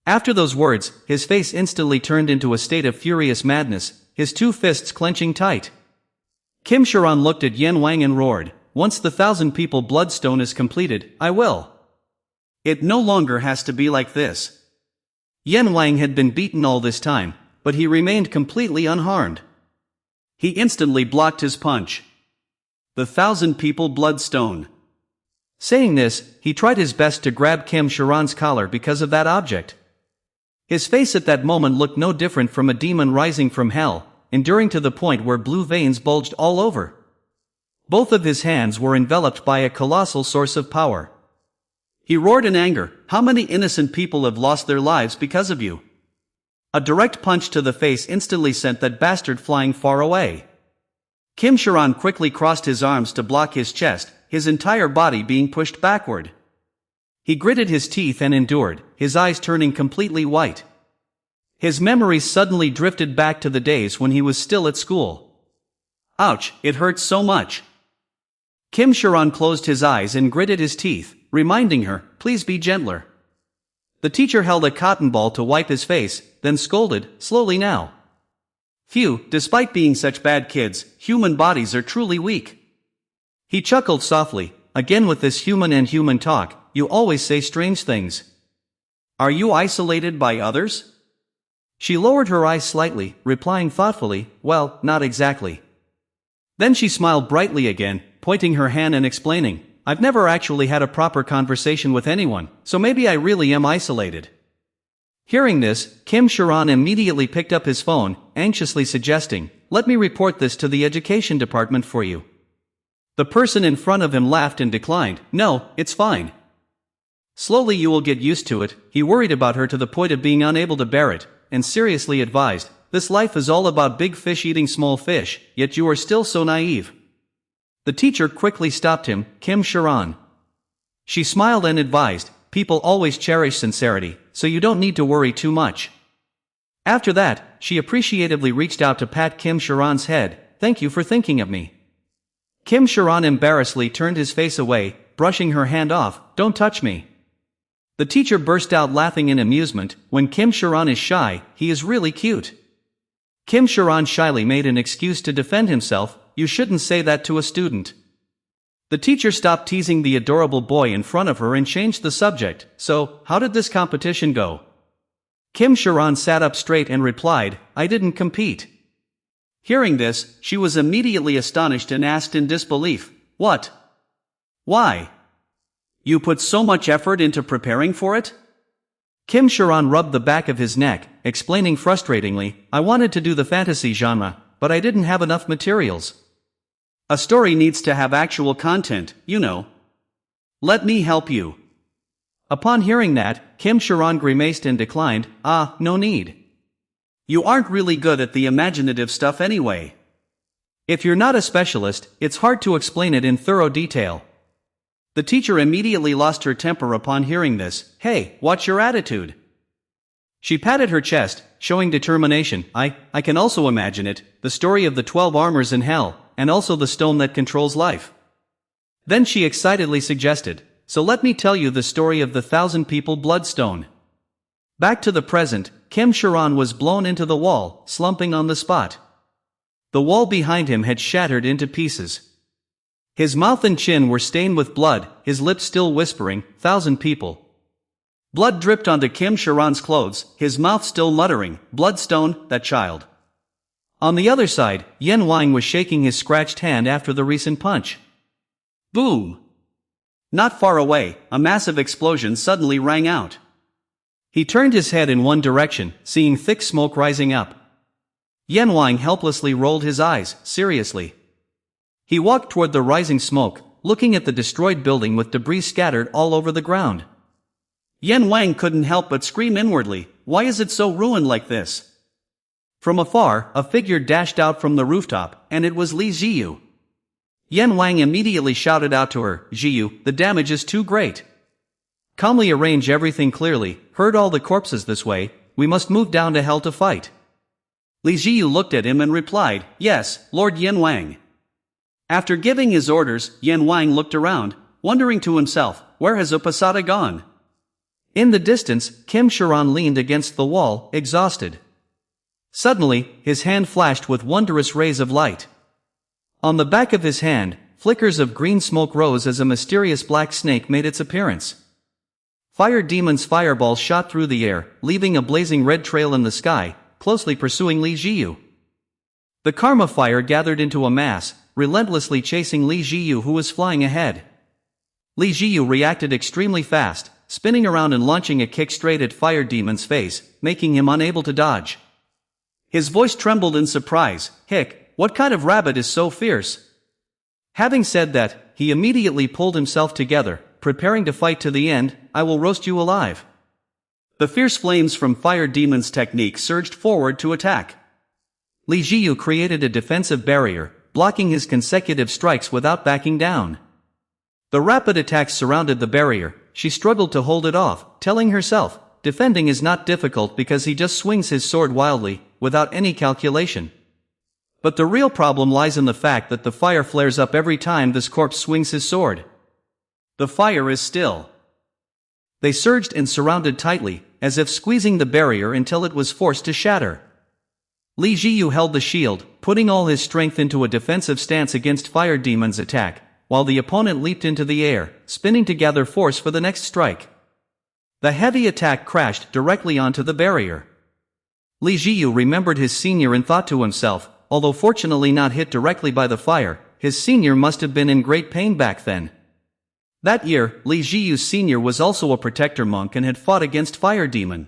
After those words, his face instantly turned into a state of furious madness, his two fists clenching tight. Kim Sharan looked at Yen Wang and roared, "Once the 1,000-people bloodstone is completed, I will. It no longer has to be like this." Yen Wang had been beaten all this time, but he remained completely unharmed. He instantly blocked his punch. The 1,000-people bloodstone. Saying this, he tried his best to grab Kim Sharan's collar because of that object. His face at that moment looked no different from a demon rising from hell, enduring to the point where blue veins bulged all over. Both of his hands were enveloped by a colossal source of power. He roared in anger, "How many innocent people have lost their lives because of you?" A direct punch to the face instantly sent that bastard flying far away. Kim Sharan quickly crossed his arms to block his chest, his entire body being pushed backward. He gritted his teeth and endured, his eyes turning completely white. His memories suddenly drifted back to the days when he was still at school. Ouch, it hurts so much. Kim Sharan closed his eyes and gritted his teeth, reminding her, "Please be gentler." The teacher held a cotton ball to wipe his face, then scolded, "Slowly now. Phew, despite being such bad kids, human bodies are truly weak." He chuckled softly, "Again with this human and human talk, you always say strange things. Are you isolated by others?" She lowered her eyes slightly, replying thoughtfully, "Well, not exactly." Then she smiled brightly again, pointing her hand and explaining, "I've never actually had a proper conversation with anyone, so maybe I really am isolated." Hearing this, Kim Sharan immediately picked up his phone, anxiously suggesting, "Let me report this to the education department for you." The person in front of him laughed and declined, "No, it's fine. Slowly you will get used to it." He worried about her to the point of being unable to bear it, and seriously advised, "This life is all about big fish eating small fish, yet you are still so naive." The teacher quickly stopped him, "Kim Sharan." She smiled and advised, "People always cherish sincerity, so you don't need to worry too much." After that, she appreciatively reached out to pat Kim Sharan's head, "Thank you for thinking of me." Kim Sharan embarrassedly turned his face away, brushing her hand off, "Don't touch me." The teacher burst out laughing in amusement. When Kim Sharan is shy, he is really cute. Kim Sharan shyly made an excuse to defend himself, "You shouldn't say that to a student." The teacher stopped teasing the adorable boy in front of her and changed the subject, "So, how did this competition go?" Kim Sharan sat up straight and replied, "I didn't compete." Hearing this, she was immediately astonished and asked in disbelief, "What? Why? You put so much effort into preparing for it?" Kim Sharan rubbed the back of his neck, explaining frustratingly, "I wanted to do the fantasy genre, but I didn't have enough materials. A story needs to have actual content, you know. Let me help you." Upon hearing that, Kim Sharan grimaced and declined, "No need. You aren't really good at the imaginative stuff anyway. If you're not a specialist, it's hard to explain it in thorough detail." The teacher immediately lost her temper upon hearing this. "Hey, what's your attitude?" She patted her chest, showing determination. I can also imagine it, the story of the 12 armors in hell, and also the stone that controls life." Then she excitedly suggested, "So let me tell you the story of the 1,000-people bloodstone." Back to the present, Kim Sharan was blown into the wall, slumping on the spot. The wall behind him had shattered into pieces. His mouth and chin were stained with blood, his lips still whispering, "1,000 people." Blood dripped onto Kim Sharan's clothes, his mouth still muttering, "Bloodstone, that child." On the other side, Yen Wang was shaking his scratched hand after the recent punch. Boom! Not far away, a massive explosion suddenly rang out. He turned his head in one direction, seeing thick smoke rising up. Yen Wang helplessly rolled his eyes, seriously. He walked toward the rising smoke, looking at the destroyed building with debris scattered all over the ground. Yen Wang couldn't help but scream inwardly, "Why is it so ruined like this?" From afar, a figure dashed out from the rooftop, and it was Li Ziyu. Yen Wang immediately shouted out to her, "Ziyu, the damage is too great. Calmly arrange everything clearly, herd all the corpses this way, we must move down to hell to fight." Li Ziyu looked at him and replied, "Yes, Lord Yen Wang." After giving his orders, Yan Wang looked around, wondering to himself, where has Upasada gone? In the distance, Kim Sharon leaned against the wall, exhausted. Suddenly, his hand flashed with wondrous rays of light. On the back of his hand, flickers of green smoke rose as a mysterious black snake made its appearance. Fire Demon's fireball shot through the air, leaving a blazing red trail in the sky, closely pursuing Li Jiyu. The karma fire gathered into a mass, relentlessly chasing Li Jiyu, who was flying ahead. Li Jiyu reacted extremely fast, spinning around and launching a kick straight at Fire Demon's face, making him unable to dodge. His voice trembled in surprise. "Hick, what kind of rabbit is so fierce?" Having said that, he immediately pulled himself together, preparing to fight to the end. "I will roast you alive." The fierce flames from Fire Demon's technique surged forward to attack. Li Jiyu created a defensive barrier, blocking his consecutive strikes without backing down. The rapid attacks surrounded the barrier. She struggled to hold it off, telling herself, defending is not difficult because he just swings his sword wildly, without any calculation. But the real problem lies in the fact that the fire flares up every time this corpse swings his sword. The fire is still. They surged and surrounded tightly, as if squeezing the barrier until it was forced to shatter. Li Jiyu held the shield, putting all his strength into a defensive stance against Fire Demon's attack, while the opponent leaped into the air, spinning to gather force for the next strike. The heavy attack crashed directly onto the barrier. Li Jiyu remembered his senior and thought to himself, although fortunately not hit directly by the fire, his senior must have been in great pain back then. That year, Li Jiyu's senior was also a protector monk and had fought against Fire Demon.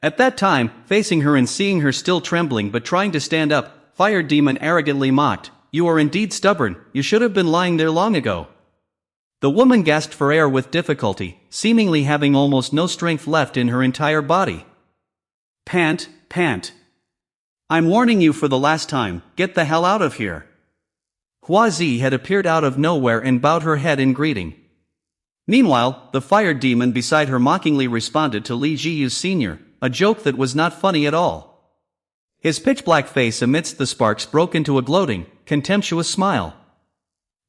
At that time, facing her and seeing her still trembling but trying to stand up, Fire Demon arrogantly mocked, "You are indeed stubborn, you should have been lying there long ago." The woman gasped for air with difficulty, seemingly having almost no strength left in her entire body. "Pant, pant. I'm warning you for the last time, get the hell out of here." Hua Zi had appeared out of nowhere and bowed her head in greeting. Meanwhile, the Fire Demon beside her mockingly responded to Li Jiyu's senior, a joke that was not funny at all. His pitch-black face amidst the sparks broke into a gloating, contemptuous smile.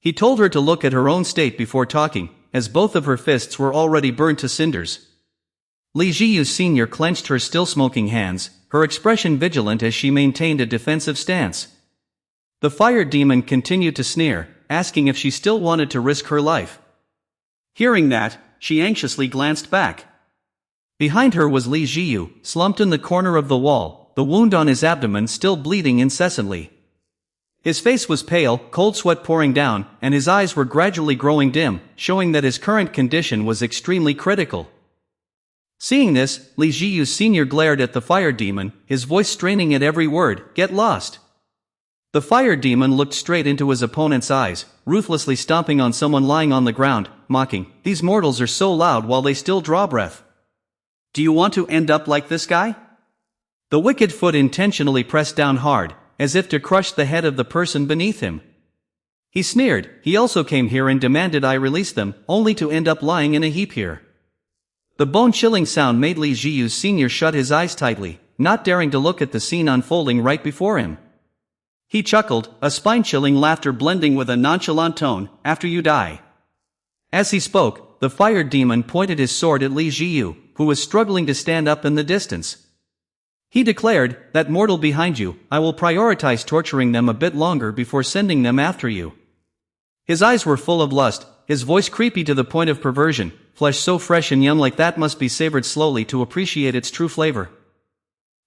He told her to look at her own state before talking, as both of her fists were already burned to cinders. Li Jiyu's senior clenched her still smoking hands, her expression vigilant as she maintained a defensive stance. The Fire Demon continued to sneer, asking if she still wanted to risk her life. Hearing that, she anxiously glanced back. Behind her was Li Jiyu, slumped in the corner of the wall, the wound on his abdomen still bleeding incessantly. His face was pale, cold sweat pouring down, and his eyes were gradually growing dim, showing that his current condition was extremely critical. Seeing this, Li Jiyu's senior glared at the Fire Demon, his voice straining at every word, "Get lost." The Fire Demon looked straight into his opponent's eyes, ruthlessly stomping on someone lying on the ground, mocking, "These mortals are so loud while they still draw breath. Do you want to end up like this guy?" The wicked foot intentionally pressed down hard, as if to crush the head of the person beneath him. He sneered, "He also came here and demanded I release them, only to end up lying in a heap here." The bone-chilling sound made Li Jiyu's senior shut his eyes tightly, not daring to look at the scene unfolding right before him. He chuckled, a spine-chilling laughter blending with a nonchalant tone, "After you die." As he spoke, the Fire Demon pointed his sword at Li Jiyu, who was struggling to stand up in the distance. He declared, "That mortal behind you, I will prioritize torturing them a bit longer before sending them after you." His eyes were full of lust, his voice creepy to the point of perversion. Flesh so fresh and young like that must be savored slowly to appreciate its true flavor.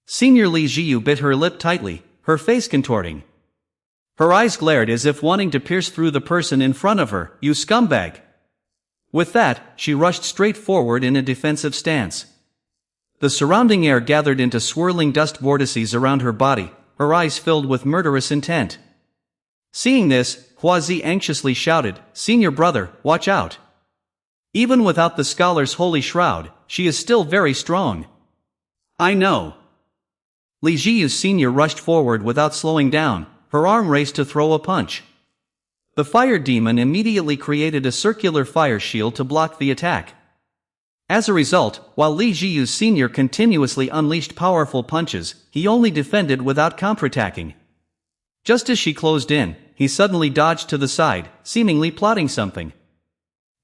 Senior Li Jiyu bit her lip tightly, her face contorting. Her eyes glared as if wanting to pierce through the person in front of her. "You scumbag!" With that, she rushed straight forward in a defensive stance. The surrounding air gathered into swirling dust vortices around her body, her eyes filled with murderous intent. Seeing this, Hua Zi anxiously shouted, "Senior brother, watch out! Even without the scholar's holy shroud, she is still very strong." "I know." Li Jiyu's senior rushed forward without slowing down, her arm raised to throw a punch. The Fire Demon immediately created a circular fire shield to block the attack. As a result, while Li Jiyu's senior continuously unleashed powerful punches, he only defended without counterattacking. Just as she closed in, he suddenly dodged to the side, seemingly plotting something.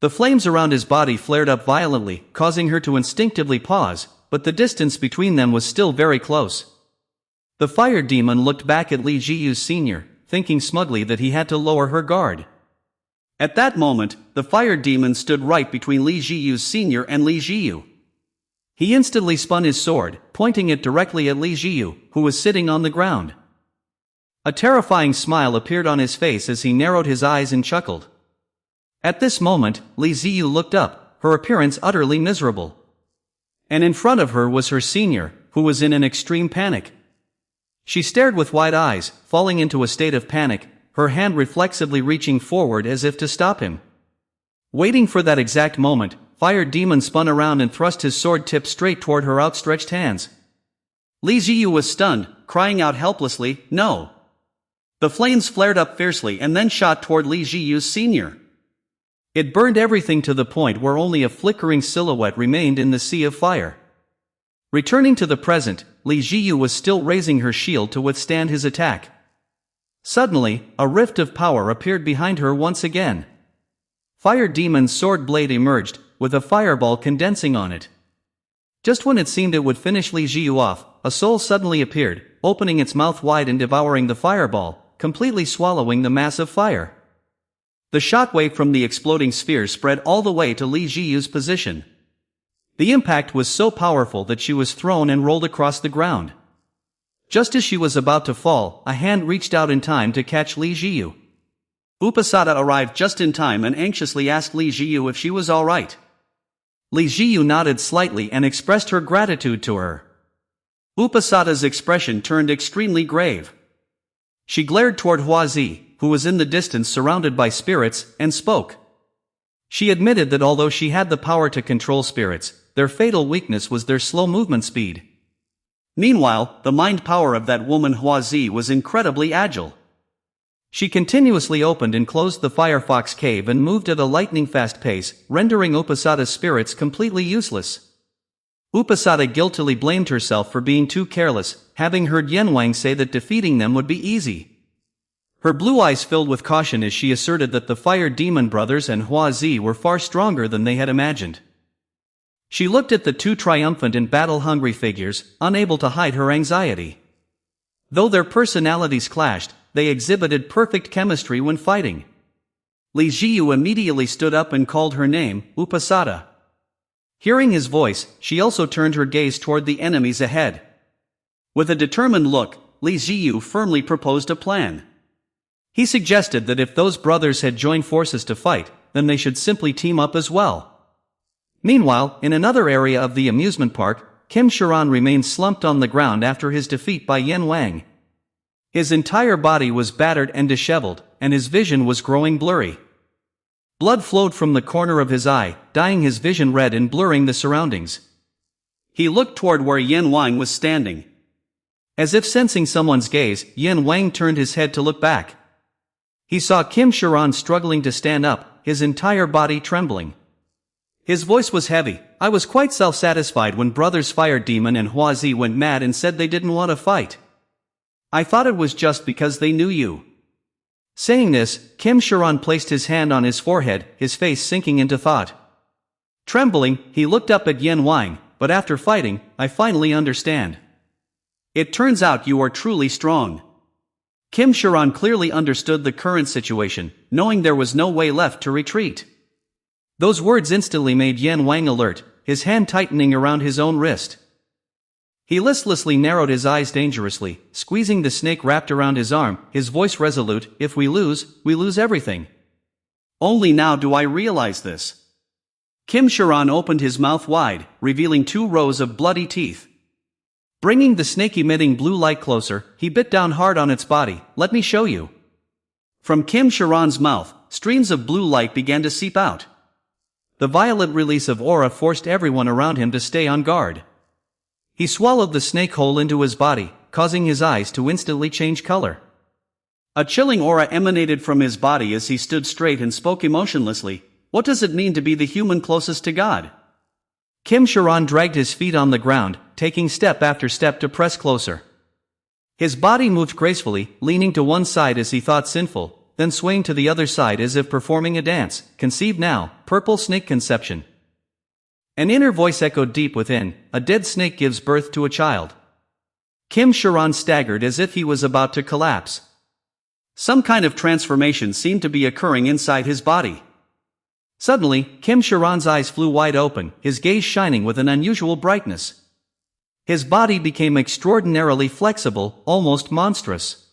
The flames around his body flared up violently, causing her to instinctively pause, but the distance between them was still very close. The fire demon looked back at Li Jiyu's senior, thinking smugly that he had to lower her guard. At that moment, the fire demon stood right between Li Jiyu's senior and Li Jiyu. He instantly spun his sword, pointing it directly at Li Jiyu, who was sitting on the ground. A terrifying smile appeared on his face as he narrowed his eyes and chuckled. At this moment, Li Jiyu looked up, her appearance utterly miserable. And in front of her was her senior, who was in an extreme panic. She stared with wide eyes, falling into a state of panic, her hand reflexively reaching forward as if to stop him. Waiting for that exact moment, Fire Demon spun around and thrust his sword tip straight toward her outstretched hands. Li Jiyu was stunned, crying out helplessly, "No!" The flames flared up fiercely and then shot toward Li Jiyu's senior. It burned everything to the point where only a flickering silhouette remained in the sea of fire. Returning to the present, Li Jiyu was still raising her shield to withstand his attack. Suddenly, a rift of power appeared behind her once again. Fire Demon's sword blade emerged, with a fireball condensing on it. Just when it seemed it would finish Li Jiyu off, a soul suddenly appeared, opening its mouth wide and devouring the fireball, completely swallowing the mass of fire. The shockwave from the exploding sphere spread all the way to Li Jiyu's position. The impact was so powerful that she was thrown and rolled across the ground. Just as she was about to fall, a hand reached out in time to catch Li Jiyu. Upasada arrived just in time and anxiously asked Li Jiyu if she was all right. Li Jiyu nodded slightly and expressed her gratitude to her. Upasada's expression turned extremely grave. She glared toward Huazi, who was in the distance surrounded by spirits, and spoke. She admitted that although she had the power to control spirits, their fatal weakness was their slow movement speed. Meanwhile, the mind power of that woman Huazi was incredibly agile. She continuously opened and closed the Firefox cave and moved at a lightning-fast pace, rendering Upasada's spirits completely useless. Upasada guiltily blamed herself for being too careless, having heard Yanwang say that defeating them would be easy. Her blue eyes filled with caution as she asserted that the Fire Demon brothers and Huazi were far stronger than they had imagined. She looked at the two triumphant and battle-hungry figures, unable to hide her anxiety. Though their personalities clashed, they exhibited perfect chemistry when fighting. Li Jiyu immediately stood up and called her name, Upasada. Hearing his voice, she also turned her gaze toward the enemies ahead. With a determined look, Li Jiyu firmly proposed a plan. He suggested that if those brothers had joined forces to fight, then they should simply team up as well. Meanwhile, in another area of the amusement park, Kim Sharan remained slumped on the ground after his defeat by Yan Wang. His entire body was battered and disheveled, and his vision was growing blurry. Blood flowed from the corner of his eye, dyeing his vision red and blurring the surroundings. He looked toward where Yan Wang was standing. As if sensing someone's gaze, Yan Wang turned his head to look back. He saw Kim Sharan struggling to stand up, his entire body trembling. His voice was heavy. "I was quite self-satisfied when Brothers Fire Demon and Huazi went mad and said they didn't want to fight. I thought it was just because they knew you." Saying this, Kim Sharan placed his hand on his forehead, his face sinking into thought. Trembling, he looked up at Yan Wang, "But after fighting, I finally understand. It turns out you are truly strong." Kim Sharan clearly understood the current situation, knowing there was no way left to retreat. Those words instantly made Yan Wang alert, his hand tightening around his own wrist. He listlessly narrowed his eyes dangerously, squeezing the snake wrapped around his arm, his voice resolute, "If we lose everything. Only now do I realize this." Kim Sharan opened his mouth wide, revealing 2 rows of bloody teeth. Bringing the snake-emitting blue light closer, he bit down hard on its body. "Let me show you." From Kim Sharan's mouth, streams of blue light began to seep out. The violent release of aura forced everyone around him to stay on guard. He swallowed the snake whole into his body, causing his eyes to instantly change color. A chilling aura emanated from his body as he stood straight and spoke emotionlessly. "What does it mean to be the human closest to God?" Kim Sharan dragged his feet on the ground, taking step after step to press closer. His body moved gracefully, leaning to one side as he thought sinful, then swaying to the other side as if performing a dance. Conceived now, purple snake conception. An inner voice echoed deep within, a dead snake gives birth to a child. Kim Sharan staggered as if he was about to collapse. Some kind of transformation seemed to be occurring inside his body. Suddenly, Kim Sharan's eyes flew wide open, his gaze shining with an unusual brightness. His body became extraordinarily flexible, almost monstrous.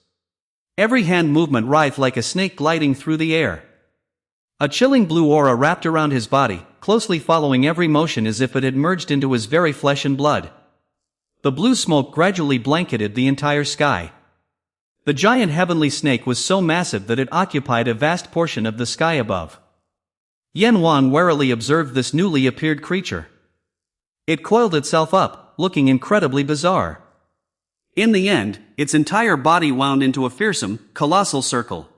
Every hand movement writhed like a snake gliding through the air. A chilling blue aura wrapped around his body, closely following every motion as if it had merged into his very flesh and blood. The blue smoke gradually blanketed the entire sky. The giant heavenly snake was so massive that it occupied a vast portion of the sky above. Yan Wang warily observed this newly appeared creature. It coiled itself up, looking incredibly bizarre. In the end, its entire body wound into a fearsome, colossal circle.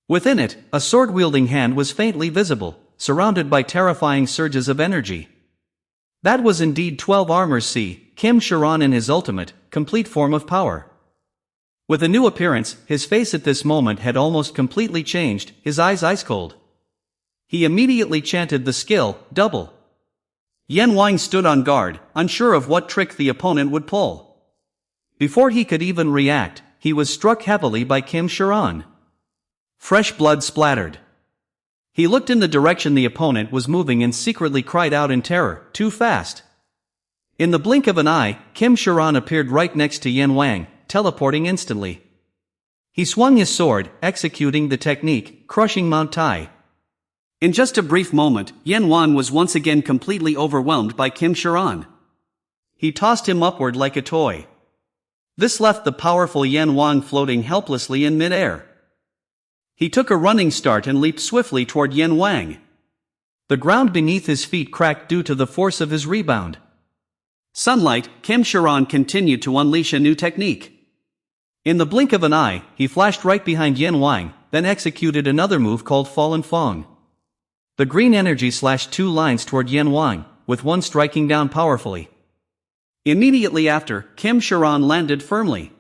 Within it, a sword-wielding hand was faintly visible, surrounded by terrifying surges of energy. That was indeed 12 Armors C, Kim Sharan in his ultimate, complete form of power. With a new appearance, his face at this moment had almost completely changed, his eyes ice-cold. He immediately chanted the skill, double. Yan Wang stood on guard, unsure of what trick the opponent would pull. Before he could even react, he was struck heavily by Kim Sharan. Fresh blood splattered. He looked in the direction the opponent was moving and secretly cried out in terror, too fast. In the blink of an eye, Kim Sharan appeared right next to Yan Wang, teleporting instantly. He swung his sword, executing the technique, crushing Mount Tai. In just a brief moment, Yan Wang was once again completely overwhelmed by Kim Sharan. He tossed him upward like a toy. This left the powerful Yan Wang floating helplessly in midair. He took a running start and leaped swiftly toward Yan Wang. The ground beneath his feet cracked due to the force of his rebound. Sunlight, Kim Sharan continued to unleash a new technique. In the blink of an eye, he flashed right behind Yan Wang, then executed another move called Fallen Fong. The green energy slashed 2 lines toward Yan Wang, with one striking down powerfully. Immediately after, Kim Sharan landed firmly.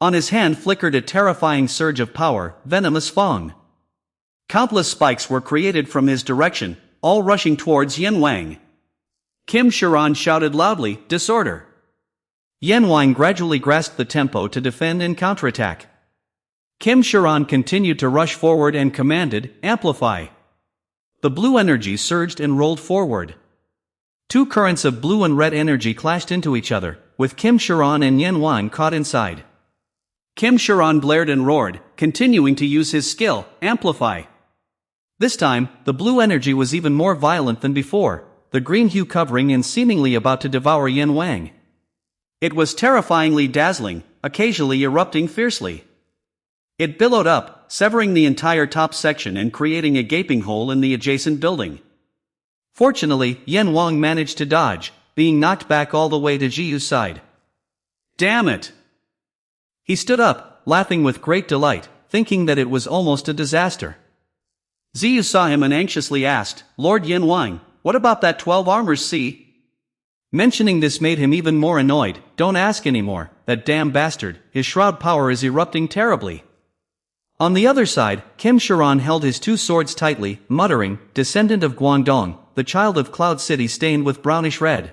On his hand flickered a terrifying surge of power, Venomous Fong. Countless spikes were created from his direction, all rushing towards Yan Wang. Kim Sharan shouted loudly, "Disorder!" Yan Wang gradually grasped the tempo to defend and counterattack. Kim Sharan continued to rush forward and commanded, "Amplify!" The blue energy surged and rolled forward. 2 currents of blue and red energy clashed into each other, with Kim Sharan and Yan Wang caught inside. Kim Sharan blared and roared, continuing to use his skill, Amplify. This time, the blue energy was even more violent than before, the green hue covering and seemingly about to devour Yan Wang. It was terrifyingly dazzling, occasionally erupting fiercely. It billowed up, severing the entire top section and creating a gaping hole in the adjacent building. Fortunately, Yan Wang managed to dodge, being knocked back all the way to Jiyu's side. Damn it! He stood up, laughing with great delight, thinking that it was almost a disaster. Ziyu saw him and anxiously asked, "Lord Yan Wang, what about that 12 Armors C?" Mentioning this made him even more annoyed. "Don't ask anymore, that damn bastard, his shroud power is erupting terribly." On the other side, Kim Sharan held his 2 swords tightly, muttering, "Descendant of Guangdong, the child of Cloud City stained with brownish red."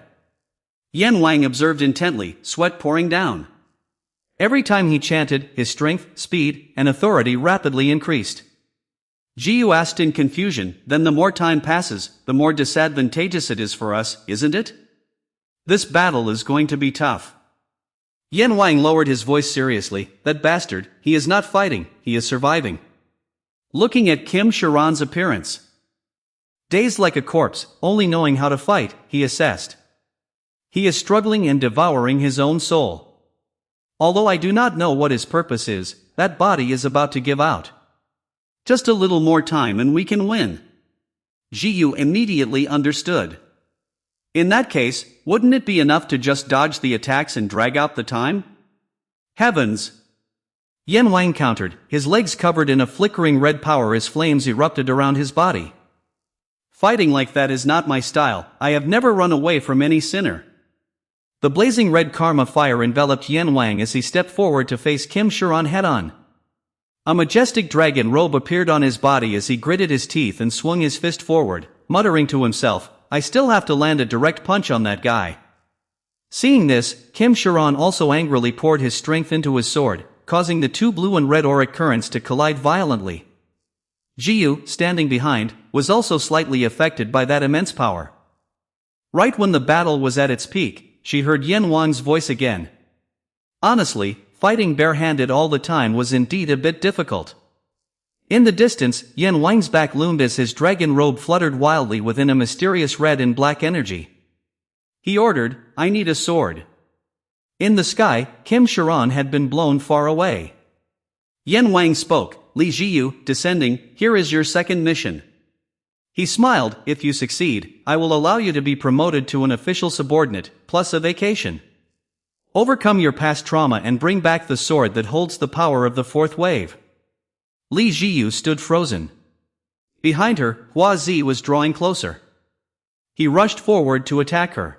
Yan Wang observed intently, sweat pouring down. Every time he chanted, his strength, speed, and authority rapidly increased. Jiyu asked in confusion, "Then the more time passes, the more disadvantageous it is for us, isn't it? This battle is going to be tough." Yan Wang lowered his voice seriously, "That bastard, he is not fighting, he is surviving." Looking at Kim Sharan's appearance, dazed like a corpse, only knowing how to fight, he assessed. He is struggling and devouring his own soul. Although I do not know what his purpose is, that body is about to give out. Just a little more time and we can win. Jiyu immediately understood. In that case, wouldn't it be enough to just dodge the attacks and drag out the time? Heavens! Yan Wang countered, his legs covered in a flickering red power as flames erupted around his body. Fighting like that is not my style, I have never run away from any sinner. The blazing red karma fire enveloped Yan Wang as he stepped forward to face Kim Sharan head-on. A majestic dragon robe appeared on his body as he gritted his teeth and swung his fist forward, muttering to himself, "I still have to land a direct punch on that guy." Seeing this, Kim Sharon also angrily poured his strength into his sword, causing the two blue and red auric currents to collide violently. Jiyu, standing behind, was also slightly affected by that immense power. Right when the battle was at its peak, she heard Yan Wang's voice again. Honestly, fighting barehanded all the time was indeed a bit difficult. In the distance, Yan Wang's back loomed as his dragon robe fluttered wildly within a mysterious red and black energy. He ordered, "I need a sword." In the sky, Kim Sharon had been blown far away. Yan Wang spoke, "Li Jiyu, descending, here is your second mission." He smiled, "If you succeed, I will allow you to be promoted to an official subordinate, plus a vacation. Overcome your past trauma and bring back the sword that holds the power of the fourth wave." Li Jiyu stood frozen. Behind her, Hua Zi was drawing closer. He rushed forward to attack her.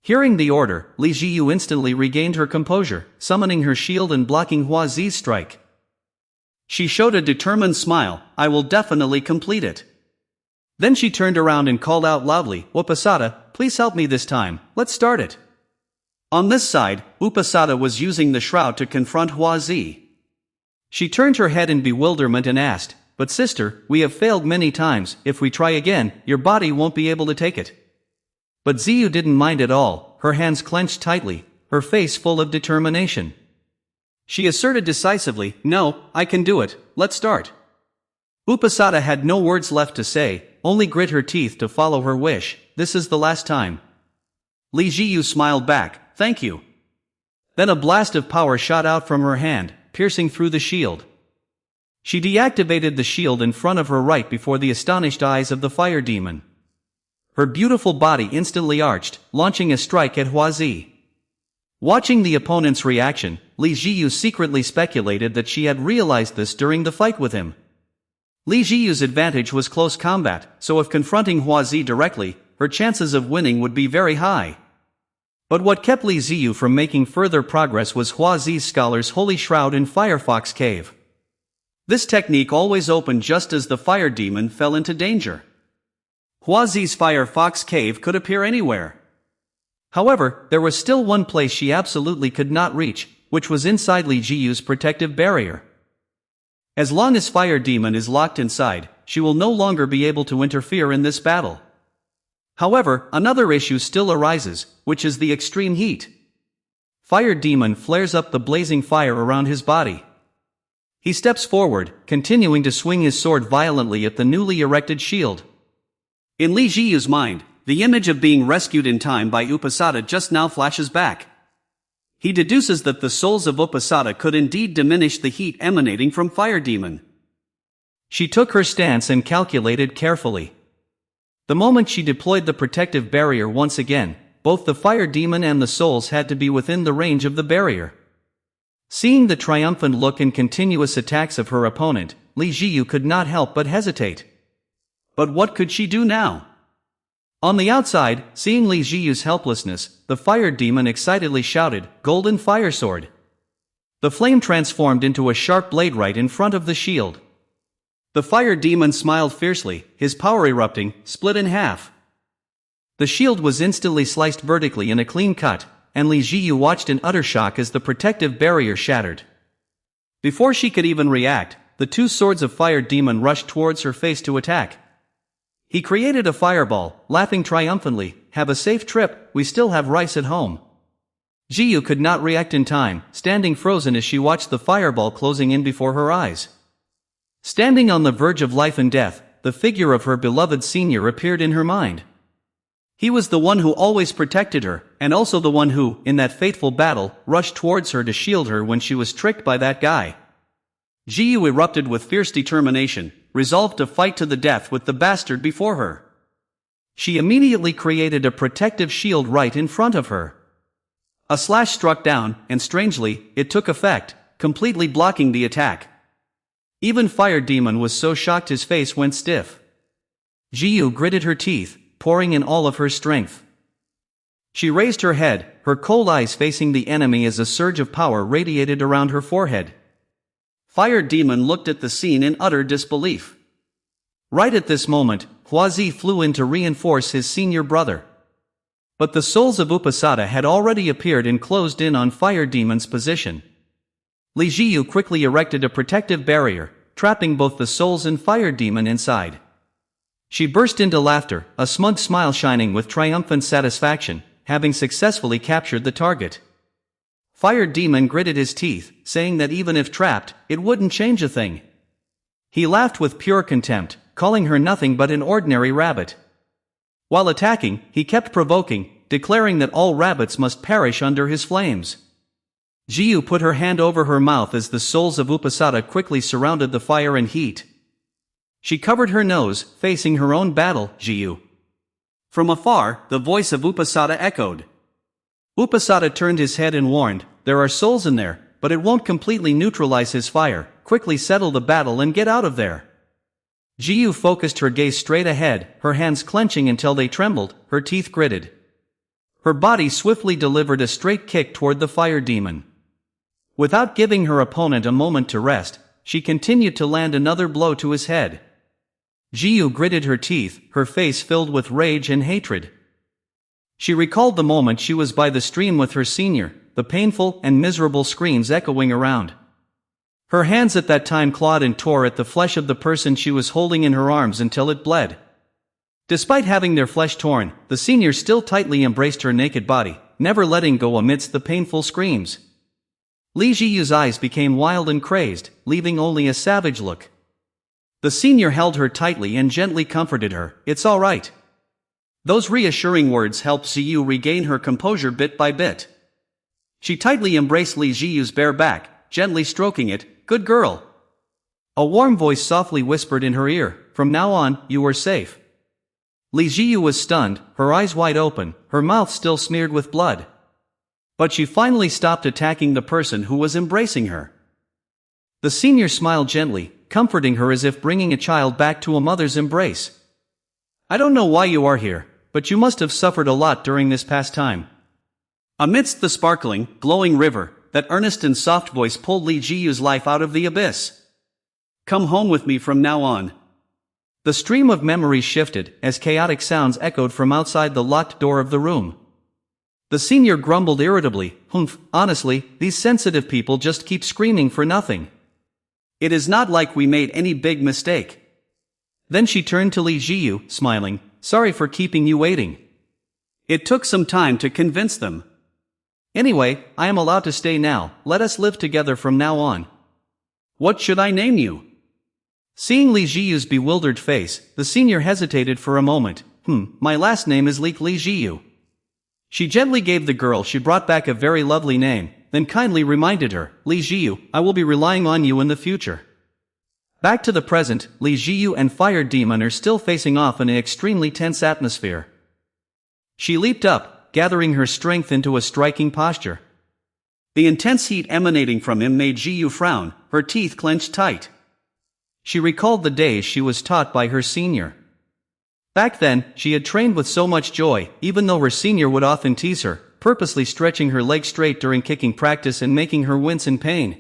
Hearing the order, Li Jiyu instantly regained her composure, summoning her shield and blocking Hua Zi's strike. She showed a determined smile, "I will definitely complete it." Then she turned around and called out loudly, "Upasada, please help me this time, let's start it." On this side, Upasada was using the shroud to confront Hua Zi. She turned her head in bewilderment and asked, "But sister, we have failed many times, if we try again, your body won't be able to take it." But Ziyu didn't mind at all, her hands clenched tightly, her face full of determination. She asserted decisively, "No, I can do it, let's start." Upasada had no words left to say, only grit her teeth to follow her wish, "This is the last time." Li Jiyu smiled back, "Thank you." Then a blast of power shot out from her hand, piercing through the shield. She deactivated the shield in front of her right before the astonished eyes of the fire demon. Her beautiful body instantly arched, launching a strike at Hua Zi. Watching the opponent's reaction, Li Jiyu secretly speculated that she had realized this during the fight with him. Li Jiyu's advantage was close combat, so if confronting Hua Zi directly, her chances of winning would be very high. But what kept Li Jiyu from making further progress was Hua Zi's scholar's holy shroud in Firefox Cave. This technique always opened just as the fire demon fell into danger. Hua Zi's Firefox Cave could appear anywhere. However, there was still one place she absolutely could not reach, which was inside Li Jiyu's protective barrier. As long as Fire Demon is locked inside, she will no longer be able to interfere in this battle. However, another issue still arises, which is the extreme heat. Fire Demon flares up the blazing fire around his body. He steps forward, continuing to swing his sword violently at the newly erected shield. In Li Jiyu's mind, the image of being rescued in time by Upasada just now flashes back. He deduces that the souls of Upasada could indeed diminish the heat emanating from Fire Demon. She took her stance and calculated carefully. The moment she deployed the protective barrier once again, both the Fire Demon and the souls had to be within the range of the barrier. Seeing the triumphant look and continuous attacks of her opponent, Li Jiyu could not help but hesitate. But what could she do now? On the outside, seeing Li Jiyu's helplessness, the fire demon excitedly shouted, "Golden fire sword!" The flame transformed into a sharp blade right in front of the shield. The fire demon smiled fiercely, his power erupting, split in half. The shield was instantly sliced vertically in a clean cut, and Li Jiyu watched in utter shock as the protective barrier shattered. Before she could even react, the two swords of fire demon rushed towards her face to attack. He created a fireball, laughing triumphantly, "Have a safe trip, we still have rice at home." Jiyu could not react in time, standing frozen as she watched the fireball closing in before her eyes. Standing on the verge of life and death, the figure of her beloved senior appeared in her mind. He was the one who always protected her, and also the one who, in that fateful battle, rushed towards her to shield her when she was tricked by that guy. Jiyu erupted with fierce determination, resolved to fight to the death with the bastard before her. She immediately created a protective shield right in front of her. A slash struck down, and strangely, it took effect, completely blocking the attack. Even Fire Demon was so shocked his face went stiff. Jiyu gritted her teeth, pouring in all of her strength. She raised her head, her cold eyes facing the enemy as a surge of power radiated around her forehead. Fire Demon looked at the scene in utter disbelief. Right at this moment, Huazi flew in to reinforce his senior brother. But the souls of Upasada had already appeared and closed in on Fire Demon's position. Li Jiyu quickly erected a protective barrier, trapping both the souls and Fire Demon inside. She burst into laughter, a smug smile shining with triumphant satisfaction, having successfully captured the target. Fire Demon gritted his teeth, saying that even if trapped, it wouldn't change a thing. He laughed with pure contempt, calling her nothing but an ordinary rabbit. While attacking, he kept provoking, declaring that all rabbits must perish under his flames. Jiyu put her hand over her mouth as the souls of Upasada quickly surrounded the fire and heat. She covered her nose, facing her own battle, Jiyu. From afar, the voice of Upasada echoed. Upasada turned his head and warned, "There are souls in there, but it won't completely neutralize his fire. Quickly settle the battle and get out of there." Jiyu focused her gaze straight ahead, her hands clenching until they trembled, her teeth gritted. Her body swiftly delivered a straight kick toward the Fire Demon. Without giving her opponent a moment to rest, she continued to land another blow to his head. Jiyu gritted her teeth, her face filled with rage and hatred. She recalled the moment she was by the stream with her senior, the painful and miserable screams echoing around. Her hands at that time clawed and tore at the flesh of the person she was holding in her arms until it bled. Despite having their flesh torn, the senior still tightly embraced her naked body, never letting go amidst the painful screams. Li Jiyu's eyes became wild and crazed, leaving only a savage look. The senior held her tightly and gently comforted her. "It's all right." Those reassuring words helped Ziyu regain her composure bit by bit. She tightly embraced Li Jiyu's bare back, gently stroking it. "Good girl." A warm voice softly whispered in her ear, "From now on, you are safe." Li Jiyu was stunned, her eyes wide open, her mouth still smeared with blood. But she finally stopped attacking the person who was embracing her. The senior smiled gently, comforting her as if bringing a child back to a mother's embrace. "I don't know why you are here, but you must have suffered a lot during this past time." Amidst the sparkling, glowing river, that earnest and soft voice pulled Li Jiyu's life out of the abyss. "Come home with me from now on." The stream of memories shifted, as chaotic sounds echoed from outside the locked door of the room. The senior grumbled irritably, "Humph, honestly, these sensitive people just keep screaming for nothing. It is not like we made any big mistake." Then she turned to Li Jiyu, smiling, "Sorry for keeping you waiting. It took some time to convince them. Anyway, I am allowed to stay now, let us live together from now on. What should I name you?" Seeing Li Jiyu's bewildered face, the senior hesitated for a moment. My last name is Li Jiyu." She gently gave the girl she brought back a very lovely name, then kindly reminded her, "Li Jiyu, I will be relying on you in the future." Back to the present, Li Jiyu and Fire Demon are still facing off in an extremely tense atmosphere. She leaped up, gathering her strength into a striking posture. The intense heat emanating from him made Jiyu frown, her teeth clenched tight. She recalled the days she was taught by her senior. Back then, she had trained with so much joy, even though her senior would often tease her, purposely stretching her legs straight during kicking practice and making her wince in pain.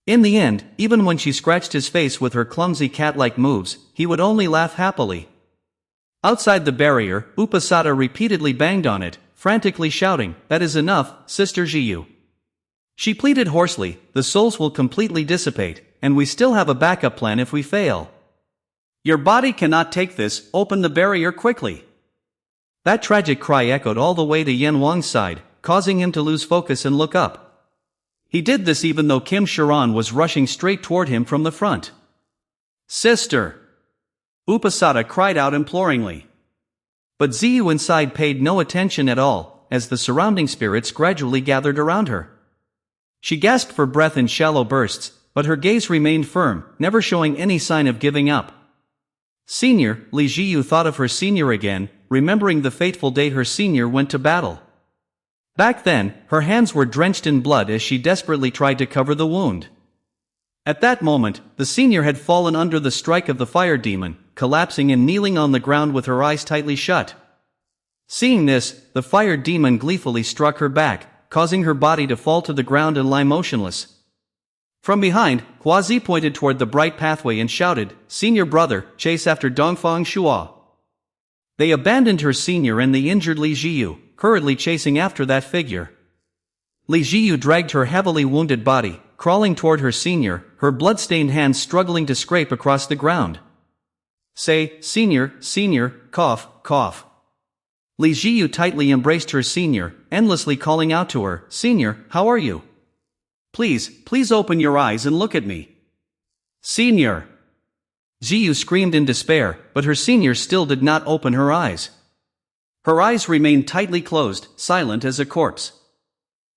In the end, even when she scratched his face with her clumsy cat-like moves, he would only laugh happily. Outside the barrier, Upasada repeatedly banged on it, frantically shouting, "That is enough, Sister Jiyu." She pleaded hoarsely, "The souls will completely dissipate, and we still have a backup plan if we fail. Your body cannot take this, open the barrier quickly." That tragic cry echoed all the way to Yan Wang's side, causing him to lose focus and look up. He did this even though Kim Sharon was rushing straight toward him from the front. "Sister!" Upasada cried out imploringly. But Ziyu inside paid no attention at all, as the surrounding spirits gradually gathered around her. She gasped for breath in shallow bursts, but her gaze remained firm, never showing any sign of giving up. Senior, Li Jiyu thought of her senior again, remembering the fateful day her senior went to battle. Back then, her hands were drenched in blood as she desperately tried to cover the wound. At that moment, the senior had fallen under the strike of the fire demon, collapsing and kneeling on the ground with her eyes tightly shut. Seeing this, the fire demon gleefully struck her back, causing her body to fall to the ground and lie motionless. From behind, Huazi pointed toward the bright pathway and shouted, "Senior brother, chase after Dongfang Shua." They abandoned her senior and the injured Li Jiyu, hurriedly chasing after that figure. Li Jiyu dragged her heavily wounded body, crawling toward her senior, her blood-stained hands struggling to scrape across the ground. "Say, senior, senior, cough, cough." Li Jiyu tightly embraced her senior, endlessly calling out to her, "Senior, how are you? Please, please open your eyes and look at me. Senior!" Jiyu screamed in despair, but her senior still did not open her eyes. Her eyes remained tightly closed, silent as a corpse.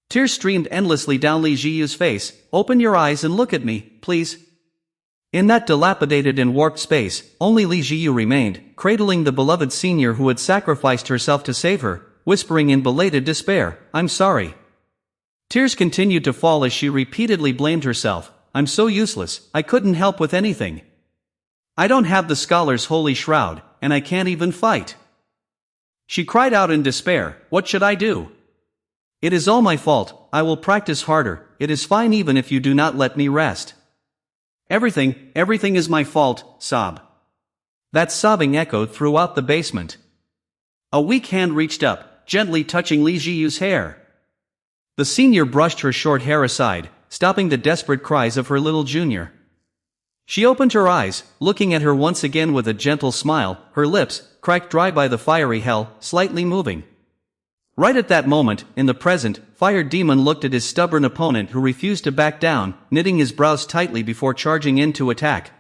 Tears streamed endlessly down Li Jiyu's face. "Open your eyes and look at me, please." In that dilapidated and warped space, only Li Jiyu remained, cradling the beloved senior who had sacrificed herself to save her, whispering in belated despair, "I'm sorry." Tears continued to fall as she repeatedly blamed herself. "I'm so useless, I couldn't help with anything. I don't have the scholar's holy shroud, and I can't even fight." She cried out in despair, "What should I do? It is all my fault, I will practice harder, it is fine even if you do not let me rest. Everything is my fault," sob. That sobbing echoed throughout the basement. A weak hand reached up, gently touching Li Jiyu's hair. The senior brushed her short hair aside, stopping the desperate cries of her little junior. She opened her eyes, looking at her once again with a gentle smile, her lips, cracked dry by the fiery hell, slightly moving. Right at that moment, in the present, Fire Demon looked at his stubborn opponent who refused to back down, knitting his brows tightly before charging in to attack.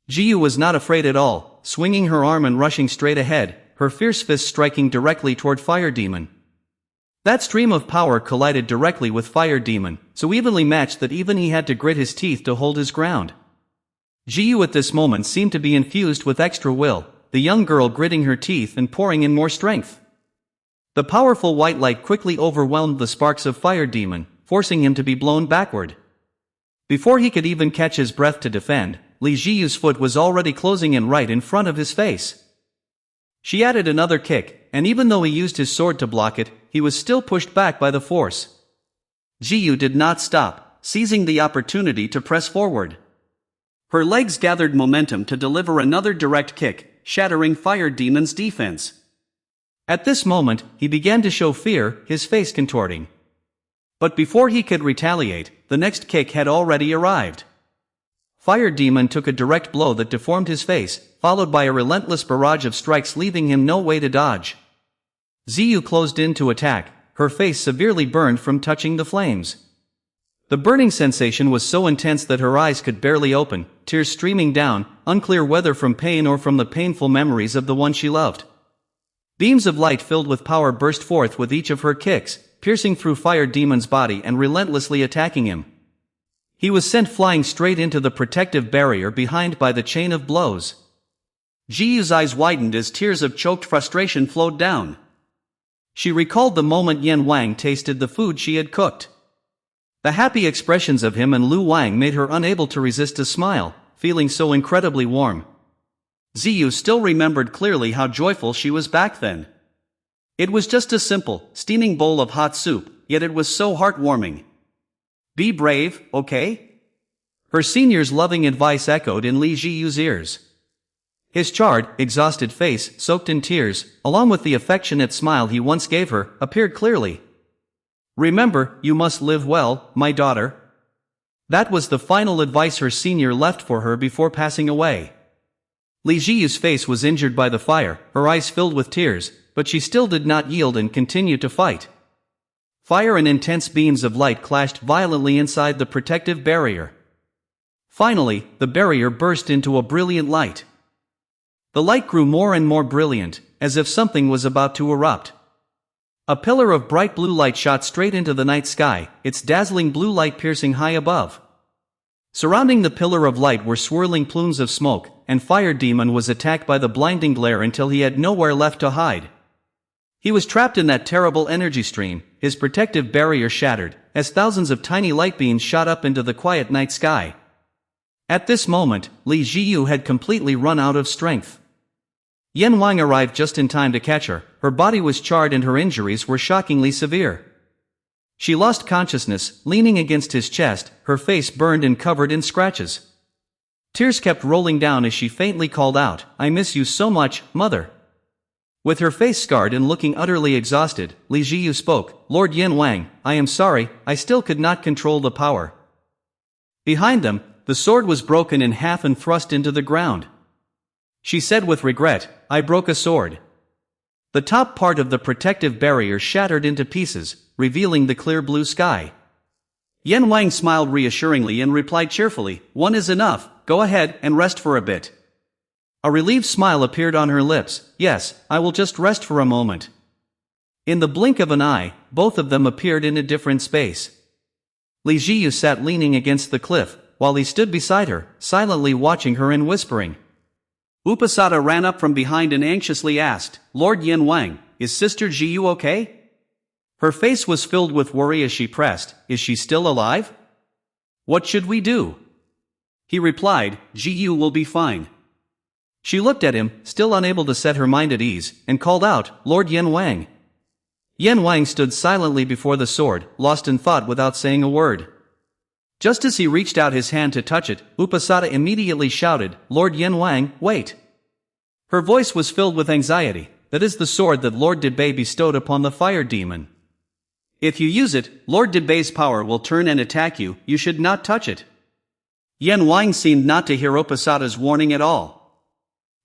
Jiyu was not afraid at all, swinging her arm and rushing straight ahead, her fierce fist striking directly toward Fire Demon. That stream of power collided directly with Fire Demon, so evenly matched that even he had to grit his teeth to hold his ground. Jiyu at this moment seemed to be infused with extra will, the young girl gritting her teeth and pouring in more strength. The powerful white light quickly overwhelmed the sparks of Fire Demon, forcing him to be blown backward. Before he could even catch his breath to defend, Li Jiyu's foot was already closing in right in front of his face. She added another kick, and even though he used his sword to block it, he was still pushed back by the force. Jiyu did not stop, seizing the opportunity to press forward. Her legs gathered momentum to deliver another direct kick, shattering Fire Demon's defense. At this moment, he began to show fear, his face contorting. But before he could retaliate, the next kick had already arrived. Fire Demon took a direct blow that deformed his face, followed by a relentless barrage of strikes leaving him no way to dodge. Ziyu closed in to attack, her face severely burned from touching the flames. The burning sensation was so intense that her eyes could barely open, tears streaming down, unclear whether from pain or from the painful memories of the one she loved. Beams of light filled with power burst forth with each of her kicks, piercing through Fire Demon's body and relentlessly attacking him. He was sent flying straight into the protective barrier behind by the chain of blows. Jiyu's eyes widened as tears of choked frustration flowed down. She recalled the moment Yan Wang tasted the food she had cooked. The happy expressions of him and Lu Wang made her unable to resist a smile, feeling so incredibly warm. Ziyu still remembered clearly how joyful she was back then. It was just a simple, steaming bowl of hot soup, yet it was so heartwarming. "Be brave, okay?" Her senior's loving advice echoed in Li Jiyu's ears. His charred, exhausted face, soaked in tears, along with the affectionate smile he once gave her, appeared clearly. "Remember, you must live well, my daughter." That was the final advice her senior left for her before passing away. Li Jiyu's face was injured by the fire, her eyes filled with tears, but she still did not yield and continued to fight. Fire and intense beams of light clashed violently inside the protective barrier. Finally, the barrier burst into a brilliant light. The light grew more and more brilliant, as if something was about to erupt. A pillar of bright blue light shot straight into the night sky, its dazzling blue light piercing high above. Surrounding the pillar of light were swirling plumes of smoke, and Fire Demon was attacked by the blinding glare until he had nowhere left to hide. He was trapped in that terrible energy stream, his protective barrier shattered, as thousands of tiny light beams shot up into the quiet night sky. At this moment, Li Jiyu had completely run out of strength. Yan Wang arrived just in time to catch her. Her body was charred and her injuries were shockingly severe. She lost consciousness, leaning against his chest, her face burned and covered in scratches. Tears kept rolling down as she faintly called out, "I miss you so much, mother." With her face scarred and looking utterly exhausted, Li Jiyu spoke, "Lord Yin Wang, I am sorry, I still could not control the power." Behind them, the sword was broken in half and thrust into the ground. She said with regret, "I broke a sword." The top part of the protective barrier shattered into pieces, revealing the clear blue sky. Yin Wang smiled reassuringly and replied cheerfully, "One is enough, go ahead and rest for a bit." A relieved smile appeared on her lips. "Yes, I will just rest for a moment." In the blink of an eye, both of them appeared in a different space. Li Jiyu sat leaning against the cliff, while he stood beside her, silently watching her and whispering. Upasada ran up from behind and anxiously asked, "Lord Yin Wang, is Sister Jiyu okay?" Her face was filled with worry as she pressed, "Is she still alive? What should we do?" He replied, "Jiyu will be fine." She looked at him, still unable to set her mind at ease, and called out, "Lord Yin Wang." Yin Wang stood silently before the sword, lost in thought without saying a word. Just as he reached out his hand to touch it, Upasada immediately shouted, "Lord Yin Wang, wait!" Her voice was filled with anxiety. "That is the sword that Lord Debay bestowed upon the fire demon. If you use it, Lord Debay's power will turn and attack you, you should not touch it." Yin Wang seemed not to hear Upasada's warning at all.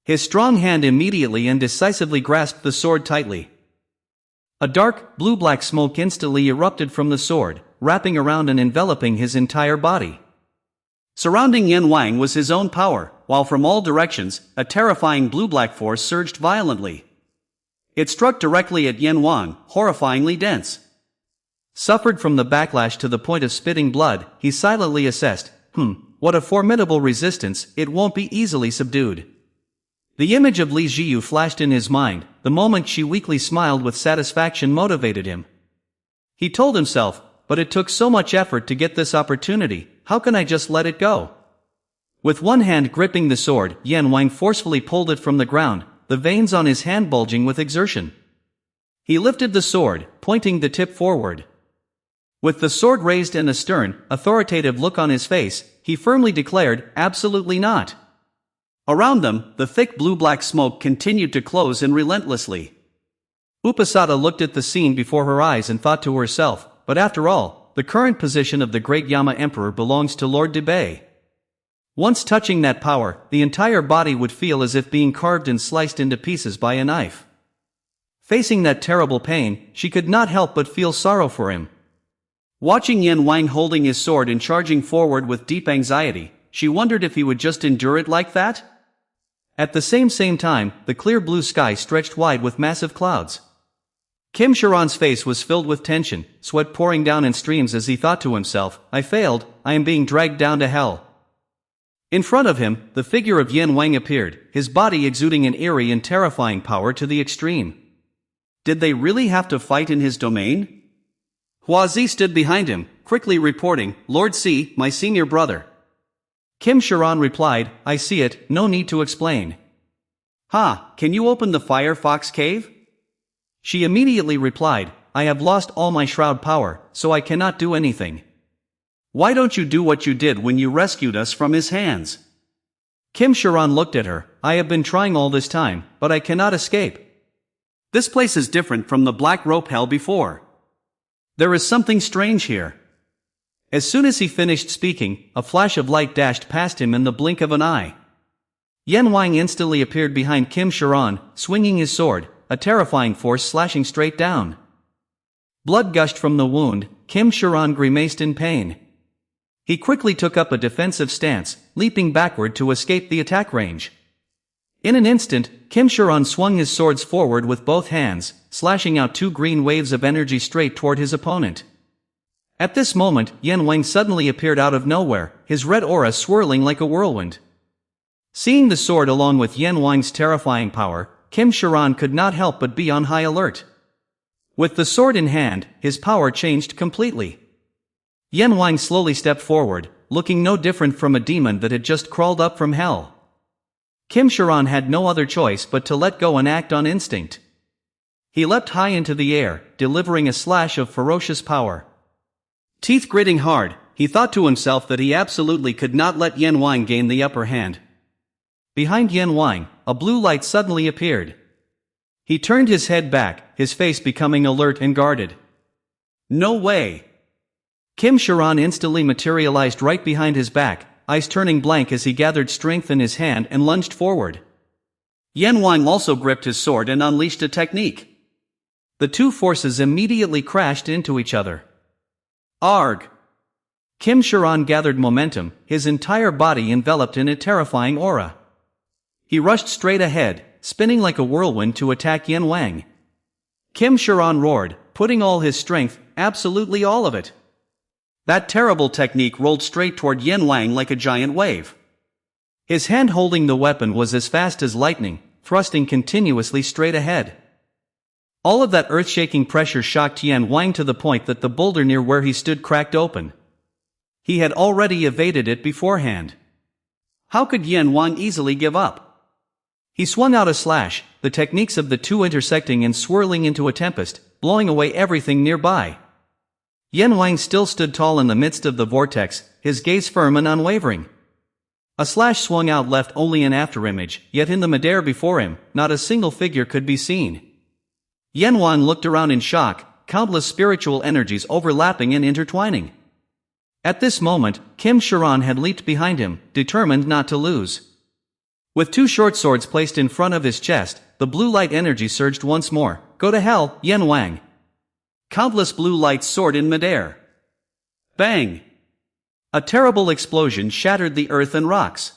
His strong hand immediately and decisively grasped the sword tightly. A dark, blue-black smoke instantly erupted from the sword, wrapping around and enveloping his entire body. Surrounding Yin Wang was his own power, while from all directions, a terrifying blue-black force surged violently. It struck directly at Yin Wang, horrifyingly dense. Suffered from the backlash to the point of spitting blood, he silently assessed, what a formidable resistance, it won't be easily subdued. The image of Li Jiyu flashed in his mind, the moment she weakly smiled with satisfaction motivated him. He told himself, "But it took so much effort to get this opportunity, how can I just let it go?" With one hand gripping the sword, Yin Wang forcefully pulled it from the ground, the veins on his hand bulging with exertion. He lifted the sword, pointing the tip forward. With the sword raised and a stern, authoritative look on his face, he firmly declared, "Absolutely not." Around them, the thick blue-black smoke continued to close in relentlessly. Upasada looked at the scene before her eyes and thought to herself, "But after all, the current position of the great Yama Emperor belongs to Lord Debay. Once touching that power, the entire body would feel as if being carved and sliced into pieces by a knife." Facing that terrible pain, she could not help but feel sorrow for him. Watching Yin Wang holding his sword and charging forward with deep anxiety, she wondered if he would just endure it like that? At the same time, the clear blue sky stretched wide with massive clouds. Kim Sharon's face was filled with tension, sweat pouring down in streams as he thought to himself, "I failed, I am being dragged down to hell." In front of him, the figure of Yin Wang appeared, his body exuding an eerie and terrifying power to the extreme. Did they really have to fight in his domain? Huazi stood behind him, quickly reporting, "Lord C, my senior brother." Kim Sharon replied, "I see it, no need to explain." "Ha, can you open the Fire Fox cave?" She immediately replied, "I have lost all my shroud power, so I cannot do anything." "Why don't you do what you did when you rescued us from his hands?" Kim Sharon looked at her, "I have been trying all this time, but I cannot escape. This place is different from the black rope hell before. There is something strange here." As soon as he finished speaking, a flash of light dashed past him in the blink of an eye. Yin Wang instantly appeared behind Kim Sharon, swinging his sword, a terrifying force slashing straight down. Blood gushed from the wound, Kim Sharon grimaced in pain. He quickly took up a defensive stance, leaping backward to escape the attack range. In an instant, Kim Sharon swung his swords forward with both hands, slashing out two green waves of energy straight toward his opponent. At this moment, Yin Wang suddenly appeared out of nowhere, his red aura swirling like a whirlwind. Seeing the sword along with Yin Wang's terrifying power, Kim Sharon could not help but be on high alert. With the sword in hand, his power changed completely. Yin Wang slowly stepped forward, looking no different from a demon that had just crawled up from hell. Kim Sharon had no other choice but to let go and act on instinct. He leapt high into the air, delivering a slash of ferocious power. Teeth gritting hard, he thought to himself that he absolutely could not let Yan Wang gain the upper hand. Behind Yan Wang, a blue light suddenly appeared. He turned his head back, his face becoming alert and guarded. No way! Kim Sharan instantly materialized right behind his back, eyes turning blank as he gathered strength in his hand and lunged forward. Yan Wang also gripped his sword and unleashed a technique. The two forces immediately crashed into each other. Arg! Kim Sharan gathered momentum, his entire body enveloped in a terrifying aura. He rushed straight ahead, spinning like a whirlwind to attack Yan Wang. Kim Sharan roared, putting all his strength, absolutely all of it. That terrible technique rolled straight toward Yan Wang like a giant wave. His hand holding the weapon was as fast as lightning, thrusting continuously straight ahead. All of that earth-shaking pressure shocked Yan Wang to the point that the boulder near where he stood cracked open. He had already evaded it beforehand. How could Yan Wang easily give up? He swung out a slash, the techniques of the two intersecting and swirling into a tempest, blowing away everything nearby. Yan Wang still stood tall in the midst of the vortex, his gaze firm and unwavering. A slash swung out left only an afterimage, yet in the midair before him, not a single figure could be seen. Yan Wang looked around in shock, countless spiritual energies overlapping and intertwining. At this moment, Kim Sharan had leaped behind him, determined not to lose. With two short swords placed in front of his chest, the blue light energy surged once more. Go to hell, Yan Wang! Countless blue lights soared in midair. Bang! A terrible explosion shattered the earth and rocks.